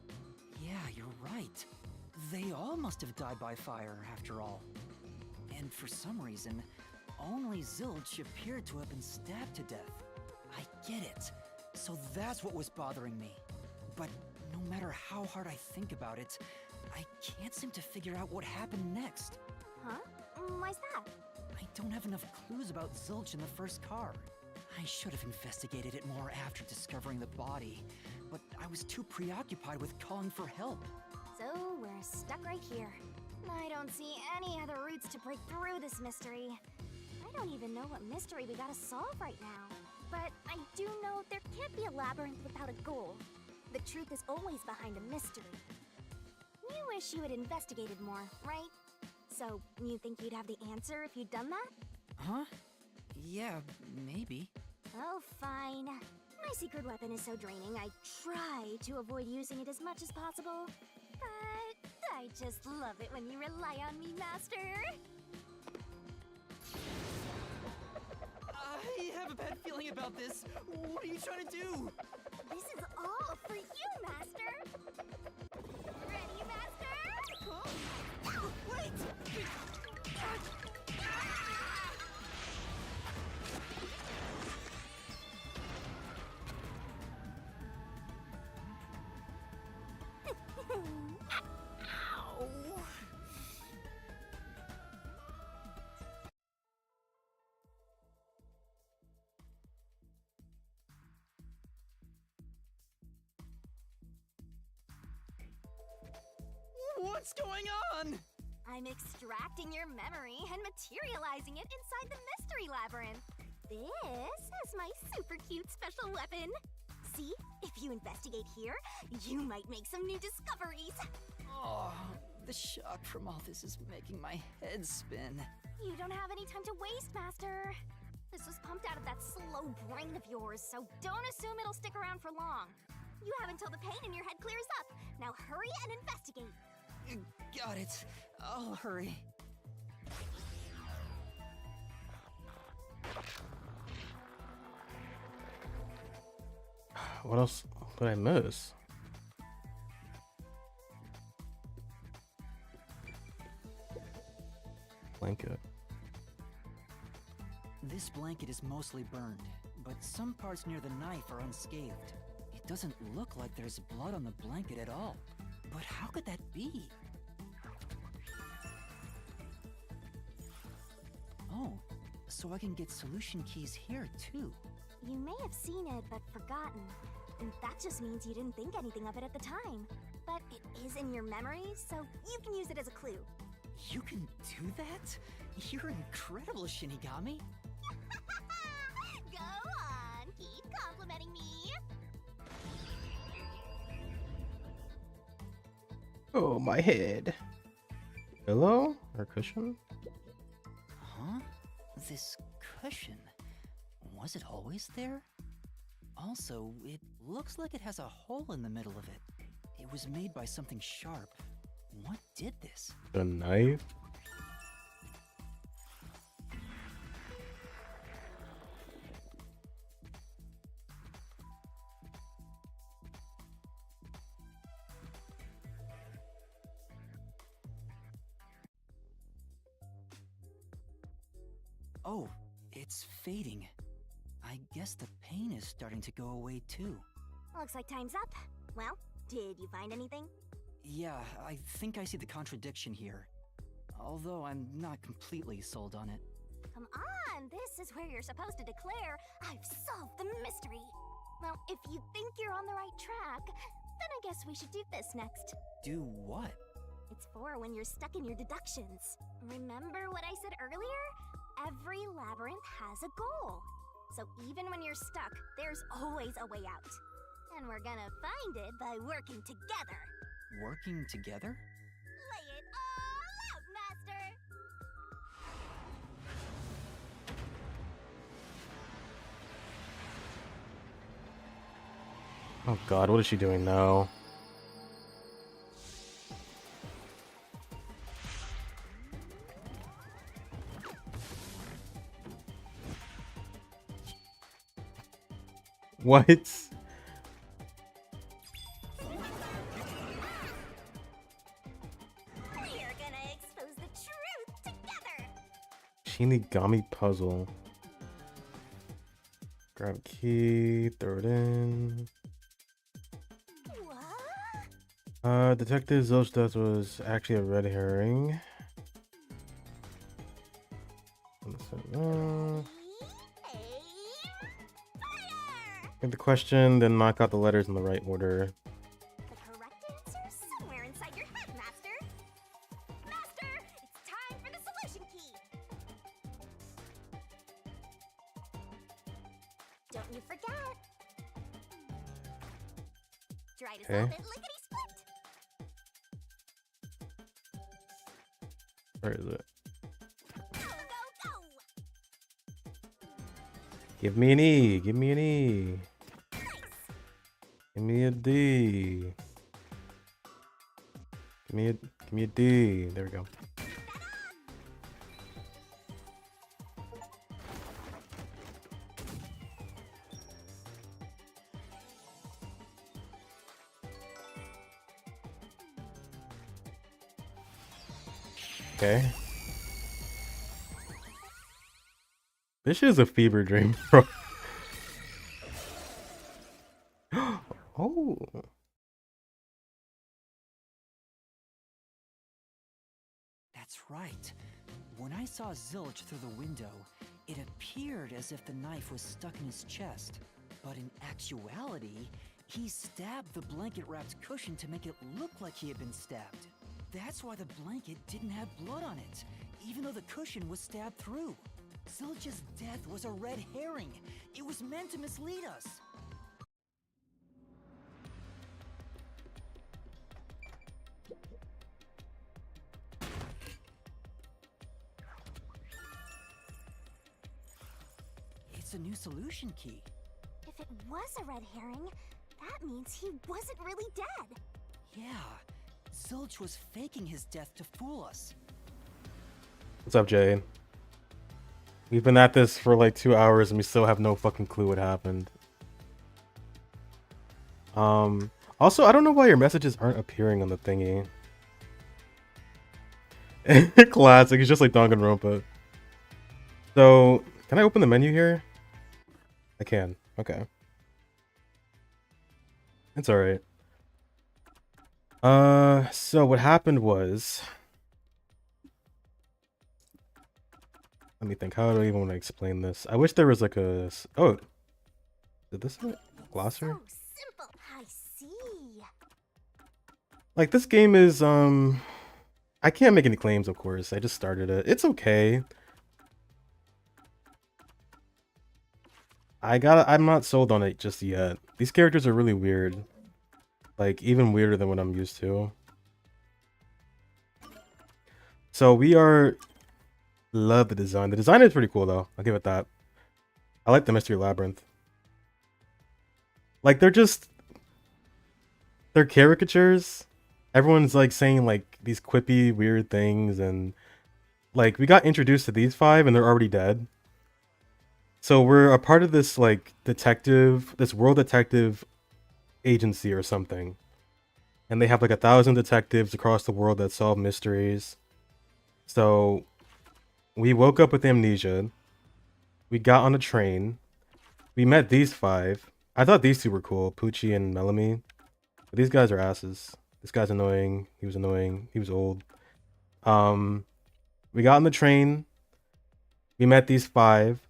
Yeah, you're right. They all must have died by fire, after all. And for some reason, only Zilch appeared to have been stabbed to death. I get it. So that's what was bothering me. But no matter how hard I think about it, I can't seem to figure out what happened next. Huh? Why's that? I don't have enough clues about Zilch in the first car. I should have investigated it more after discovering the body, but I was too preoccupied with calling for help. So we're stuck right here. I don't see any other routes to break through this mystery. I don't even know what mystery we gotta solve right now. But I do know there can't be a labyrinth without a goal. The truth is always behind a mystery. You wish you had investigated more, right? So, you think you'd have the answer if you'd done that? Huh? Yeah, maybe. Oh, fine. My secret weapon is so draining, I try to avoid using it as much as possible. But I just love it when you rely on me, Master. I have a bad feeling about this. What are you trying to do? This is all for you, What's going on? I'm extracting your memory and materializing it inside the mystery labyrinth. This is my super cute special weapon. See, if you investigate here, you might make some new discoveries. Oh, the shock from all this is making my head spin. You don't have any time to waste, Master. This was pumped out of that slow brain of yours, so don't assume it'll stick around for long. You have until the pain in your head clears up. Now hurry and investigate. Got it. I'll hurry. What else did I miss? Blanket. This blanket is mostly burned, but some parts near the knife are unscathed. It doesn't look like there's blood on the blanket at all. But how could that be? Oh, so I can get solution keys here too. You may have seen it, but forgotten. And that just means you didn't think anything of it at the time. But it is in your memory, so you can use it as a clue. You can do that? You're incredible, Shinigami. Go on, keep complimenting me. Oh, my head. Pillow or cushion? Huh? This cushion? Was it always there? Also, it looks like it has a hole in the middle of it. It was made by something sharp. What did this? The knife? Oh, it's fading. I guess the pain is starting to go away too. Looks like time's up. Well, did you find anything? Yeah, I think I see the contradiction here. Although I'm not completely sold on it. Come on, this is where you're supposed to declare, I've solved the mystery. Well, if you think you're on the right track, then I guess we should do this next. Do what? It's for when you're stuck in your deductions. Remember what I said earlier? Every labyrinth has a goal. So even when you're stuck, there's always a way out. And we're gonna find it by working together. Working together? Lay it all out, Master! Oh god, what is she doing now? What? We're gonna expose the truth together! Shinigami puzzle. Grab a key, throw it in. What? Detective Zilch's death was actually a red herring. Get the question, then knock out the letters in the right order. The correct answer's somewhere inside your head, Master! Master, it's time for the solution key! Don't you forget! Try to solve it lickety-split! Where is it? Go, go, go! Give me an E. Give me an E. Nice! Give me a D. Give me a D. There we go. Okay. This shit is a fever dream, bro. Oh. That's right. When I saw Zilch through the window, it appeared as if the knife was stuck in his chest. But in actuality, he stabbed the blanket-wrapped cushion to make it look like he had been stabbed. That's why the blanket didn't have blood on it, even though the cushion was stabbed through. Zilch's death was a red herring. It was meant to mislead us. It's a new solution key. If it was a red herring, that means he wasn't really dead. Yeah, Zilch was faking his death to fool us. What's up, Jay? We've been at this for like 2 hours and we still have no fucking clue what happened. Also, I don't know why your messages aren't appearing on the thingy. Classic, it's just like Danganronpa. So, can I open the menu here? I can. Okay. It's alright. So what happened was... Let me think, how do I even want to explain this? I wish there was like a... Oh! Did this have glossary? So simple, I see. Like, this game is, I can't make any claims, of course. I just started it. It's okay. I'm not sold on it just yet. These characters are really weird. Like, even weirder than what I'm used to. So, we are... Love the design. The design is pretty cool, though. I'll give it that. I like the Mystery Labyrinth. Like, they're caricatures. Everyone's, like, saying, like, these quippy, weird things, and... Like, we got introduced to these 5, and they're already dead. So we're a part of this, like, this world detective agency or something. And they have, like, 1,000 detectives across the world that solve mysteries. So, we woke up with amnesia. We got on a train. We met these 5. I thought these 2 were cool, Poochie and Melanie. But these guys are asses. This guy's annoying. He was annoying. He was old. We got on the train. We met these 5.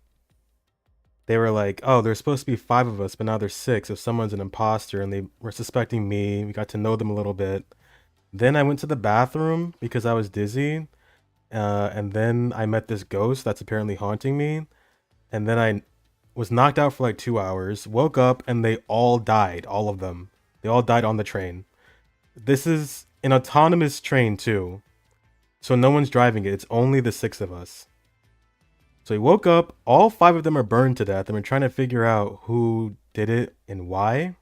They were like, oh, there's supposed to be 5 of us, but now there's 6. If someone's an imposter, and they were suspecting me. We got to know them a little bit. Then I went to the bathroom because I was dizzy. And then I met this ghost that's apparently haunting me. And then I was knocked out for like 2 hours. Woke up and they all died. All of them. They all died on the train. This is an autonomous train too. So no one's driving it. It's only the 6 of us. So we woke up, all 5 of them are burned to death, and we're trying to figure out who did it and why.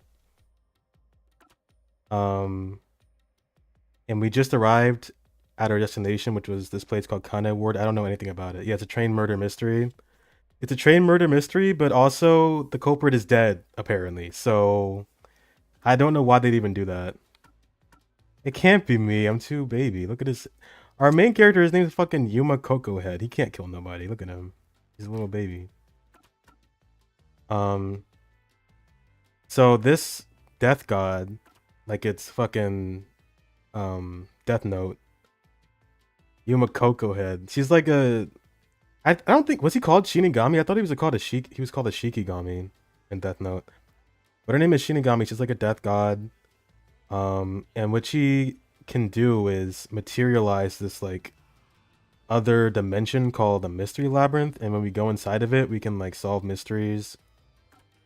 And we just arrived at our destination, which was this place called Kanai Ward. I don't know anything about it. Yeah, it's a train murder mystery. It's a train murder mystery, but also the culprit is dead, apparently. So I don't know why they'd even do that. It can't be me. I'm too baby. Look at this. Our main character, his name is fucking Yuma Coco Head. He can't kill nobody. Look at him. He's a little baby. So this death god, like it's fucking Death Note. Yuma Coco Head. She's like a... I don't think... Was he called Shinigami? I thought he was called a Shikigami in Death Note. But her name is Shinigami. She's like a death god. And what she can do is materialize this like other dimension called the Mystery Labyrinth, and when we go inside of it we can like solve mysteries,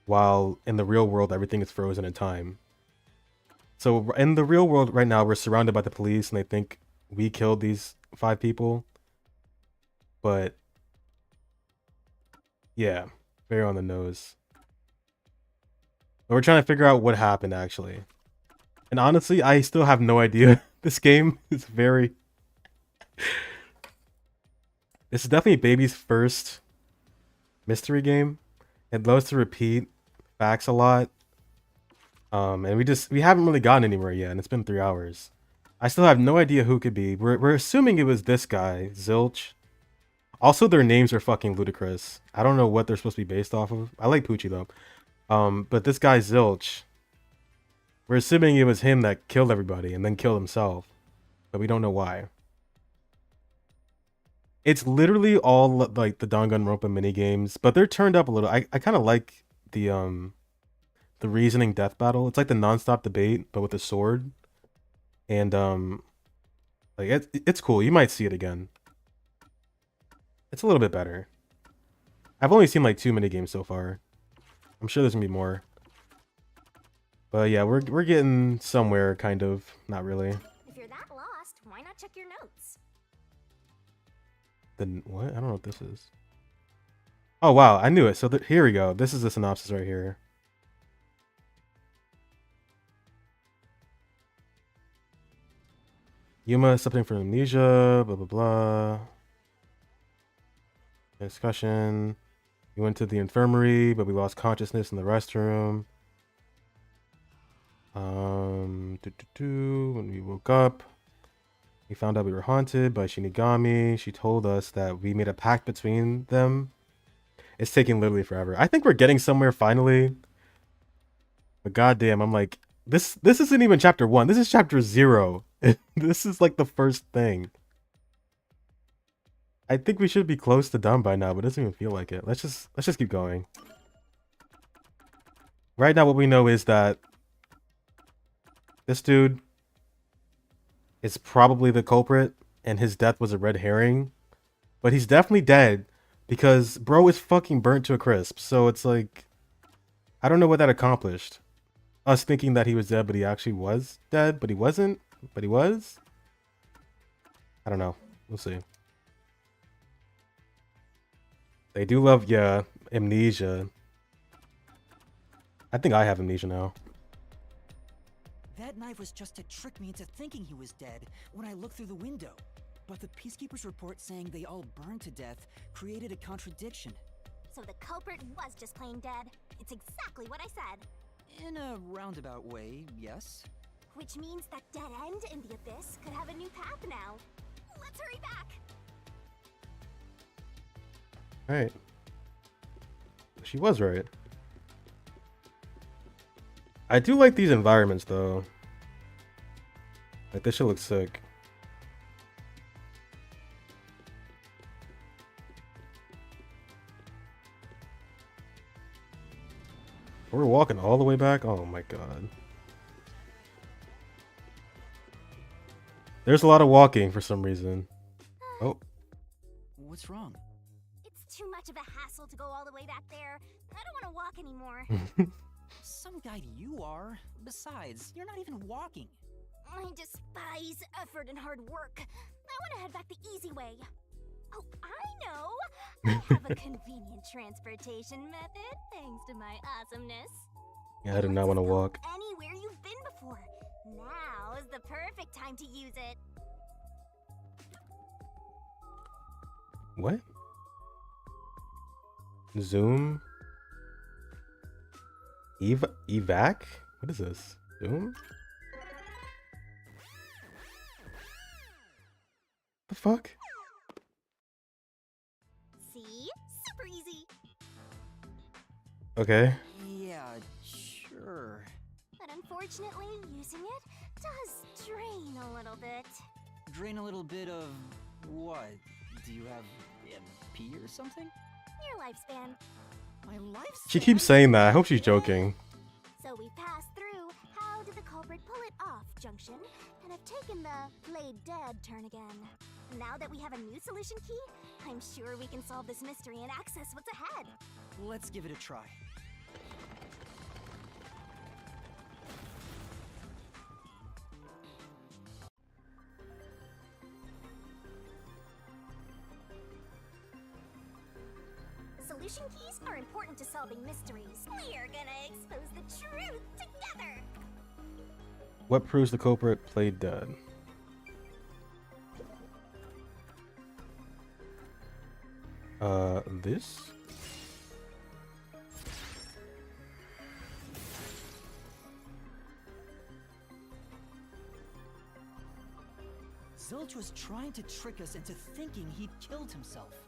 while in the real world everything is frozen in time. So in the real world right now we're surrounded by the police and they think we killed these 5 people, but yeah, very on the nose. But we're trying to figure out what happened actually. And honestly, I still have no idea. This game is very... This is definitely Baby's first mystery game. It loves to repeat facts a lot. And we haven't really gotten anywhere yet, and it's been 3 hours. I still have no idea who it could be. We're assuming it was this guy, Zilch. Also, their names are fucking ludicrous. I don't know what they're supposed to be based off of. I like Poochie though. But this guy Zilch, we're assuming it was him that killed everybody and then killed himself, but we don't know why. It's literally all like the Danganronpa mini games, but they're turned up a little. I kind of like the reasoning death battle. It's like the non-stop debate, but with a sword. And Like it's cool. You might see it again. It's a little bit better. I've only seen like 2 minigames so far. I'm sure there's gonna be more. But yeah, we're getting somewhere, kind of. Not really. If you're that lost, why not check your notes? Then what? I don't know what this is. Oh wow, I knew it. So here we go. This is the synopsis right here. Yuma is suffering from amnesia, blah blah blah. Discussion. We went to the infirmary, but we lost consciousness in the restroom. When we woke up, we found out we were haunted by Shinigami. She told us that we made a pact between them. It's taking literally forever. I think we're getting somewhere finally. But goddamn, I'm like, this isn't even chapter 1. This is chapter 0. This is like the first thing. I think we should be close to done by now, but it doesn't even feel like it. Let's just keep going. Right now, what we know is that this dude is probably the culprit, and his death was a red herring. But he's definitely dead because bro is fucking burnt to a crisp. So it's like, I don't know what that accomplished. Us thinking that he was dead, but he actually was dead, but he wasn't, but he was. I don't know. We'll see. They do love, yeah, amnesia. I think I have amnesia now. That knife was just to trick me into thinking he was dead when I looked through the window. But the Peacekeeper's report saying they all burned to death created a contradiction. So the culprit was just plain dead. It's exactly what I said. In a roundabout way, yes. Which means that dead end in the abyss could have a new path now. Let's hurry back. Right. She was right. I do like these environments though. Like this shit looks sick. We're walking all the way back? Oh my god. There's a lot of walking for some reason. Oh. What's wrong? It's too much of a hassle to go all the way back there. I don't want to walk anymore. Some guide you are. Besides, you're not even walking. I despise effort and hard work. I want to head back the easy way. Oh, I know! I have a convenient transportation method, thanks to my awesomeness. Yeah, I do not want to walk. Anywhere you've been before. Now is the perfect time to use it. What? Zoom? Evac? What is this? Zoom? The fuck? See? Super easy. Okay. Yeah, sure. But unfortunately, using it does drain a little bit. Drain a little bit of what? Do you have MP or something? Your lifespan. My lifespan? She keeps saying that. I hope she's joking. So we passed through how did the culprit pull it off junction and have taken the played dead turn again. Now that we have a new solution key, I'm sure we can solve this mystery and access what's ahead. Let's give it a try. Solution keys are important to solving mysteries. We're gonna expose the truth together. What proves the culprit played dead? This? Zilch was trying to trick us into thinking he'd killed himself.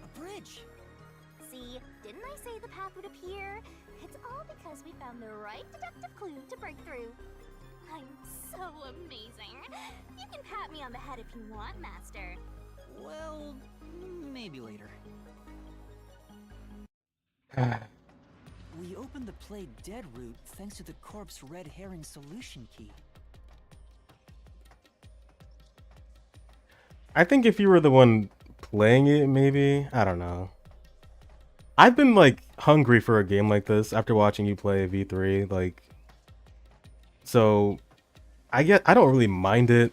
A bridge! See, didn't I say the path would appear? It's all because we found the right deductive clue to break through. I'm so amazing. You can pat me on the head if you want, Master. Well, maybe later. We opened the Play Dead route thanks to the corpse red herring solution key. I think if you were the one playing it, maybe. I don't know. I've been like hungry for a game like this after watching you play V3. Like, so I don't really mind it.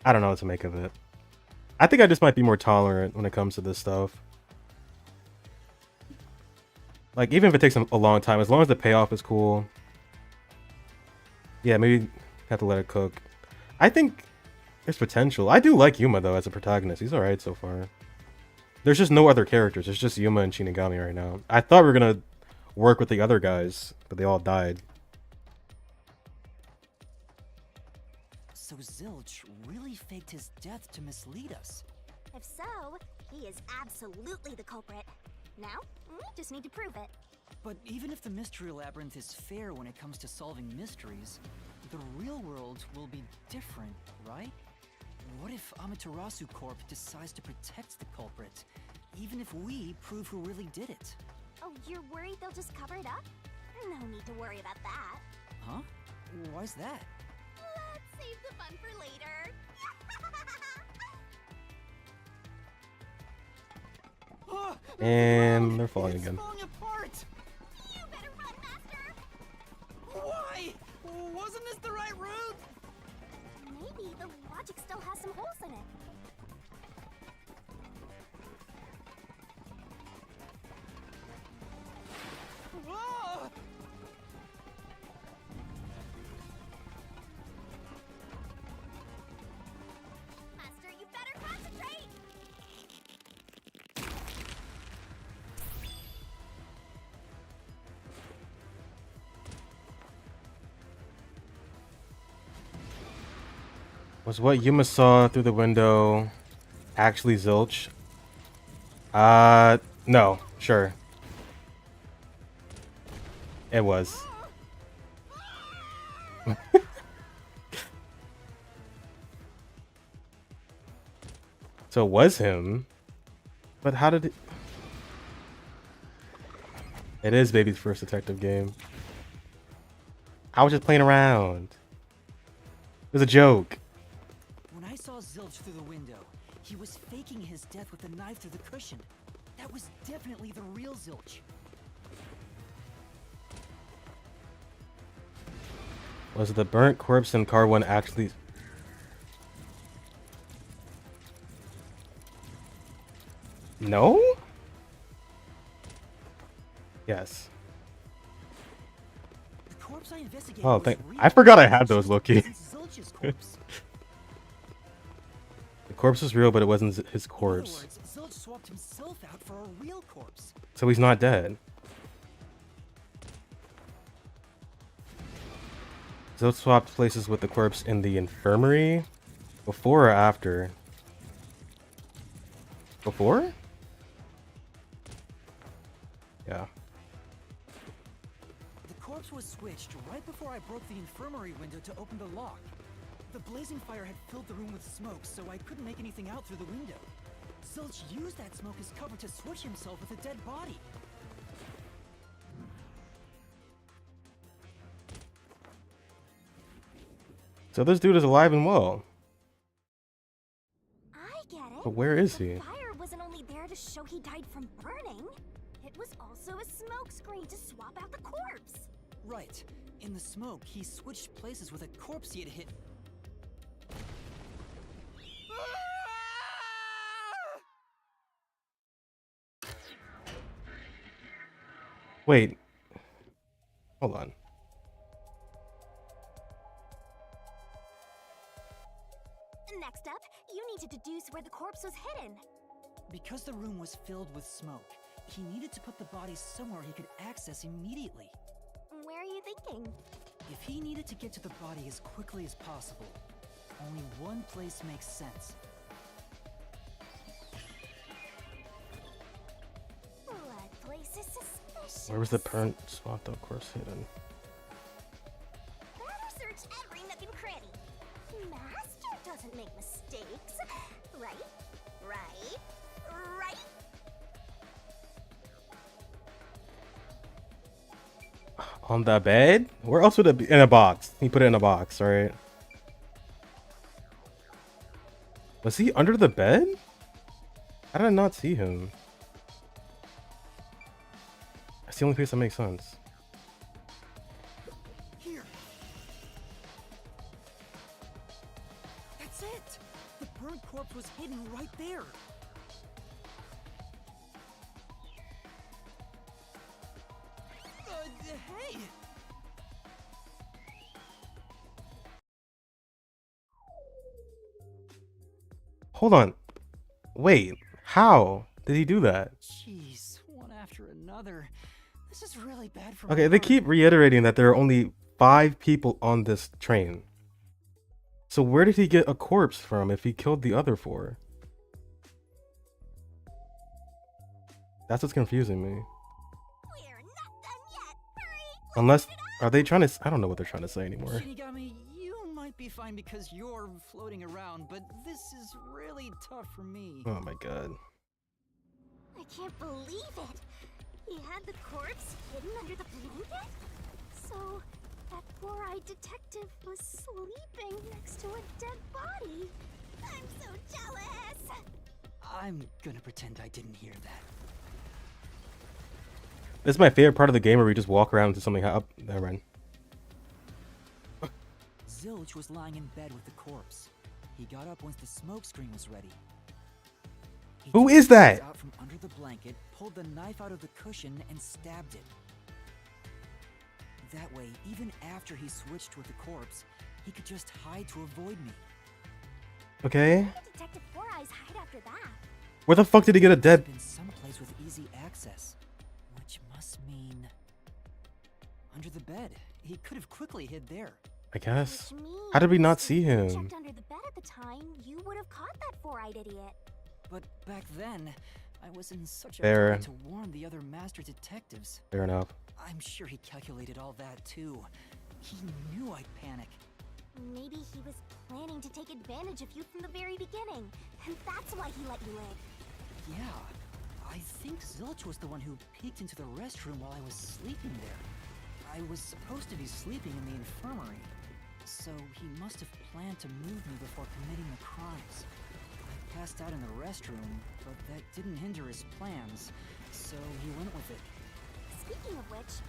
I don't know what to make of it. I think I just might be more tolerant when it comes to this stuff. Like, even if it takes a long time, as long as the payoff is cool. Yeah, maybe have to let it cook. I think there's potential. I do like Yuma, though, as a protagonist. He's alright so far. There's just no other characters. It's just Yuma and Shinigami right now. I thought we were gonna work with the other guys, but they all died. So Zilch really faked his death to mislead us. If so, he is absolutely the culprit. Now, we just need to prove it. But even if the Mystery Labyrinth is fair when it comes to solving mysteries, the real world will be different, right? What if Amaterasu Corp decides to protect the culprit, even if we prove who really did it? Oh, you're worried they'll just cover it up? No need to worry about that. Huh? Why's that? Let's save the fun for later. And they're falling again. Falling apart. You better run, Master! Why? Wasn't this the right route? Maybe the logic still has some holes in it. Whoa! Master, you better concentrate! Was what Yuma saw through the window actually Zilch? No, sure. It was. So it was him. But how did it... It is Baby's first detective game. I was just playing around. It was a joke. When I saw Zilch through the window, he was faking his death with a knife through the cushion. That was definitely the real Zilch. Was the burnt corpse in car 1 actually... No? Yes. The corpse I investigated Oh, was real. I forgot I had those, Loki. Zilch's corpse. The corpse was real, but it wasn't his corpse. In other words, Zilch swapped himself out for a real corpse. So he's not dead. Zilch swapped places with the corpse in the infirmary? Before or after? Before? Yeah. The corpse was switched right before I broke the infirmary window to open the lock. The blazing fire had filled the room with smoke, so I couldn't make anything out through the window. Zilch used that smoke as cover to switch himself with a dead body. So this dude is alive and well. I get it. But where is he? The fire wasn't only there to show he died from burning. It was also a smoke screen to swap out the corpse. Right. In the smoke, he switched places with a corpse he had hit. Wait. Hold on. Next up, you need to deduce where the corpse was hidden. Because the room was filled with smoke, he needed to put the body somewhere he could access immediately. Where are you thinking? If he needed to get to the body as quickly as possible, only one place makes sense. That place is suspicious. Where was the burnt swapped out corpse hidden? Better search every nook and cranny. Master doesn't make mistakes, right? Right? Right? On the bed? Where else would it be? In a box. He put it in a box, right? Was he under the bed? How did I not see him? That's the only place that makes sense. Here. That's it. The burnt corpse was hidden right there. Hey. Hold on. Wait. How did he do that? Jeez, one after another. This is really bad for Okay, my they heart. keep reiterating that there are only 5 people on this train. So where did he get a corpse from if he killed the other 4? That's what's confusing me. We're not done yet. Hurry! Unless, are they trying to, I don't know what they're trying to say anymore. Shinigami, you might be fine because you're floating around, but this is really tough for me. Oh my god. I can't believe it. He had the corpse hidden under the blanket? So, that four-eyed detective was sleeping next to a dead body. I'm so jealous! I'm gonna pretend I didn't hear that. This is my favorite part of the game where we just walk around until something up. Never mind. Zilch was lying in bed with the corpse. He got up once the smoke screen was ready. He Who took is the that? knife out from under the blanket, pulled the knife out of the cushion, and stabbed it. That way, even after he switched with the corpse, he could just hide to avoid me. Okay. Where did Detective Four Eyes hide after that? Where the fuck did he get a dead? Been someplace with easy access, which must mean under the bed. He could have quickly hid there. I guess. Which means How did we not if see you him? checked under the bed at the time, you would have caught that four-eyed idiot. But back then, I was in such a Fair. hurry to warn the other master detectives. Fair enough. I'm sure he calculated all that too. He knew I'd panic. Maybe he was planning to take advantage of you from the very beginning, and that's why he let you live. Yeah, I think Zilch was the one who peeked into the restroom while I was sleeping there. I was supposed to be sleeping in the infirmary, so he must have planned to move me before committing the crimes. I passed out in the restroom, but that didn't hinder his plans, so he went with it. Speaking of which,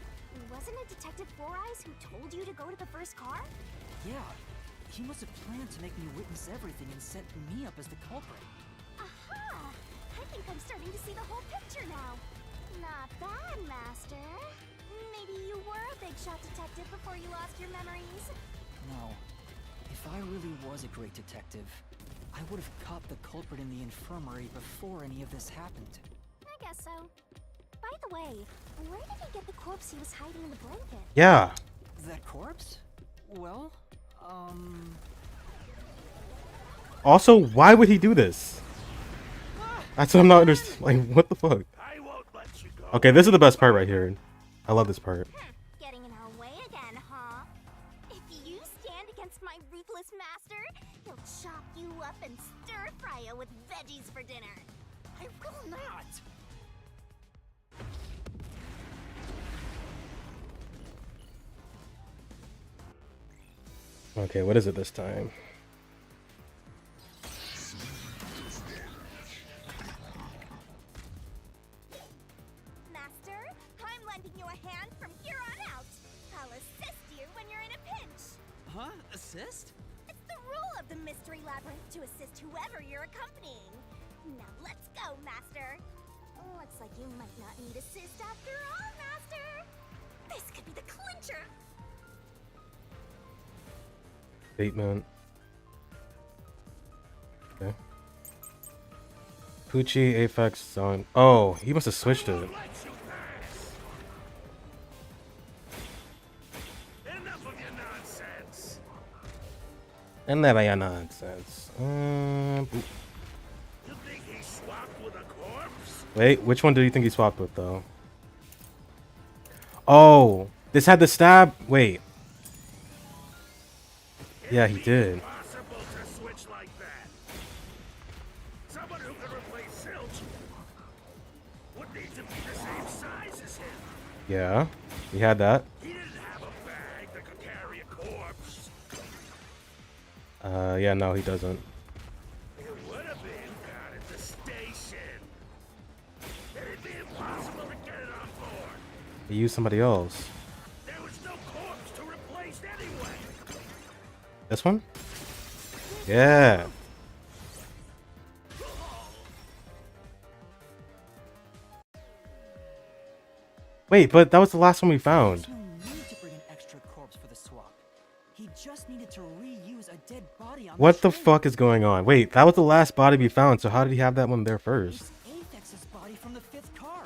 wasn't it Detective Four Eyes who told you to go to the first car? Yeah, he must have planned to make me witness everything and set me up as the culprit. Aha! I think I'm starting to see the whole picture now. Not bad, Master. Maybe you were a big shot detective before you lost your memories. No, if I really was a great detective, I would have caught the culprit in the infirmary before any of this happened. I guess so. By the way, where did he get the corpse he was hiding in the blanket? Yeah. That corpse? Well, Also, why would he do this? That's what I'm not understanding. Like, what the fuck? I won't let you go. Okay, this is the best part right here. I love this part. Getting in our way again, huh? If you stand against my ruthless master, he'll chop you up and stir-fry you with veggies for dinner. I will not! Okay, what is it this time? Master, I'm lending you a hand from here on out. I'll assist you when you're in a pinch. Huh? Assist? It's the rule of the Mystery Labyrinth to assist whoever you're accompanying. Now let's go, Master. Looks like you might not need assist after all, Master. This could be the clincher. Statement. Okay. Poochie, Aphex, Zone. Oh, he must have switched it. Let you pass. Enough of your nonsense. And never your nonsense. You think he swapped with a corpse? Wait, which one do you think he swapped with, though? Oh, this had the stab. Wait. Yeah, he did. Possible. Yeah, we had that. He didn't have a bag that could carry a corpse. Yeah, no, he doesn't. It would have been down at the station. It'd be impossible to get it on board. He used somebody else. There was no corpse to replace anyway. This one? Yeah. Wait, but that was the last one we found. There's no need to bring an extra corpse for the swap. He just needed to reuse a dead body on What the train. fuck is going on? Wait, that was the last body we found, so how did he have that one there first? It's Aphex's body from the 5th car.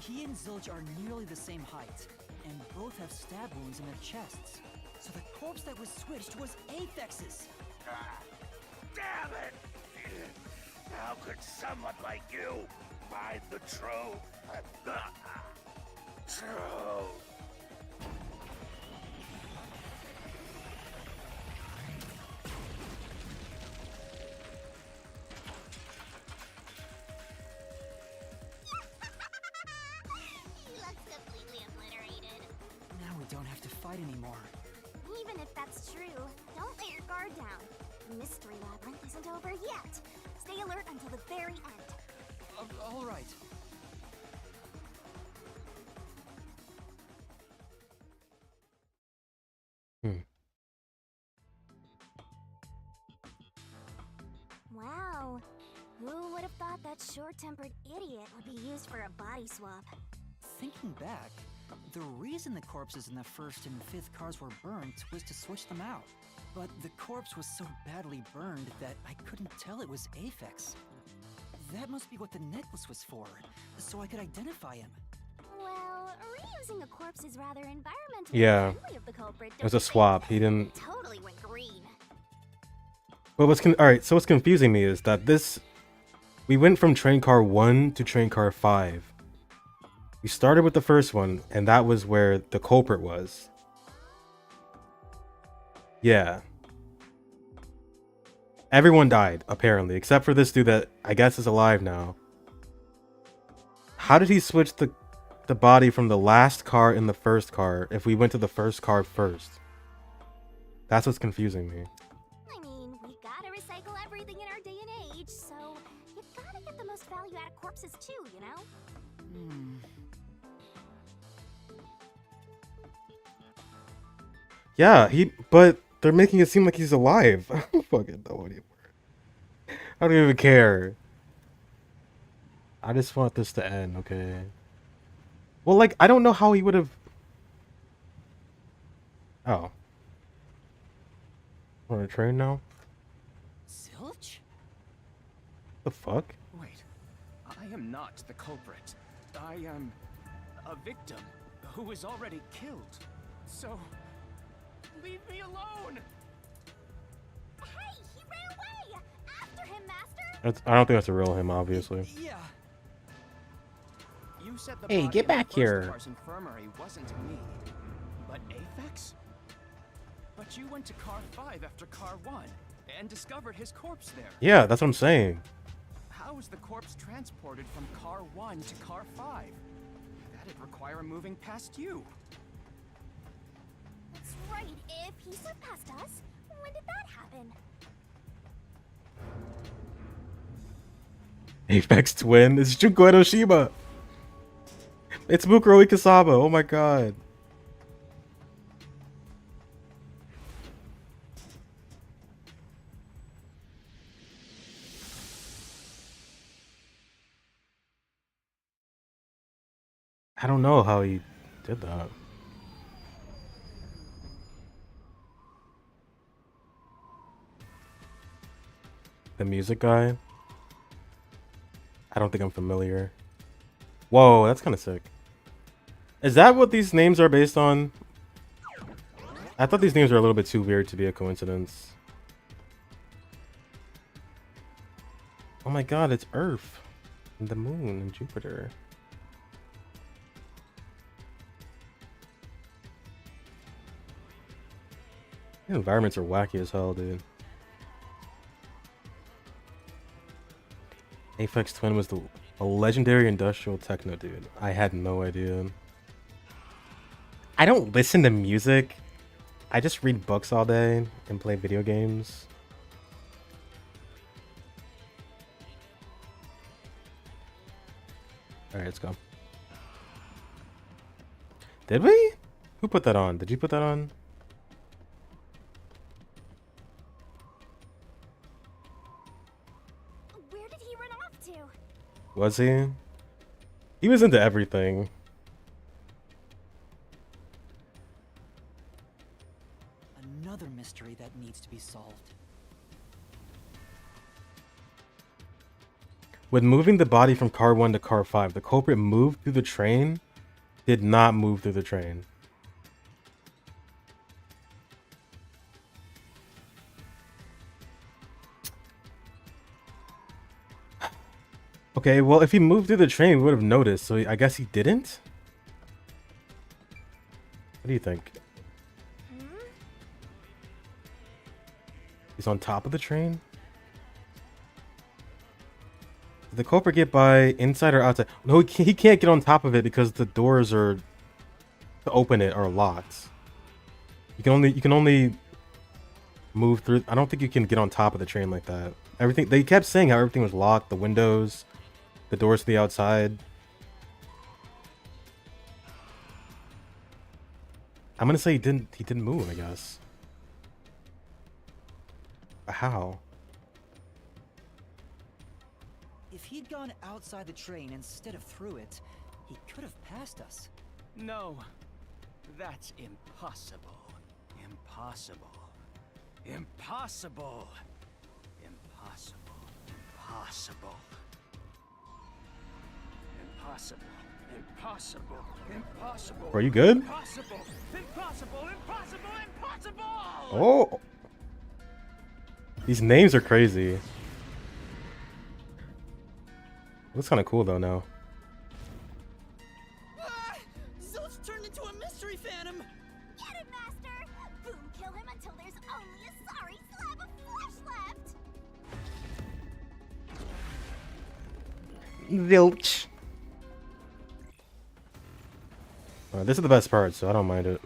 He and Zilch are nearly the same height, and both have stab wounds in their chests. So the corpse that was switched was Aphex's. Ah, damn it! How could someone like you find the truth? Truth. He looks completely obliterated. Now we don't have to fight anymore. Even if that's true, don't let your guard down. The mystery labyrinth isn't over yet. Stay alert until the very end. All right. Wow. Who would have thought that short-tempered idiot would be used for a body swap? Thinking back, the reason the corpses in the 1st and 5th cars were burnt was to switch them out. But the corpse was so badly burned that I couldn't tell it was Aphex. That must be what the necklace was for, so I could identify him. Well, reusing a corpse is rather environmentally Yeah. friendly of the culprit. It was a swap. He didn't. Totally went green. But alright, so what's confusing me is that we went from train car 1 to train car 5. We started with the first one, and that was where the culprit was. Yeah. Everyone died, apparently, except for this dude that I guess is alive now. How did he switch the body from the last car in the first car if we went to the first car first? That's what's confusing me. I mean, we gotta recycle everything in our day and age, so you gotta get the most value out of corpses too, you know? Yeah, but they're making it seem like he's alive. I don't fucking know anymore. I don't even care. I just want this to end, okay? Well, like, I don't know how he would have... Oh. We're on a train now? Zilch? The fuck? Wait, I am not the culprit. I am a victim who was already killed. So, leave me alone! Hey, he ran away! After him, Master! I don't think that's a real him, obviously. Yeah. You said the Hey, body get in the back first here. car's infirmary wasn't me, but Aphex? But you went to car 5 after car 1 and discovered his corpse there. Yeah, that's what I'm saying. How was the corpse transported from car 1 to car 5? That'd require moving past you. That's right, if he surpassed us, when did that happen? Apex twin. It's Junko Enoshima. It's Mukuro Ikasaba. Oh my god. I don't know how he did that. The music guy? I don't think I'm familiar. Whoa, that's kind of sick. Is that what these names are based on? I thought these names were a little bit too weird to be a coincidence. Oh my god, it's Earth. And the moon and Jupiter. The environments are wacky as hell, dude. Aphex Twin was a legendary industrial techno dude. I had no idea. I don't listen to music. I just read books all day and play video games. Alright, let's go. Did we? Who put that on? Did you put that on? Where did he run off to? Was he? He was into everything. Another mystery that needs to be solved. When moving the body from car 1 to car 5, the culprit moved through the train, did not move through the train. Okay, well, if he moved through the train, we would have noticed, so I guess he didn't? What do you think? He's on top of the train? Did the culprit get by inside or outside? No, he can't get on top of it because the doors are to open it are locked. You can only move through. I don't think you can get on top of the train like that. Everything they kept saying how everything was locked, the windows, the doors to the outside. I'm gonna say he didn't move, I guess. How? If he'd gone outside the train instead of through it, he could have passed us. No, that's impossible. Impossible. Impossible. Impossible. Impossible. Impossible. Impossible. Impossible. Are you good? Impossible. Impossible. Impossible. Impossible. Oh. These names are crazy. Looks kind of cool though now. Zilch turned into a mystery phantom. Get him, Master! Boom, kill him until there's only a sorry slab of flesh left! Zilch. This is the best part, so I don't mind it.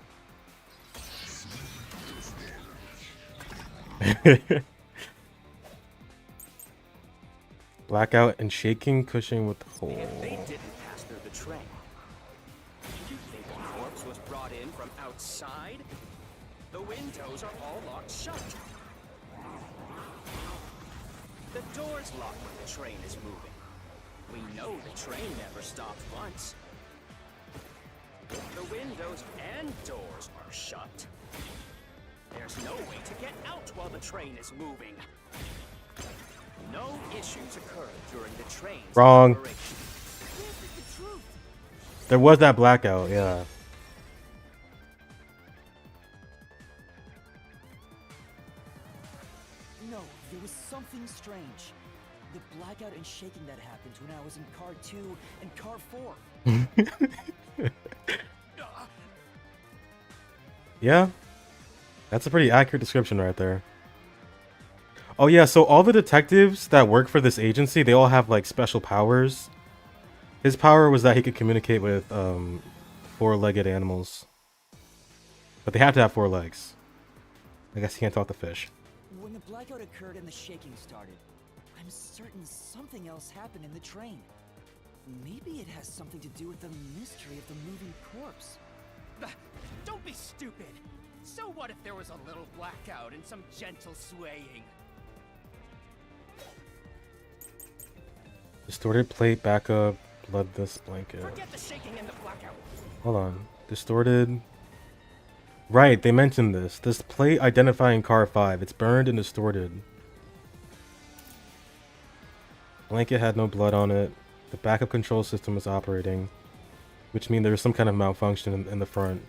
Blackout and shaking cushion with hole. If they didn't pass through the train, you think a corpse was brought in from outside? The windows are all locked shut. The door's locked when the train is moving. We know the train never stopped once. The windows and doors are shut. There's no way to get out while the train is moving. No issues occurred during the train's Wrong. operation. The truth. There was that blackout, yeah. No, there was something strange. The blackout and shaking that happened when I was in car 2 and car 4. Yeah. That's a pretty accurate description right there. Oh yeah, so all the detectives that work for this agency, they all have like special powers. His power was that he could communicate with four-legged animals. But they have to have 4 legs. I guess he can't talk to fish. When the blackout occurred and the shaking started, I'm certain something else happened in the train. Maybe it has something to do with the mystery of the moving corpse. Don't be stupid. So what if there was a little blackout and some gentle swaying? Distorted plate, backup, bloodless blanket. Forget the shaking and the blackout. Hold on. Distorted. Right, they mentioned this. This plate identifying car 5. It's burned and distorted. Blanket had no blood on it. The backup control system was operating, which means there was some kind of malfunction in the front.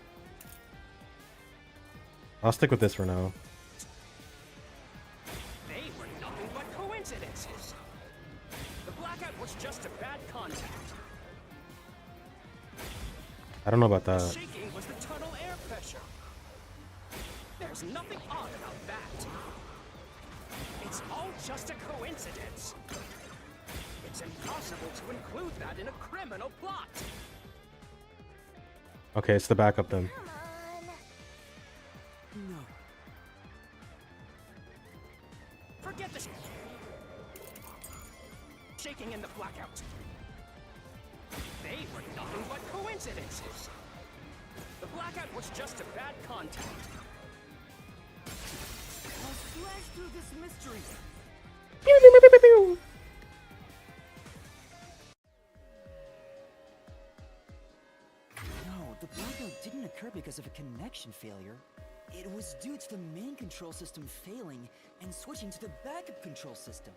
I'll stick with this for now. They were nothing but coincidences. The blackout was just a bad contact. I don't know about that. Shaking was the tunnel air pressure. There's nothing odd about that. It's all just a coincidence. It's impossible to include that in a criminal plot. Okay, it's the backup then. Come No. Forget the shaking and the blackout. They were nothing but coincidences. The blackout was just a bad contact. I'll slash through this mystery. No, the blackout didn't occur because of a connection failure. It was due to the main control system failing and switching to the backup control system.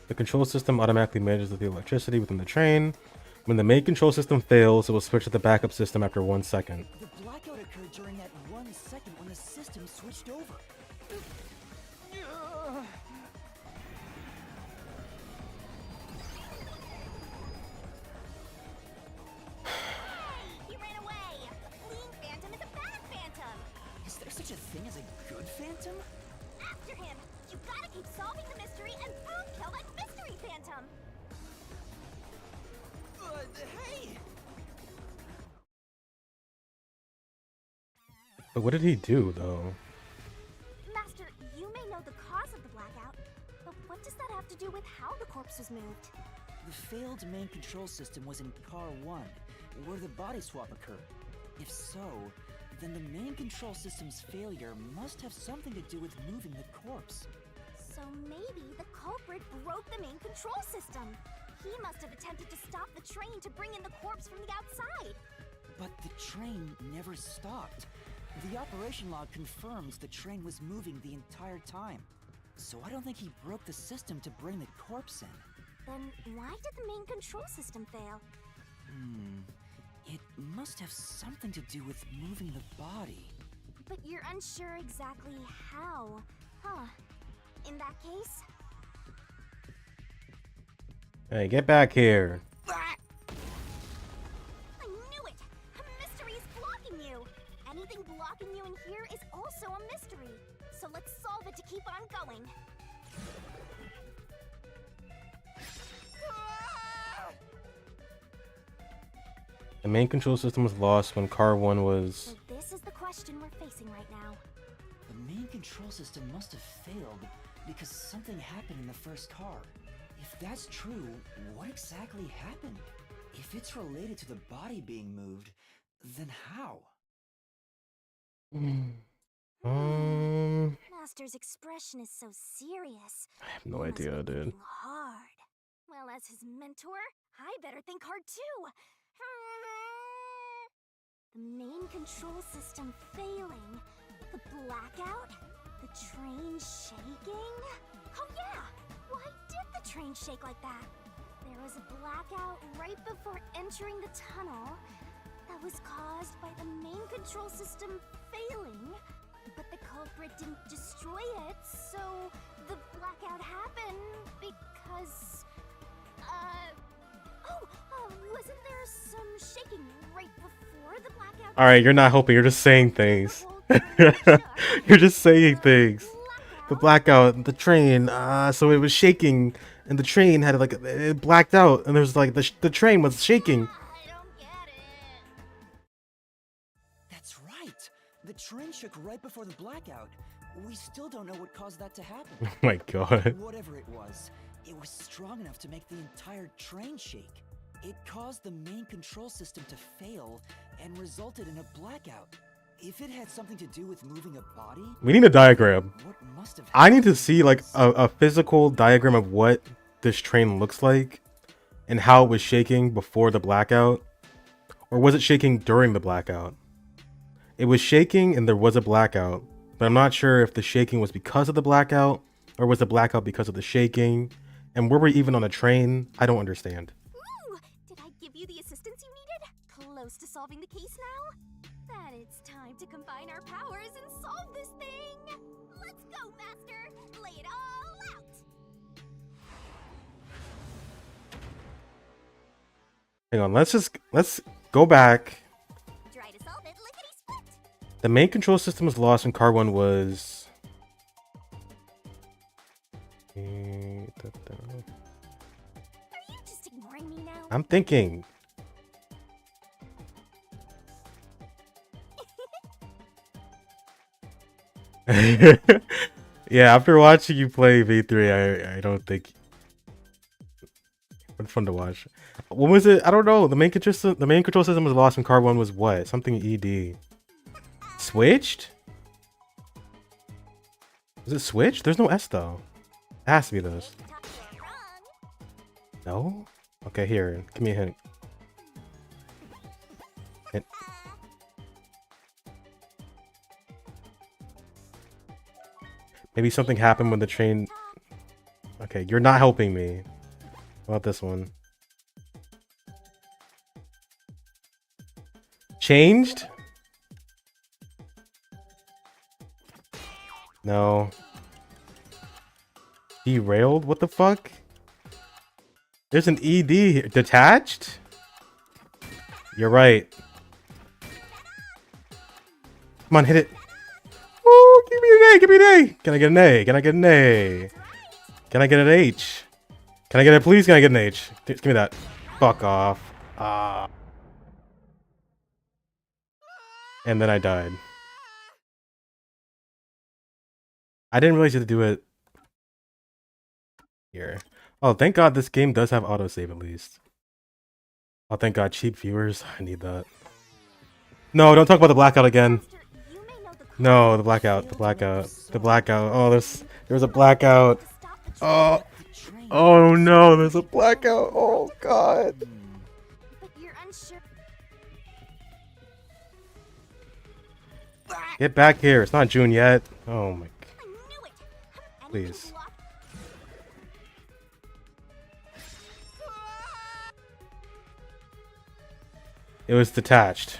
The control system automatically manages the electricity within the train. When the main control system fails, it will switch to the backup system after 1 second. The blackout occurred during that 1 second when the system switched over. He ran away! Fleeing Phantom is a bad Phantom! Is there such a thing as a good Phantom? After him! You gotta keep solving the mystery and boom kill that mystery Phantom! Hey! But what did he do, though? Master, you may know the cause of the blackout, but what does that have to do with how the corpse was moved? The failed main control system was in Car 1, where the body swap occurred. If so, then the main control system's failure must have something to do with moving the corpse. So maybe the culprit broke the main control system. He must have attempted to stop the train to bring in the corpse from the outside. But the train never stopped. The operation log confirms the train was moving the entire time. So I don't think he broke the system to bring the corpse in. Then why did the main control system fail? It must have something to do with moving the body. But you're unsure exactly how, huh? In that case... Hey, get back here. I knew it! A mystery is blocking you! Anything blocking you in here is also a mystery. So let's solve it to keep on going. The main control system was lost when Car 1 was... So this is the question we're facing right now. The main control system must have failed because something happened in the first car. If that's true, what exactly happened? If it's related to the body being moved, then how? Master's expression is so serious. I have no idea, dude. Hard. Well, as his mentor, I better think hard too. The main control system failing, the blackout, the train shaking. Oh yeah! Why did the train shake like that? There was a blackout right before entering the tunnel that was caused by the main control system failing, but the culprit didn't destroy it, so the blackout happened because... wasn't there some shaking right before the blackout? Alright, you're not helping, you're just saying things. You're just saying things. The blackout, the train, so it was shaking, and the train had like, it blacked out, and there was like, the train was shaking. I don't get it. That's right! The train shook right before the blackout. We still don't know what caused that to happen. Oh my god. Whatever it was strong enough to make the entire train shake. It caused the main control system to fail and resulted in a blackout. If it had something to do with moving a body... We need a diagram. What must have I need to see like a physical diagram of what this train looks like and how it was shaking before the blackout. Or was it shaking during the blackout? It was shaking and there was a blackout, but I'm not sure if the shaking was because of the blackout or was the blackout because of the shaking. And were we even on a train? I don't understand. Ooh! Did I give you the assistance you needed? Close to solving the case now? Then it's time to combine our powers and solve this thing! Let's go, Master! Lay it all out! Hang on, let's go back. Try to solve it, lickety-split! The main control system was lost when Car 1 was... Are you just ignoring me now? I'm thinking. Yeah, after watching you play V3, I don't think it's fun to watch. What was it? I don't know. The main control system was lost in Car 1 was what? Something ED. Switched? Is it switched? There's no S though. It has to be this. No? Okay, here. Give me a hint. Hint. Maybe something happened when the train... Okay, you're not helping me. What about this one? Changed? No. Derailed? What the fuck? There's an ED here. Detached? You're right. Come on, hit it. Woo, give me an A, give me an A. Can I get an A? Can I get an A? Can I get an H? Can I get it, please? Can I get an H? Give me that. Fuck off. And then I died. I didn't realize you had to do it here. Oh, thank God this game does have autosave at least. Oh, thank God. Cheap viewers. I need that. No, don't talk about the blackout again. No, the blackout. The blackout. The blackout. Oh, there was a blackout. Oh. Oh no, there's a blackout. Oh God. But you're unsure. Get back here. It's not June yet. Oh my God. Please. It was detached,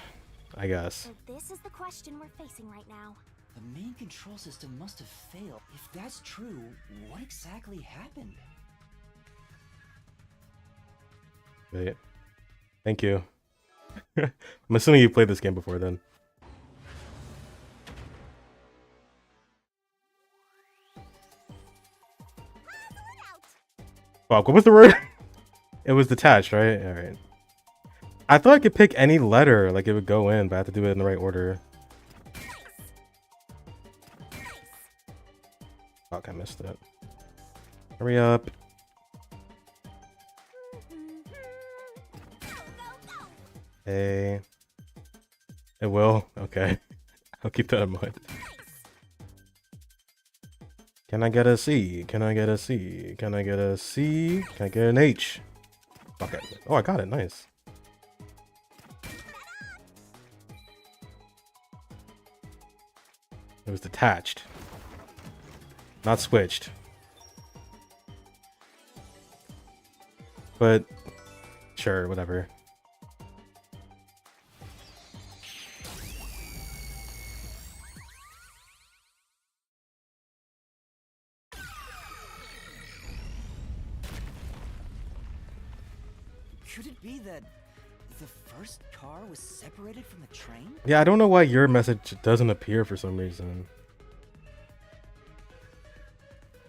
I guess. So this is the question we're facing right now. The main control system must have failed. If that's true, what exactly happened? Wait. Thank you. I'm assuming you played this game before then. Fuck, what was the word? It was detached, right? Alright. I thought I could pick any letter, like it would go in, but I have to do it in the right order. Fuck, I missed it. Hurry up. Hey. It will? Okay. I'll keep that in mind. Can I get a C? Can I get a C? Can I get a C? Can I get an H? Okay. Oh, I got it. Nice. It was detached. Not switched. But, sure, whatever. Could it be that the first car was separated from the train? Yeah, I don't know why your message doesn't appear for some reason.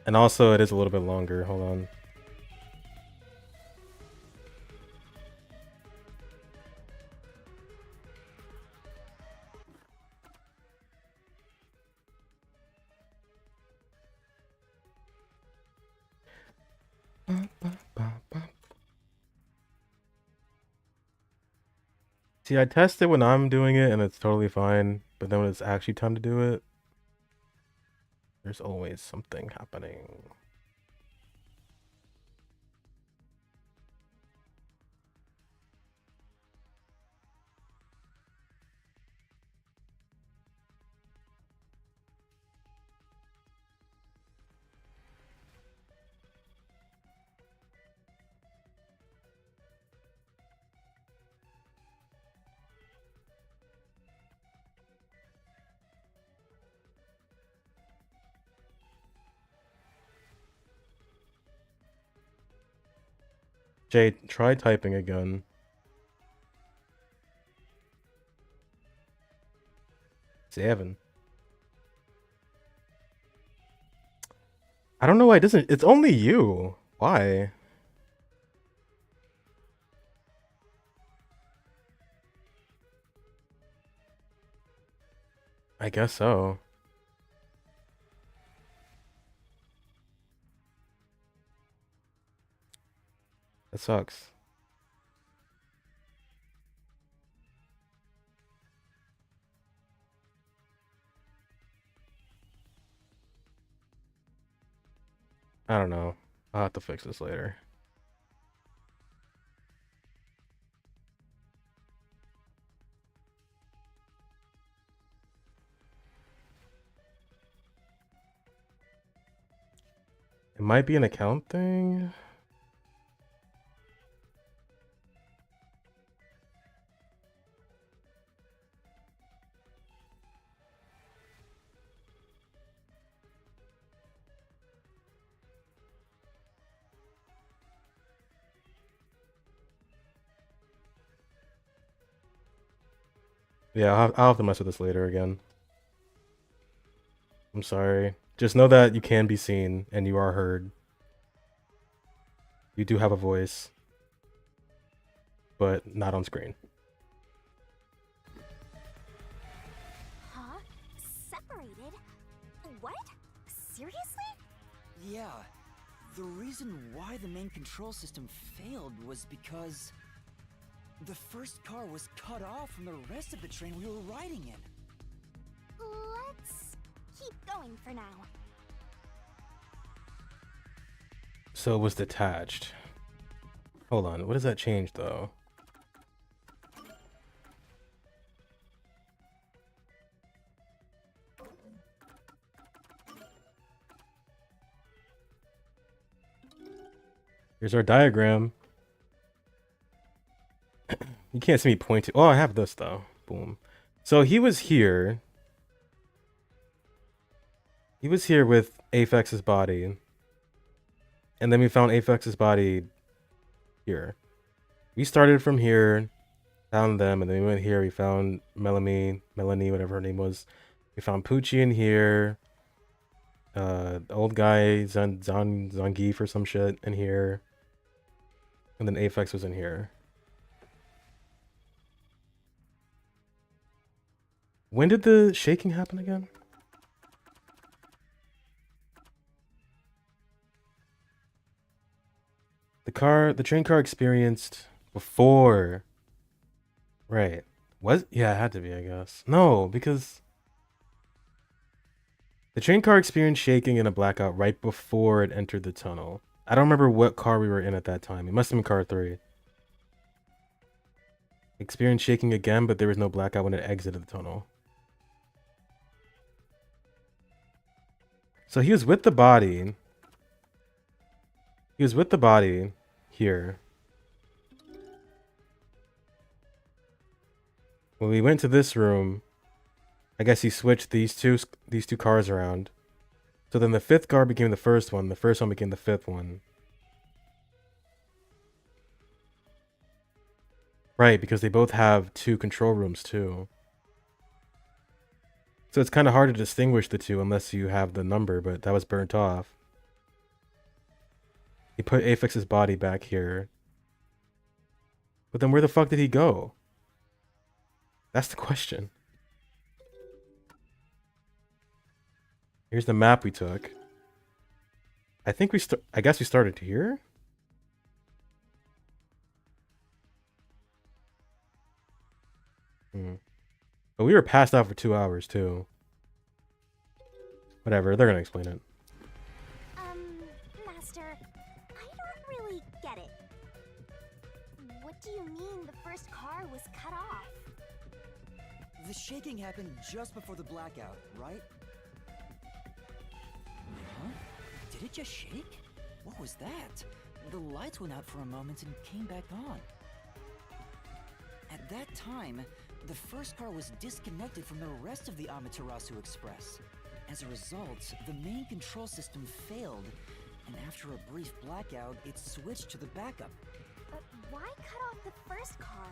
And also, it is a little bit longer. Hold on. See, I test it when I'm doing it and it's totally fine, but then when it's actually time to do it, there's always something happening. Jay, try typing again. Seven. I don't know why it doesn't. It's only you. Why? I guess so. That sucks. I don't know. I'll have to fix this later. It might be an account thing. Yeah, I'll have to mess with this later again. I'm sorry. Just know that you can be seen and you are heard. You do have a voice, but not on screen. Huh? Separated? What? Seriously? Yeah. The reason why the main control system failed was because the first car was cut off from the rest of the train we were riding in. Let's keep going for now. So it was detached. Hold on, what does that change though? Here's our diagram. You can't see me pointing. Oh, I have this though. Boom. So he was here. He was here with Aphex's body. And then we found Aphex's body here. We started from here, found them, and then we went here. We found Melanie, whatever her name was. We found Poochie in here. The old guy, Zangief or some shit in here. And then Aphex was in here. When did the shaking happen again? The train car experienced before. Right. Yeah, it had to be, I guess. No, because the train car experienced shaking in a blackout right before it entered the tunnel. I don't remember what car we were in at that time. It must have been car 3. Experienced shaking again, but there was no blackout when it exited the tunnel. So he was with the body. He was with the body here. When we went to this room, I guess he switched these two cars around. So then the 5th car became the first one. The first one became the 5th one. Right, because they both have 2 control rooms too. So it's kind of hard to distinguish the two unless you have the number, but that was burnt off. He put Aphex's body back here. But then where the fuck did he go? That's the question. Here's the map we took. I think I guess we started here? But we were passed out for 2 hours too. Whatever, they're gonna explain it. Master, I don't really get it. What do you mean the first car was cut off? The shaking happened just before the blackout, right? Huh? Did it just shake? What was that? The lights went out for a moment and came back on. At that time, the first car was disconnected from the rest of the Amaterasu Express. As a result, the main control system failed, and after a brief blackout, it switched to the backup. But why cut off the first car?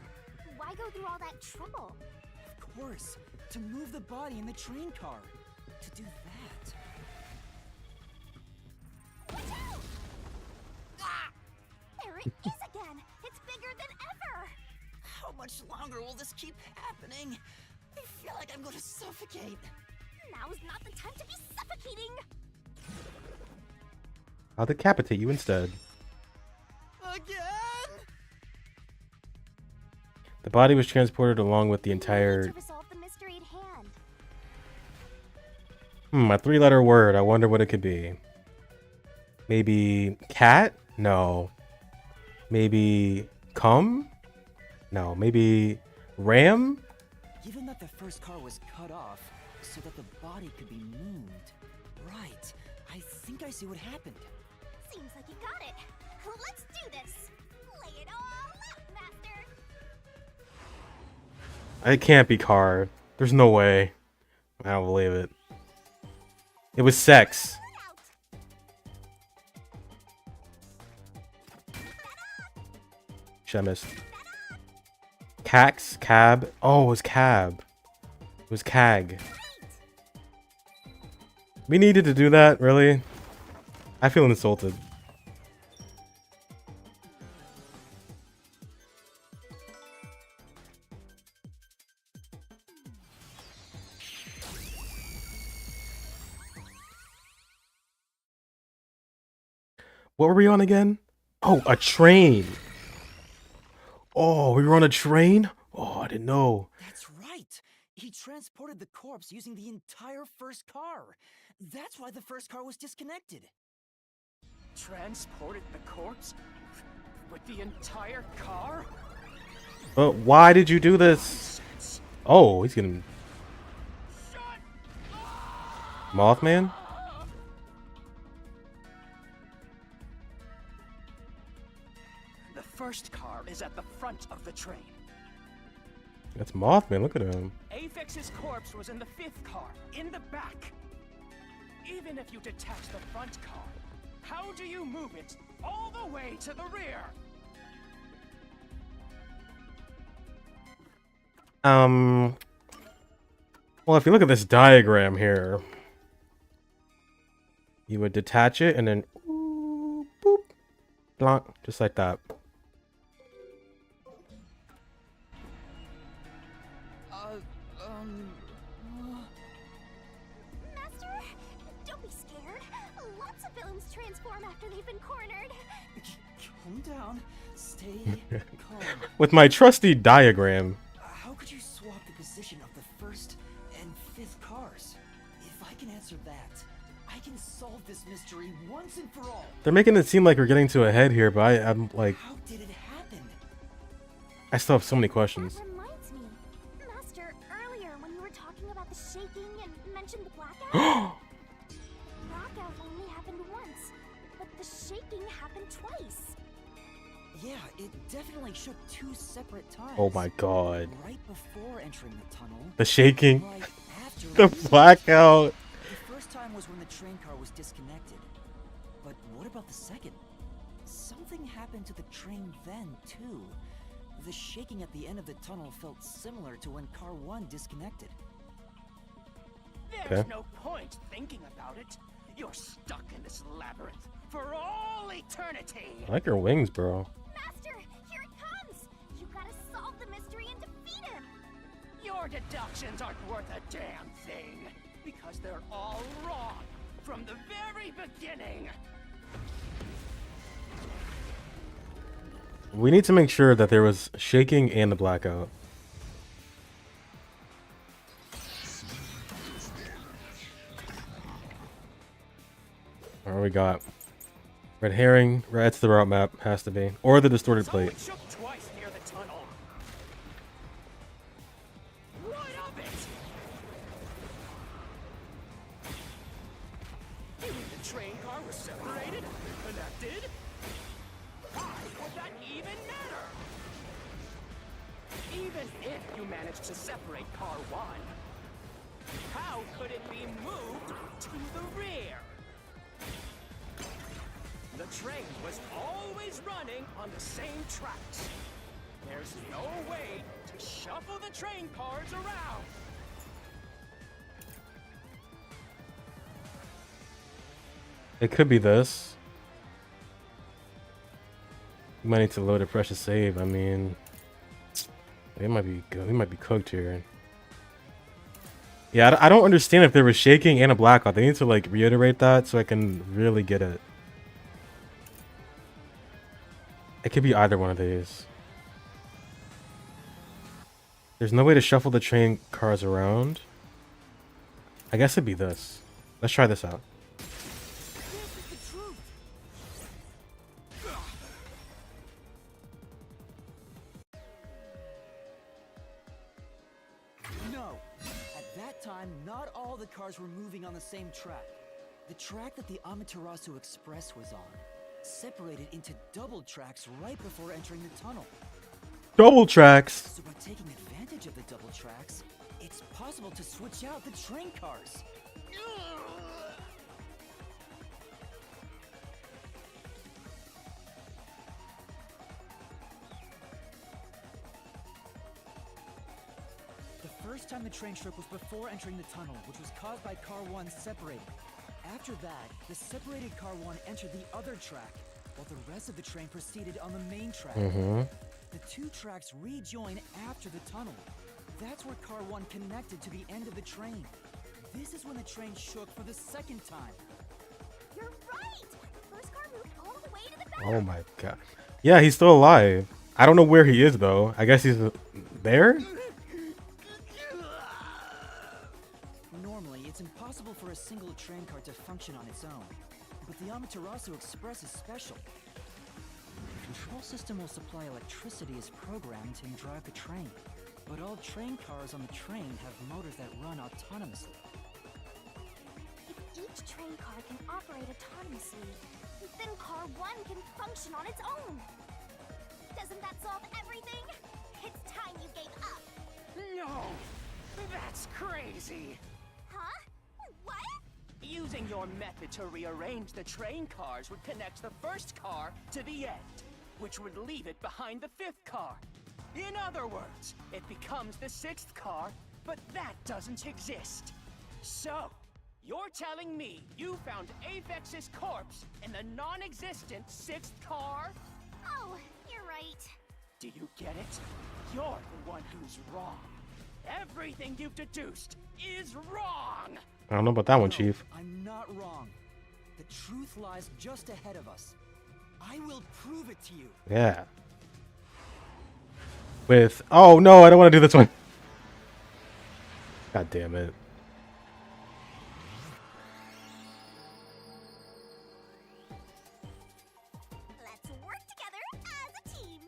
Why go through all that trouble? Of course, to move the body in the train car. To do that. Watch out! Ah! There it is again! It's bigger than ever! How much longer will this keep happening? I feel like I'm going to suffocate. Now's not the time to be suffocating! I'll decapitate you instead. Again? body was transported along with the entire... To resolve the mystery at hand. A 3-letter word. I wonder what it could be. Maybe cat? No. Maybe cum? No. Maybe ram? Given that the first car was cut off so that the body could be moved. Right. I think I see what happened. Seems like you got it. Let's do this. Lay it all out, Master. It can't be car. There's no way. I don't believe it. It was sex. Shit, I missed. Cax? Cab? Oh, it was cab. It was cag. We needed to do that, really? I feel insulted. What were we on again? Oh, a train. Oh, we were on a train? Oh, I didn't know. That's right. He transported the corpse using the entire first car. That's why the first car was disconnected. Transported the corpse? With the entire car? But why did you do this? Oh, he's getting... Mothman? The first car is at the front of the train. That's Mothman, look at him. Afix's corpse was in the 5th car, in the back. Even if you detach the front car, how do you move it all the way to the rear? Well, if you look at this diagram here, you would detach it and then boop, blank, just like that. Master, don't be scared. Lots of villains transform after they've been cornered. Calm down. Stay calm. With my trusty diagram. How could you swap the position of the 1st and 5th cars? If I can answer that, I can solve this mystery once and for all. They're making it seem like we're getting to a head here, but I'm like... How did it happen? I still have so many questions. That reminds me. Master, earlier when you were talking about the shaking and mentioned the blackout... blackout only happened once, but the shaking happened twice. Yeah, it definitely shook 2 separate times. Oh my god. Right before entering the tunnel. The shaking. Right after The leaving. blackout. The first time was when the train car was disconnected. But what about the second? Something happened to the train then, too. The shaking at the end of the tunnel felt similar to when car 1 disconnected. There's Okay. no point thinking about it. You're stuck in this labyrinth for all eternity. I like your wings, bro. Master, here it comes. You gotta solve the mystery and defeat him. Your deductions aren't worth a damn thing, because they're all wrong from the very beginning. We need to make sure that there was shaking and the blackout. What do we got? Red herring, that's the route map, has to be. Or the distorted plate. It shook twice near the tunnel. What of it? You mean the train car was separated, connected? Why would that even matter? Even if you managed to separate car 1, how could it be moved to the rear? The train was always running on the same tracks. There's no way to shuffle the train cars around. It could be this. You might need to load a precious save. I mean, it might be good. We might be cooked here. Yeah, I don't understand if there was shaking and a blackout. They need to like reiterate that so I can really get it. It could be either one of these. There's no way to shuffle the train cars around. I guess it'd be this. Let's try this out. No! At that time, not all the cars were moving on the same track. The track that the Amaterasu Express was on separated into double tracks right before entering the tunnel. Double tracks! So by taking advantage of the double tracks, it's possible to switch out the train cars. The first time the train struck was before entering the tunnel, which was caused by Car 1 separating. After that, the separated Car 1 entered the other track, while the rest of the train proceeded on the main track. The two tracks rejoin after the tunnel. That's where Car 1 connected to the end of the train. This is when the train shook for the second time. You're right! First car moved all the way to the back. Oh my god. Yeah, he's still alive. I don't know where he is though. I guess he's there? Normally, it's impossible for a single train car to function on its own. But the Amaterasu Express is special. The control system will supply electricity as programmed and drive the train. But all train cars on the train have motors that run autonomously. If each train car can operate autonomously, then Car 1 can function on its own. Doesn't that solve everything? It's time you gave up. No! That's crazy! Huh? What? Using your method to rearrange the train cars would connect the first car to the end, which would leave it behind the fifth car. In other words, it becomes the sixth car, but that doesn't exist. So, you're telling me you found Aphex's corpse in the non-existent sixth car? Oh, you're right. Do you get it? You're the one who's wrong. Everything you've deduced is wrong! I don't know about that one, No, Chief. I'm not wrong. The truth lies just ahead of us. I will prove it to you. Yeah. With... Oh, no, I don't want to do this one. God damn it. Let's work together as a team.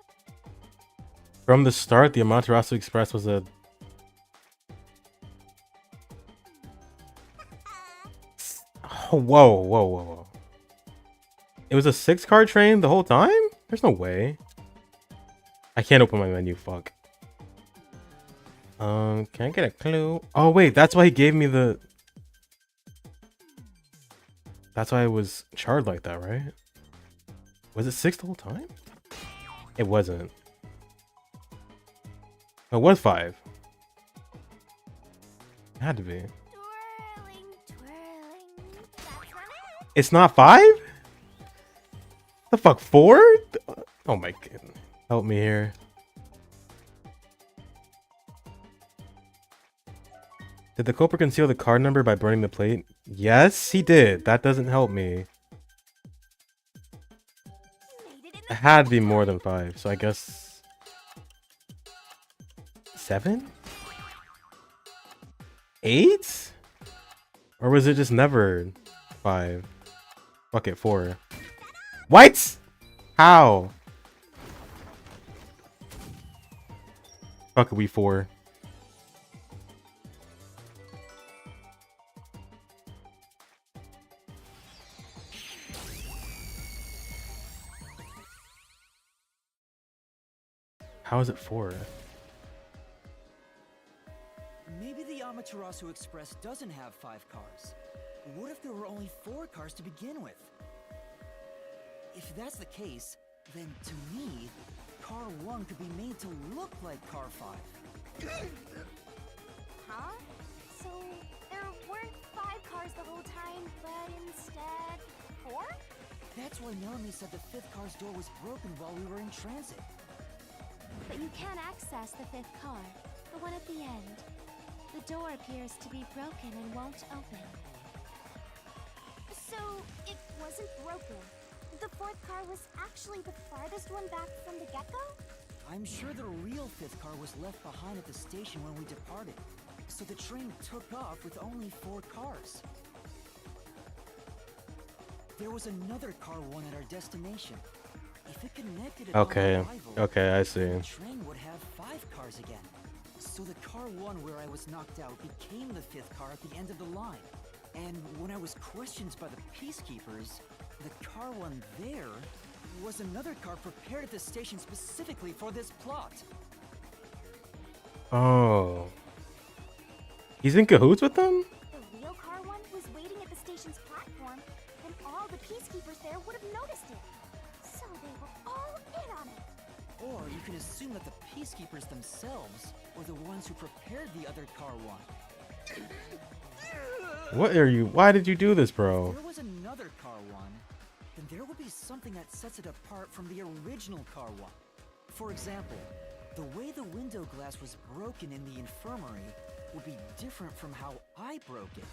From the start, the Amaterasu Express was a... Oh, whoa. It was a 6-car train the whole time? There's no way. I can't open my menu, fuck. Can I get a clue? Oh, wait, that's why he gave me the... That's why it was charred like that, right? Was it 6 the whole time? It wasn't. It was 5. It had to be. Twirling, twirling. That's not it. It's not 5? The fuck, 4? Oh my goodness. Help me here. Did the culprit conceal the card number by burning the plate? Yes, he did. That doesn't help me. It had to be more than 5, so I guess... 7? 8? Or was it just never 5? Fuck it, 4. What? How? Fuck it, we 4. How is it 4? Maybe the Amaterasu Express doesn't have 5 cars. What if there were only 4 cars to begin with? If that's the case, then to me, Car 1 could be made to look like Car 5. Huh? So there weren't 5 cars the whole time, but instead 4? That's why Melanie said the 5th car's door was broken while we were in transit. But you can't access the 5th car, the one at the end. The door appears to be broken and won't open. So it wasn't broken. The 4th car was actually the farthest one back from the get-go? I'm sure the real fifth car was left behind at the station when we departed. So the train took off with only 4 cars. There was another car 1 at our destination. If it connected at Okay. arrival, Okay, I see. the train would have 5 cars again. So the car 1 where I was knocked out became the 5th car at the end of the line. And when I was questioned by the peacekeepers, the car 1 there was another car prepared at the station specifically for this plot. Oh. He's in cahoots with them? The real car 1 was waiting at the station's platform, and all the peacekeepers there would have noticed it. So they were all in on it. Or you can assume that the peacekeepers themselves were the ones who prepared the other car 1. What are you? Why did you do this, bro? If there was another car 1, then there would be something that sets it apart from the original car 1. For example, the way the window glass was broken in the infirmary would be different from how I broke it.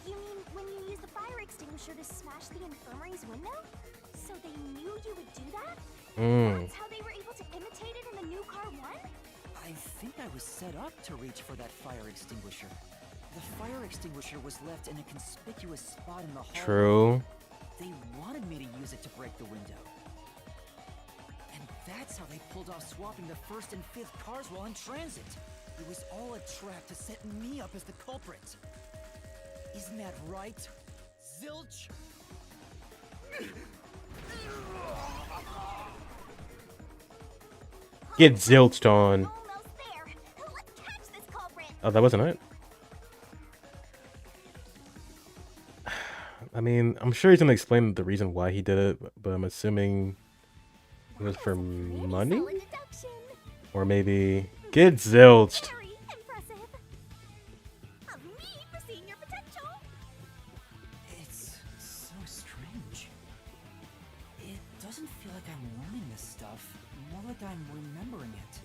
You mean when you used the fire extinguisher to smash the infirmary's window? So they knew you would do that? That's how they were able to imitate it in the new car 1? I think I was set up to reach for that fire extinguisher. The fire extinguisher was left in a conspicuous spot in the hall. True. They wanted me to use it to break the window. And that's how they pulled off swapping the 1st and 5th cars while in transit. It was all a trap to set me up as the culprit. Isn't that right, Zilch? Get zilched on. Almost there. Let's catch this culprit. Oh, that wasn't it? I mean, I'm sure he's gonna explain the reason why he did it, but I'm assuming it was for money? Solid deduction. Or maybe get zilched. Very impressive. Of me for seeing your potential. It's so strange. It doesn't feel like I'm learning this stuff, more like I'm remembering it.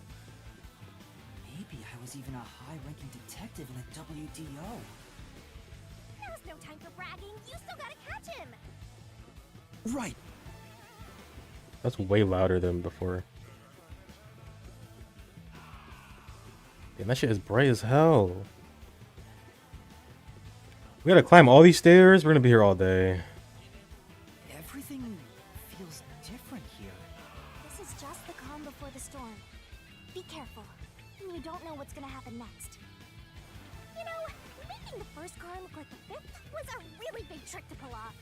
Maybe I was even a high-ranking detective in a WDO. Now's no time for bragging. You still gotta catch him. Right. That's way louder than before. Damn, that shit is bright as hell. We gotta climb all these stairs. We're gonna be here all day. Everything feels different here. This is just the calm before the storm. Be careful. You don't know what's gonna happen next. You know, making the 1st car look like the 5th was a really big trick to pull off.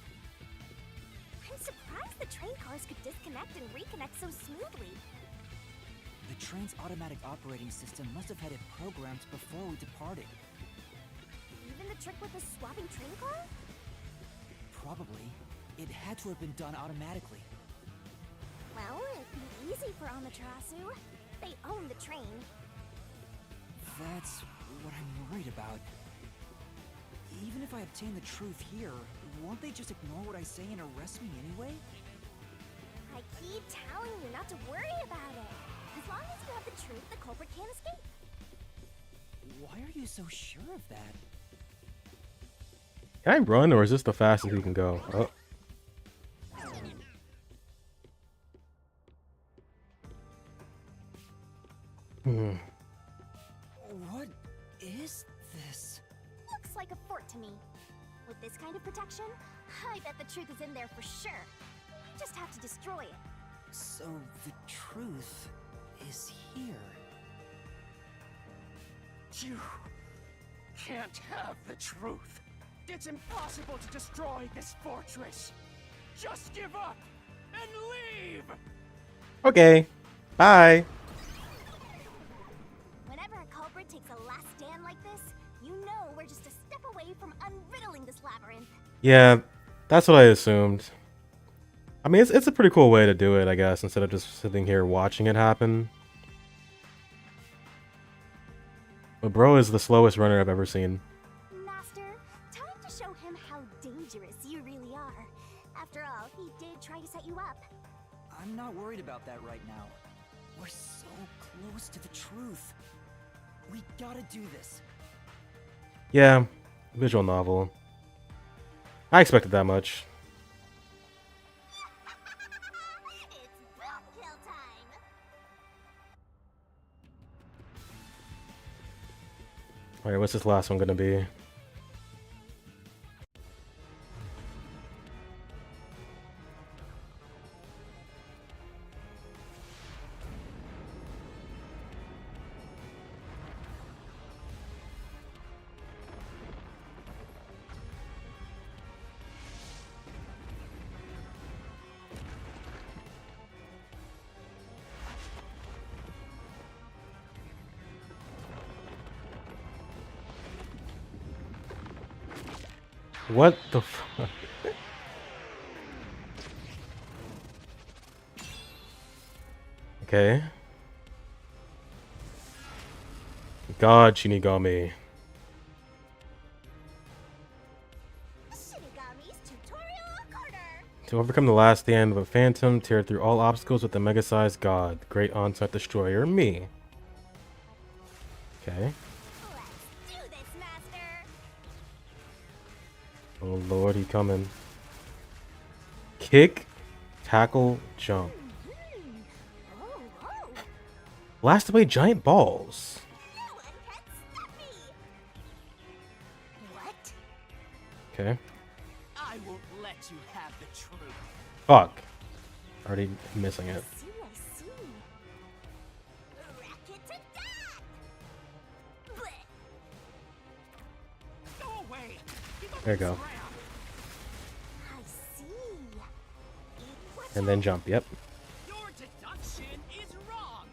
I'm surprised the train cars could disconnect and reconnect so smoothly. The train's automatic operating system must have had it programmed before we departed. Even the trick with the swapping train car? Probably. It had to have been done automatically. Well, it'd be easy for Amaterasu. They own the train. That's what I'm worried about. Even if I obtain the truth here, won't they just ignore what I say and arrest me anyway? I keep telling you not to worry about it. As long as you have the truth, the culprit can't escape. Why are you so sure of that? Can I run, or is this the fastest we can go? Oh. What is this? Looks like a fort to me. With this kind of protection, I bet the truth is in there for sure. You just have to destroy it. So the truth is here. You can't have the truth. It's impossible to destroy this fortress. Just give up and leave. Okay. Bye. Whenever a culprit takes a last stand like this, you know we're just a step away from unriddling this labyrinth. Yeah, that's what I assumed. I mean, it's a pretty cool way to do it, I guess, instead of just sitting here watching it happen. But bro is the slowest runner I've ever seen. Master, time to show him how dangerous you really are. After all, he did try to set you up. I'm not worried about that right now. We're so close to the truth. We gotta do this. Yeah, visual novel. I expected that much. It's boom kill time. Alright, what's this last one gonna be? What the fuck? Okay. God, Shinigami. Shinigami's tutorial corner. To overcome the last stand of a phantom, tear through all obstacles with the mega-sized god. Great on-site destroyer, me. Okay. Let's do this, Master. Oh lord, he coming. Kick, tackle, jump. Oh, oh. Blast away giant balls. No one can stop me. What? Okay. I won't let you have the truth. Fuck. Already missing it. I see. Racket to death. Blech. Go away. There you go. I see. It was And then jump, yep. Your deduction is wrong.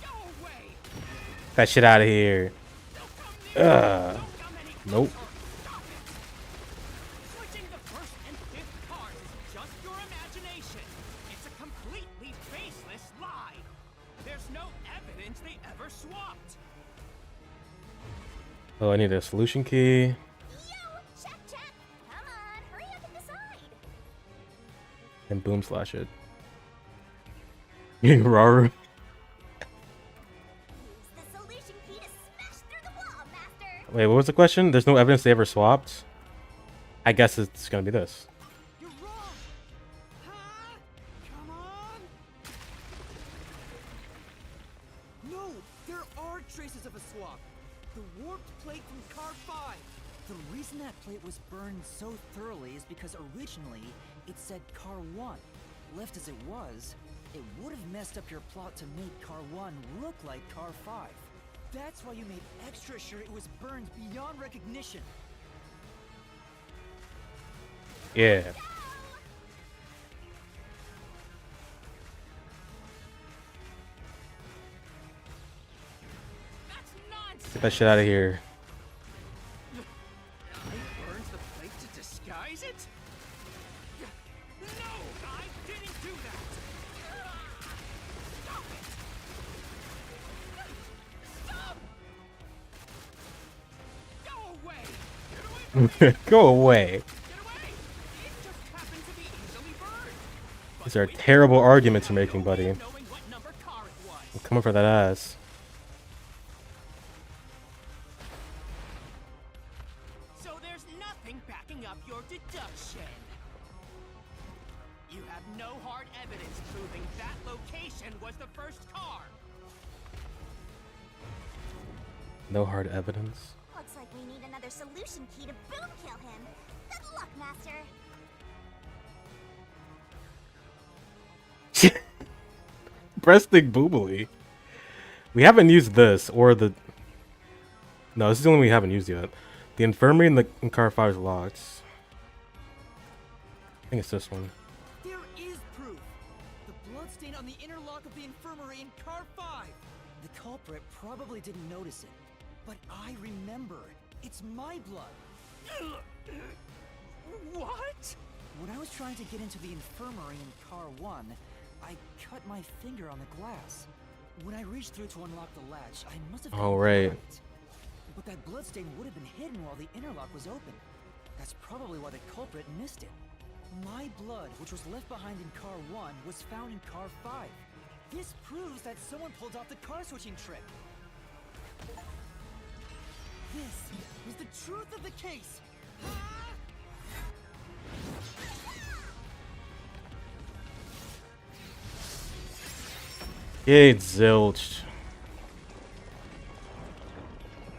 Go away. That shit out of here. Ugh. Nope. Switching the first and fifth cars is just your imagination. It's a completely baseless lie. There's no evidence they ever swapped. Oh, I need a solution key. Yo, check. Come on, hurry up and decide. And boom slash it. Raru. Use the solution key to smash through the wall, Master. Wait, what was the question? There's no evidence they ever swapped? I guess it's gonna be this. You're wrong. Huh? Come on. No, there are traces of a swap. The warped plate from Car 5. The reason that plate was burned so thoroughly is because originally it said Car 1. Left as it was, it would have messed up your plot to make Car 1 look like Car 5. That's why you made extra sure it was burned beyond recognition. Yeah. That's nonsense. Get that shit out of here. I burned the plate to disguise it? No, I didn't do that. Stop it. Stop. Go away. Get away. Go away. Get away. It just happened to be easily burned. These are terrible arguments you're making, buddy. Knowing what number car it was. I'm coming for that ass. So there's nothing backing up your deduction. You have no hard evidence proving that location was the first car. No hard evidence. Looks like we need another solution key to boom kill him. Good luck, Master. Breasting boobily. We haven't used this or the. No, this is the only one we haven't used yet. The infirmary in car 5 is locked. I think it's this one. There is proof. The bloodstain on the inner lock of the infirmary in car 5. The culprit probably didn't notice it, but I remember. It's my blood. What? When I was trying to get into the infirmary in car 1, I cut my finger on the glass. When I reached through to unlock the latch, I must have Oh, gotten it right. But that bloodstain would have been hidden while the inner lock was open. That's probably why the culprit missed it. My blood, which was left behind in car 1, was found in car 5. This proves that someone pulled off the car switching trick. This was the truth of the case. Yay, zilch.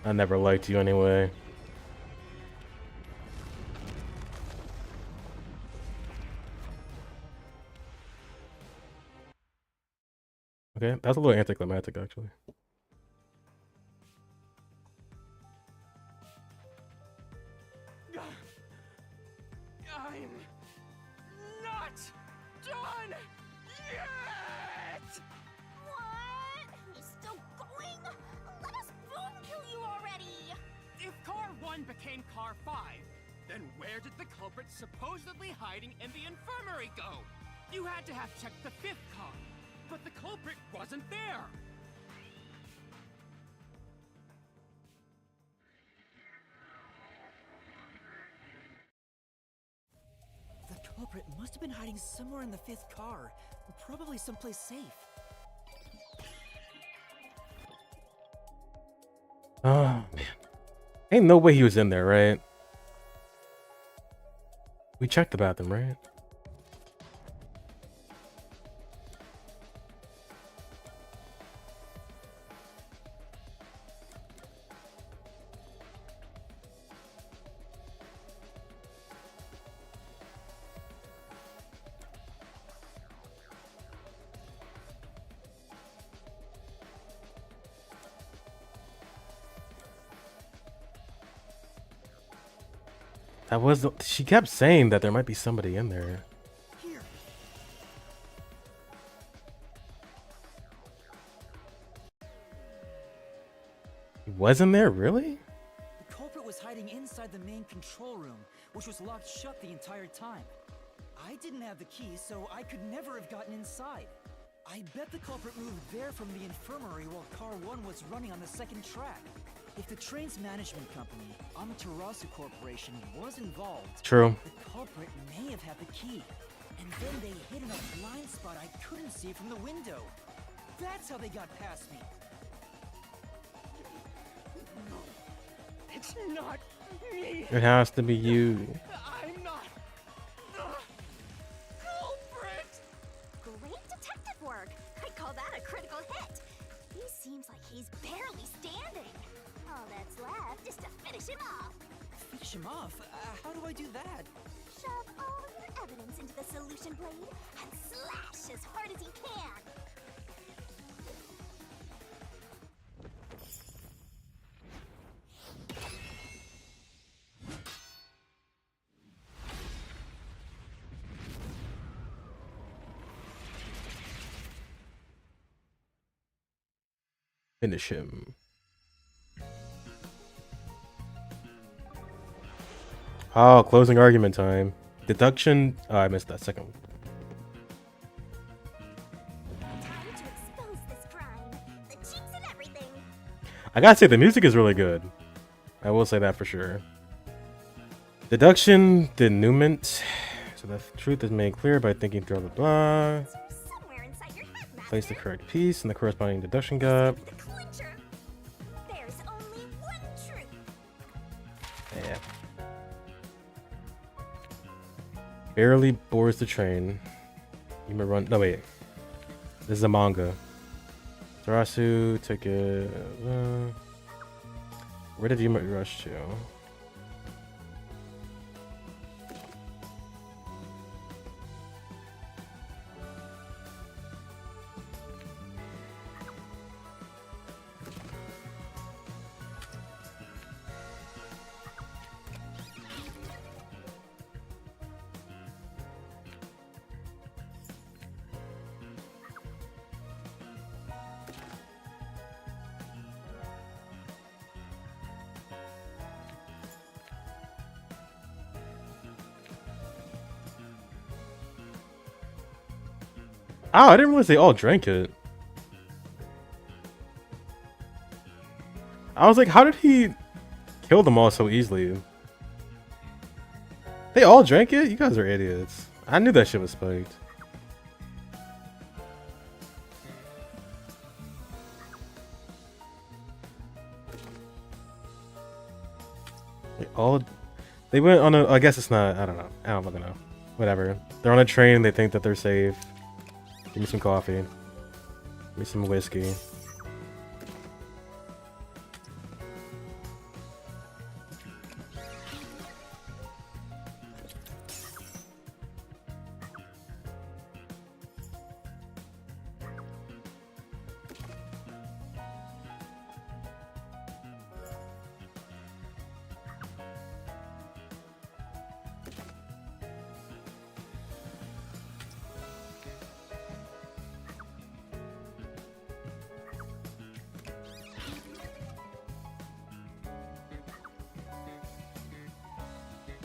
I never liked you anyway. Okay, that's a little anticlimactic, actually. I'm not done yet! What? He's still going? Let us boom kill you already! If Car 1 became Car 5, then where did the culprit supposedly hiding in the infirmary go? You had to have checked the 5th car, but the culprit wasn't there! The culprit must have been hiding somewhere in the 5th car, probably someplace safe. Oh, man. Ain't no way he was in there, right? We checked the bathroom, right? That was the, she kept saying that there might be somebody in there. Here. He wasn't there, really? The culprit was hiding inside the main control room, which was locked shut the entire time. I didn't have the key, so I could never have gotten inside. I bet the culprit moved there from the infirmary while Car 1 was running on the 2nd track. If the train's management company, Amaterasu Corporation, was involved, True. the culprit may have had the key. And then they hid in a blind spot I couldn't see from the window. That's how they got past me. No, it's not me. It has to be you. I'm not the culprit. Great detective work. I'd call that a critical hit. He seems like he's barely standing. All that's left is to finish him off. Finish him off? How do I do that? Shove all your evidence into the solution blade and slash as hard as you can. Finish him. Oh, closing argument time. Deduction. Oh, I missed that second one. Time to expose this crime. The cheeks and everything. I gotta say, the music is really good. I will say that for sure. Deduction, denouement. So the truth is made clear by thinking through blah blah. Somewhere inside your head, Master. Place the correct piece in the corresponding deduction gap. The clincher. There's only one truth. Yeah. Barely boards the train. Yuma run. No, wait. This is a manga. Tarasu took it. Where did Yuma rush to? Oh, I didn't realize they all drank it. I was like, how did he kill them all so easily? They all drank it? You guys are idiots. I knew that shit was spiked. They went on a, I guess it's not, I don't know. I don't fucking know. Whatever. They're on a train, they think that they're safe. Give me some coffee. Give me some whiskey.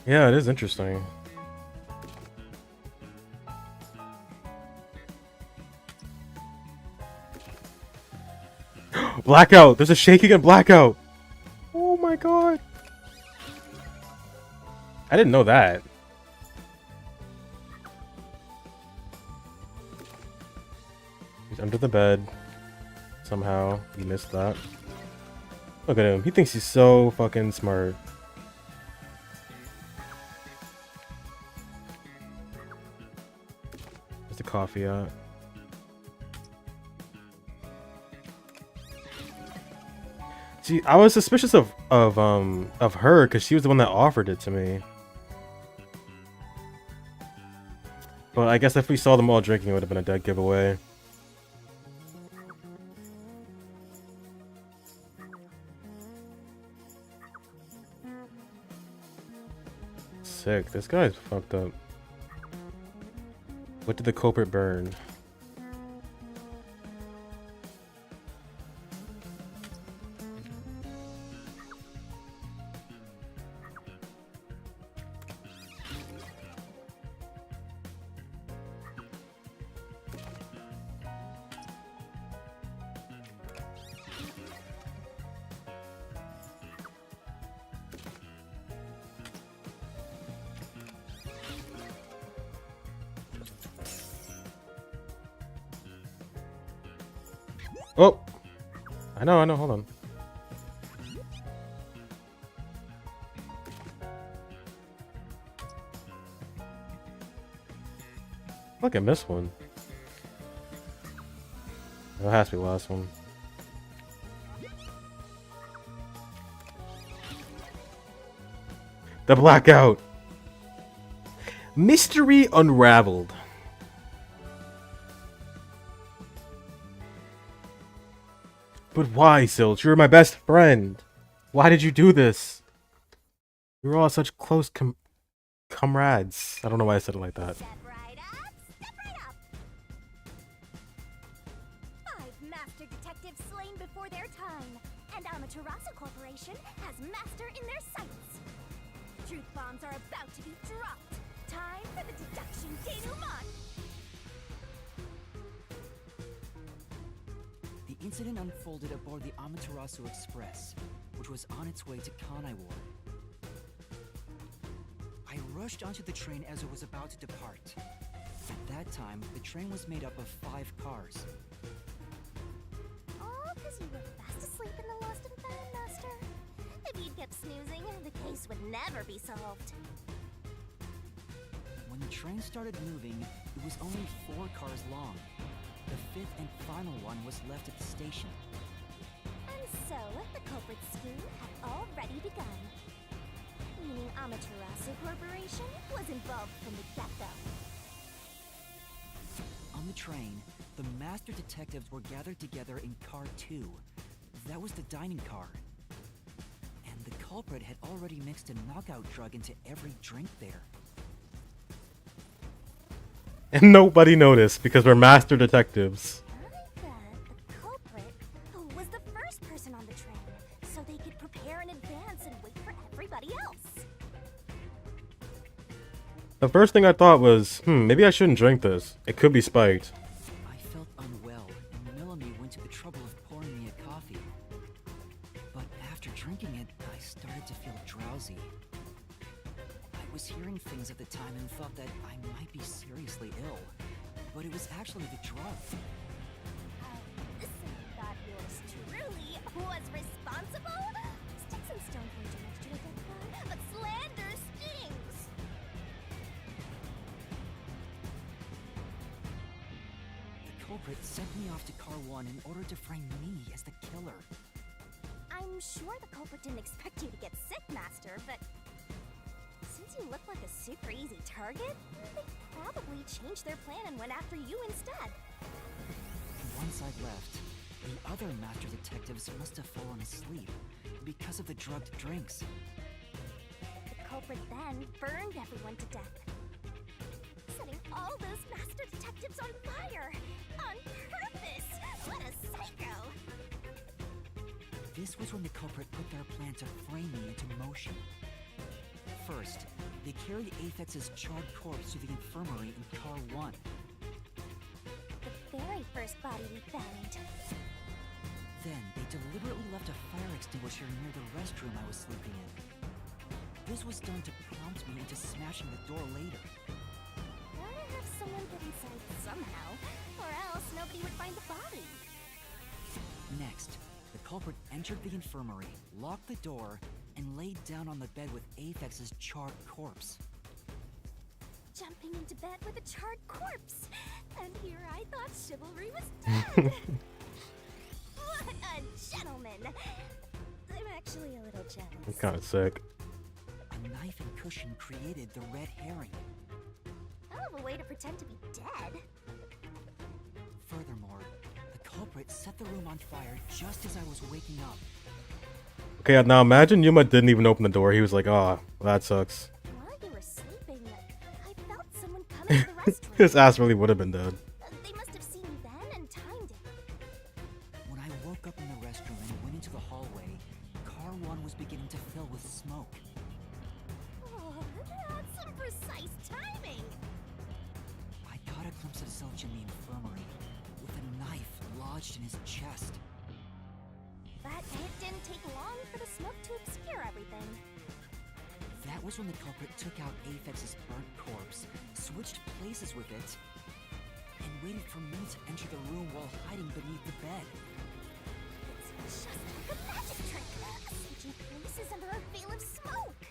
Yeah, it is interesting. Blackout! There's a shaking and blackout! Oh my god! I didn't know that. He's under the bed. Somehow, he missed that. Look at him. He thinks he's so fucking smart. Where's the coffee at? See, I was suspicious of her because she was the one that offered it to me. But I guess if we saw them all drinking, it would have been a dead giveaway. Sick. This guy's fucked up. What did the culprit burn? Oh! I know, hold on. Look, I missed one. That has to be the last one. The blackout! Mystery unraveled. But why, Silch? You're my best friend. Why did you do this? We were all such close comrades. I don't know why I said it like that. Step right up, step right up. 5 master detectives slain before their time, and Amaterasu Corporation has master in their sights. Truth bombs are about to be dropped. Time for the deduction denouement. The incident unfolded aboard the Amaterasu Express, which was on its way to Kanai Ward. I rushed onto the train as it was about to depart. At that time, the train was made up of 5 cars. All because you were fast asleep in the lost and found, Master. If you'd kept snoozing, the case would never be solved. When the train started moving, it was only 4 cars long. The 5th and final one was left at the station. And so, the culprit's scheme had already begun. Meaning Amaterasu Corporation was involved from the get-go. On the train, the master detectives were gathered together in car 2. That was the dining car. And the culprit had already mixed a knockout drug into every drink there. And nobody noticed because we're master detectives. I bet the culprit was the first person on the train, so they could prepare in advance and wait for everybody else. The first thing I thought was, maybe I shouldn't drink this. It could be spiked. I felt unwell, and Melanie went to the trouble of pouring me a coffee. But after drinking it, I started to feel drowsy. I was hearing things at the time and thought that I might be seriously ill, but it was actually the drug. So you thought yours truly was responsible? Sticks and stones won't do much to a dead guy, but slander stings! The culprit sent me off to car 1 in order to frame me as the killer. I'm sure the culprit didn't expect you to get sick, Master, but since you look like a super easy target, they probably changed their plan and went after you instead. Once I left, the other master detectives must have fallen asleep because of the drugged drinks. The culprit then burned everyone to death, setting all those master detectives on fire! On purpose! What a psycho! This was when the culprit put their plan to frame me into motion. First, They carried Aphex's charred corpse to the infirmary in Car 1. The very first body we found. Then, they deliberately left a fire extinguisher near the restroom I was sleeping in. This was done to prompt me into smashing the door later. Gotta have someone get inside somehow, or else nobody would find the body. Next, the culprit entered the infirmary, locked the door, and laid down on the bed with Aphex's charred corpse. Jumping into bed with a charred corpse! And here I thought chivalry was dead! What a gentleman! I'm actually a little jealous. I'm kind of sick. A knife and cushion created the red herring. Hell of a way to pretend to be dead. Furthermore, the culprit set the room on fire just as I was waking up. Okay, now imagine Yuma didn't even open the door. He was like, "Ah, oh, that sucks." While you were sleeping, I felt someone come into the restroom. His ass really would have been dead. They must have seen me then and timed it. When I woke up in the restroom and went into the hallway, Car 1 was beginning to fill with smoke. Oh, that's some precise timing. I caught a glimpse of Zilch in the infirmary, with a knife lodged in his chest. But it didn't take long for the smoke to obscure everything. That was when the culprit took out Aphex's burnt corpse, switched places with it, and waited for me to enter the room while hiding beneath the bed. It's just like a magic trick, switching places under a veil of smoke.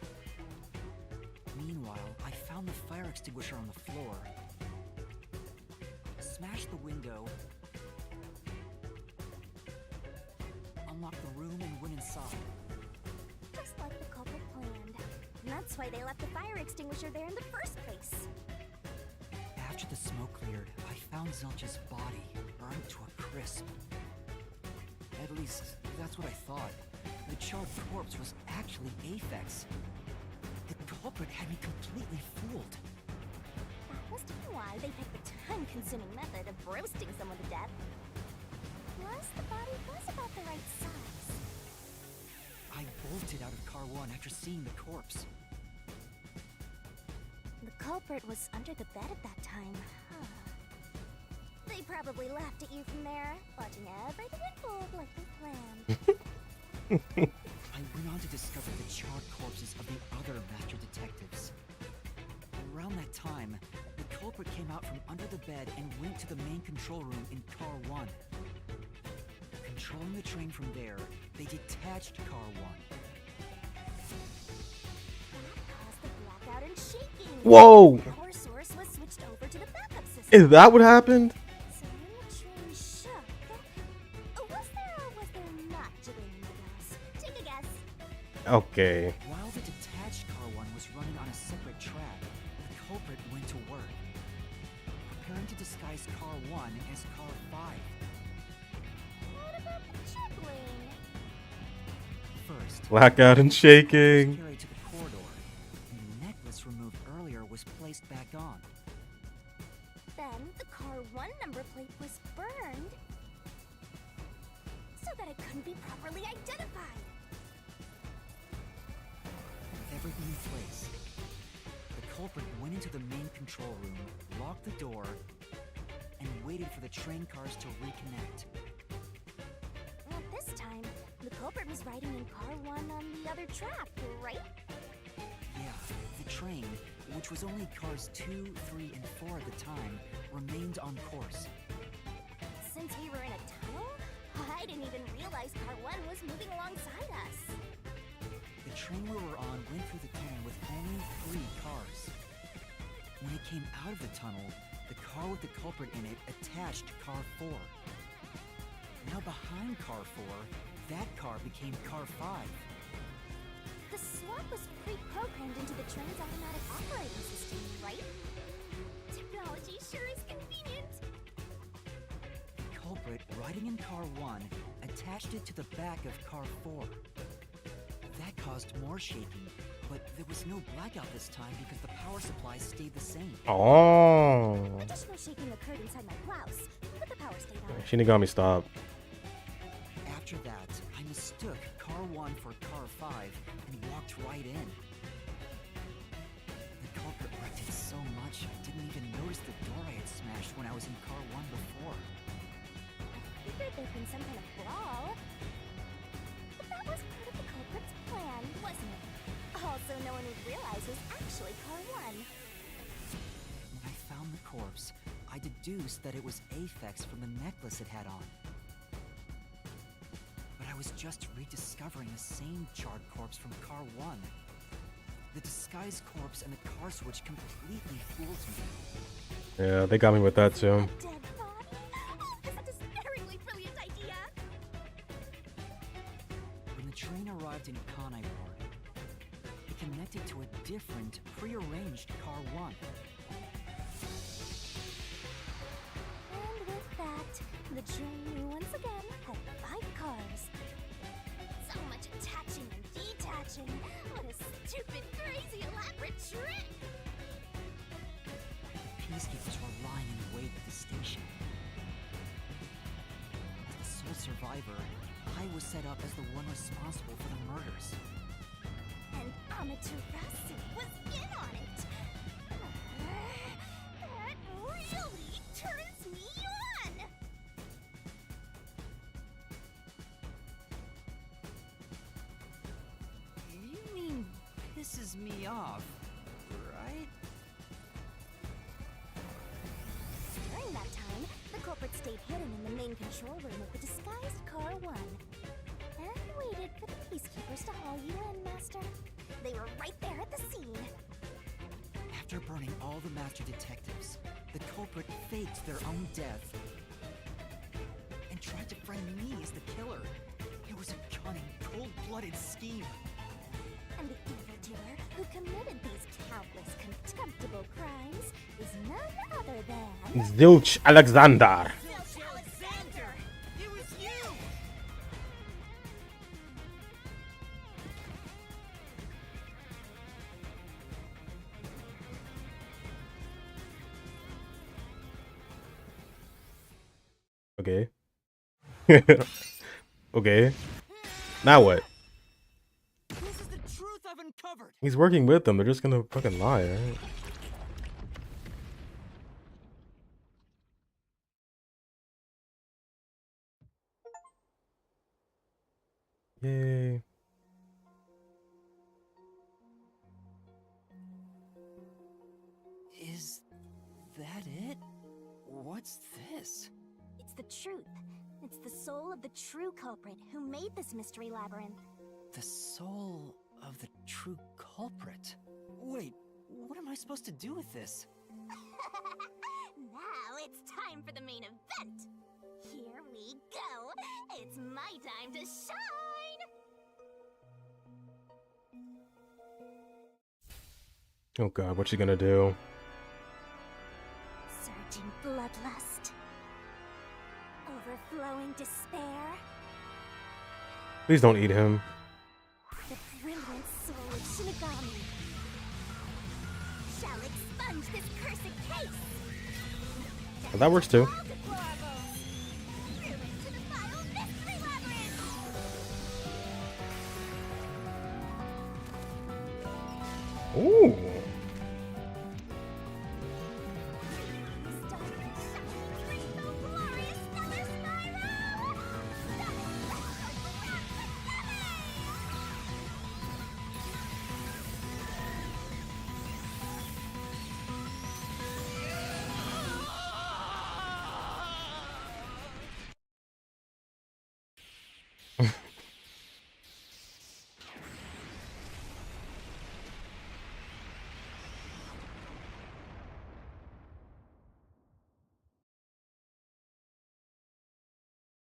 Meanwhile, I found the fire extinguisher on the floor, smashed the window, unlocked the room, and went inside. Just like the culprit planned. And that's why they left the fire extinguisher there in the first place. After the smoke cleared, I found Zilch's body, burned to a crisp. At least, that's what I thought. The charred corpse was actually Aphex. The culprit had me completely fooled. That must have been why they picked the time-consuming method of roasting someone to death. Plus, the body was about the right size. I bolted out of Car 1 after seeing the corpse. The culprit was under the bed at that time. Huh. They probably laughed at you from there, watching everything unfold like they planned. I went on to discover the charred corpses of the other master detectives. Around that time, the culprit came out from under the bed and went to the main control room in Car 1. Controlling the train from there, they detached Car 1. That caused the blackout and shaking. Whoa! The power source was switched over to the backup system. Is that what happened? So when the train shook, was there or was there not jiggling in the gas? Take a guess. Okay. While the detached Car 1 was running on a separate track, the culprit went to work, preparing to disguise Car 1 as Car 5. What about the jiggling? First, Blackout and shaking. carried to the corridor, and the necklace removed earlier was placed back on. Then the Car 1 number plate was burned so that it couldn't be properly identified. With everything in place, the culprit went into the main control room, locked the door, and waited for the train cars to reconnect. At this time, the culprit was riding in Car 1 on the other track, right? Yeah, the train, which was only cars 2, 3, and 4 at the time, remained on course. Since we were in a tunnel, I didn't even realize Car 1 was moving alongside us. The train we were on went through the tunnel with only 3 cars. When it came out of the tunnel, the car with the culprit in it attached Car 4. Now behind Car 4, that car became Car 5. The swap was pre-programmed into the train's automatic operating system, right? Technology sure is convenient. The culprit, riding in Car 1, attached it to the back of Car 4. That caused more shaking, but there was no blackout this time because the power supply stayed the same. Oh. Additional shaking occurred inside my blouse, but the power stayed on. Shinigami, stop. After that, I mistook Car 1 for Car 5 and walked right in. crashed when I was in car 1 before. Figured there'd been some kind of brawl. But that was part of the culprit's plan, wasn't it? Also, no one would realize it was actually car 1. When I found the corpse, I deduced that it was Aphex from the necklace it had on. But I was just rediscovering the same charred corpse from car 1. The disguised corpse and the car switch completely fooled me. Yeah, they got me with that too. Dead body? Oh, that's a despairingly brilliant idea! When the train arrived in Kanai Ward, it connected to a different, prearranged car 1. And with that, the train once again had 5 cars. So much attaching and detaching. What a stupid, crazy, elaborate trick! The peacekeepers were lying in wait at the station. As the sole survivor, I was set up as the one responsible for the murders. And Amaterasu was in on it! That really turns me on! You mean pisses me off, right? During that time, the culprit stayed hidden in the main control room of the disguised Car 1. And waited for the peacekeepers to haul you in, Master. They were right there at the scene. After burning all the master detectives, the culprit faked their own death and tried to frame me as the killer. It was a cunning, cold-blooded scheme. And the evildoer who committed these countless contemptible crimes is none other than... Zilch Alexander. Zilch Alexander! It was you! Okay. Okay. Now what? This is the truth I've uncovered. He's working with them. They're just gonna fucking lie, right? Yay. Is that it? What's this? It's the truth. It's the soul of the true culprit who made this mystery labyrinth. The soul of the true culprit? Wait, what am I supposed to do with this? Now it's time for the main event. Here we go. It's my time to shine. Oh god, what's she gonna do? Surging bloodlust. Overflowing despair. Please don't eat him. The brilliant soul of Shinigami shall expunge this cursed case. Well, that works too. Ooh.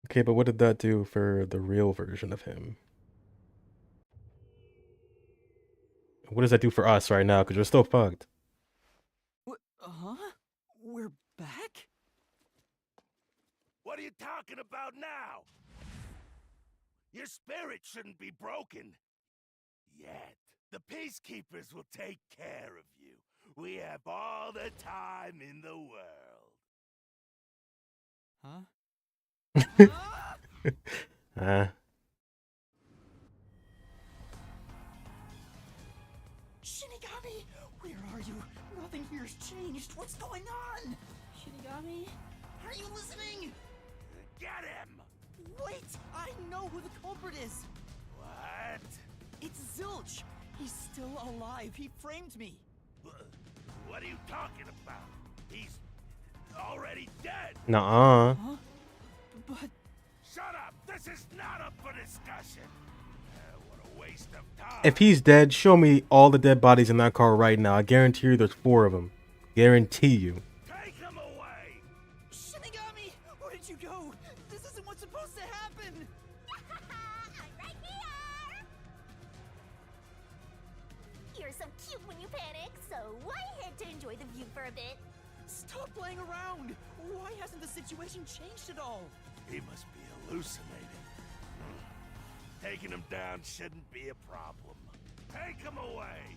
Okay, but what did that do for the real version of him? What does that do for us right now? Because we're still fucked. Huh? We're back? What are you talking about now? Your spirit shouldn't be broken. Yet. The peacekeepers will take care of you. We have all the time in the world. Huh? Shinigami! Where are you? Nothing here's changed. What's going on? Shinigami? Are you listening? Get him! Wait! I know who the culprit is! What? It's Zilch! He's still alive. He framed me. What are you talking about? He's already dead. Nuh-uh. Huh? But... Shut up! This is not up for discussion. What a waste of time. If he's dead, show me all the dead bodies in that car right now. I guarantee you there's 4 of them. Guarantee you. Take him away! Shinigami! Where did you go? This isn't what's supposed to happen! I'm right here! You're so cute when you panic, so why head to enjoy the view for a bit? Stop playing around! Why hasn't the situation changed at all? He must be hallucinating. Taking him down shouldn't be a problem. Take him away!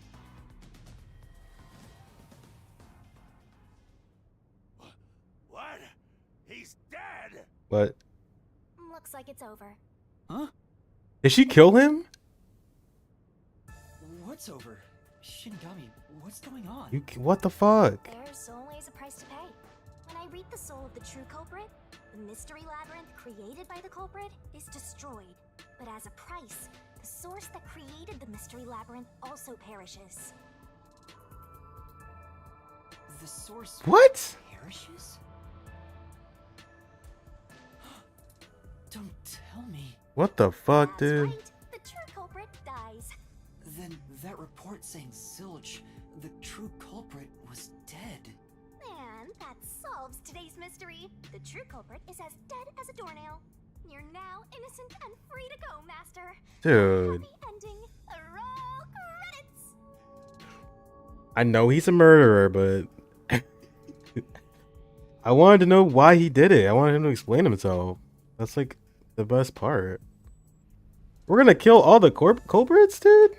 What? He's dead? What? Looks like it's over. Huh? Did she kill him? What's over? Shinigami, what's going on? What the fuck? There's always a price to pay. When I read the soul of the true culprit, the mystery labyrinth created by the culprit is destroyed. But as a price, the source that created the mystery labyrinth also perishes. The source... What? Perishes? Don't tell me. What the fuck, That's dude? right. The true culprit dies. Then that report saying Zilch, the true culprit, was dead. And that solves today's mystery. The true culprit is as dead as a doornail. You're now innocent and free to go, Master. Dude. Happy ending. Roll credits. I know he's a murderer, but I wanted to know why he did it. I wanted him to explain himself. That's like the best part. We're gonna kill all the culprits, dude?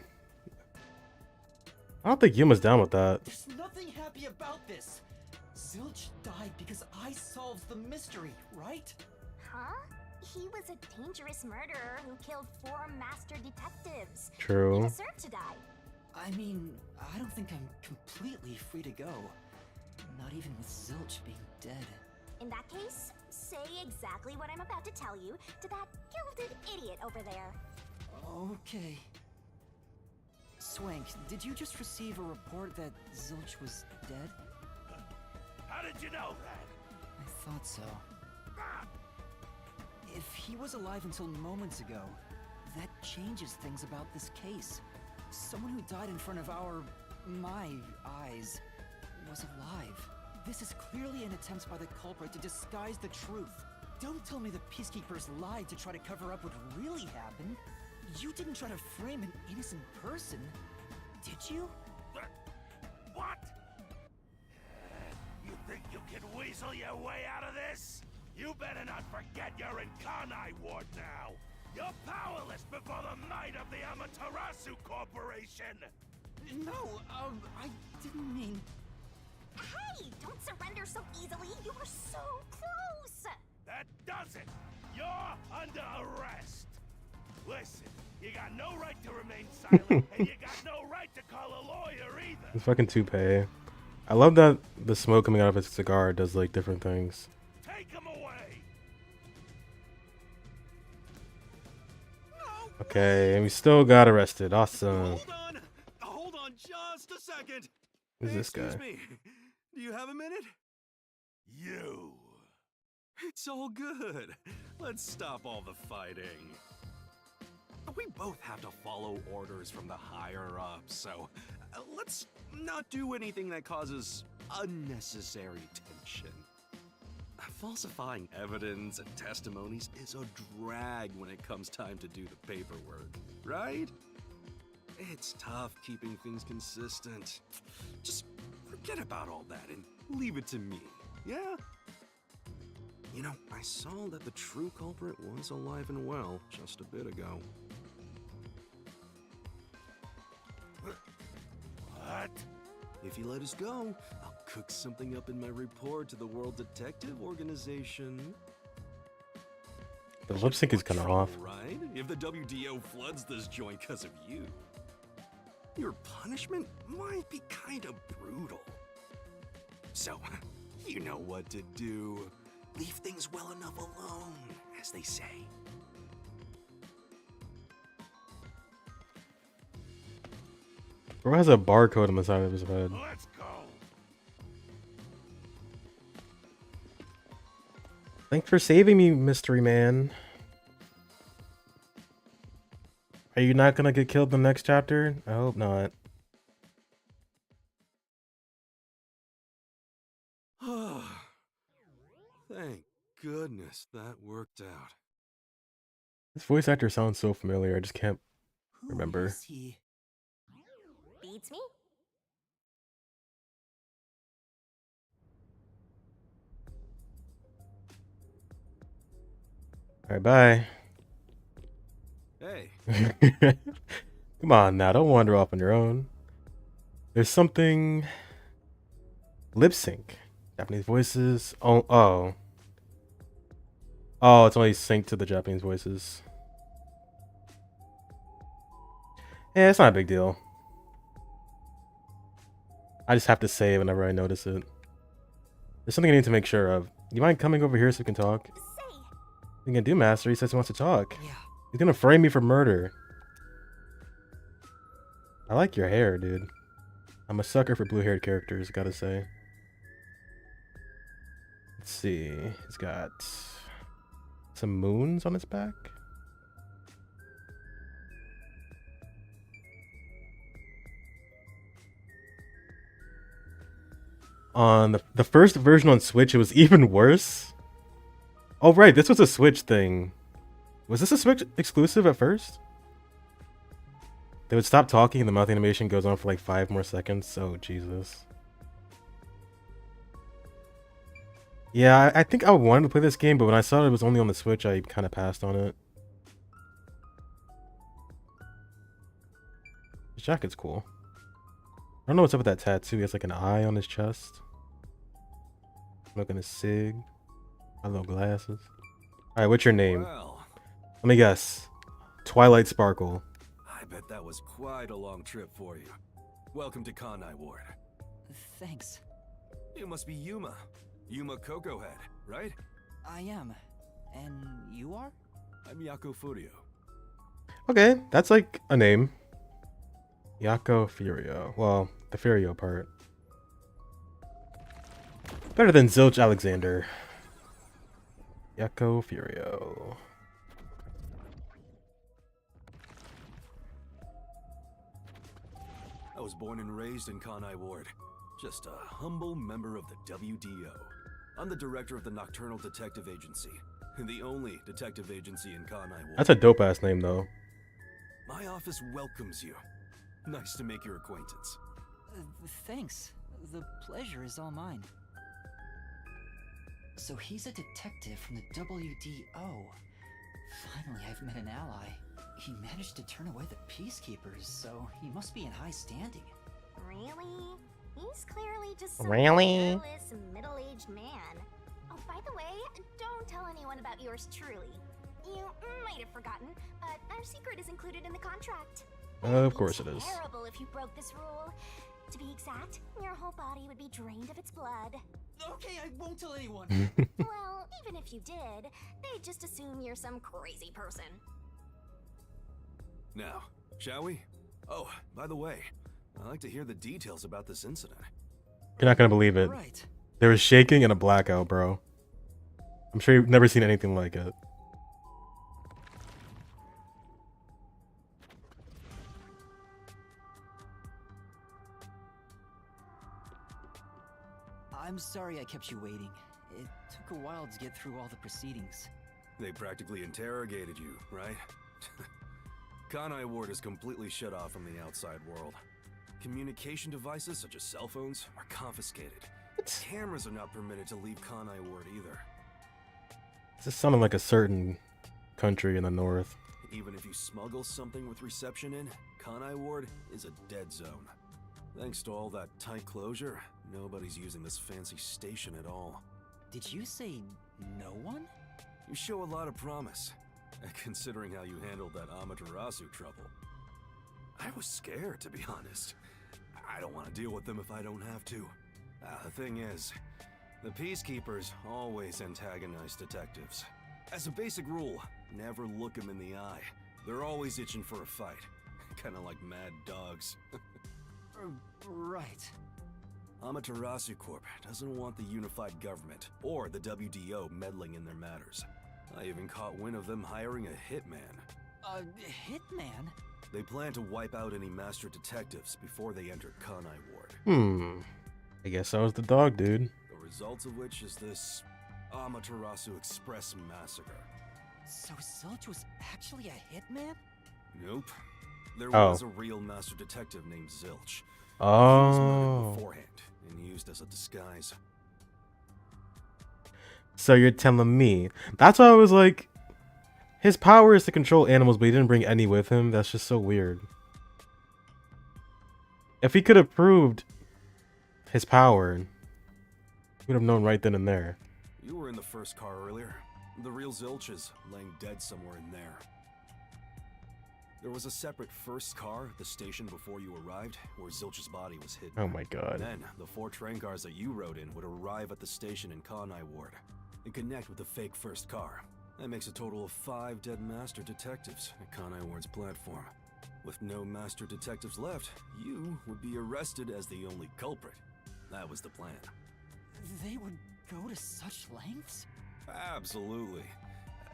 I don't think Yuma's down with that. There's nothing happy about this. Zilch died because I solved the mystery, right? Huh? He was a dangerous murderer who killed 4 master detectives. True. He deserved to die. I mean, I don't think I'm completely free to go. Not even with Zilch being dead. In that case, say exactly what I'm about to tell you to that gilded idiot over there. Okay. Swank, did you just receive a report that Zilch was dead? How did you know that? I thought so. If he was alive until moments ago, that changes things about this case. Someone who died in front of my eyes, was alive. This is clearly an attempt by the culprit to disguise the truth. Don't tell me the Peacekeepers lied to try to cover up what really happened. You didn't try to frame an innocent person, did you? What? You think you can weasel your way out of this? You better not forget you're in Kanai Ward now. You're powerless before the might of the Amaterasu Corporation. No, I didn't mean... Hey, don't surrender so easily. You were so close. That does it. You're under arrest. Listen, you got no right to remain silent, and you got no right to call a lawyer either. His fucking toupee. I love that the smoke coming out of his cigar does like different things. Take him away. Okay, and we still got arrested. Awesome. Hold on just a second. Who's this guy? Excuse me. Do you have a minute? You. It's all good. Let's stop all the fighting. We both have to follow orders from the higher-ups, so let's not do anything that causes unnecessary tension. Falsifying evidence and testimonies is a drag when it comes time to do the paperwork, right? It's tough keeping things consistent. Just forget about all that and leave it to me, yeah? You know, I saw that the true culprit was alive and well just a bit ago. What? If you let us go, I'll cook something up in my report to the World Detective Organization. The lip sync is kind of off. Right? If the WDO floods this joint because of you. Your punishment might be kind of brutal. So, You know what to do. Leave things well enough alone, as they say. Bro has a barcode on the side of his head. Let's go. Thanks for saving me, mystery man. Are you not gonna get killed in the next chapter? I hope not. Thank goodness that worked out. This voice actor sounds so familiar. I just can't remember. Who is he? Beats me? Alright, bye. Hey. Come on now, don't wander off on your own. There's something... Lip sync. Japanese voices. Oh, it's only synced to the Japanese voices. Yeah, it's not a big deal. I just have to say it whenever I notice it. There's something I need to make sure of. You mind coming over here so we can talk? Say. You can do, Master. He says he wants to talk. Yeah. He's gonna frame me for murder. I like your hair, dude. I'm a sucker for blue-haired characters, gotta say. Let's see. He's got some moons on his back. On the first version on Switch, it was even worse. Oh, right. This was a Switch thing. Was this a Switch exclusive at first? They would stop talking and the mouth animation goes on for like 5 more seconds. Oh, Jesus. Yeah, I think I wanted to play this game, but when I saw it was only on the Switch, I kind of passed on it. His jacket's cool. I don't know what's up with that tattoo. He has like an eye on his chest. Smoking a cig. My little glasses. Alright, what's your name? Well, Let me guess. Twilight Sparkle. I bet that was quite a long trip for you. Welcome to Kanai Ward. Thanks. You must be Yuma. Yuma Coco Head, right? I am. And you are? I'm Yako Furio. Okay, that's like a name. Yako Furio. Well, the Furio part. Better than Zilch Alexander. Yako Furio. I was born and raised in Kanai Ward. Just a humble member of the WDO. I'm the director of the Nocturnal Detective Agency, the only detective agency in Kanai Ward. That's a dope-ass name, though. My office welcomes you. Nice to make your acquaintance. Thanks. The pleasure is all mine. So he's a detective from the WDO. Finally, I've met an ally. He managed to turn away the peacekeepers, so he must be in high standing. Really? He's clearly just some Really? careless, middle-aged man. Oh, by the way, don't tell anyone about yours truly. You might have forgotten, but our secret is included in the contract. Of course it is. It's terrible if you broke this rule. To be exact, your whole body would be drained of its blood. Okay, I won't tell anyone. Well, even if you did, they'd just assume you're some crazy person. Now, shall we? Oh, by the way, I'd like to hear the details about this incident. You're not gonna believe it. Right. There was shaking and a blackout, bro. I'm sure you've never seen anything like it. I'm sorry I kept you waiting. It took a while to get through all the proceedings. They practically interrogated you, right? Kanai Ward is completely shut off from the outside world. Communication devices such as cell phones are confiscated. Cameras are not permitted to leave Kanai Ward either. This sounded like a certain country in the north. Even if you smuggle something with reception in, Kanai Ward is a dead zone. Thanks to all that tight closure, nobody's using this fancy station at all. Did you say no one? You show a lot of promise, considering how you handled that Amaterasu trouble. I was scared, to be honest. I don't want to deal with them if I don't have to. The thing is, The Peacekeepers always antagonize detectives. As a basic rule, never look them in the eye. They're always itching for a fight. Kinda like mad dogs. Right. Amaterasu Corp doesn't want the unified government or the WDO meddling in their matters. I even caught wind of them hiring a hitman. A hitman? They plan to wipe out any master detectives before they enter Kanai Ward. I guess I was the dog, dude. The results of which is this Amaterasu Express massacre. So Zilch was actually a hitman? Nope. There Oh. was a real master detective named Zilch. He was Oh. murdered beforehand and used as a disguise. So you're telling me. That's why I was like, his power is to control animals, but he didn't bring any with him. That's just so weird. If he could have proved his power, he would have known right then and there. You were in the first car earlier. The real Zilch is laying dead somewhere in there. There was a separate first car at the station before you arrived, where Zilch's body was hidden. Oh my god. Then, the 4 train cars that you rode in would arrive at the station in Kanai Ward and connect with the fake first car. That makes a total of 5 dead master detectives at Kanai Ward's platform. With no master detectives left, you would be arrested as the only culprit. That was the plan. They would go to such lengths? Absolutely.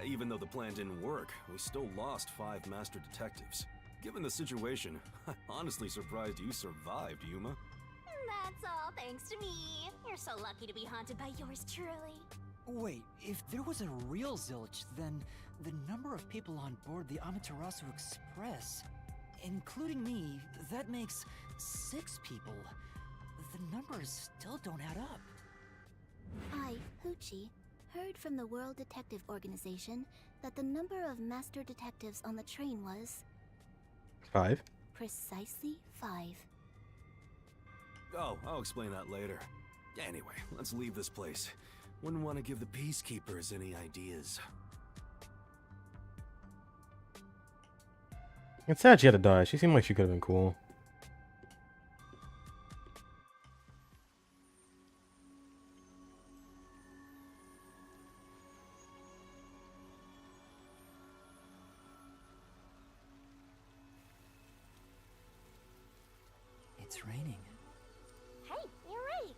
Even though the plan didn't work, we still lost 5 master detectives. Given the situation, I'm honestly surprised you survived, Yuma. That's all thanks to me. You're so lucky to be haunted by yours truly. Wait, if there was a real Zilch, then the number of people on board the Amaterasu Express, including me, that makes 6 people. The numbers still don't add up. I, Hoochie, heard from the World Detective Organization that the number of master detectives on the train was 5. precisely 5. Oh, I'll explain that later. Anyway, let's leave this place. Wouldn't want to give the Peacekeepers any ideas. It's sad she had to die. She seemed like she could have been cool. It's raining. Hey, you're right.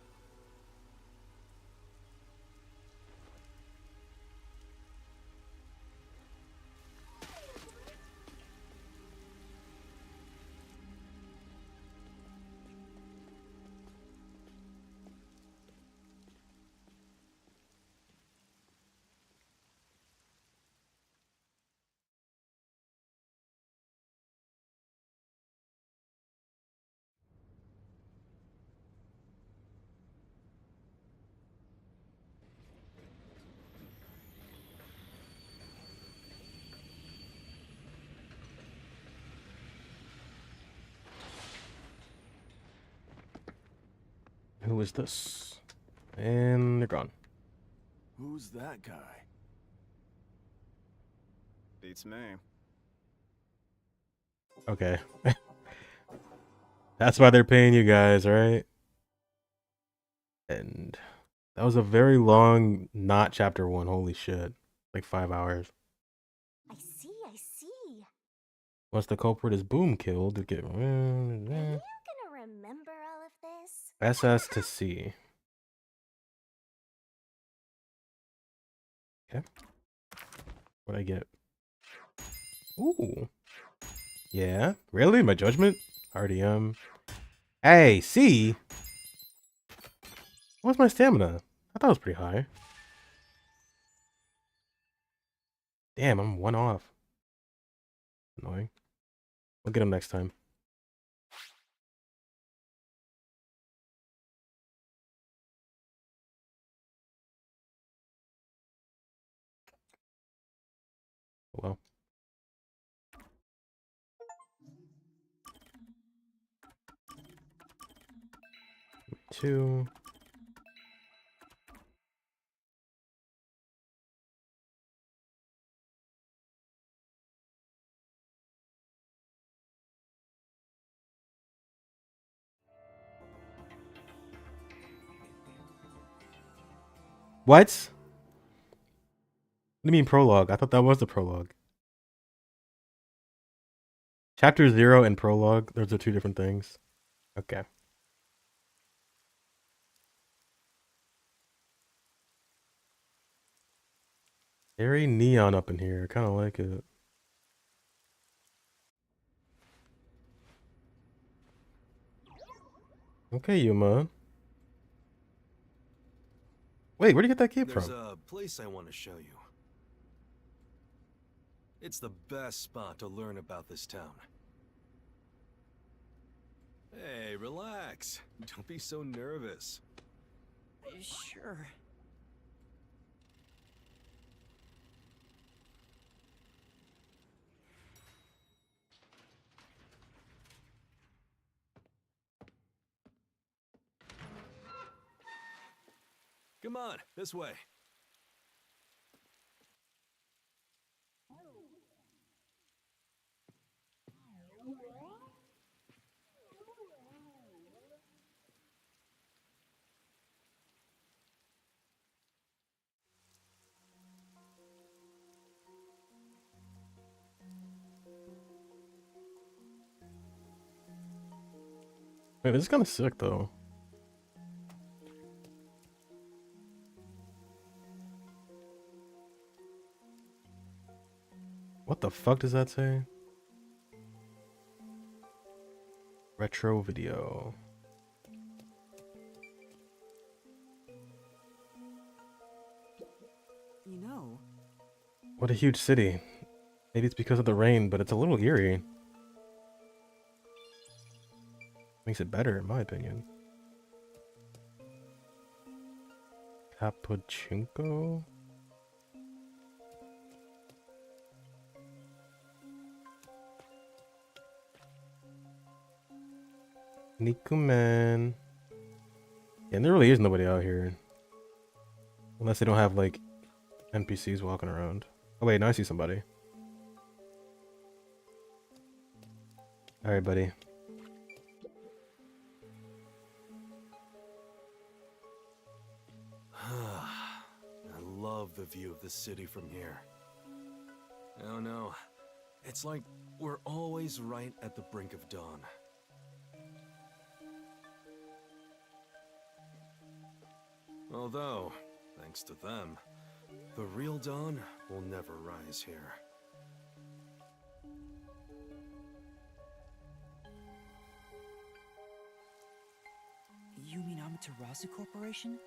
Who is this? And they're gone. Who's that guy? Beats me. Okay. That's why they're paying you guys, right? And that was a very long, not chapter 1. Holy shit. Like 5 hours. I see. Once the culprit is boom killed, to get Are you gonna remember all of this? SS to C. Okay. What'd I get? Ooh. Yeah. Really? My judgment? RDM. Hey, C. What's my stamina? I thought it was pretty high. Damn, I'm 1 off. Annoying. We'll get him next time. Well. Two. What? What do you mean prologue? I thought that was the prologue. Chapter 0 and prologue, those are two different things. Okay. Very neon up in here. I kind of like it. Okay, Yuma. Wait, where'd you get that cape There's from? a place I want to show you. It's the best spot to learn about this town. Hey, relax. Don't be so nervous. Sure. Come on, this way. Wait, this is kind of sick though. What the fuck does that say? Retro video. You know, What a huge city. Maybe it's because of the rain, but it's a little eerie. Makes it better, in my opinion. Cappuccino? Nikuman. Yeah, and there really is nobody out here. Unless they don't have, like, NPCs walking around. Oh, wait, now I see somebody. Alright, buddy. I love the view of the city from here. Oh no, it's like we're always right at the brink of dawn. Although, thanks to them, the real dawn will never rise here. you mean Amaterasu Corporation?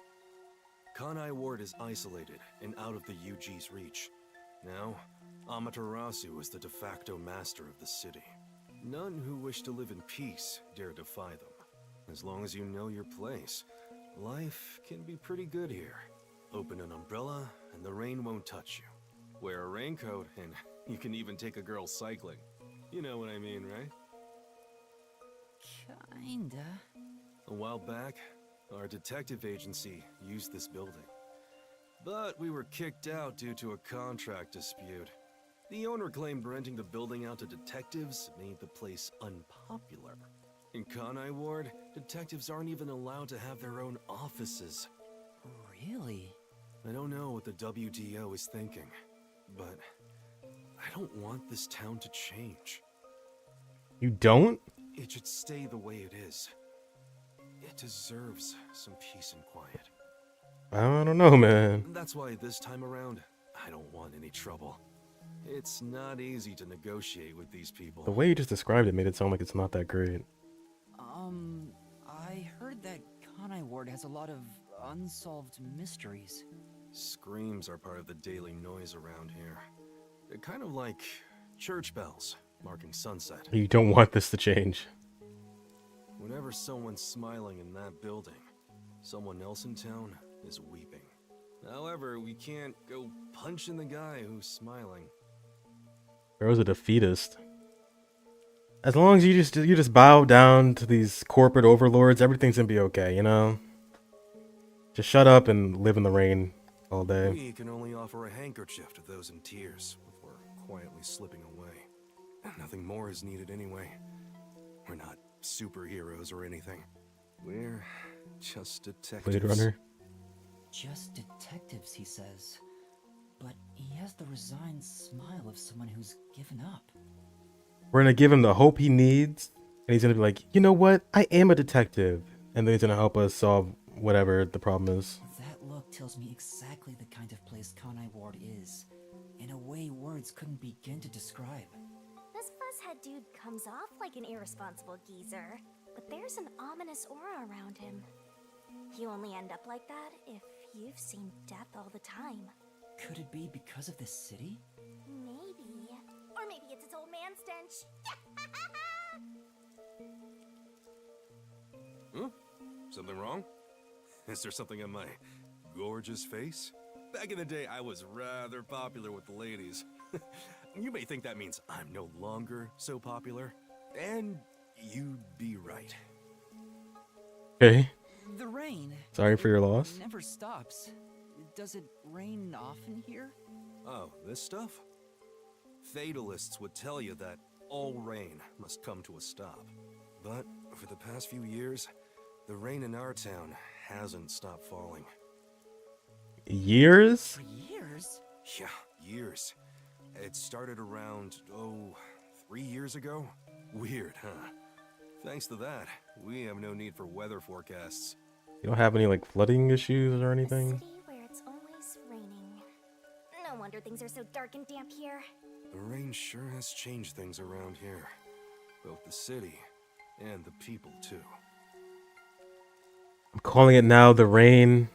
Kanai Ward is isolated and out of the UG's reach. Now, Amaterasu is the de facto master of the city. None who wish to live in peace dare defy them. As long as you know your place, life can be pretty good here. Open an umbrella and the rain won't touch you. Wear a raincoat and you can even take a girl cycling. You know what I mean, right? Kinda. A while back, our detective agency used this building. But we were kicked out due to a contract dispute. The owner claimed renting the building out to detectives made the place unpopular. In Kanai Ward, detectives aren't even allowed to have their own offices. Really? I don't know what the WDO is thinking, but I don't want this town to change. You don't? It should stay the way it is. It deserves some peace and quiet. I don't know, man. That's why this time around, I don't want any trouble. It's not easy to negotiate with these people. The way you just described it made it sound like it's not that great. I heard that Kanai Ward has a lot of unsolved mysteries. Screams are part of the daily noise around here. They're kind of like church bells marking sunset. You don't want this to change. Whenever someone's smiling in that building, someone else in town is weeping. However, we can't go punching the guy who's smiling. Bro's a defeatist. As long as you just bow down to these corporate overlords, everything's gonna be okay, you know? Just shut up and live in the rain all day. We can only offer a handkerchief to those in tears before quietly slipping away. Nothing more is needed anyway. We're not superheroes or anything. We're just detectives. Blade Runner. just detectives, he says. But he has the resigned smile of someone who's given up. We're gonna give him the hope he needs, and he's gonna be like, you know what? I am a detective, and then he's gonna help us solve whatever the problem is. That look tells me exactly the kind of place Kanai Ward is, in a way words couldn't begin to describe. This fuzzhead dude comes off like an irresponsible geezer, but there's an ominous aura around him. You only end up like that if you've seen death all the time. Could it be because of this city? Maybe. Or maybe it's its old man stench. Huh? Something wrong? Is there something on my gorgeous face? Back in the day, I was rather popular with the ladies. You may think that means I'm no longer so popular, and you'd be right. Okay. The rain. Sorry for your loss. Never stops. Does it rain often here? Oh, this stuff? Fatalists would tell you that all rain must come to a stop. But for the past few years, the rain in our town hasn't stopped falling. Years? For years? Yeah, years. It started around, 3 years ago? Weird, huh? Thanks to that, we have no need for weather forecasts. You don't have any like flooding issues or anything? A city where it's always raining. No wonder things are so dark and damp here. The rain sure has changed things around here. Both the city and the people, too. I'm calling it now. The rain.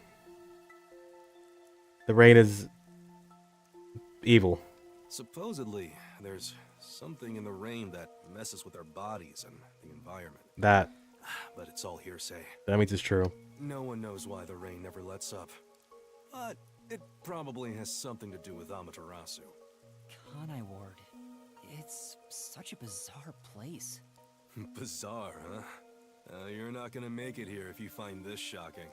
The rain is evil. Supposedly, there's something in the rain that messes with our bodies and the environment. That. But it's all hearsay. That means it's true. No one knows why the rain never lets up. But it probably has something to do with Amaterasu. Kanai Ward. It's such a bizarre place. Bizarre, huh? You're not gonna make it here if you find this shocking.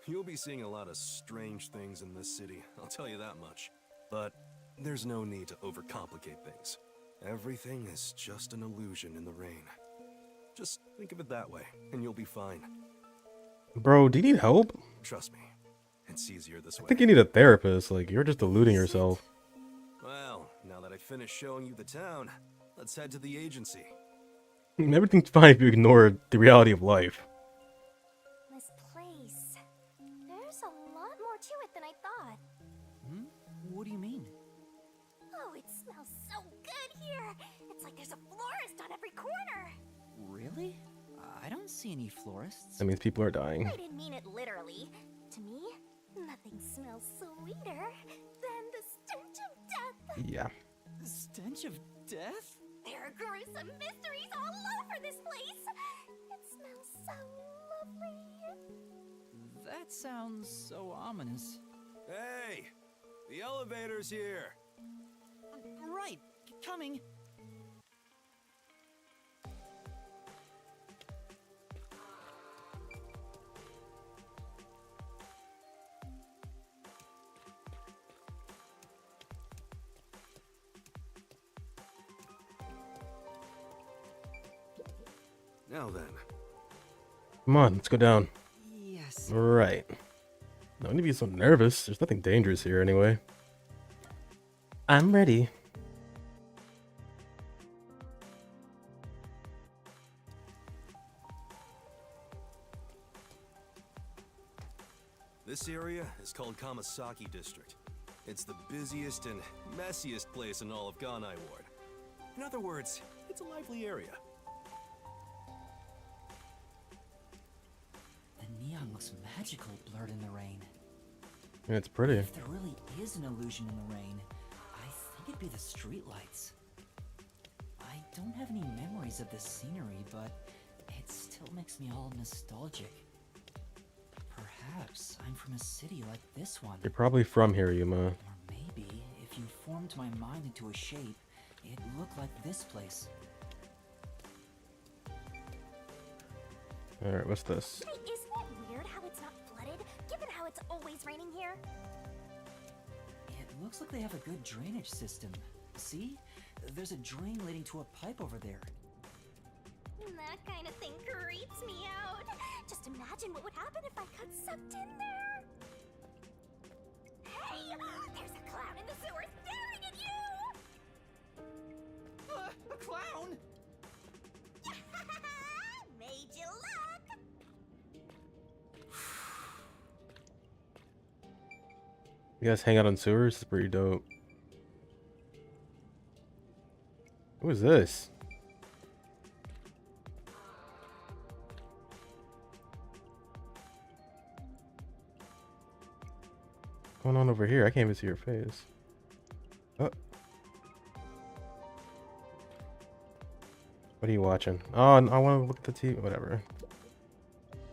You'll be seeing a lot of strange things in this city, I'll tell you that much. But there's no need to overcomplicate things. Everything is just an illusion in the rain. Just think of it that way, and you'll be fine. Bro, do you need help? Trust me, it's easier this way. I think you need a therapist. Like, you're just deluding yourself. Well, now that I've finished showing you the town, let's head to the agency. Everything's fine if you ignore the reality of life. This place. There's a lot more to it than I thought. Hmm? What do you mean? Oh, it smells so good here. It's like there's a florist on every corner. Really? I don't see any florists. That means people are dying. I didn't mean it literally. To me, nothing smells sweeter than the stench of death. Yeah. The stench of death? There are gruesome mysteries all over this place. It smells so lovely. That sounds so ominous. Hey! The elevator's here! Right, coming. Now then. Come on, let's go down. Yes. Right. No need to be so nervous. There's nothing dangerous here anyway. I'm ready. This area is called Kamasaki District. It's the busiest and messiest place in all of Kanai Ward. In other words, it's a lively area. The neon looks magical blurred in the rain. Yeah, it's pretty. If there really is an illusion in the rain, I think it'd be the streetlights. I don't have any memories of this scenery, but it still makes me all nostalgic. Perhaps I'm from a city like this one. You're probably from here, Yuma. Or maybe, if you formed my mind into a shape, it'd look like this place. Alright, what's this? Hey, isn't it weird how it's not flooded, given how it's always raining here? It looks like they have a good drainage system. See? There's a drain leading to a pipe over there. That kind of thing creeps me out. Just imagine what would happen if I got sucked in there. clown! Made you look. You guys hang out on sewers? It's pretty dope. Who is this? What's going on over here? I can't even see your face. Oh. What are you watching? Oh, I want to look at the TV. Whatever.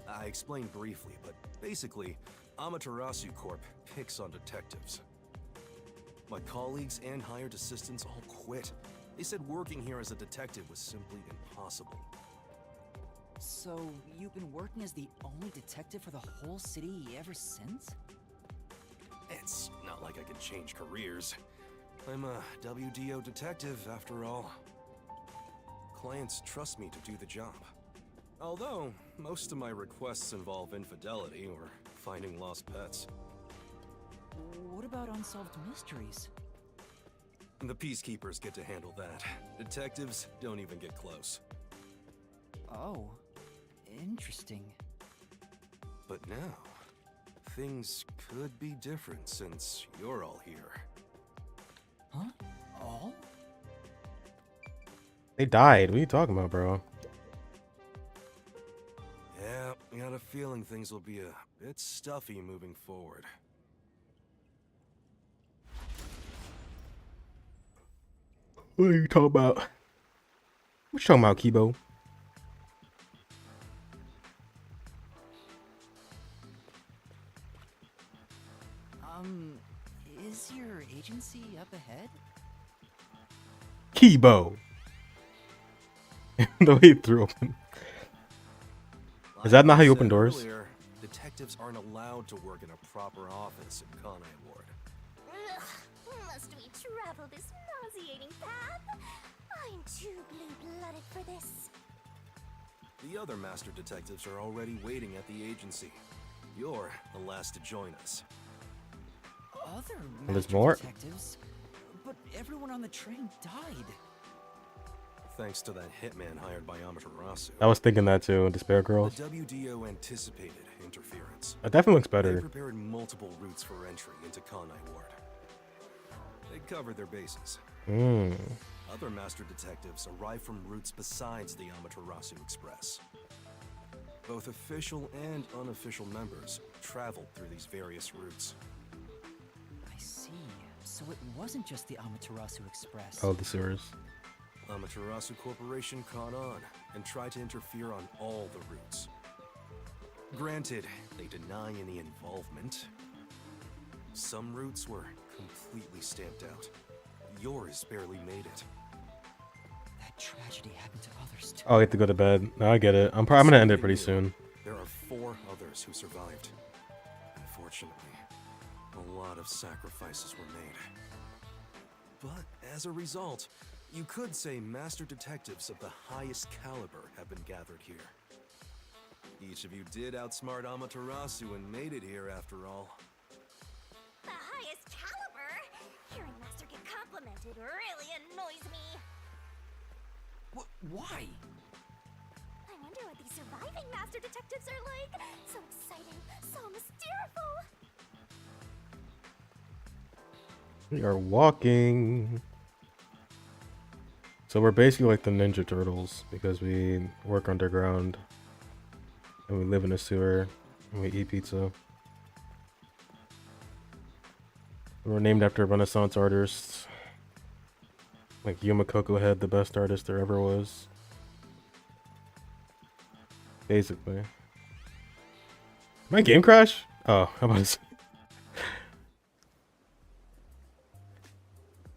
I explained briefly, but basically, Amaterasu Corp picks on detectives. My colleagues and hired assistants all quit. They said working here as a detective was simply impossible. So, you've been working as the only detective for the whole city ever since? It's not like I can change careers. I'm a WDO detective, after all. Clients trust me to do the job. Although, most of my requests involve infidelity or finding lost pets. What about unsolved mysteries? The peacekeepers get to handle that. Detectives don't even get close. Oh, interesting. But now, things could be different since you're all here. Huh? All? They died. What are you talking about, bro? Yeah, I got a feeling things will be a bit stuffy moving forward. What are you talking about? What you talking about, Kibo? Is your agency up ahead? Kibo! The way he threw open. Is that not how you open doors? Earlier, detectives aren't allowed to work in a proper office in Kanai Ward. Ugh, must we travel this nauseating path? I'm too blue-blooded for this. The other master detectives are already waiting at the agency. You're the last to join us. Other Well, there's master more? detectives? But everyone on the train died. Thanks to that hitman hired by Amaterasu. I was thinking that too, Despair Girls. The WDO anticipated interference. That definitely looks They better. prepared multiple routes for entry into Kanai Ward. They covered their bases. Other master detectives arrived from routes besides the Amaterasu Express. Both official and unofficial members traveled through these various routes. I see. So it wasn't just the Amaterasu Express. Oh, the sewers. Amaterasu Corporation caught on and tried to interfere on all the routes. Granted, they deny any involvement. Some routes were completely stamped out. Yours barely made it. That tragedy happened to others too. Oh, I have to go to bed. No, I get it. I'm gonna end it pretty soon. There are 4 others who survived. Unfortunately, a lot of sacrifices were made. But as a result, you could say master detectives of the highest caliber have been gathered here. Each of you did outsmart Amaterasu and made it here after all. The highest caliber? Hearing Master get complimented really annoys me. Why? I wonder what these surviving Master Detectives are like. So exciting, so mysterious. We are walking. So we're basically like the Ninja Turtles because we work underground and we live in a sewer and we eat pizza. We're named after Renaissance artists. Like Yuma Cocohead, the best artist there ever was. Basically. My game crash? Oh, how about this?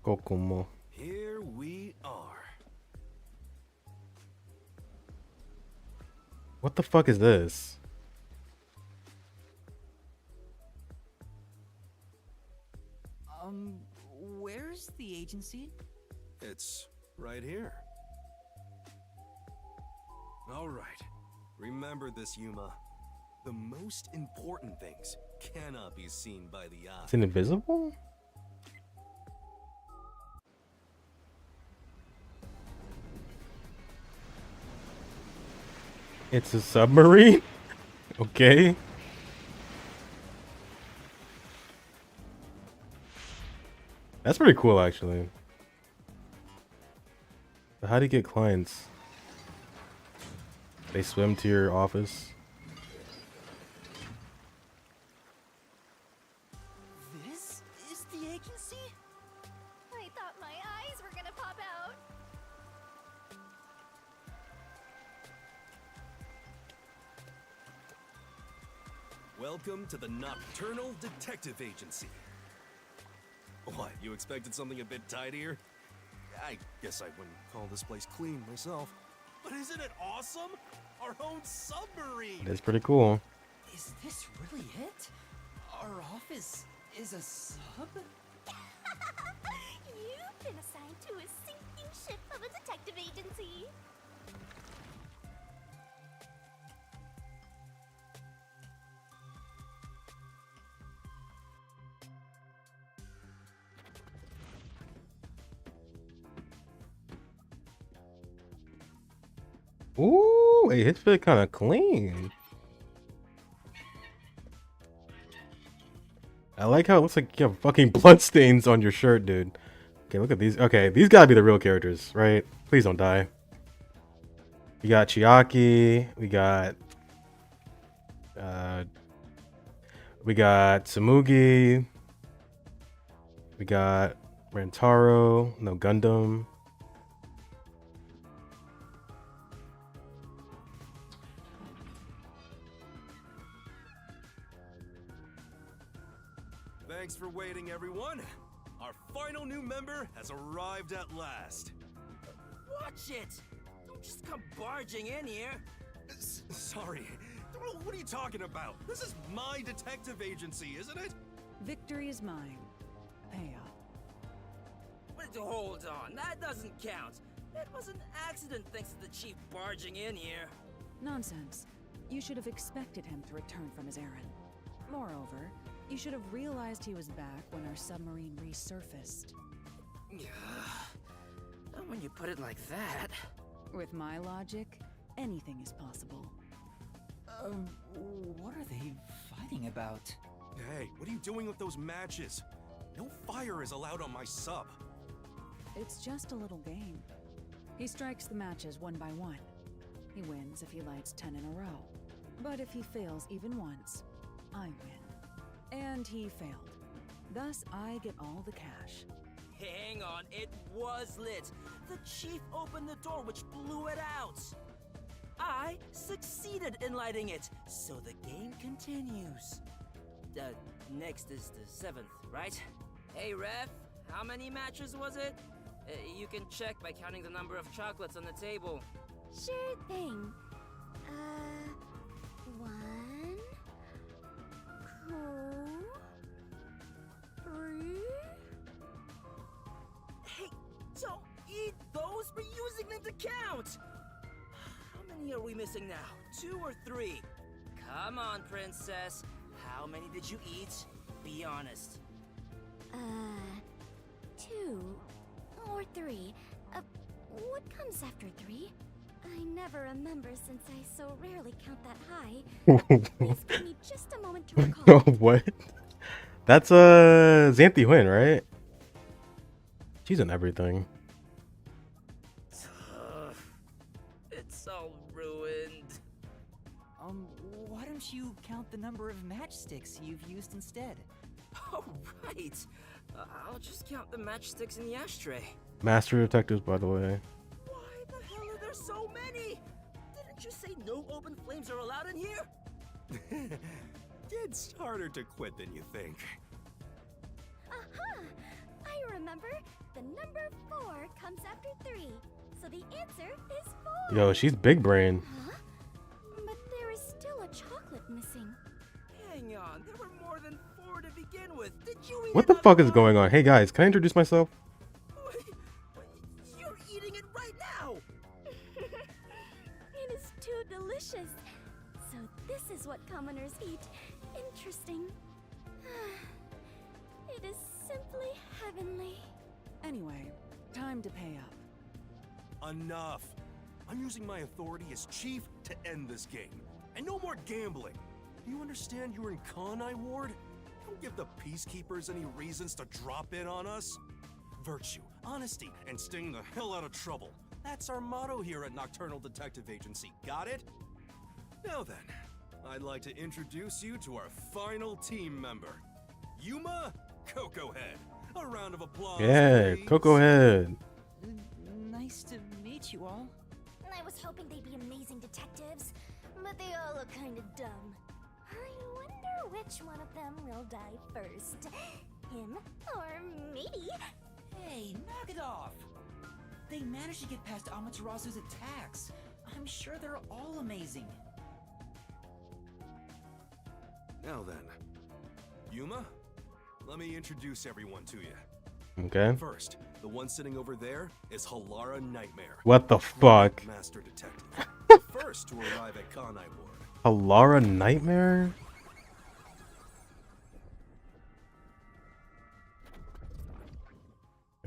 Kokomo. Here we are. What the fuck is this? Where's the agency? It's right here. All right. Remember this, Yuma. The most important things cannot be seen by the eye. Is it invisible? It's a submarine? Okay. That's pretty cool, actually. So how do you get clients? They swim to your office? This is the agency? I thought my eyes were gonna pop out. Welcome to the Nocturnal Detective Agency. What, you expected something a bit tidier? I guess I wouldn't call this place clean myself. But isn't it awesome? Our own submarine! That's pretty cool. Is this really it? Our office is a sub? You've been assigned to a sinking ship of a detective agency. Ooh, hey, his fit kind of clean. I like how it looks like you have fucking bloodstains on your shirt, dude. Okay, look at these. Okay, these gotta be the real characters, right? Please don't die. We got Chiaki. We got Samugi. We got Rantaro. No, Gundam. Thanks for waiting, everyone. Our final new member has arrived at last. Watch it! Don't just come barging in here. Sorry. What are you talking about? This is my detective agency, isn't it? Victory is mine. Pay up. But hold on, that doesn't count. It was an accident thanks to the chief barging in here. Nonsense. You should have expected him to return from his errand. Moreover, you should have realized he was back when our submarine resurfaced. When you put it like that... With my logic, anything is possible. What are they fighting about? Hey, what are you doing with those matches? No fire is allowed on my sub. It's just a little game. He strikes the matches one by one. He wins if he lights 10 in a row. But if he fails even once, I win. And he failed. Thus, I get all the cash. Hang on, it was lit. The chief opened the door, which blew it out. I succeeded in lighting it, so the game continues. Next is the 7th, right? Hey, ref, how many matches was it? You can check by counting the number of chocolates on the table. Sure thing. 1, 2, 3. Hey, don't eat those! We're using them to count! How many are we missing now? 2 or 3? Come on, princess. How many did you eat? Be honest. 2 or 3. What comes after 3? I never remember since I so rarely count that high. Please give me just a moment to recall. What? That's Xanthi Huynh, right? She's in everything. It's all ruined. Why don't you count the number of matchsticks you've used instead? Oh, right. I'll just count the matchsticks in the ashtray. Master detectives, by the way. Why the hell are there so many? Didn't you say no open flames are allowed in here? It's harder to quit than you think. Aha! I remember. The number 4 comes after 3. So the answer is 4. Yo, she's big brain. Huh? But there is still a chocolate missing. Hang on, there were more than 4 to begin with. Did you eat What the enough fuck is of- going on? Hey guys, can I introduce myself? You're eating it right now! It is too delicious. So this is what commoners eat. Interesting. It is simply heavenly. Anyway, time to pay up. Enough. I'm using my authority as chief to end this game. And no more gambling. Do you understand you're in Kanai Ward? Don't give the Peacekeepers any reasons to drop in on us. Virtue, honesty, and staying the hell out of trouble. That's our motto here at Nocturnal Detective Agency. Got it? Now then, I'd like to introduce you to our final team member, Yuma Coco Head. A round of applause. Yeah, please. Coco Head. Nice to meet you all. I was hoping they'd be amazing detectives, but they all look kind of dumb. I wonder which one of them will die first. Him or me? Hey, knock it off! They managed to get past Amaterasu's attacks. I'm sure they're all amazing. Now then, Yuma, let me introduce everyone to you. Okay. First, the one sitting over there is Halara Nightmare. What the fuck? Master Detective. The first to arrive at Kanai Ward. Halara Nightmare?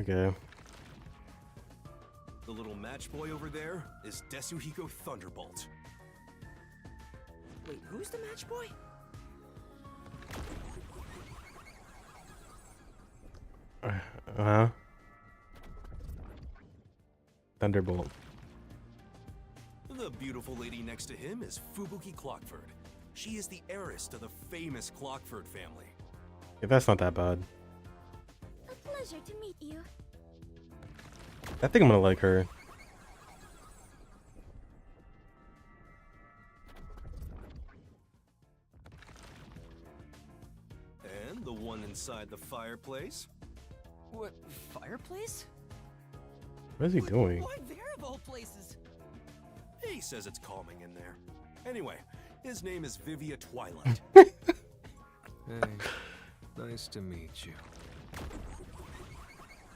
Okay. The little match boy over there is Desuhiko Thunderbolt. Wait, who's the match boy? Uh-huh. Thunderbolt. The beautiful lady next to him is Fubuki Clockford. She is the heiress to the famous Clockford family. Yeah, that's not that bad. A pleasure to meet you. I think I'm gonna like her. And the one inside the fireplace? What, fireplace? What is he doing? Why there of all places? He says it's calming in there. Anyway, his name is Vivia Twilight. Hey, nice to meet you.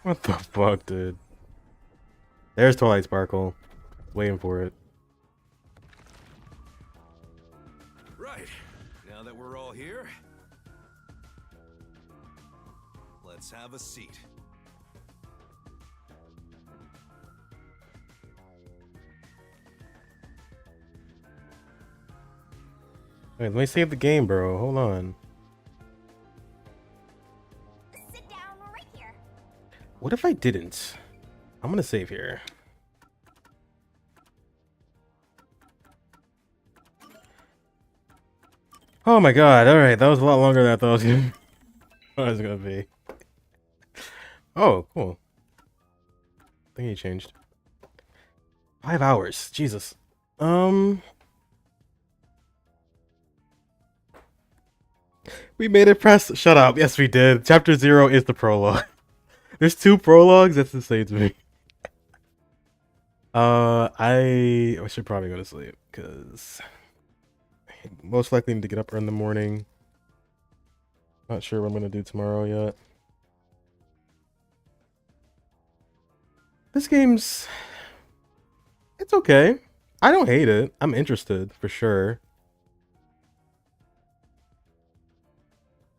What the fuck, dude? There's Twilight Sparkle. Waiting for it. Right. Now that we're all here, let's have a seat. Wait, let me save the game, bro. Hold on. Sit down right here. What if I didn't? I'm gonna save here. Oh my god, alright, that was a lot longer than I thought it was gonna be. Oh, cool. I think he changed. 5 hours. Jesus. We made it past. Shut up. Yes, we did. Chapter 0 is the prologue. There's 2 prologues. That's insane to me. I should probably go to sleep because I most likely need to get up in the morning. Not sure what I'm gonna do tomorrow yet. This game's, it's okay. I don't hate it. I'm interested for sure.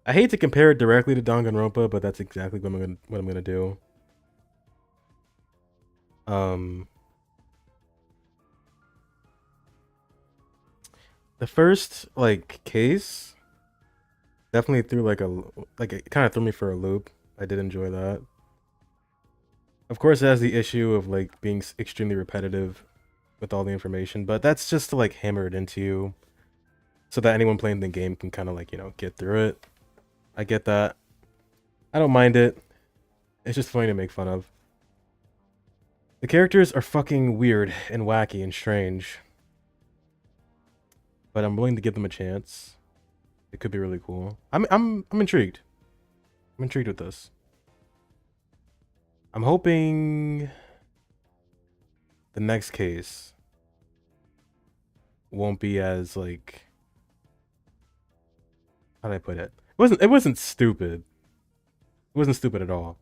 I hate to compare it directly to Danganronpa, but that's exactly what I'm gonna do. The first like case definitely threw it kind of threw me for a loop. I did enjoy that. Of course, it has the issue of like being extremely repetitive with all the information, but that's just to like hammer it into you so that anyone playing the game can kind of like, you know, get through it. I get that. I don't mind it. It's just funny to make fun of. The characters are fucking weird and wacky and strange. But I'm willing to give them a chance. It could be really cool. I'm intrigued. I'm intrigued with this. I'm hoping the next case won't be as like, how do I put it? It wasn't stupid. It wasn't stupid at all.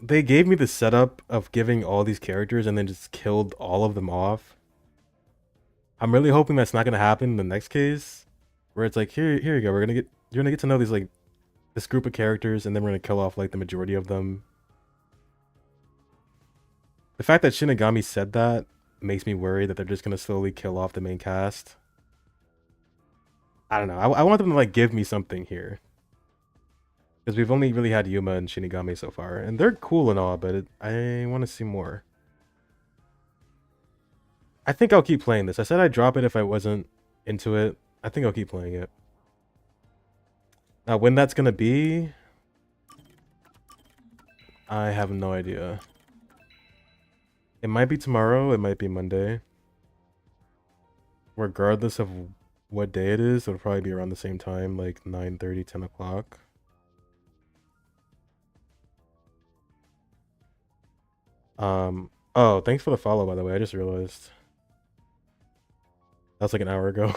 They gave me the setup of giving all these characters and then just killed all of them off. I'm really hoping that's not gonna happen in the next case, where it's like, here you go. You're gonna get to know these like this group of characters, and then we're gonna kill off like the majority of them. The fact that Shinigami said that makes me worry that they're just gonna slowly kill off the main cast. I don't know. I want them to like give me something here. Because we've only really had Yuma and Shinigami so far. And they're cool and all, but I want to see more. I think I'll keep playing this. I said I'd drop it if I wasn't into it. I think I'll keep playing it. Now, when that's going to be, I have no idea. It might be tomorrow. It might be Monday. Regardless of what day it is, it'll probably be around the same time, like 9:30, 10 o'clock. Oh, thanks for the follow, by the way. I just realized. That was like an hour ago.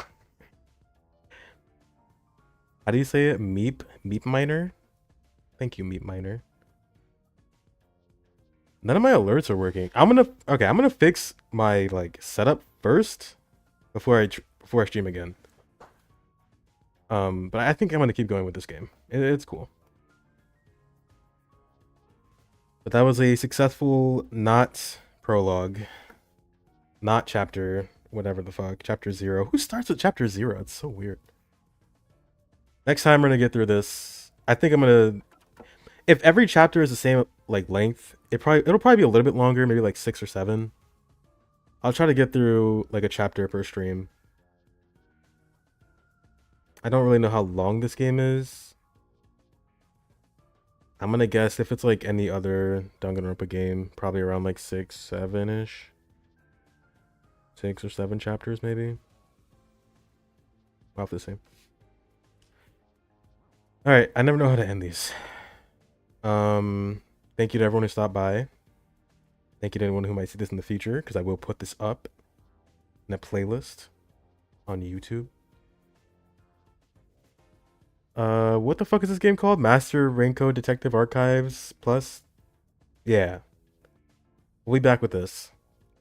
How do you say it? Meep? Meep Miner? Thank you, Meep Miner. None of my alerts are working. I'm gonna fix my like setup first before I stream again. But I think I'm gonna keep going with this game. It's cool. But that was a successful not prologue, not chapter whatever the fuck, chapter 0. Who starts at chapter 0? It's so weird. Next time we're gonna get through this. I think I'm gonna, if every chapter is the same like length, it'll probably be a little bit longer, maybe like 6 or 7. I'll try to get through like a chapter per stream. I don't really know how long this game is. I'm gonna guess if it's like any other Danganronpa game, probably around like 6, 7-ish. 6 or 7 chapters maybe. About the same. Alright, I never know how to end these. Thank you to everyone who stopped by. Thank you to anyone who might see this in the future, because I will put this up in a playlist on YouTube. What the fuck is this game called? Master Raincode Detective Archives Plus? Yeah. We'll be back with this.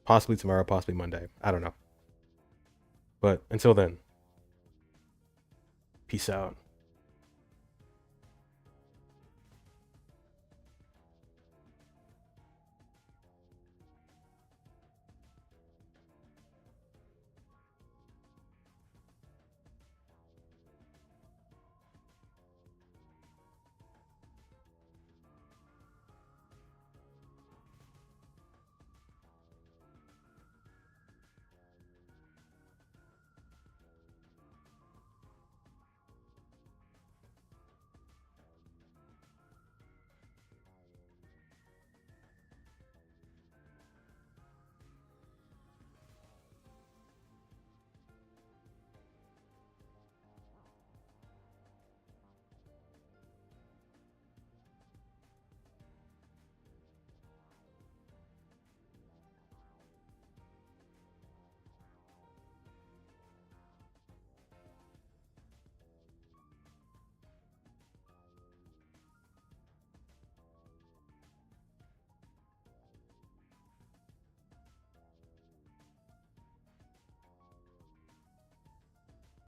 Possibly tomorrow, possibly Monday. I don't know. But until then, peace out.